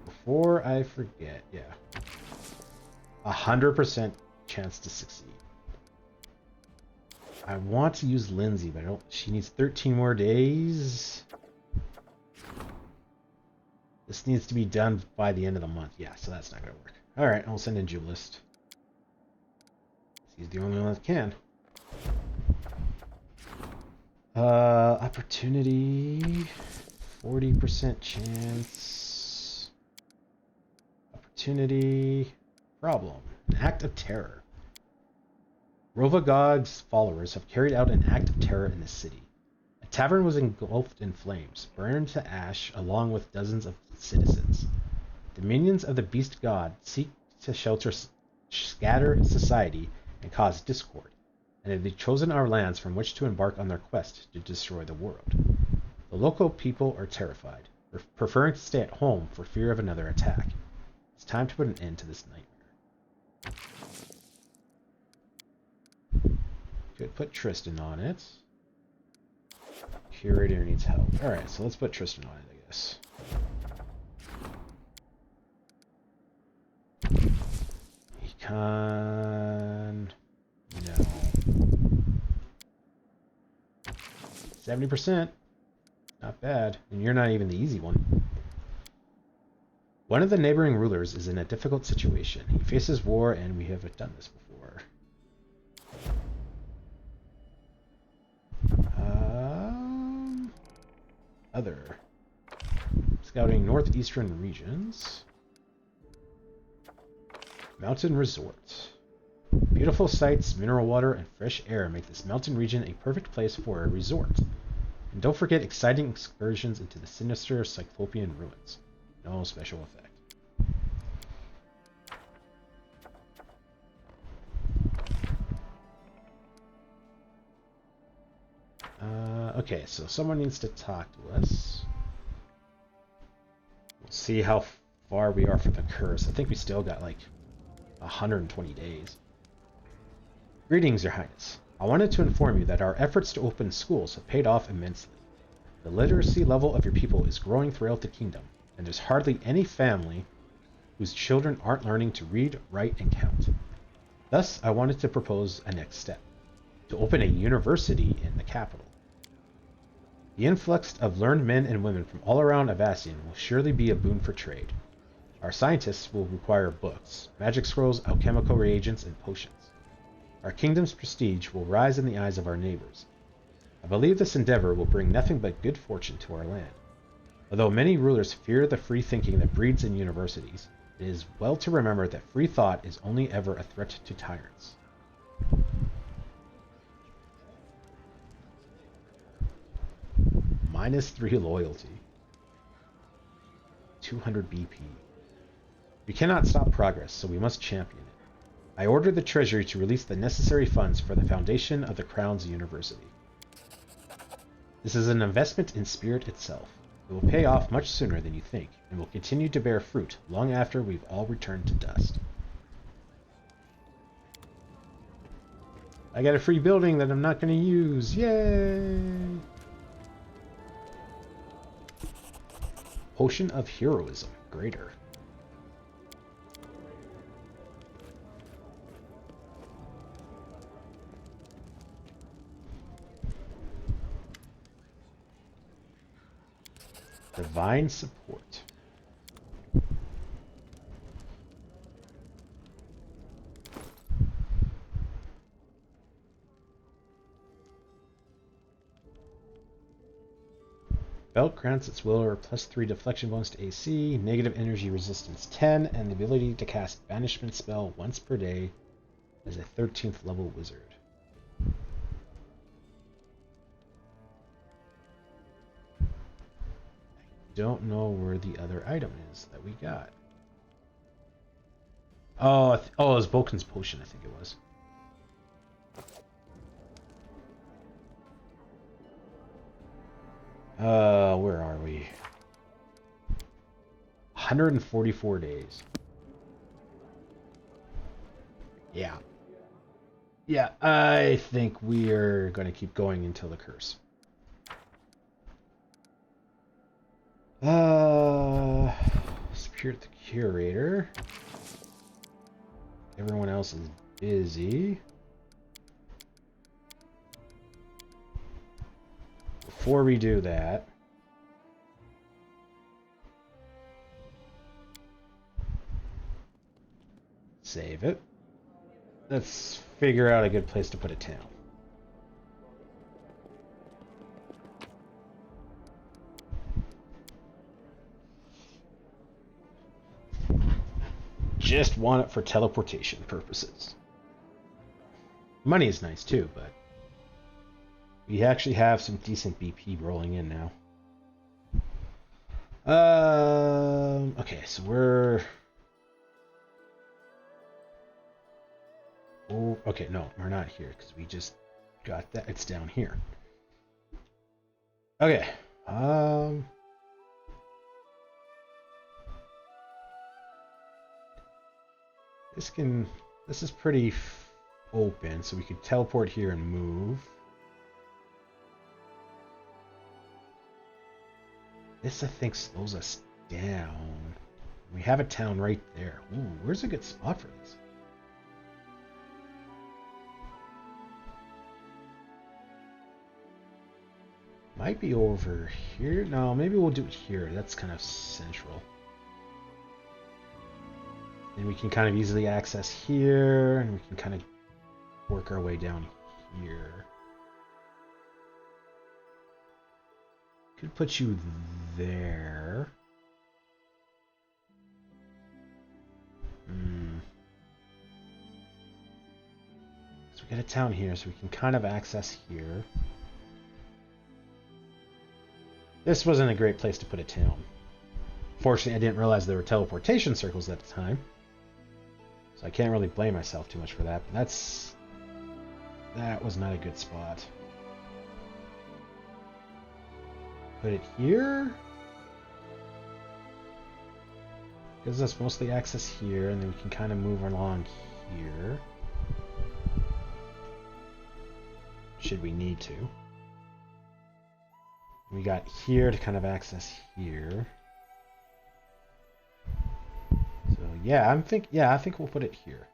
S1: Before I forget, yeah. 100% chance to succeed. I want to use Lindsay, but I don't. She needs 13 more days. This needs to be done by the end of the month. Yeah, so that's not going to work. Alright, I'll send in Jubilist. He's the only one that can. Opportunity. 40% chance. Opportunity. Problem. An act of terror. Rovagog's followers have carried out an act of terror in the city. A tavern was engulfed in flames, burned to ash along with dozens of citizens. The minions of the beast god seek to scatter society and cause discord, and they've chosen our lands from which to embark on their quest to destroy the world. The local people are terrified, preferring to stay at home for fear of another attack. It's time to put an end to this nightmare. Good, put Tristan on it. Curator needs help. Alright, so let's put Tristan on it, I guess. Econ... No. 70%. Not bad. And you're not even the easy one. One of the neighboring rulers is in a difficult situation. He faces war, and we have done this before. Other. Scouting northeastern regions. Mountain Resort. Beautiful sights, mineral water, and fresh air make this mountain region a perfect place for a resort. And don't forget exciting excursions into the sinister Cyclopean ruins. No special effect. Okay, so someone needs to talk to us. We'll see how far we are for the curse. I think we still got like 120 days. Greetings, Your Highness. I wanted to inform you that our efforts to open schools have paid off immensely. The literacy level of your people is growing throughout the kingdom, and there's hardly any family whose children aren't learning to read, write, and count. Thus, I wanted to propose a next step, to open a university in the capital. The influx of learned men and women from all around Avacian will surely be a boon for trade. Our scientists will require books, magic scrolls, alchemical reagents, and potions. Our kingdom's prestige will rise in the eyes of our neighbors. I believe this endeavor will bring nothing but good fortune to our land. Although many rulers fear the free thinking that breeds in universities, it is well to remember that free thought is only ever a threat to tyrants. -3 loyalty. 200 BP. We cannot stop progress, so we must champion it. I order the Treasury to release the necessary funds for the foundation of the Crown's University. This is an investment in spirit itself. It will pay off much sooner than you think, and will continue to bear fruit long after we've all returned to dust. I got a free building that I'm not going to use. Yay! Potion of Heroism. Greater. Divine Support. Belt grants its wielder +3 deflection bonus to AC, negative energy resistance 10, and the ability to cast Banishment spell once per day as a 13th level wizard. Don't know where the other item is that we got. Oh, it was Vulcan's Potion, I think it was. Where are we? 144 days. Yeah. Yeah, I think we're going to keep going until the curse. Secure the curator. Everyone else is busy. Before we do that, save it. Let's figure out a good place to put a town. Just want it for teleportation purposes. Money is nice too, but we actually have some decent BP rolling in now. Okay, so we're... Oh, okay, no, we're not here because we just got that. It's down here. Okay. This is pretty open, so we could teleport here and move. This, I think, slows us down. We have a town right there. Ooh, where's a good spot for this? Might be over here. No, maybe we'll do it here. That's kind of central. And we can kind of easily access here, and we can kind of work our way down here. Could put you there. we got a town here, so we can kind of access here. This wasn't a great place to put a town. Fortunately, I didn't realize there were teleportation circles at the time. So I can't really blame myself too much for that. But that was not a good spot. Put it here. Gives us mostly access here, and then we can kind of move along here. Should we need to. We got here to kind of access here. So yeah, I think we'll put it here.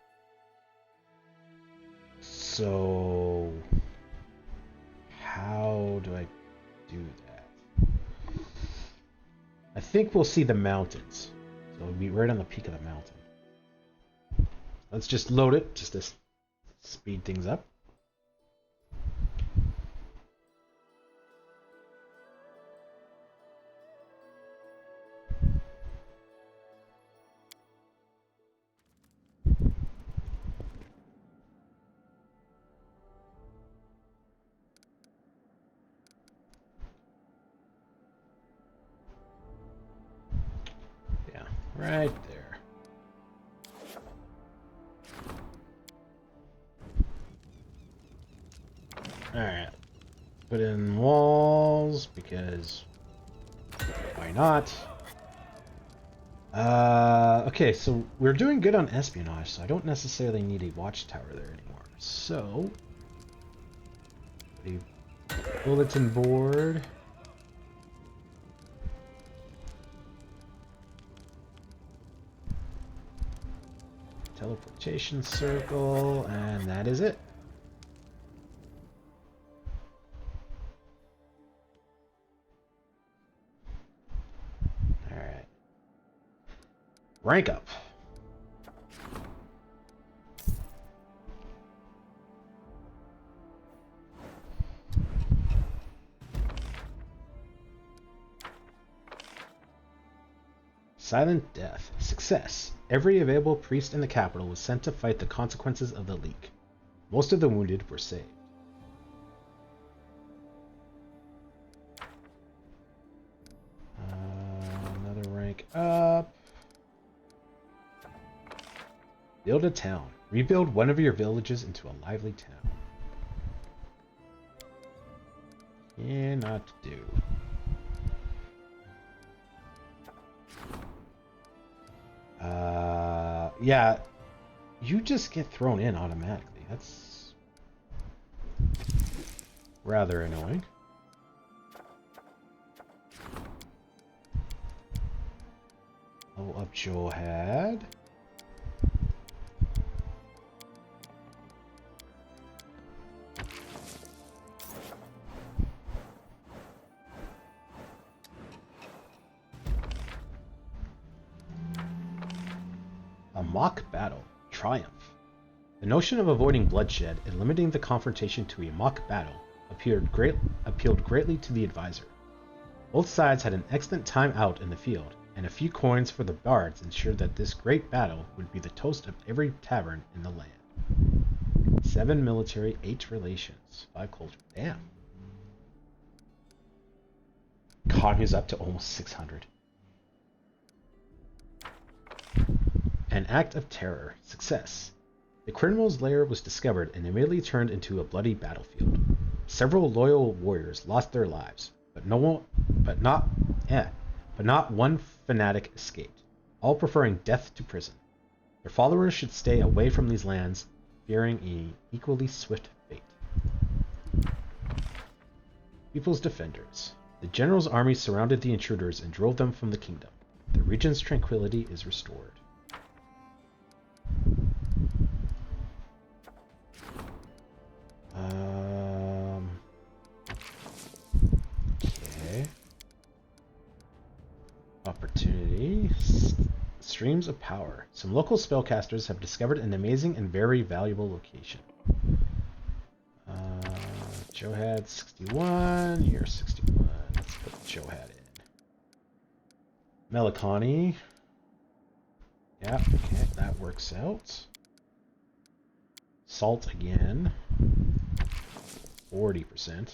S1: So how do I do that? I think we'll see the mountains. So it'll be right on the peak of the mountain. Let's just load it just to speed things up. Right there. Alright. Put in walls, because why not? Okay, so we're doing good on espionage, so I don't necessarily need a watchtower there anymore. So, a bulletin board. Teleportation circle, and that is it. Alright. Rank up. Silent Death. Success. Every available priest in the capital was sent to fight the consequences of the leak. Most of the wounded were saved. Another rank up. Build a town. Rebuild one of your villages into a lively town. Cannot do. Yeah, you just get thrown in automatically. That's rather annoying. Level up Johad. A mock battle. Triumph. The notion of avoiding bloodshed and limiting the confrontation to a mock battle appealed greatly to the advisor. Both sides had an excellent time out in the field, and a few coins for the bards ensured that this great battle would be the toast of every tavern in the land. 7 military, 8 relations, 5 culture. Damn. Economy's up to almost 600. An act of terror. Success. The criminal's lair was discovered and immediately turned into a bloody battlefield. Several loyal warriors lost their lives, but not one fanatic escaped, all preferring death to prison. Their followers should stay away from these lands, fearing an equally swift fate. People's defenders. The general's army surrounded the intruders and drove them from the kingdom. The region's tranquility is restored. Okay. Opportunity. Streams of power. Some local spellcasters have discovered an amazing and very valuable location. Johad 61. You're 61. Let's put Johad in. Melikani. Yeah, okay, that works out. Salt again. 40%.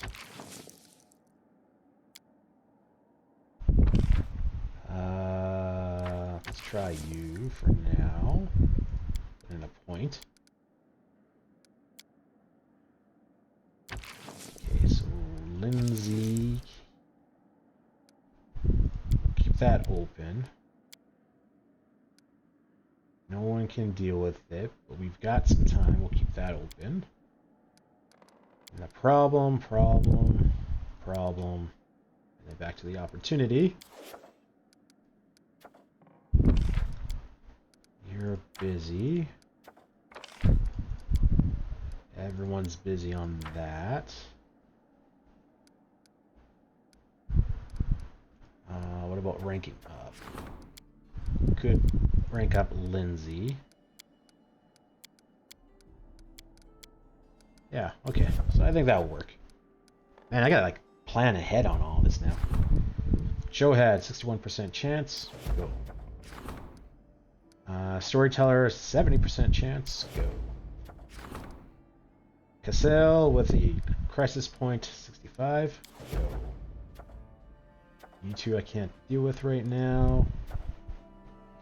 S1: Let's try you for now. Put in a point. Okay, so Lindsay. Keep that open. No one can deal with it, but we've got some time. We'll keep that open. And the problem, and then back to the opportunity. You're busy. Everyone's busy on that. What about ranking up? Could rank up Lindsay. Yeah, okay. So I think that'll work. Man, I gotta like plan ahead on all this now. Joe had 61% chance. Go. Storyteller, 70% chance. Go. Cassell with the crisis point, 65. Go. You two I can't deal with right now.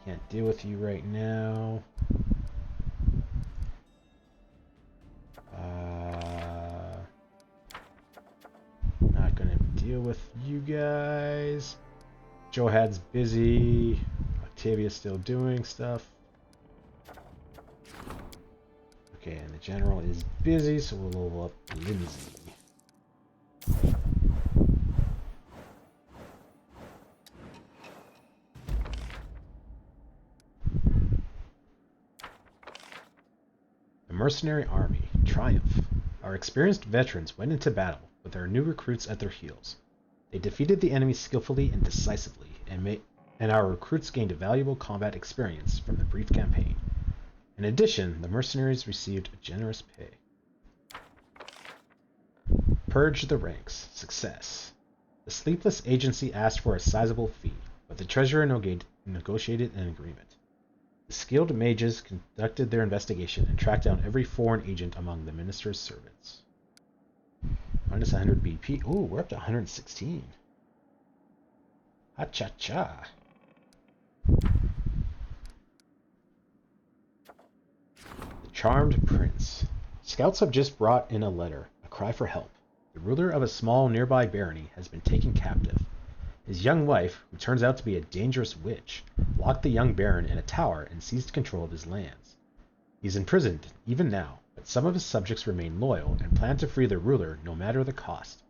S1: Can't deal with you right now. Not gonna deal with you guys. Johad's busy. Octavia's still doing stuff. Okay, and the general is busy, so we'll level up Lindsay. The Mercenary Army, Triumph. Our experienced veterans went into battle with our new recruits at their heels. They defeated the enemy skillfully and decisively, and our recruits gained valuable combat experience from the brief campaign. In addition, the mercenaries received generous pay. Purge the ranks. Success. The Sleepless Agency asked for a sizable fee, but the treasurer negotiated an agreement. The skilled mages conducted their investigation and tracked down every foreign agent among the minister's servants. Minus 100 BP. Ooh, we're up to 116. Ha-cha-cha. The Charmed Prince. Scouts have just brought in a letter, a cry for help. The ruler of a small nearby barony has been taken captive. His young wife, who turns out to be a dangerous witch, locked the young baron in a tower and seized control of his lands. He's imprisoned, even now, but some of his subjects remain loyal and plan to free the ruler no matter the cost.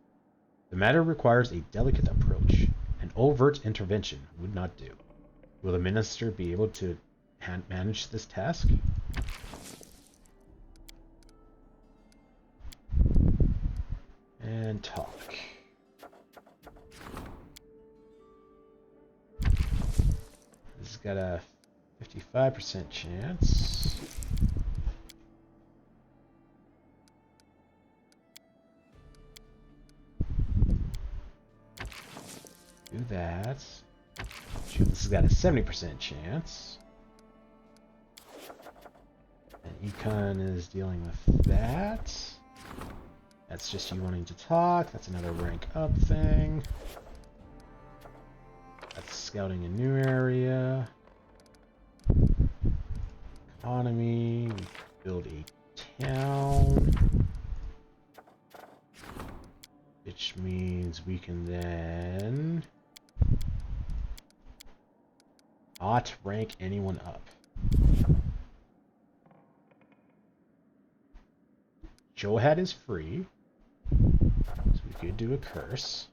S1: The matter requires a delicate approach. An overt intervention would not do. Will the minister be able to manage this task? And talk. This has got a 55% chance. Do that. Shoot, this has got a 70% chance. And Econ is dealing with that. That's just you wanting to talk. That's another rank up thing. That's scouting a new area. Economy. We build a town. Which means we can then not rank anyone up. Johad is free. So we could do a curse.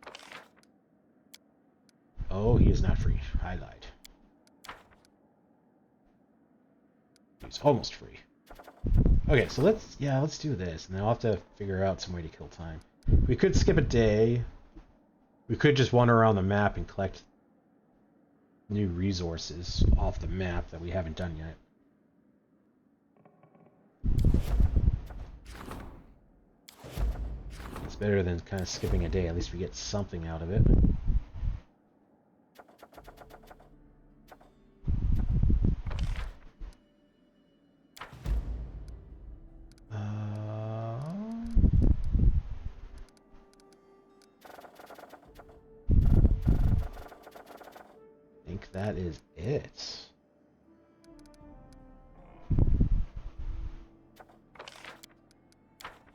S1: Oh, he is not free. I lied. He's almost free. Okay, so let's do this, and then I'll have to figure out some way to kill time. We could skip a day. We could just wander around the map and collect new resources off the map that we haven't done yet. It's better than kind of skipping a day. At least we get something out of it. that is it.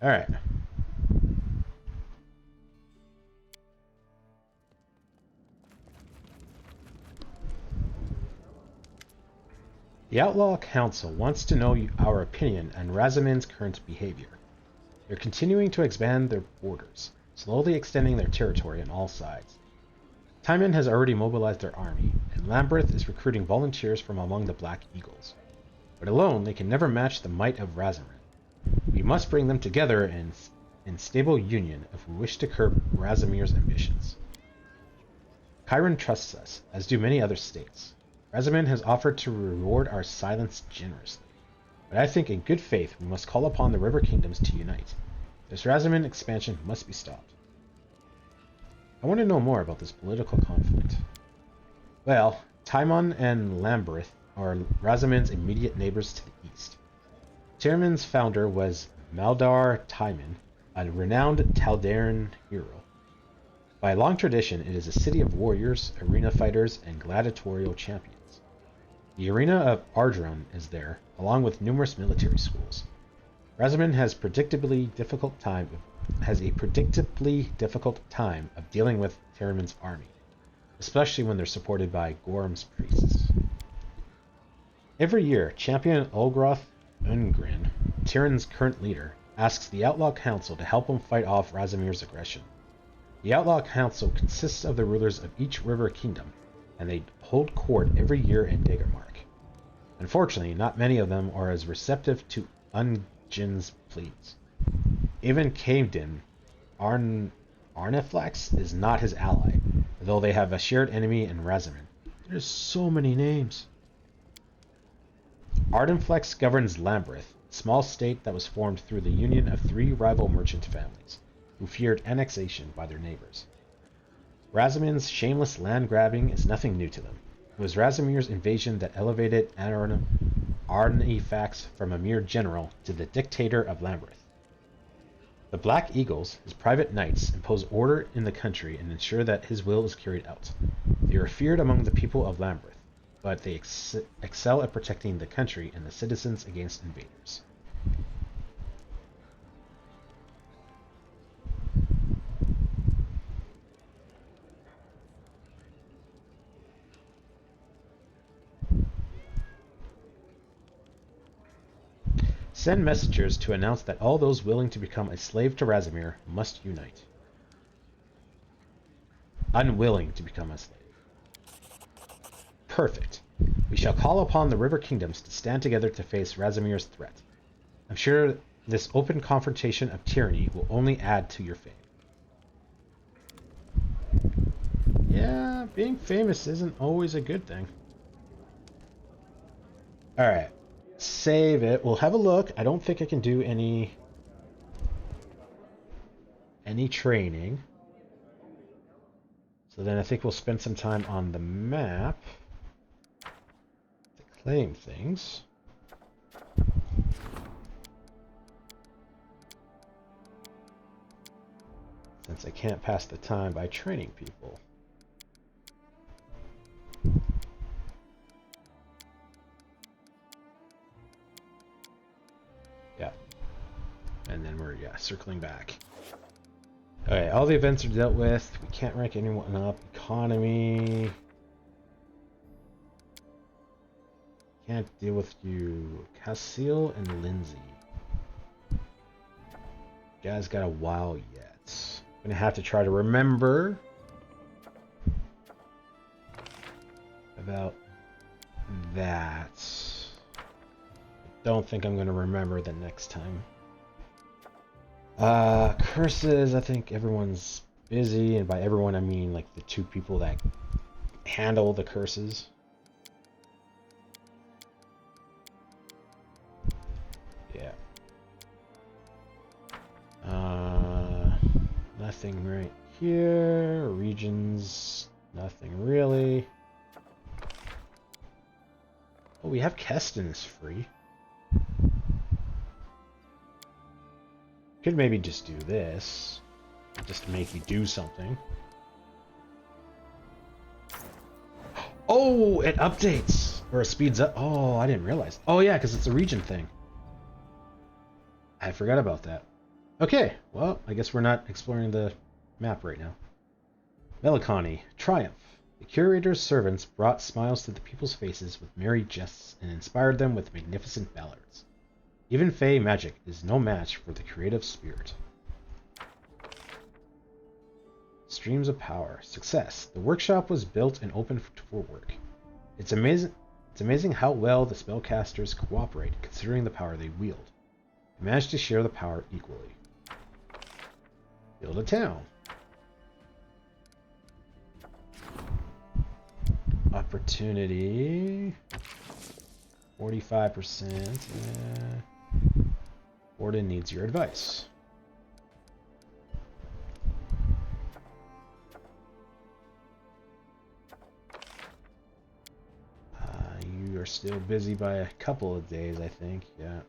S1: Alright. The Outlaw Council wants to know our opinion on Razamin's current behavior. They're continuing to expand their borders, slowly extending their territory on all sides. Timon has already mobilized their army, and Lamberth is recruiting volunteers from among the Black Eagles. But alone, they can never match the might of Razamin. We must bring them together in stable union if we wish to curb Razamir's ambitions. Chiron trusts us, as do many other states. Razamin has offered to reward our silence generously. But I think in good faith we must call upon the River Kingdoms to unite. This Razamin expansion must be stopped. I want to know more about this political conflict. Well, Timon and Lamberth are Razamin's immediate neighbors to the east. Tyrman's founder was Maldar Timon, a renowned Taldaran hero. By long tradition, it is a city of warriors, arena fighters, and gladiatorial champions. The arena of Ardron is there, along with numerous military schools. Razamin has a predictably difficult time of dealing with Tyrman's army, especially when they're supported by Gorm's priests. Every year, champion Olgroth Ungrin, Tyrann's current leader, asks the Outlaw Council to help him fight off Razamir's aggression. The Outlaw Council consists of the rulers of each river kingdom, and they hold court every year in Daggermark. Unfortunately, not many of them are as receptive to Ungin's pleas. Even Cavedin, Arneflax, is not his ally, though they have a shared enemy in Razamin. There's so many names. Ardenflex governs Lamberth, a small state that was formed through the union of 3 rival merchant families, who feared annexation by their neighbors. Razamin's shameless land grabbing is nothing new to them. It was Razamir's invasion that elevated Arnefax from a mere general to the dictator of Lamberth. The Black Eagles, his private knights, impose order in the country and ensure that his will is carried out. They are feared among the people of Lamberth, but they excel at protecting the country and the citizens against invaders. Send messengers to announce that all those willing to become a slave to Razimir must unite. Unwilling to become a slave. Perfect. We shall call upon the River Kingdoms to stand together to face Razimir's threat. I'm sure this open confrontation of tyranny will only add to your fame. Yeah, being famous isn't always a good thing. Alright. Save it. We'll have a look. I don't think I can do any training. So then I think we'll spend some time on the map to claim things. Since I can't pass the time by training people. Yeah. And then we're, circling back. Okay, all the events are dealt with. We can't rank anyone up. Economy. Can't deal with you. Casil and Lindsay. You guys got a while yet. I'm gonna have to try to remember about that. I don't think I'm gonna remember the next time. Curses, I think everyone's busy, and by everyone I mean like the 2 people that handle the curses. Yeah. Nothing right here. Regions, nothing really. Oh, we have Keston is free. Could maybe just do this, just to make you do something. Oh, it updates or it speeds up. Oh, I didn't realize. Oh yeah, because it's a region thing. I forgot about that. Okay, well, I guess we're not exploring the map right now. Melancholy, triumph. The curator's servants brought smiles to the people's faces with merry jests and inspired them with magnificent ballads. Even Fey magic is no match for the creative spirit. Streams of power. Success. The workshop was built and open for work. It's amazing how well the spellcasters cooperate considering the power they wield. They managed to share the power equally. Build a town. Opportunity. 45%. Warden needs your advice. You are still busy by a couple of days, I think. Yeah.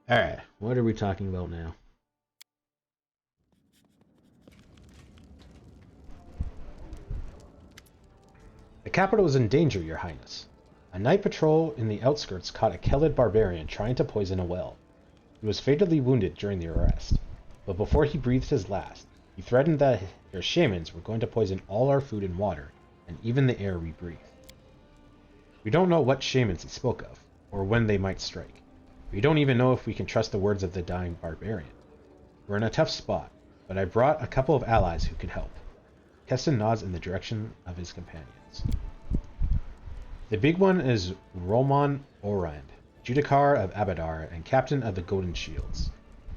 S1: Alright, what are we talking about now? The capital is in danger, Your Highness. A night patrol in the outskirts caught a Kelid barbarian trying to poison a well. He was fatally wounded during the arrest, but before he breathed his last, he threatened that their shamans were going to poison all our food and water, and even the air we breathe. We don't know what shamans he spoke of, or when they might strike. We don't even know if we can trust the words of the dying barbarian. We're in a tough spot, but I brought a couple of allies who can help. Keston nods in the direction of his companions. The big one is Roman Orand, Judicar of Abadar and captain of the Golden Shields.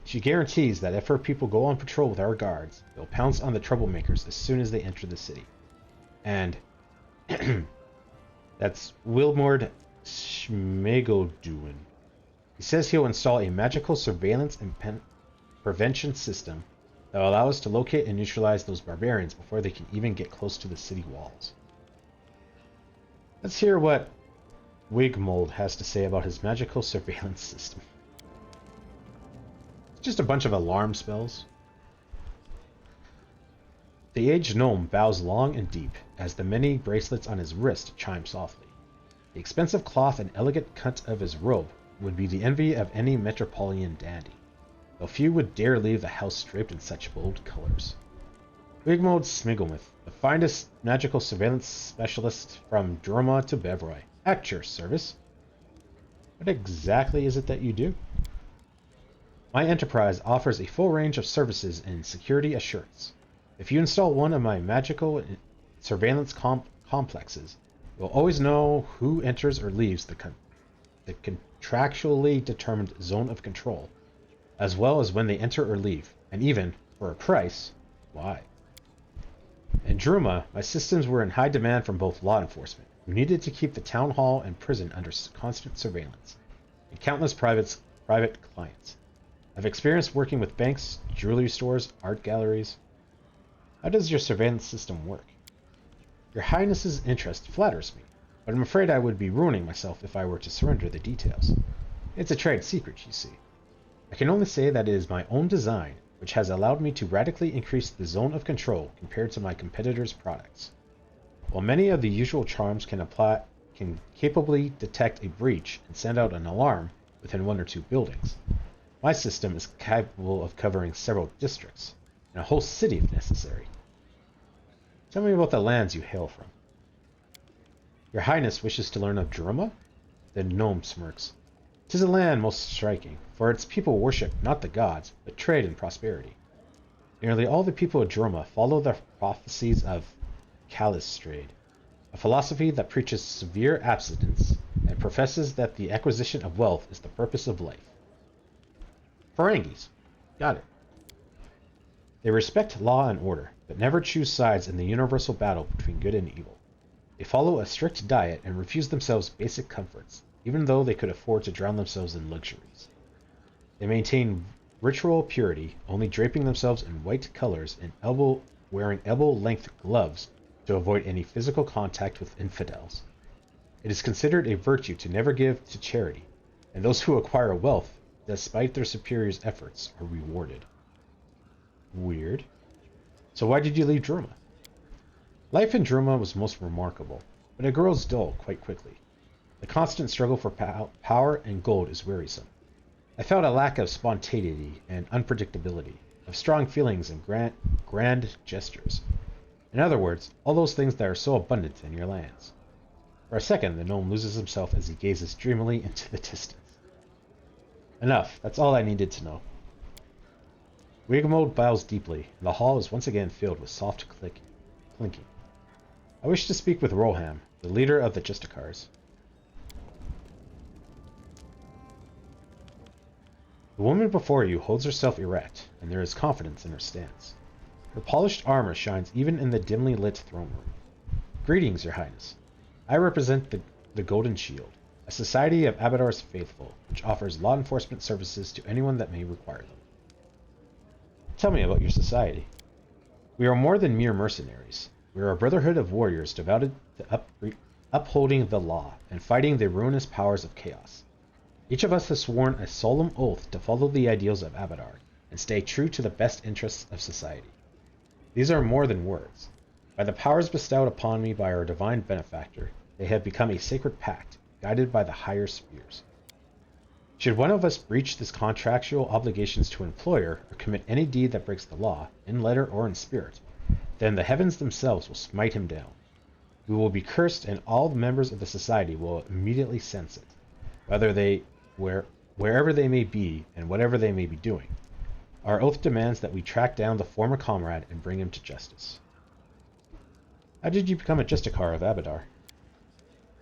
S1: She guarantees that if her people go on patrol with our guards, they'll pounce on the troublemakers as soon as they enter the city. And that's Wilmord Schmegoduin. He says he'll install a magical surveillance and prevention system that will allow us to locate and neutralize those barbarians before they can even get close to the city walls. Let's hear what Wigmold has to say about his magical surveillance system. It's just a bunch of alarm spells. The aged gnome bows long and deep as the many bracelets on his wrist chime softly. The expensive cloth and elegant cut of his robe would be the envy of any metropolitan dandy, though few would dare leave the house draped in such bold colors. Wigmold Smigglemouth, the finest magical surveillance specialist from Droma to Bevroy, at your service. What exactly is it that you do? My enterprise offers a full range of services in security assurance. If you install one of my magical surveillance complexes, you'll always know who enters or leaves the contractually determined zone of control, as well as when they enter or leave, and even, for a price, why. In Druma, my systems were in high demand from both law enforcement, who needed to keep the town hall and prison under constant surveillance, and countless private clients. I've experienced working with banks, jewelry stores, art galleries. How does your surveillance system work? Your Highness's interest flatters me, but I'm afraid I would be ruining myself if I were to surrender the details. It's a trade secret, you see. I can only say that it is my own design, which has allowed me to radically increase the zone of control compared to my competitors' products. While many of the usual charms can capably detect a breach and send out an alarm within one or two buildings, my system is capable of covering several districts, and a whole city if necessary. Tell me about the lands you hail from. Your Highness wishes to learn of Druma? The gnome smirks. 'Tis a land most striking, for its people worship not the gods, but trade and prosperity. Nearly all the people of Druma follow the prophecies of Calistrade, a philosophy that preaches severe abstinence and professes that the acquisition of wealth is the purpose of life. Ferengis. Got it. They respect law and order, but never choose sides in the universal battle between good and evil. They follow a strict diet and refuse themselves basic comforts, even though they could afford to drown themselves in luxuries. They maintain ritual purity, only draping themselves in white colors and wearing elbow-length gloves to avoid any physical contact with infidels. It is considered a virtue to never give to charity, and those who acquire wealth, despite their superiors' efforts, are rewarded. Weird. So why did you leave Druma? Life in Druma was most remarkable, but it grows dull quite quickly. The constant struggle for power and gold is wearisome. I felt a lack of spontaneity and unpredictability, of strong feelings and grand gestures. In other words, all those things that are so abundant in your lands. For a second, the gnome loses himself as he gazes dreamily into the distance. Enough, that's all I needed to know. Wigmode bows deeply, and the hall is once again filled with soft clinking. I wish to speak with Roham, the leader of the Justicars. The woman before you holds herself erect, and there is confidence in her stance. Her polished armor shines even in the dimly lit throne room. Greetings, Your Highness. I represent the Golden Shield, a society of Abadar's faithful, which offers law enforcement services to anyone that may require them. Tell me about your society. We are more than mere mercenaries. We are a brotherhood of warriors devoted to upholding the law and fighting the ruinous powers of chaos. Each of us has sworn a solemn oath to follow the ideals of Abadar and stay true to the best interests of society. These are more than words. By the powers bestowed upon me by our divine benefactor, they have become a sacred pact, guided by the higher spheres. Should one of us breach this contractual obligations to an employer or commit any deed that breaks the law, in letter or in spirit, then the heavens themselves will smite him down. We will be cursed, and all the members of the society will immediately sense it, wherever they may be and whatever they may be doing. Our oath demands that we track down the former comrade and bring him to justice. How did you become a Justicar of Abadar?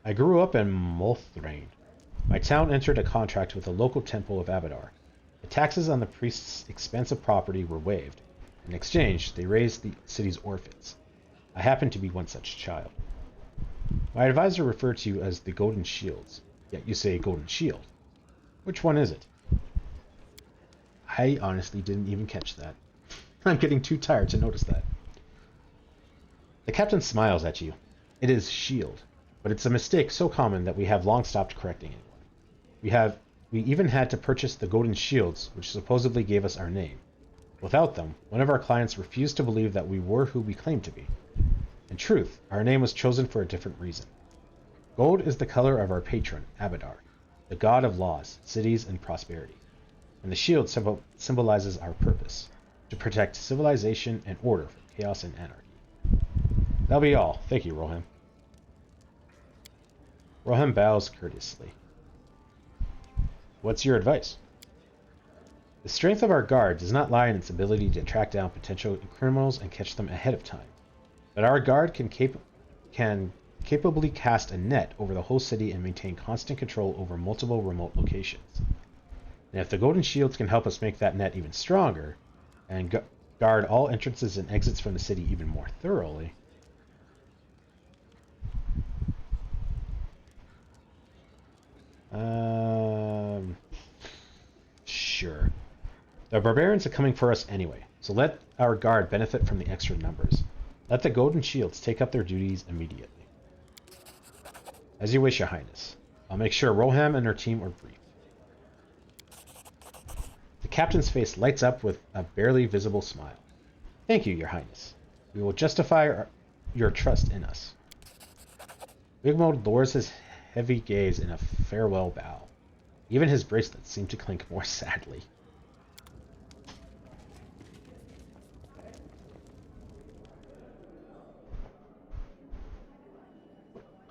S1: I grew up in Molthrain. My town entered a contract with the local temple of Abadar. The taxes on the priest's expansive property were waived. In exchange, they raised the city's orphans. I happened to be one such child. My advisor referred to you as the Golden Shields, yet you say Golden Shield. Which one is it? I honestly didn't even catch that. I'm getting too tired to notice that. The captain smiles at you. It is Shield, but it's a mistake so common that we have long stopped correcting anyone. We even had to purchase the Golden Shields, which supposedly gave us our name. Without them, one of our clients refused to believe that we were who we claimed to be. In truth, our name was chosen for a different reason. Gold is the color of our patron, Abadar, the god of laws, cities, and prosperity. And the shield symbolizes our purpose, to protect civilization and order from chaos and anarchy. That'll be all. Thank you, Roham. Roham bows courteously. What's your advice? The strength of our guard does not lie in its ability to track down potential criminals and catch them ahead of time. But our guard can capably cast a net over the whole city and maintain constant control over multiple remote locations. And if the Golden Shields can help us make that net even stronger, and guard all entrances and exits from the city even more thoroughly... Sure. The barbarians are coming for us anyway, so let our guard benefit from the extra numbers. Let the Golden Shields take up their duties immediately. As you wish, Your Highness. I'll make sure Roham and her team are briefed. The captain's face lights up with a barely visible smile. Thank you, Your Highness. We will justify your trust in us. Wigmode lowers his heavy gaze in a farewell bow. Even his bracelets seem to clink more sadly.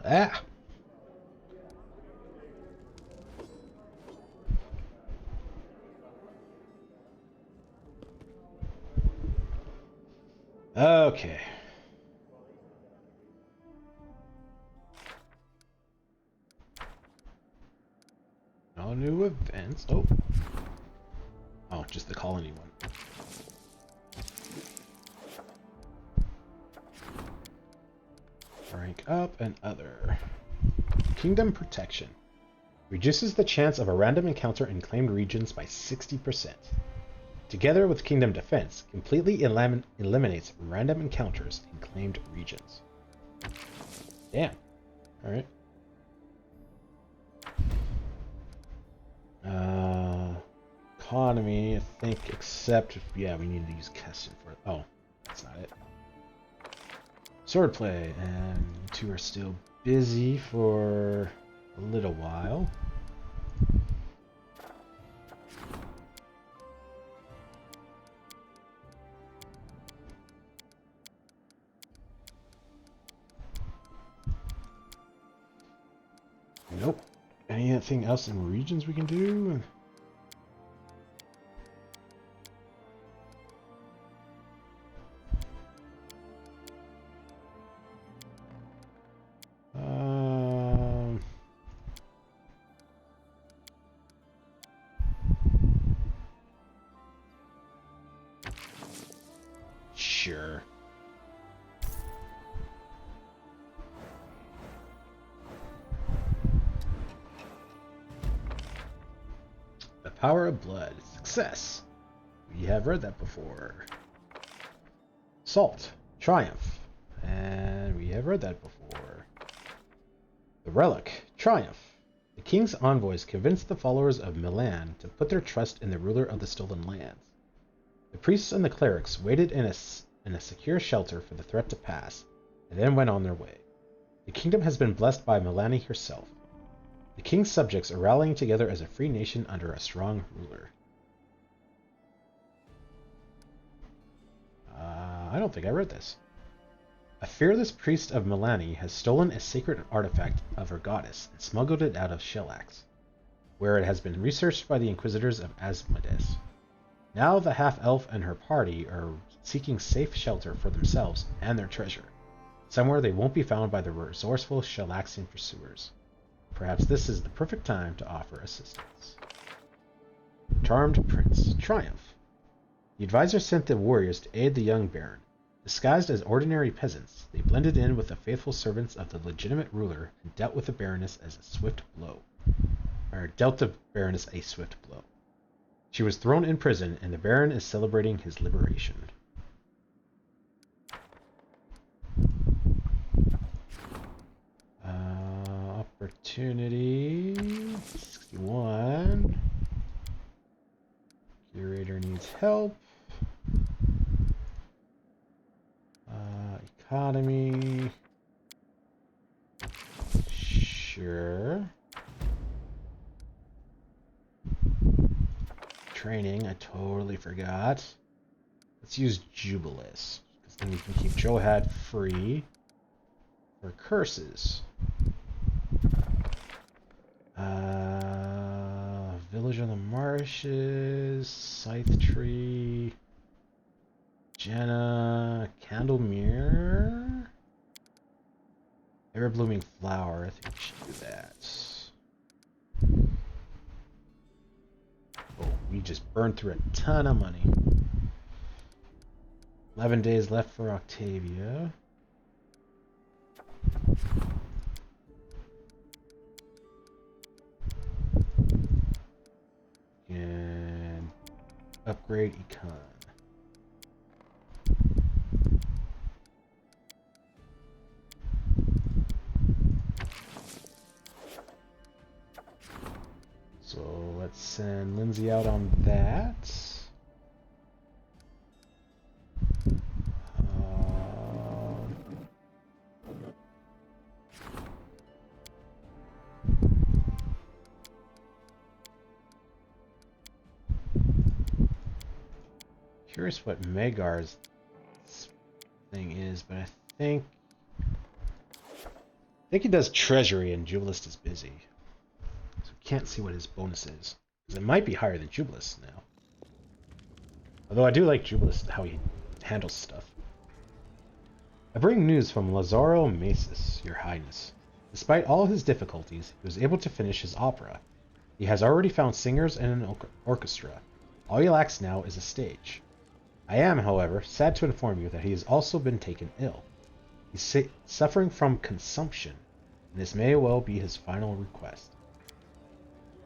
S1: Ah! Okay. No new events. Oh. Oh, just the colony one. Rank up and other. Kingdom Protection. Reduces the chance of a random encounter in claimed regions by 60%. Together with Kingdom Defense, completely eliminates random encounters in claimed regions. Damn. Alright. Economy, I think, except... Yeah, we need to use Keston for... Oh. That's not it. Swordplay, and you two are still busy for a little while. Nope. Anything else in regions we can do? Sure. The Power of Blood. Success. We have read that before. Salt. Triumph. And we have read that before. The Relic. Triumph. The king's envoys convinced the followers of Milan to put their trust in the ruler of the stolen lands. The priests and the clerics waited in a secure shelter for the threat to pass, and then went on their way. The kingdom has been blessed by Milani herself. The king's subjects are rallying together as a free nation under a strong ruler. I don't think I read this. A fearless priest of Milani has stolen a sacred artifact of her goddess and smuggled it out of Shellax, where it has been researched by the inquisitors of Asmodeus. Now the half-elf and her party are seeking safe shelter for themselves and their treasure, somewhere they won't be found by the resourceful Shellaxian pursuers. Perhaps this is the perfect time to offer assistance. Charmed Prince. Triumph. The advisor sent the warriors to aid the young baron. Disguised as ordinary peasants, they blended in with the faithful servants of the legitimate ruler and dealt with the baroness as a swift blow. Dealt the baroness a swift blow. She was thrown in prison, and the baron is celebrating his liberation. Opportunity 61. Curator needs help. Economy. Sure. Training, I totally forgot. Let's use Jubilis, because then we can keep Johad free for curses. Village on the Marshes, Scythe Tree, Jenna, Candlemere, Ever Blooming Flower. I think we should do that. Oh, we just burned through a ton of money. 11 days left for Octavia. And upgrade Econ. So let's send Lindsay out on that. Curious what Magar's thing is, but I think he does treasury and Jubilist is busy. So we can't see what his bonus is. Because it might be higher than Jubilist now. Although I do like Jubilist, how he handles stuff. I bring news from Lazaro Masis, Your Highness. Despite all his difficulties, he was able to finish his opera. He has already found singers and an orchestra. All he lacks now is a stage. I am, however, sad to inform you that he has also been taken ill. He's suffering from consumption, and this may well be his final request.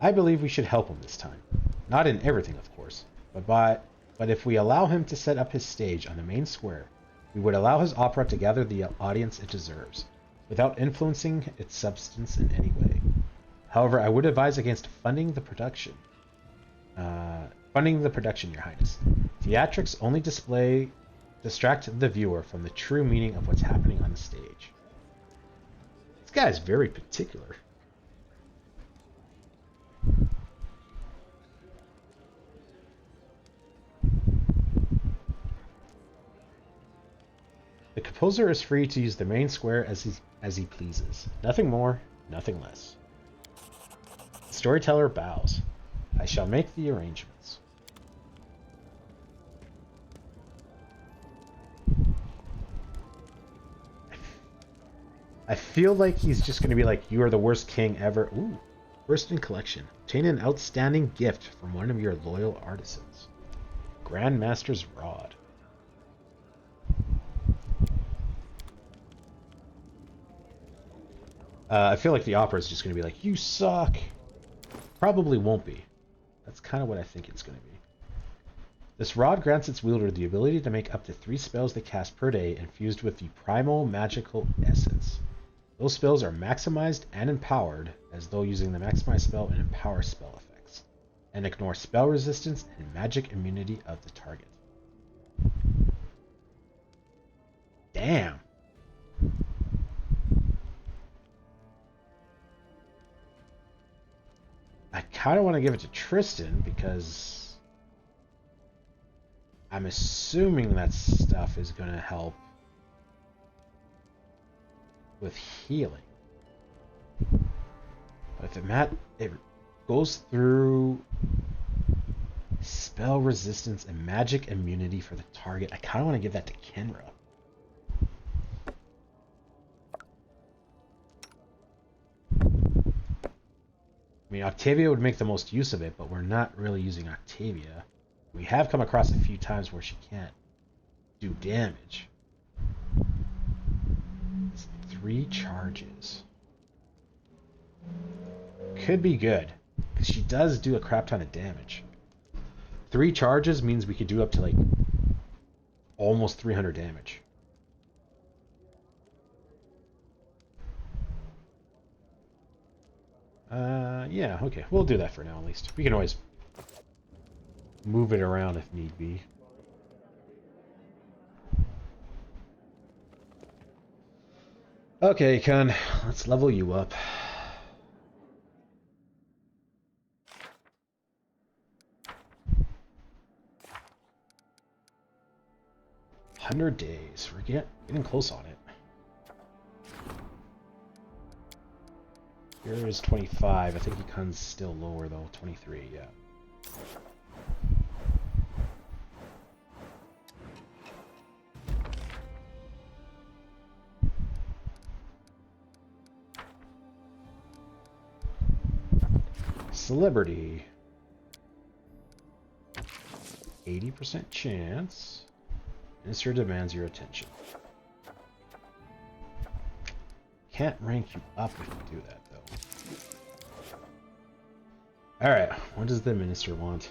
S1: I believe we should help him this time. Not in everything, of course, but if we allow him to set up his stage on the main square, we would allow his opera to gather the audience it deserves, without influencing its substance in any way. However, I would advise against funding the production. Your Highness. Theatrics only display distract the viewer from the true meaning of what's happening on the stage. This guy is very particular. The composer is free to use the main square as he pleases. Nothing more, nothing less. The storyteller bows. I shall make the arrangements. I feel like he's just going to be like, you are the worst king ever. Ooh, first in collection. Obtain an outstanding gift from one of your loyal artisans. Grandmaster's Rod. I feel like the opera is just going to be like, you suck. Probably won't be. That's kind of what I think it's going to be. This rod grants its wielder the ability to make up to 3 spells they cast per day infused with the primal magical essence. Those spells are maximized and empowered as though using the maximize spell and empower spell effects, and ignore spell resistance and magic immunity of the target. Damn. I kind of want to give it to Tristan because I'm assuming that stuff is going to help with healing. But if it goes through spell resistance and magic immunity for the target, I kind of want to give that to Kenra. I mean, Octavia would make the most use of it, but we're not really using Octavia. We have come across a few times where she can't do damage. It's 3 charges. Could be good, because she does do a crap ton of damage. 3 charges means we could do up to like almost 300 damage. Yeah, okay. We'll do that for now, at least. We can always move it around if need be. Okay, Kun. Let's level you up. $100 days. We're getting close on it. Here is 25. I think he comes still lower though. 23, yeah. Celebrity. 80% chance. Minister demands your attention. Can't rank you up if you do that, though. Alright, what does the minister want?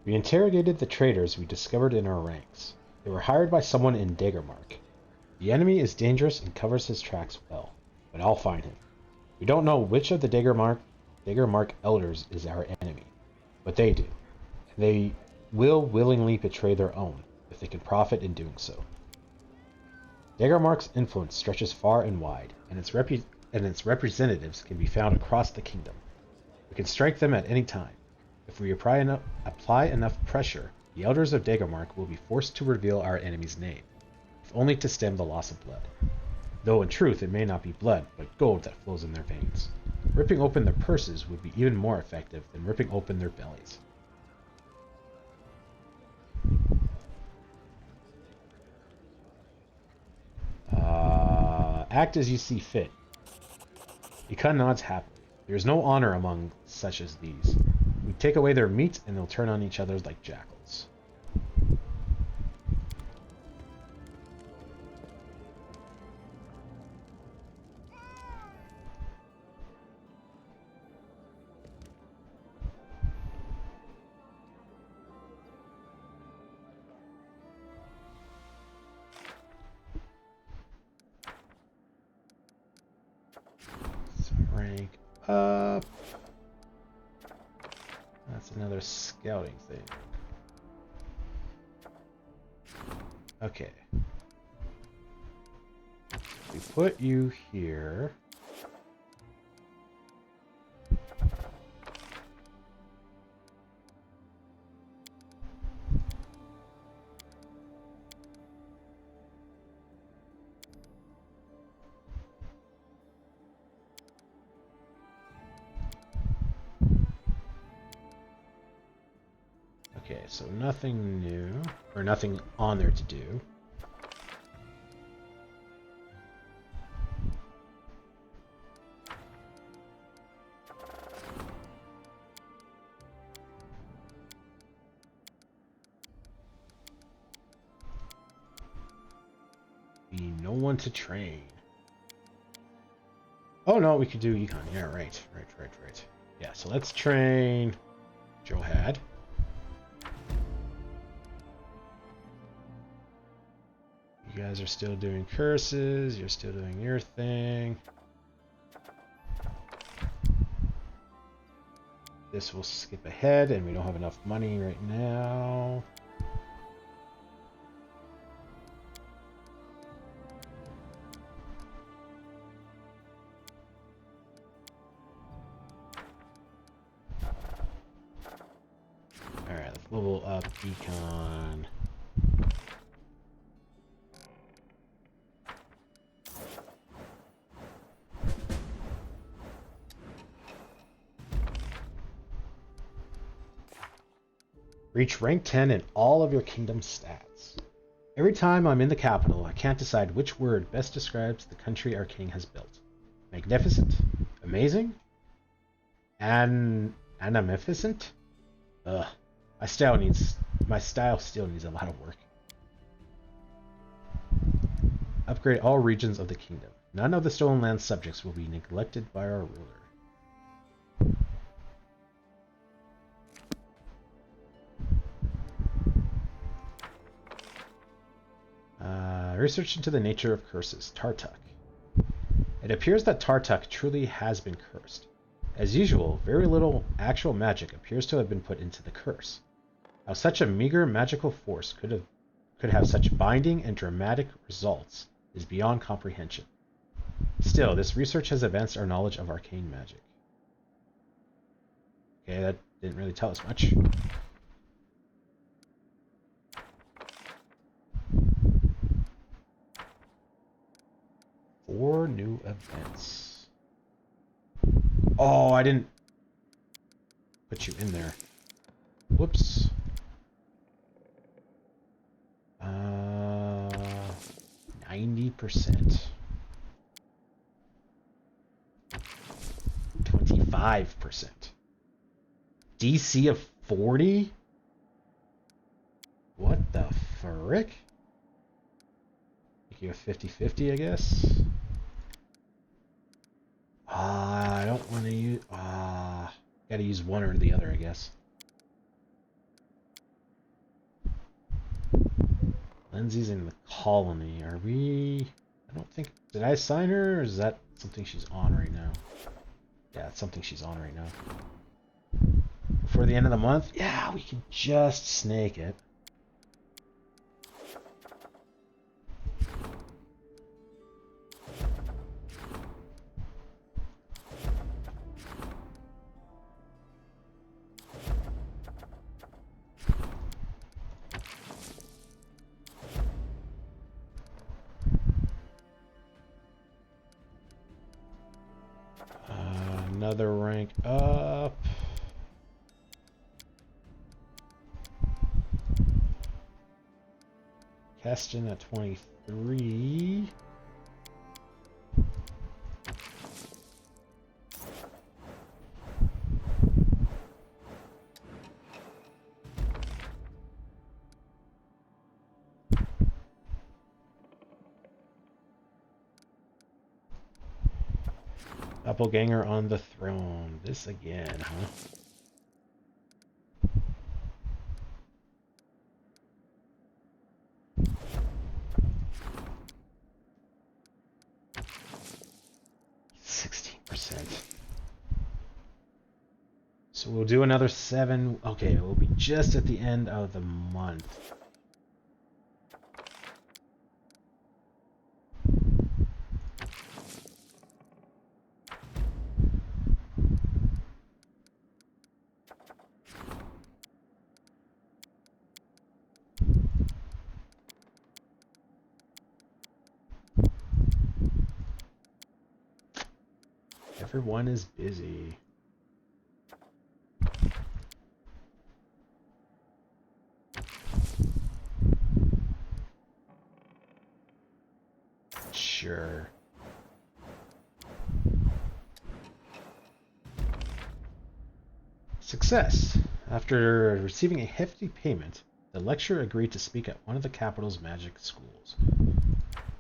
S1: We interrogated the traitors we discovered in our ranks. They were hired by someone in Daggermark. The enemy is dangerous and covers his tracks well, but I'll find him. We don't know which of the Daggermark elders is our enemy, but they do. They will willingly betray their own, if they can profit in doing so. Daggermark's influence stretches far and wide, and its representatives can be found across the kingdom. We can strike them at any time. If we apply enough pressure, the elders of Daggermark will be forced to reveal our enemy's name, if only to stem the loss of blood. Though in truth it may not be blood, but gold that flows in their veins. Ripping open their purses would be even more effective than ripping open their bellies. Act as you see fit. Ikun nods happily. There is no honor among such as these. We take away their meat and they'll turn on each other like jackals. Rank up. It's another scouting thing. Okay. We put you here. Okay, so nothing new, or nothing on there to do. Be no one to train. Oh no, we could do econ. Yeah, right. Yeah, so let's train Johad. You guys are still doing curses. You're still doing your thing. This will skip ahead, and we don't have enough money right now. Alright, let's level up econ. Reach rank 10 in all of your kingdom stats. Every time I'm in the capital, I can't decide which word best describes the country our king has built. Magnificent? Amazing? Animaficent? Ugh. My style still needs a lot of work. Upgrade all regions of the kingdom. None of the Stolen Land subjects will be neglected by our ruler. Research into the nature of curses. Tartuk. It appears that Tartuk truly has been cursed. As usual, very little actual magic appears to have been put into the curse. How such a meager magical force could have such binding and dramatic results is beyond comprehension. Still, this research has advanced our knowledge of arcane magic. Okay, that didn't really tell us much. Four new events. Oh, I didn't put you in there. Whoops. 90%. 25%. DC of 40? What the frick? Make you a 50-50, I guess. I don't want to use... gotta use one or the other, I guess. Lindsay's in the colony. Are we... I don't think... Did I assign her, or is that something she's on right now? Yeah, it's something she's on right now. Before the end of the month? Yeah, we can just snake it. Another rank up. Keston at 23. Doppelganger on the throne. This again, huh? So we'll do another 7. Okay, we'll be just at the end of the month. Everyone is busy. Sure. Success. After receiving a hefty payment, the lecturer agreed to speak at one of the capital's magic schools.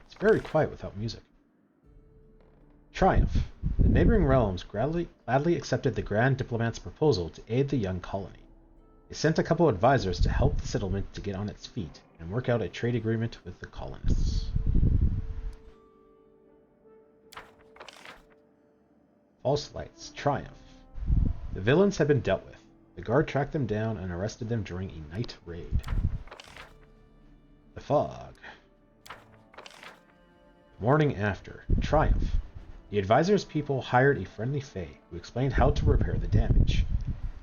S1: It's very quiet without music. Triumph. The neighboring realms gladly accepted the Grand Diplomat's proposal to aid the young colony. They sent a couple advisors to help the settlement to get on its feet and work out a trade agreement with the colonists. False Lights. Triumph. The villains had been dealt with. The guard tracked them down and arrested them during a night raid. The Fog. The morning after. Triumph. The advisor's people hired a friendly fae who explained how to repair the damage.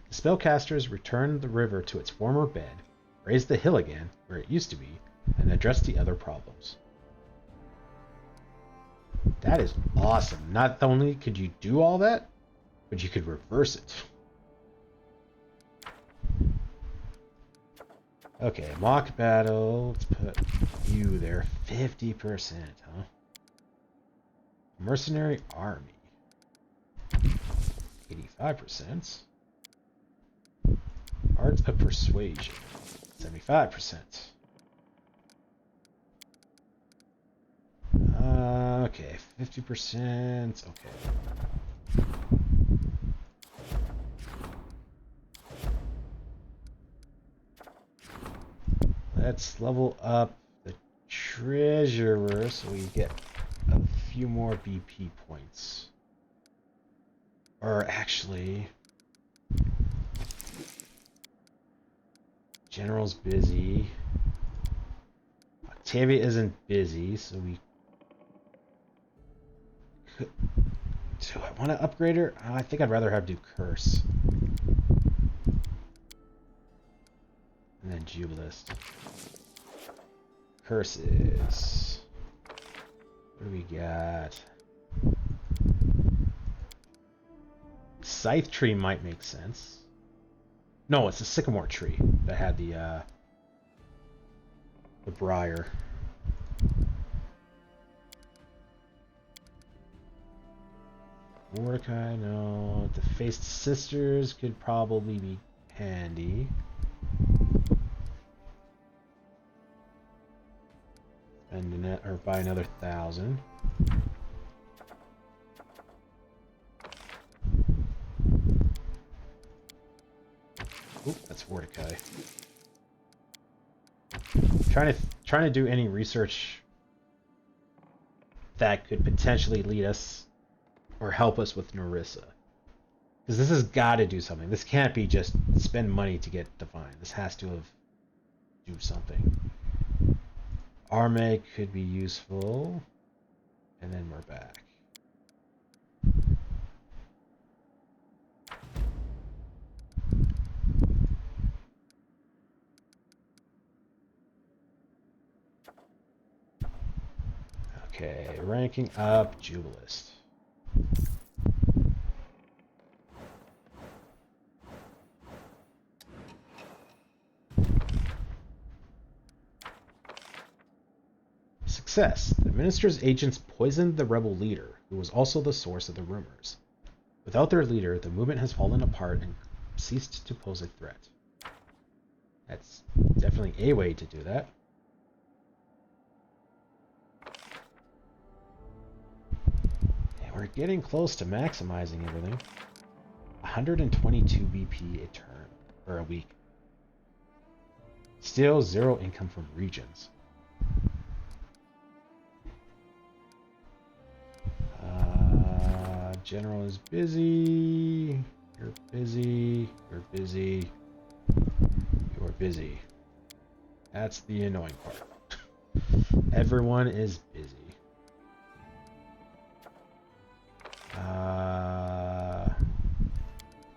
S1: The spellcasters returned the river to its former bed, raised the hill again where it used to be, and addressed the other problems. That is awesome. Not only could you do all that, but you could reverse it. Okay, mock battle. Let's put you there. 50%, huh? Mercenary army. 85%. Art of persuasion. 75%. Okay, 50%. Okay. Let's level up the treasurer so we get a few more BP points. Or actually, General's busy. Octavia isn't busy, so we could. Do I want to upgrade her? I think I'd rather have do Curse. And then Jubilist. Curses. What do we got? Scythe tree might make sense. No, it's the sycamore tree that had the briar. Mordecai, no. The Faced Sisters could probably be handy. And or buy another 1,000. Oop, that's Mordecai. Trying to do any research that could potentially lead us or help us with Narissa. Because this has got to do something. This can't be just spend money to get Divine. This has to have do something. Arme could be useful. And then we're back. Okay, ranking up Jubilist. Success. The minister's agents poisoned the rebel leader, who was also the source of the rumors. Without their leader, the movement has fallen apart and ceased to pose a threat. That's definitely a way to do that. Yeah, we're getting close to maximizing everything. 122 BP a turn, or a week. Still 0 income from regions. General is busy. You're busy. You're busy. You're busy. That's the annoying part. Everyone is busy.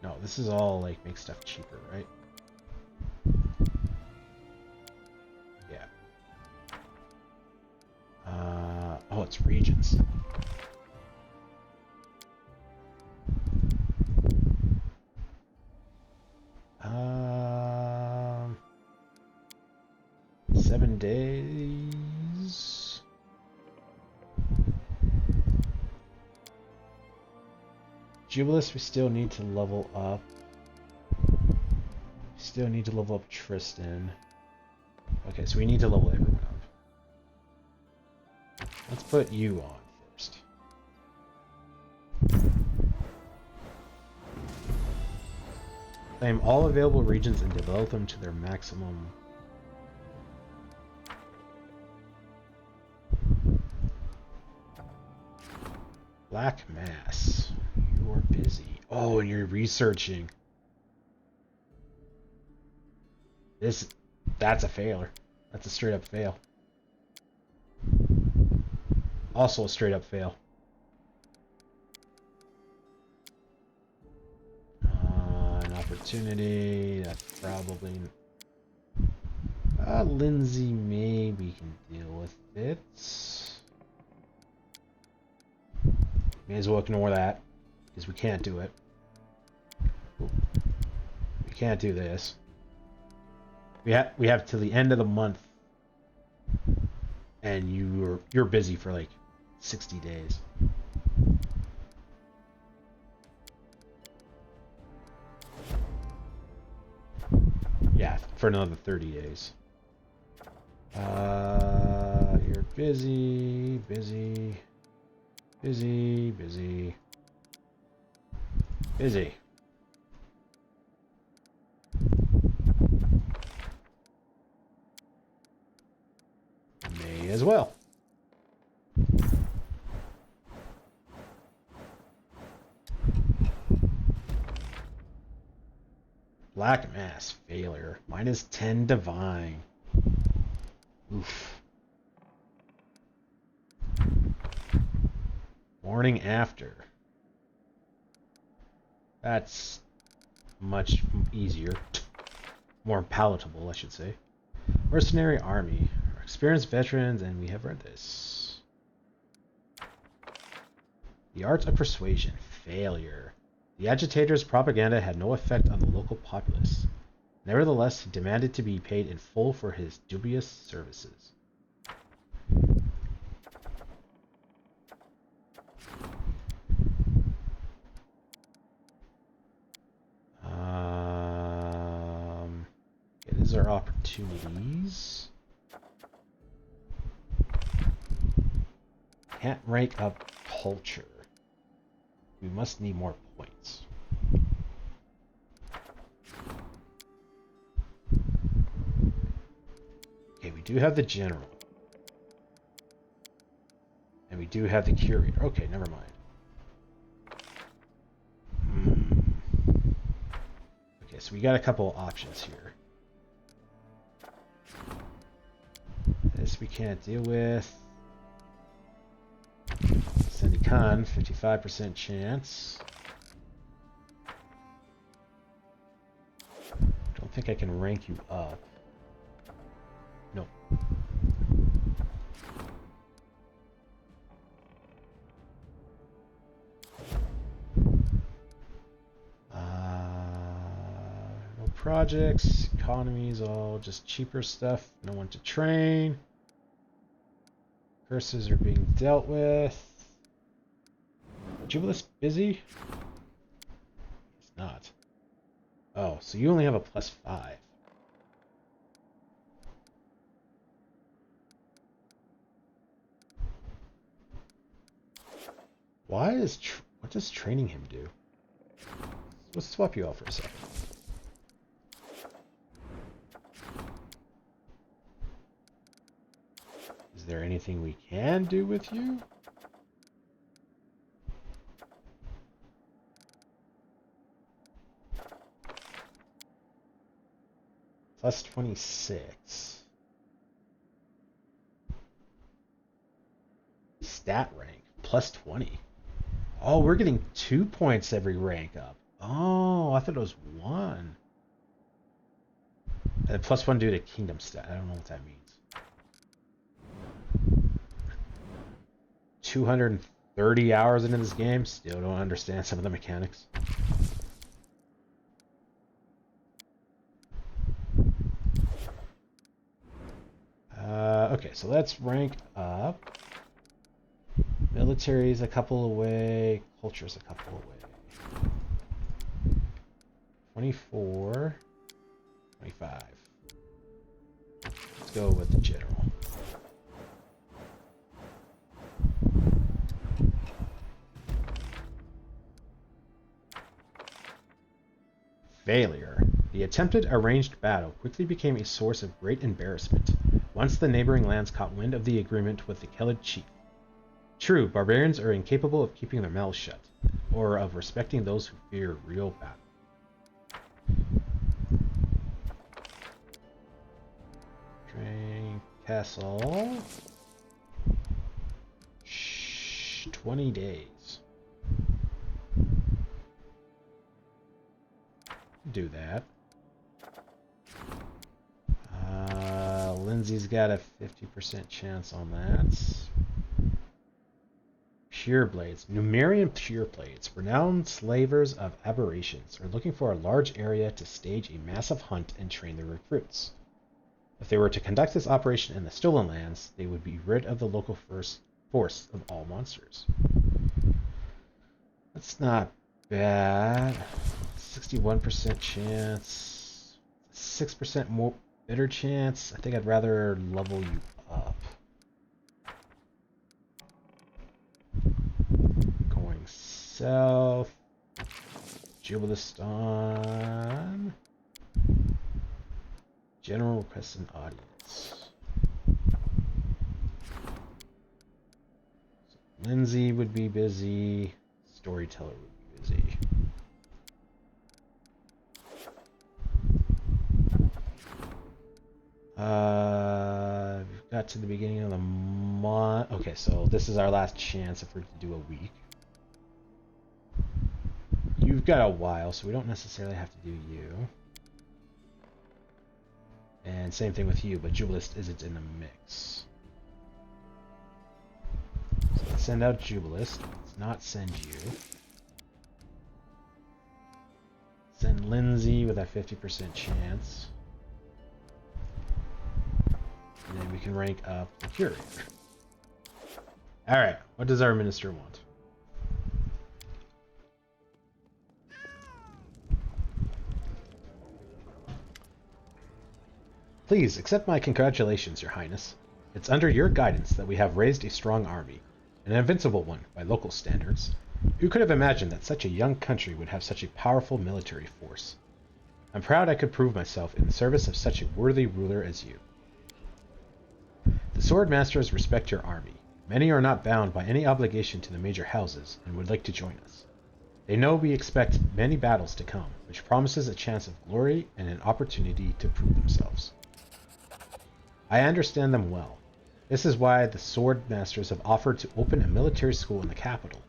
S1: No, this is all like make stuff cheaper, right? Yeah. Oh, it's regions. Um, 7 days. Jubilis, we still need to level up. Still need to level up Tristan. Okay, so we need to level everyone up. Let's put you on first. Claim all available regions and develop them to their maximum. Black Mass. You're busy. Oh, and you're researching. That's a failure. That's a straight up fail. Also a straight up fail. An opportunity. That's probably. Lindsay maybe can deal with it. May as well ignore that, because we can't do it. We can't do this. We have till the end of the month, and you're busy for like 60 days. Yeah, for another 30 days. You're busy, busy. Busy, busy, busy. May as well. Black Mass failure. Minus 10 divine. Oof. Morning after. That's much easier. More palatable, I should say. Mercenary army. Experienced veterans, and we have read this. The art of persuasion. Failure. The agitator's propaganda had no effect on the local populace. Nevertheless, he demanded to be paid in full for his dubious services. Okay, these are opportunities. Can't rank up culture. We must need more points. Okay, we do have the general. And we do have the curator. Okay, never mind. Okay, so we got a couple options here. This we can't deal with. Sandy Khan, 55% chance. Don't think I can rank you up. No. No projects, economies, all just cheaper stuff. No one to train. Curses are being dealt with. Jubilis busy? It's not. Oh, so you only have a +5. What does training him do? Let's swap you out for a second. Is there anything we can do with you? Plus 26. Stat rank. Plus 20. Oh, we're getting 2 points every rank up. Oh, I thought it was 1. And plus 1 due to kingdom stat. I don't know what that means. 230 hours into this game. Still don't understand some of the mechanics. Okay, so let's rank up. Military's a couple away. Culture's a couple away. 24. 25. Let's go with the general. Failure. The attempted arranged battle quickly became a source of great embarrassment once the neighboring lands caught wind of the agreement with the Kelid chief. True, barbarians are incapable of keeping their mouths shut, or of respecting those who fear real battle. Drain Castle. 20 days. Do that. Lindsay's got a 50% chance on that. Pure Blades. Numerian Pure Blades, renowned slavers of aberrations, are looking for a large area to stage a massive hunt and train their recruits. If they were to conduct this operation in the Stolen Lands, they would be rid of the local force of all monsters. That's not bad. 61% chance. 6% more better chance. I think I'd rather level you up. Going south. Jubilistan. General requests an audience. So Lindsay would be busy. Storyteller would be busy. We've got to the beginning of the month. Okay, so this is our last chance if we're to do a week. You've got a while, so we don't necessarily have to do you. And same thing with you, but Jubilist isn't in the mix. So let's send out Jubilist. Let's not send you. Send Lindsay with a 50% chance. And then we can rank up the Curator. Alright, what does our Minister want? Please accept my congratulations, Your Highness. It's under your guidance that we have raised a strong army, an invincible one by local standards. Who could have imagined that such a young country would have such a powerful military force? I'm proud I could prove myself in the service of such a worthy ruler as you. The Sword Masters respect your army. Many are not bound by any obligation to the major houses and would like to join us. They know we expect many battles to come, which promises a chance of glory and an opportunity to prove themselves. I understand them well. This is why the Sword Masters have offered to open a military school in the capital.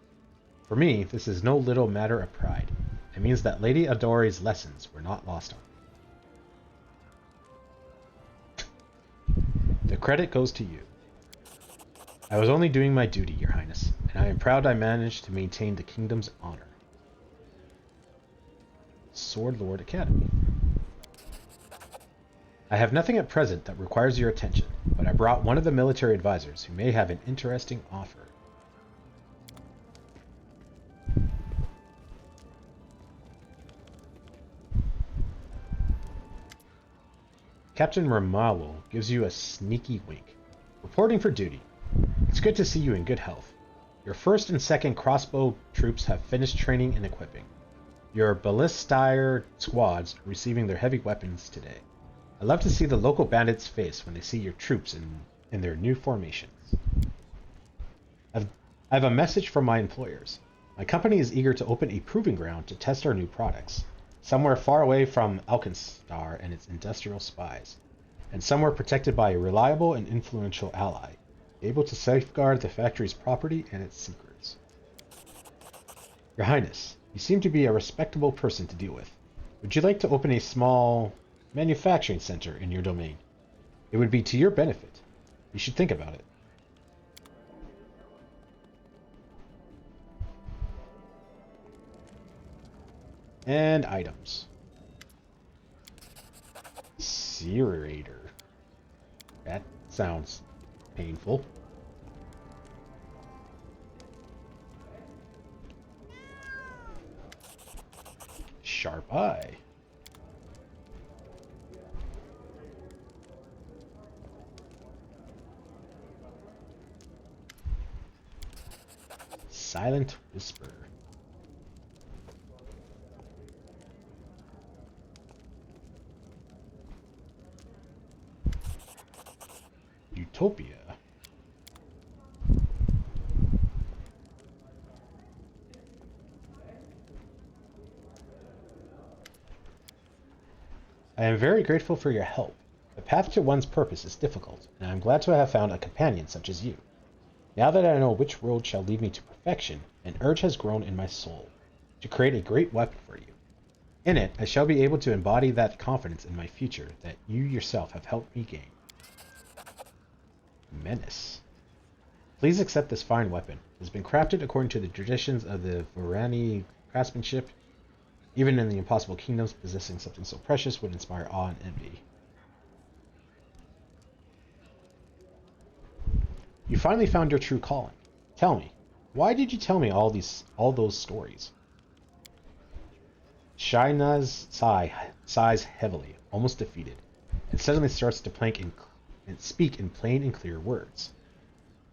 S1: For me, this is no little matter of pride. It means that Lady Adori's lessons were not lost on me. The credit goes to you. I was only doing my duty, Your Highness, and I am proud I managed to maintain the kingdom's honor. Sword Lord Academy. I have nothing at present that requires your attention, but I brought one of the military advisors who may have an interesting offer. Captain Ramallo gives you a sneaky wink. Reporting for duty. It's good to see you in good health. Your 1st and 2nd crossbow troops have finished training and equipping. Your ballistaire squads are receiving their heavy weapons today. I love to see the local bandits' face when they see your troops in their new formations. I have a message from my employers. My company is eager to open a proving ground to test our new products. somewhere far away from Alkenstar and its industrial spies, and somewhere protected by a reliable and influential ally, able to safeguard the factory's property and its secrets. Your Highness, you seem to be a respectable person to deal with. Would you like to open a small manufacturing center in your domain? It would be to your benefit. You should think about it. And items. Serrator. That sounds painful. Sharp eye. Silent whisper. Utopia. I am very grateful for your help. The path to one's purpose is difficult, and I am glad to have found a companion such as you. Now that I know which road shall lead me to perfection, an urge has grown in my soul to create a great weapon for you. In it, I shall be able to embody that confidence in my future that you yourself have helped me gain. Menace. Please accept this fine weapon. It has been crafted according to the traditions of the Varani craftsmanship. Even in the impossible kingdoms, possessing something so precious would inspire awe and envy. You finally found your true calling. Tell me, why did you tell me all those stories? Shainaz sighs heavily, almost defeated, and suddenly starts to speak in plain and clear words.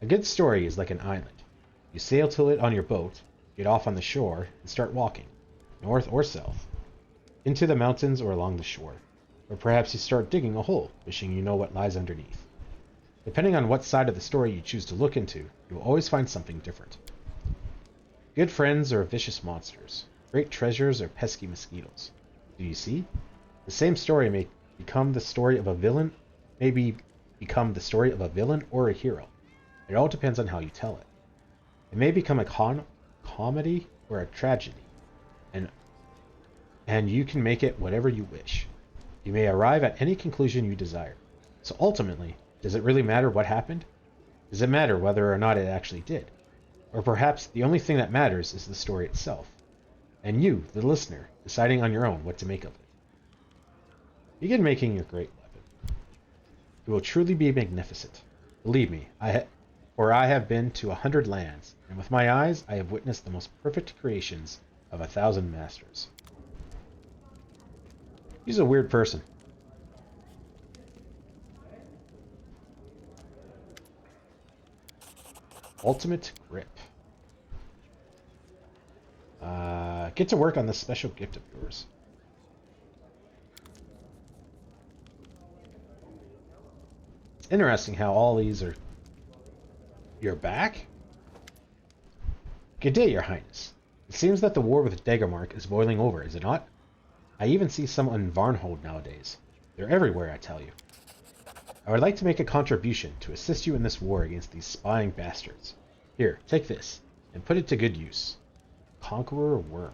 S1: A good story is like an island. You sail to it on your boat, get off on the shore, and start walking, north or south, into the mountains or along the shore. Or perhaps you start digging a hole, wishing you know what lies underneath. Depending on what side of the story you choose to look into, you will always find something different. Good friends or vicious monsters, great treasures or pesky mosquitoes. Do you see? The same story may become the story of a villain, become the story of a villain or a hero. It all depends on how you tell it. It may become a comedy or a tragedy, and you can make it whatever you wish. You may arrive at any conclusion you desire. So ultimately, does it really matter what happened? Does it matter whether or not it actually did? Or perhaps the only thing that matters is the story itself, and you, the listener, deciding on your own what to make of it. Begin making your great weapon. It will truly be magnificent. Believe me, for I have been to 100 lands, and with my eyes I have witnessed the most perfect creations of 1,000 masters. He's a weird person. Ultimate grip. Get to work on this special gift of yours. It's interesting how all these are... You're back? Good day, Your Highness. It seems that the war with Daggermark is boiling over, is it not? I even see some in Varnhold nowadays. They're everywhere, I tell you. I would like to make a contribution to assist you in this war against these spying bastards. Here, take this, and put it to good use. Conqueror Worm.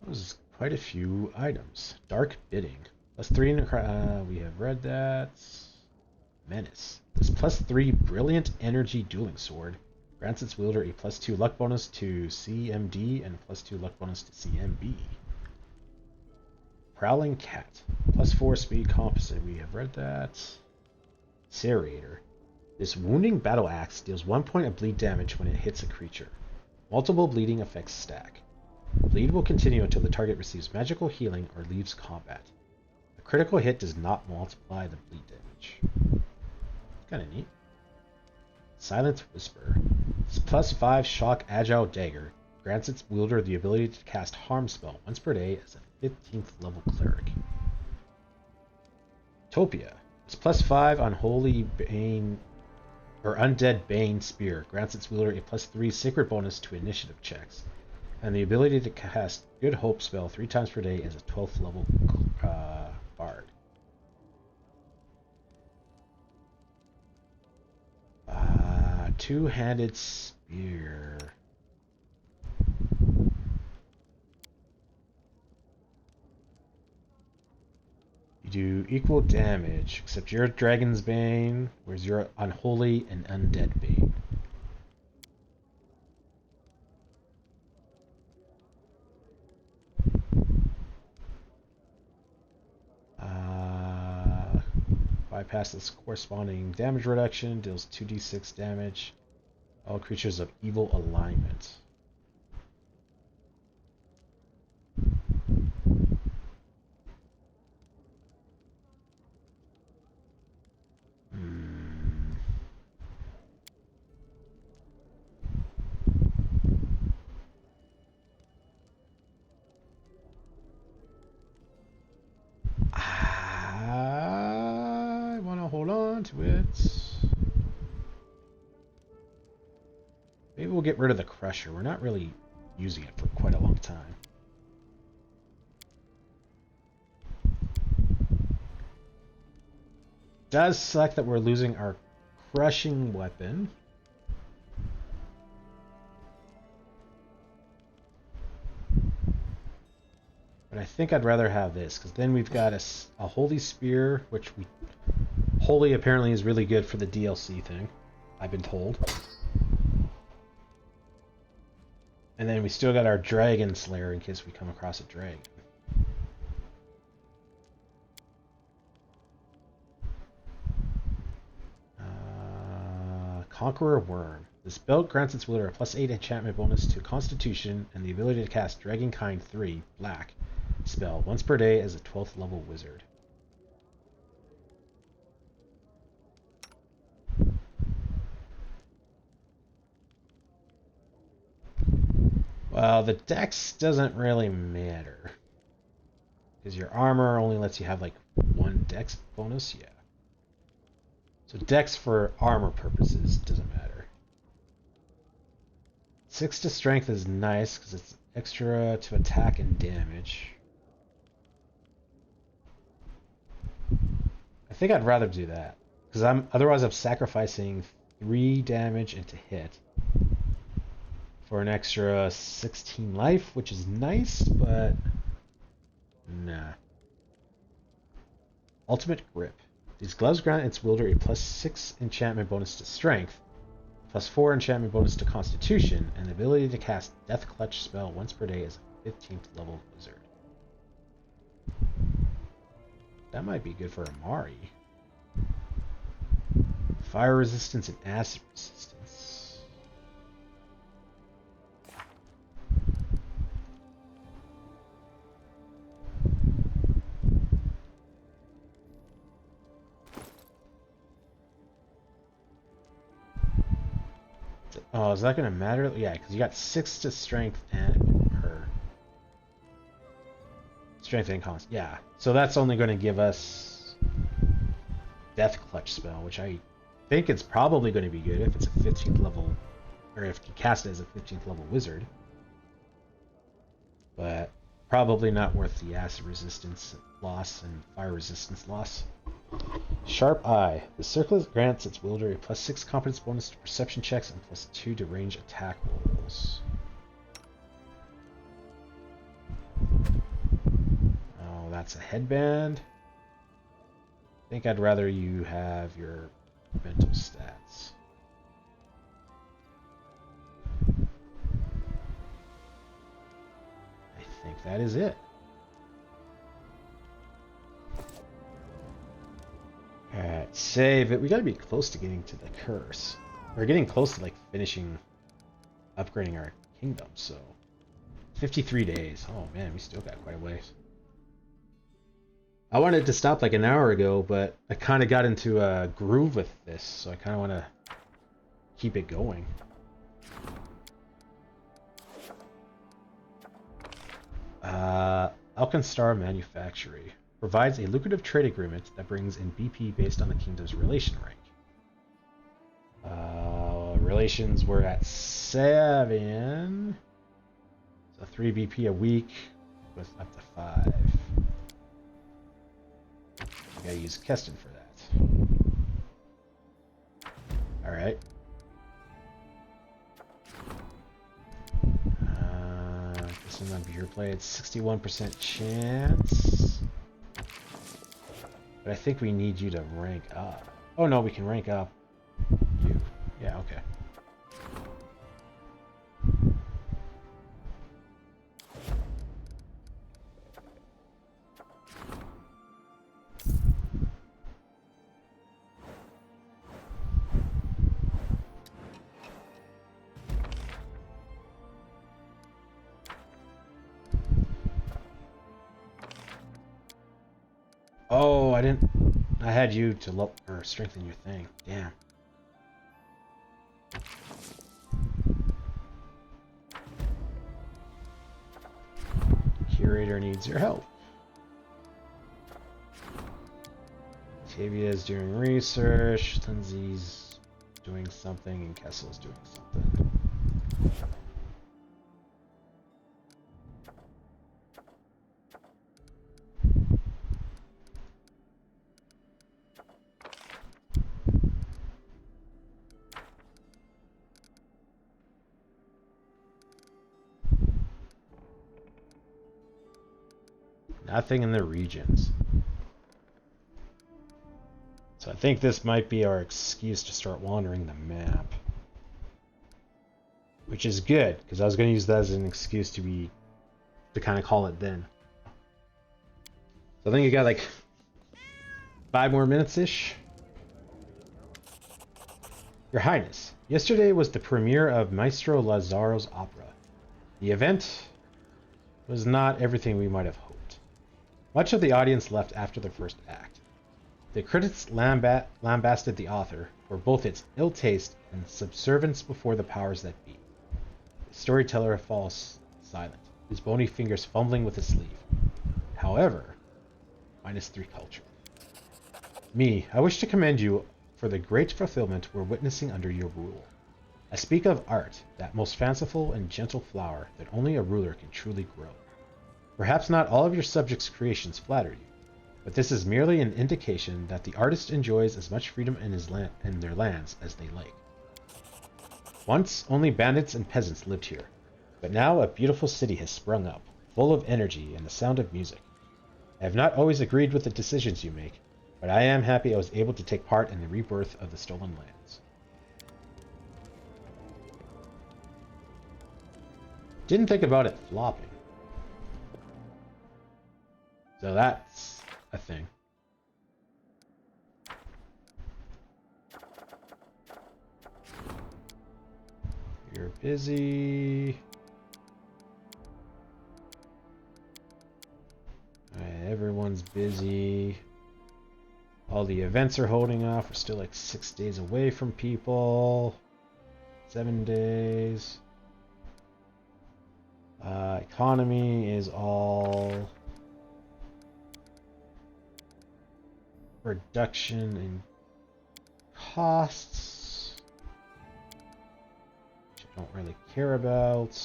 S1: There's quite a few items. Dark Bidding. +3 in we have read that. Menace. This +3 Brilliant Energy Dueling Sword grants its wielder a +2 luck bonus to CMD and a +2 luck bonus to CMB. Prowling Cat. +4 speed composite. We have read that. Serrator. This wounding battle axe deals 1 point of bleed damage when it hits a creature. Multiple bleeding effects stack. Bleed will continue until the target receives magical healing or leaves combat. A critical hit does not multiply the bleed damage. Kinda neat. Silent Whisper. This +5 shock agile dagger grants its wielder the ability to cast harm spell once per day as a 15th level cleric. Utopia. This +5 unholy bane or Undead Bane Spear. Grants its wielder a +3 sacred bonus to initiative checks. And the ability to cast Good Hope spell 3 times per day as a 12th level bard. Two-handed spear. You do equal damage, except you're Dragon's Bane, whereas you're Unholy and Undead Bane. Bypass this corresponding damage reduction, deals 2d6 damage. All creatures of evil alignment. I want to hold on to it. Maybe we'll get rid of the Crusher. We're not really using it for quite a long time. Does suck that we're losing our crushing weapon. But I think I'd rather have this, because then we've got a Holy Spear, which Holy apparently is really good for the DLC thing, I've been told. And then we still got our Dragon Slayer in case we come across a dragon. Conqueror Worm. This belt grants its wielder a +8 enchantment bonus to Constitution and the ability to cast Dragonkind 3 Black spell once per day as a 12th level wizard. Well, the dex doesn't really matter. Because your armor only lets you have like 1 dex bonus, yeah. So dex for armor purposes doesn't matter. 6 to strength is nice because it's extra to attack and damage. I think I'd rather do that. Because otherwise I'm sacrificing 3 damage into hit for an extra 16 life, which is nice, but nah. Ultimate Grip. These gloves grant its wielder a +6 enchantment bonus to strength, +4 enchantment bonus to constitution, and the ability to cast Death Clutch spell once per day as a 15th level wizard. That might be good for Amari. Fire resistance and acid resistance. Oh, is that going to matter? Yeah, because you got 6 to strength and her strength and const. Yeah, so that's only going to give us Death Clutch spell, which I think it's probably going to be good if it's a 15th level, or if you cast it as a 15th level wizard. But probably not worth the acid resistance loss and fire resistance loss. Sharp Eye. The circlet grants its wielder a +6 competence bonus to perception checks and +2 to range attack rolls. Oh, that's a headband. I think I'd rather you have your mental stats. I think that is it. Alright, save it. We gotta be close to getting to the curse. We're getting close to like finishing upgrading our kingdom, so 53 days. Oh man, we still got quite a ways. I wanted to stop like an hour ago, but I kind of got into a groove with this, so I kind of want to keep it going. Alkenstar Manufactory provides a lucrative trade agreement that brings in BP based on the kingdom's relation rank. Relations were at 7. So 3 BP a week with up to 5. I gotta use Keston for that. Alright. This is on beer play. It's 61% chance. But I think we need you to rank up. Oh no, we can rank up you. Yeah, okay. Oh, I didn't. I had you to or strengthen your thing. Damn. Curator needs your help. Tavia's doing research. Lindsay's doing something, and Kessel's doing something. Nothing in the regions. So I think this might be our excuse to start wandering the map. Which is good, because I was going to use that as an excuse to kind of call it then. So I think you got like 5 more minutes-ish. Your Highness, yesterday was the premiere of Maestro Lazzaro's opera. The event was not everything we might have hoped. Much of the audience left after the first act. The critics lambasted the author for both its ill taste and subservience before the powers that be. The storyteller falls silent, his bony fingers fumbling with his sleeve. However, -3 culture. Me, I wish to commend you for the great fulfillment we're witnessing under your rule. I speak of art, that most fanciful and gentle flower that only a ruler can truly grow. Perhaps not all of your subjects' creations flatter you, but this is merely an indication that the artist enjoys as much freedom in their lands as they like. Once, only bandits and peasants lived here, but now a beautiful city has sprung up, full of energy and the sound of music. I have not always agreed with the decisions you make, but I am happy I was able to take part in the rebirth of the Stolen Lands. Didn't think about it flopping. So that's a thing. You're busy. Alright, everyone's busy. All the events are holding off. We're still like 6 days away from people. 7 days. Economy is all reduction in costs, which I don't really care about.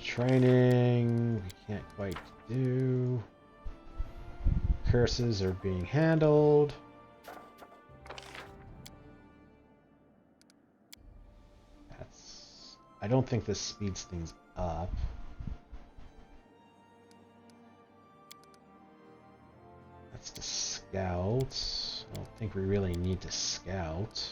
S1: Training, we can't quite do. Curses are being handled. I don't think this speeds things up. That's to scout. I don't think we really need to scout.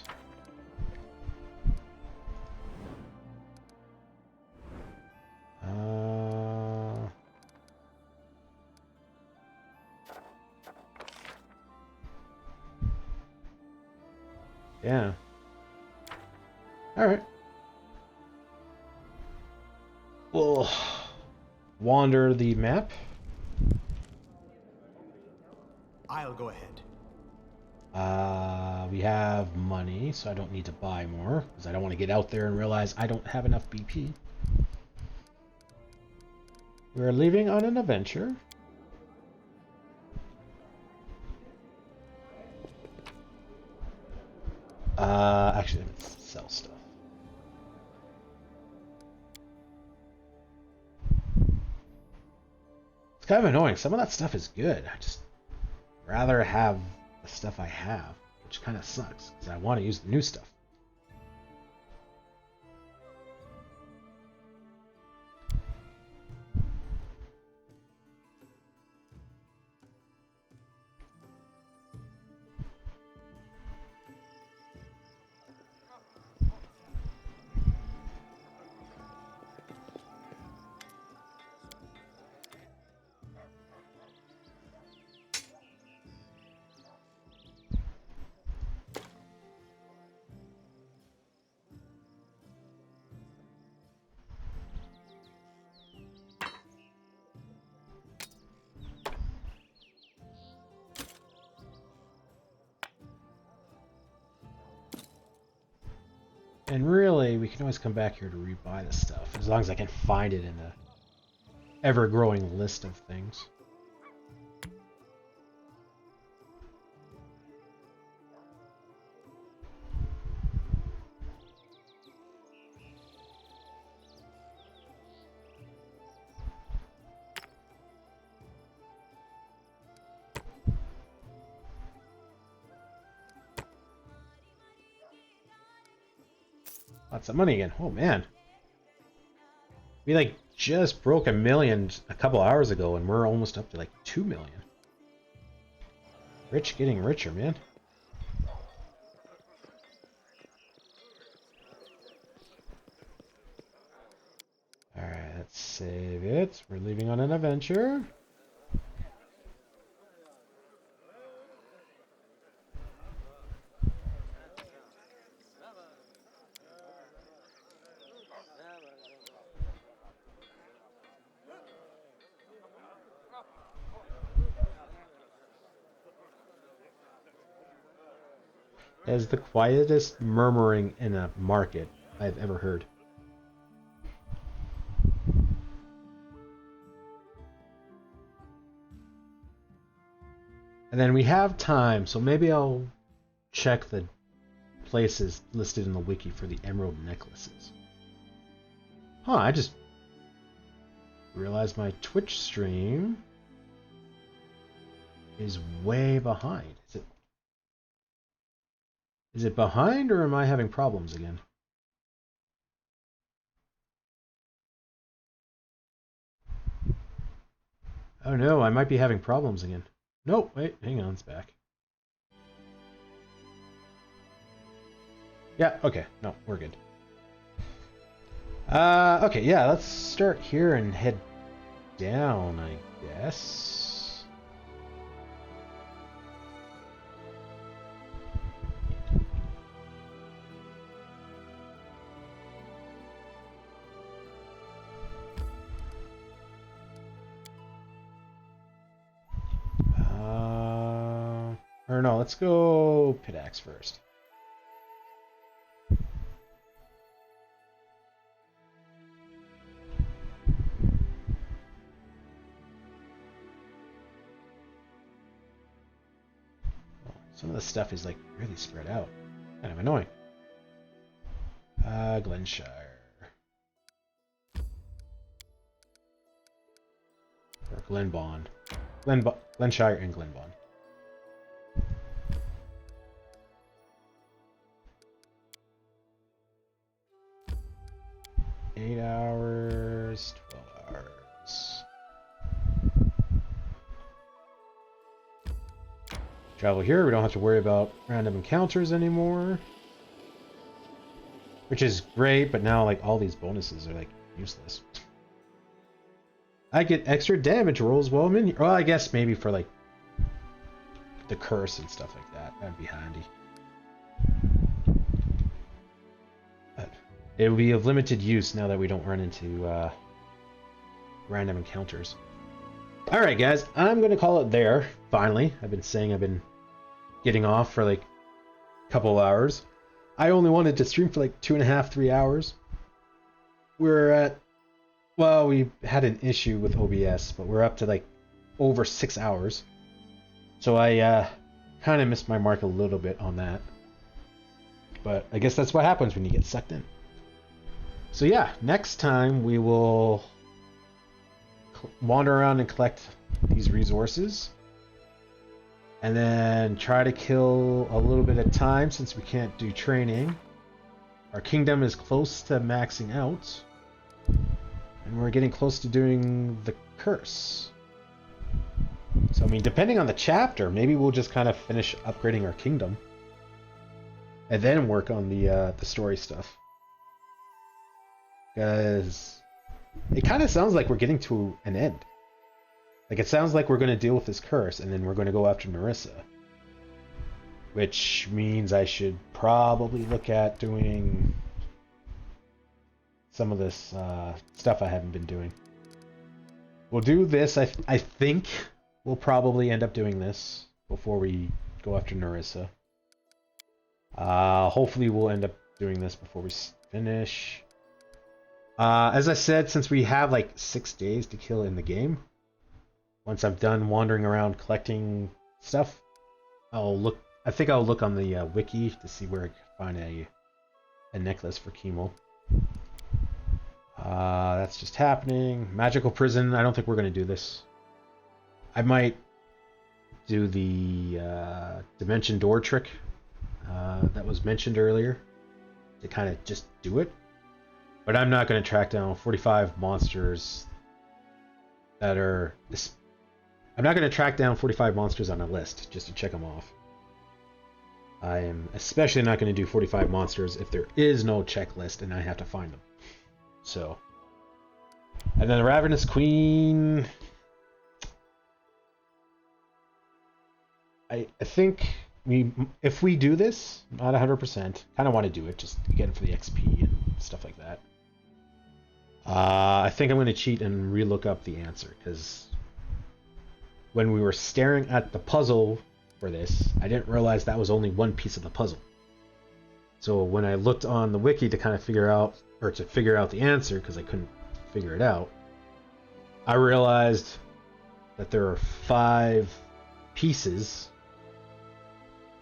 S1: Yeah. Alright. We'll wander the map.
S3: I'll go ahead.
S1: We have money, so I don't need to buy more, because I don't want to get out there and realize I don't have enough BP. We're leaving on an adventure. Actually, let's sell stuff. It's kind of annoying. Some of that stuff is good. I just rather have the stuff I have, which kind of sucks because I want to use the new stuff. And really, we can always come back here to rebuy the stuff, as long as I can find it in the ever-growing list of things. Lots of money again. Oh man. We like just broke 1 million a couple hours ago and we're almost up to like 2 million. Rich getting richer, man. Alright, let's save it. We're leaving on an adventure. That is the quietest murmuring in a market I've ever heard. And then we have time, so maybe I'll check the places listed in the wiki for the emerald necklaces. Huh, I just realized my Twitch stream is way behind. Is it behind or am I having problems again? Oh no, I might be having problems again. Nope, wait, hang on, it's back. Yeah, okay, no, we're good. Okay, yeah, let's start here and head down, I guess. Or no, let's go Pitax first. Some of the stuff is like really spread out. Kind of annoying. Glenshire. Or Glenbond. Glenshire and Glenbond. 8 hours, 12 hours. Travel here, we don't have to worry about random encounters anymore. Which is great, but now like all these bonuses are like useless. I get extra damage rolls while I'm in here. Well, I guess maybe for like the curse and stuff like that. That'd be handy. It will be of limited use now that we don't run into random encounters. Alright guys, I'm going to call it there, finally. I've been saying I've been getting off for like a couple hours. I only wanted to stream for like 2.5, 3 hours. We're at, well, we had an issue with OBS, but we're up to like over 6 hours. So I kind of missed my mark a little bit on that. But I guess that's what happens when you get sucked in. So yeah, next time we will wander around and collect these resources. And then try to kill a little bit of time since we can't do training. Our kingdom is close to maxing out. And we're getting close to doing the curse. So, I mean, depending on the chapter, maybe we'll just kind of finish upgrading our kingdom. And then work on the story stuff. Because it kind of sounds like we're getting to an end. Like, it sounds like we're going to deal with this curse, and then we're going to go after Nerissa. Which means I should probably look at doing some of this stuff I haven't been doing. We'll do this. I think we'll probably end up doing this before we go after Nerissa. Hopefully we'll end up doing this before we finish. As I said, since we have like 6 days to kill in the game, once I'm done wandering around collecting stuff, I think I'll look on the wiki to see where I can find a necklace for Kimo. That's just happening. Magical prison. I don't think we're going to do this. I might do the dimension door trick that was mentioned earlier to kind of just do it. But I'm not going to track down 45 monsters that are... I'm not going to track down 45 monsters on a list just to check them off. I am especially not going to do 45 monsters if there is no checklist and I have to find them. So. And then the Ravenous Queen... I think if we do this, not 100%, kind of want to do it just again for the XP and stuff like that. I think I'm going to cheat and relook up the answer, because when we were staring at the puzzle for this, I didn't realize that was only one piece of the puzzle. So when I looked on the wiki to kind of figure out the answer, because I couldn't figure it out, I realized that there are 5 pieces,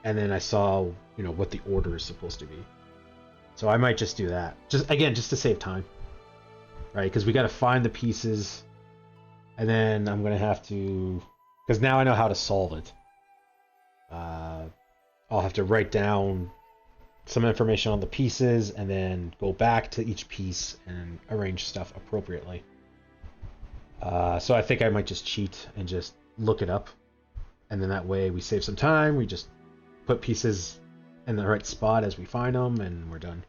S1: and then I saw, what the order is supposed to be. So I might just do that, just to save time, right? Because we got to find the pieces, and then I'm gonna have to, because now I know how to solve it. I'll have to write down some information on the pieces, and then go back to each piece and arrange stuff appropriately. So I think I might just cheat and just look it up, and then that way we save some time. We just put pieces in the right spot as we find them, and we're done.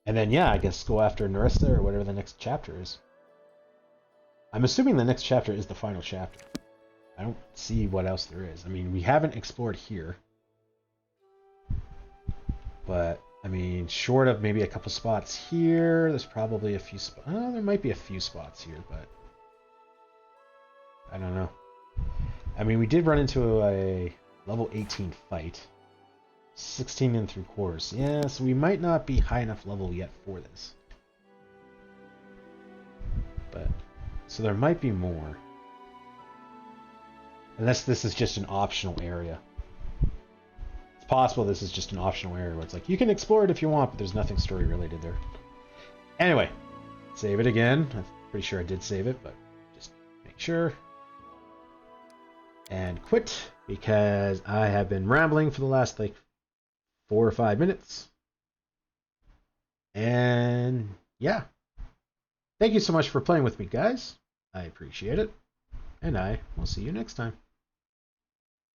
S1: And then, yeah, I guess go after Nerissa or whatever the next chapter is. I'm assuming the next chapter is the final chapter. I don't see what else there is. I mean, we haven't explored here. But, I mean, short of maybe a couple spots here, there's probably a few spots. There might be a few spots here, but I don't know. I mean, we did run into a level 18 fight. 16 3/4. Yeah, so we might not be high enough level yet for this. But, so there might be more. Unless this is just an optional area. It's possible this is just an optional area where it's like, you can explore it if you want, but there's nothing story related there. Anyway, save it again. I'm pretty sure I did save it, but just make sure. And quit, because I have been rambling for the last, 4 or 5 minutes. And, yeah. Thank you so much for playing with me, guys. I appreciate it. And I will see you next time.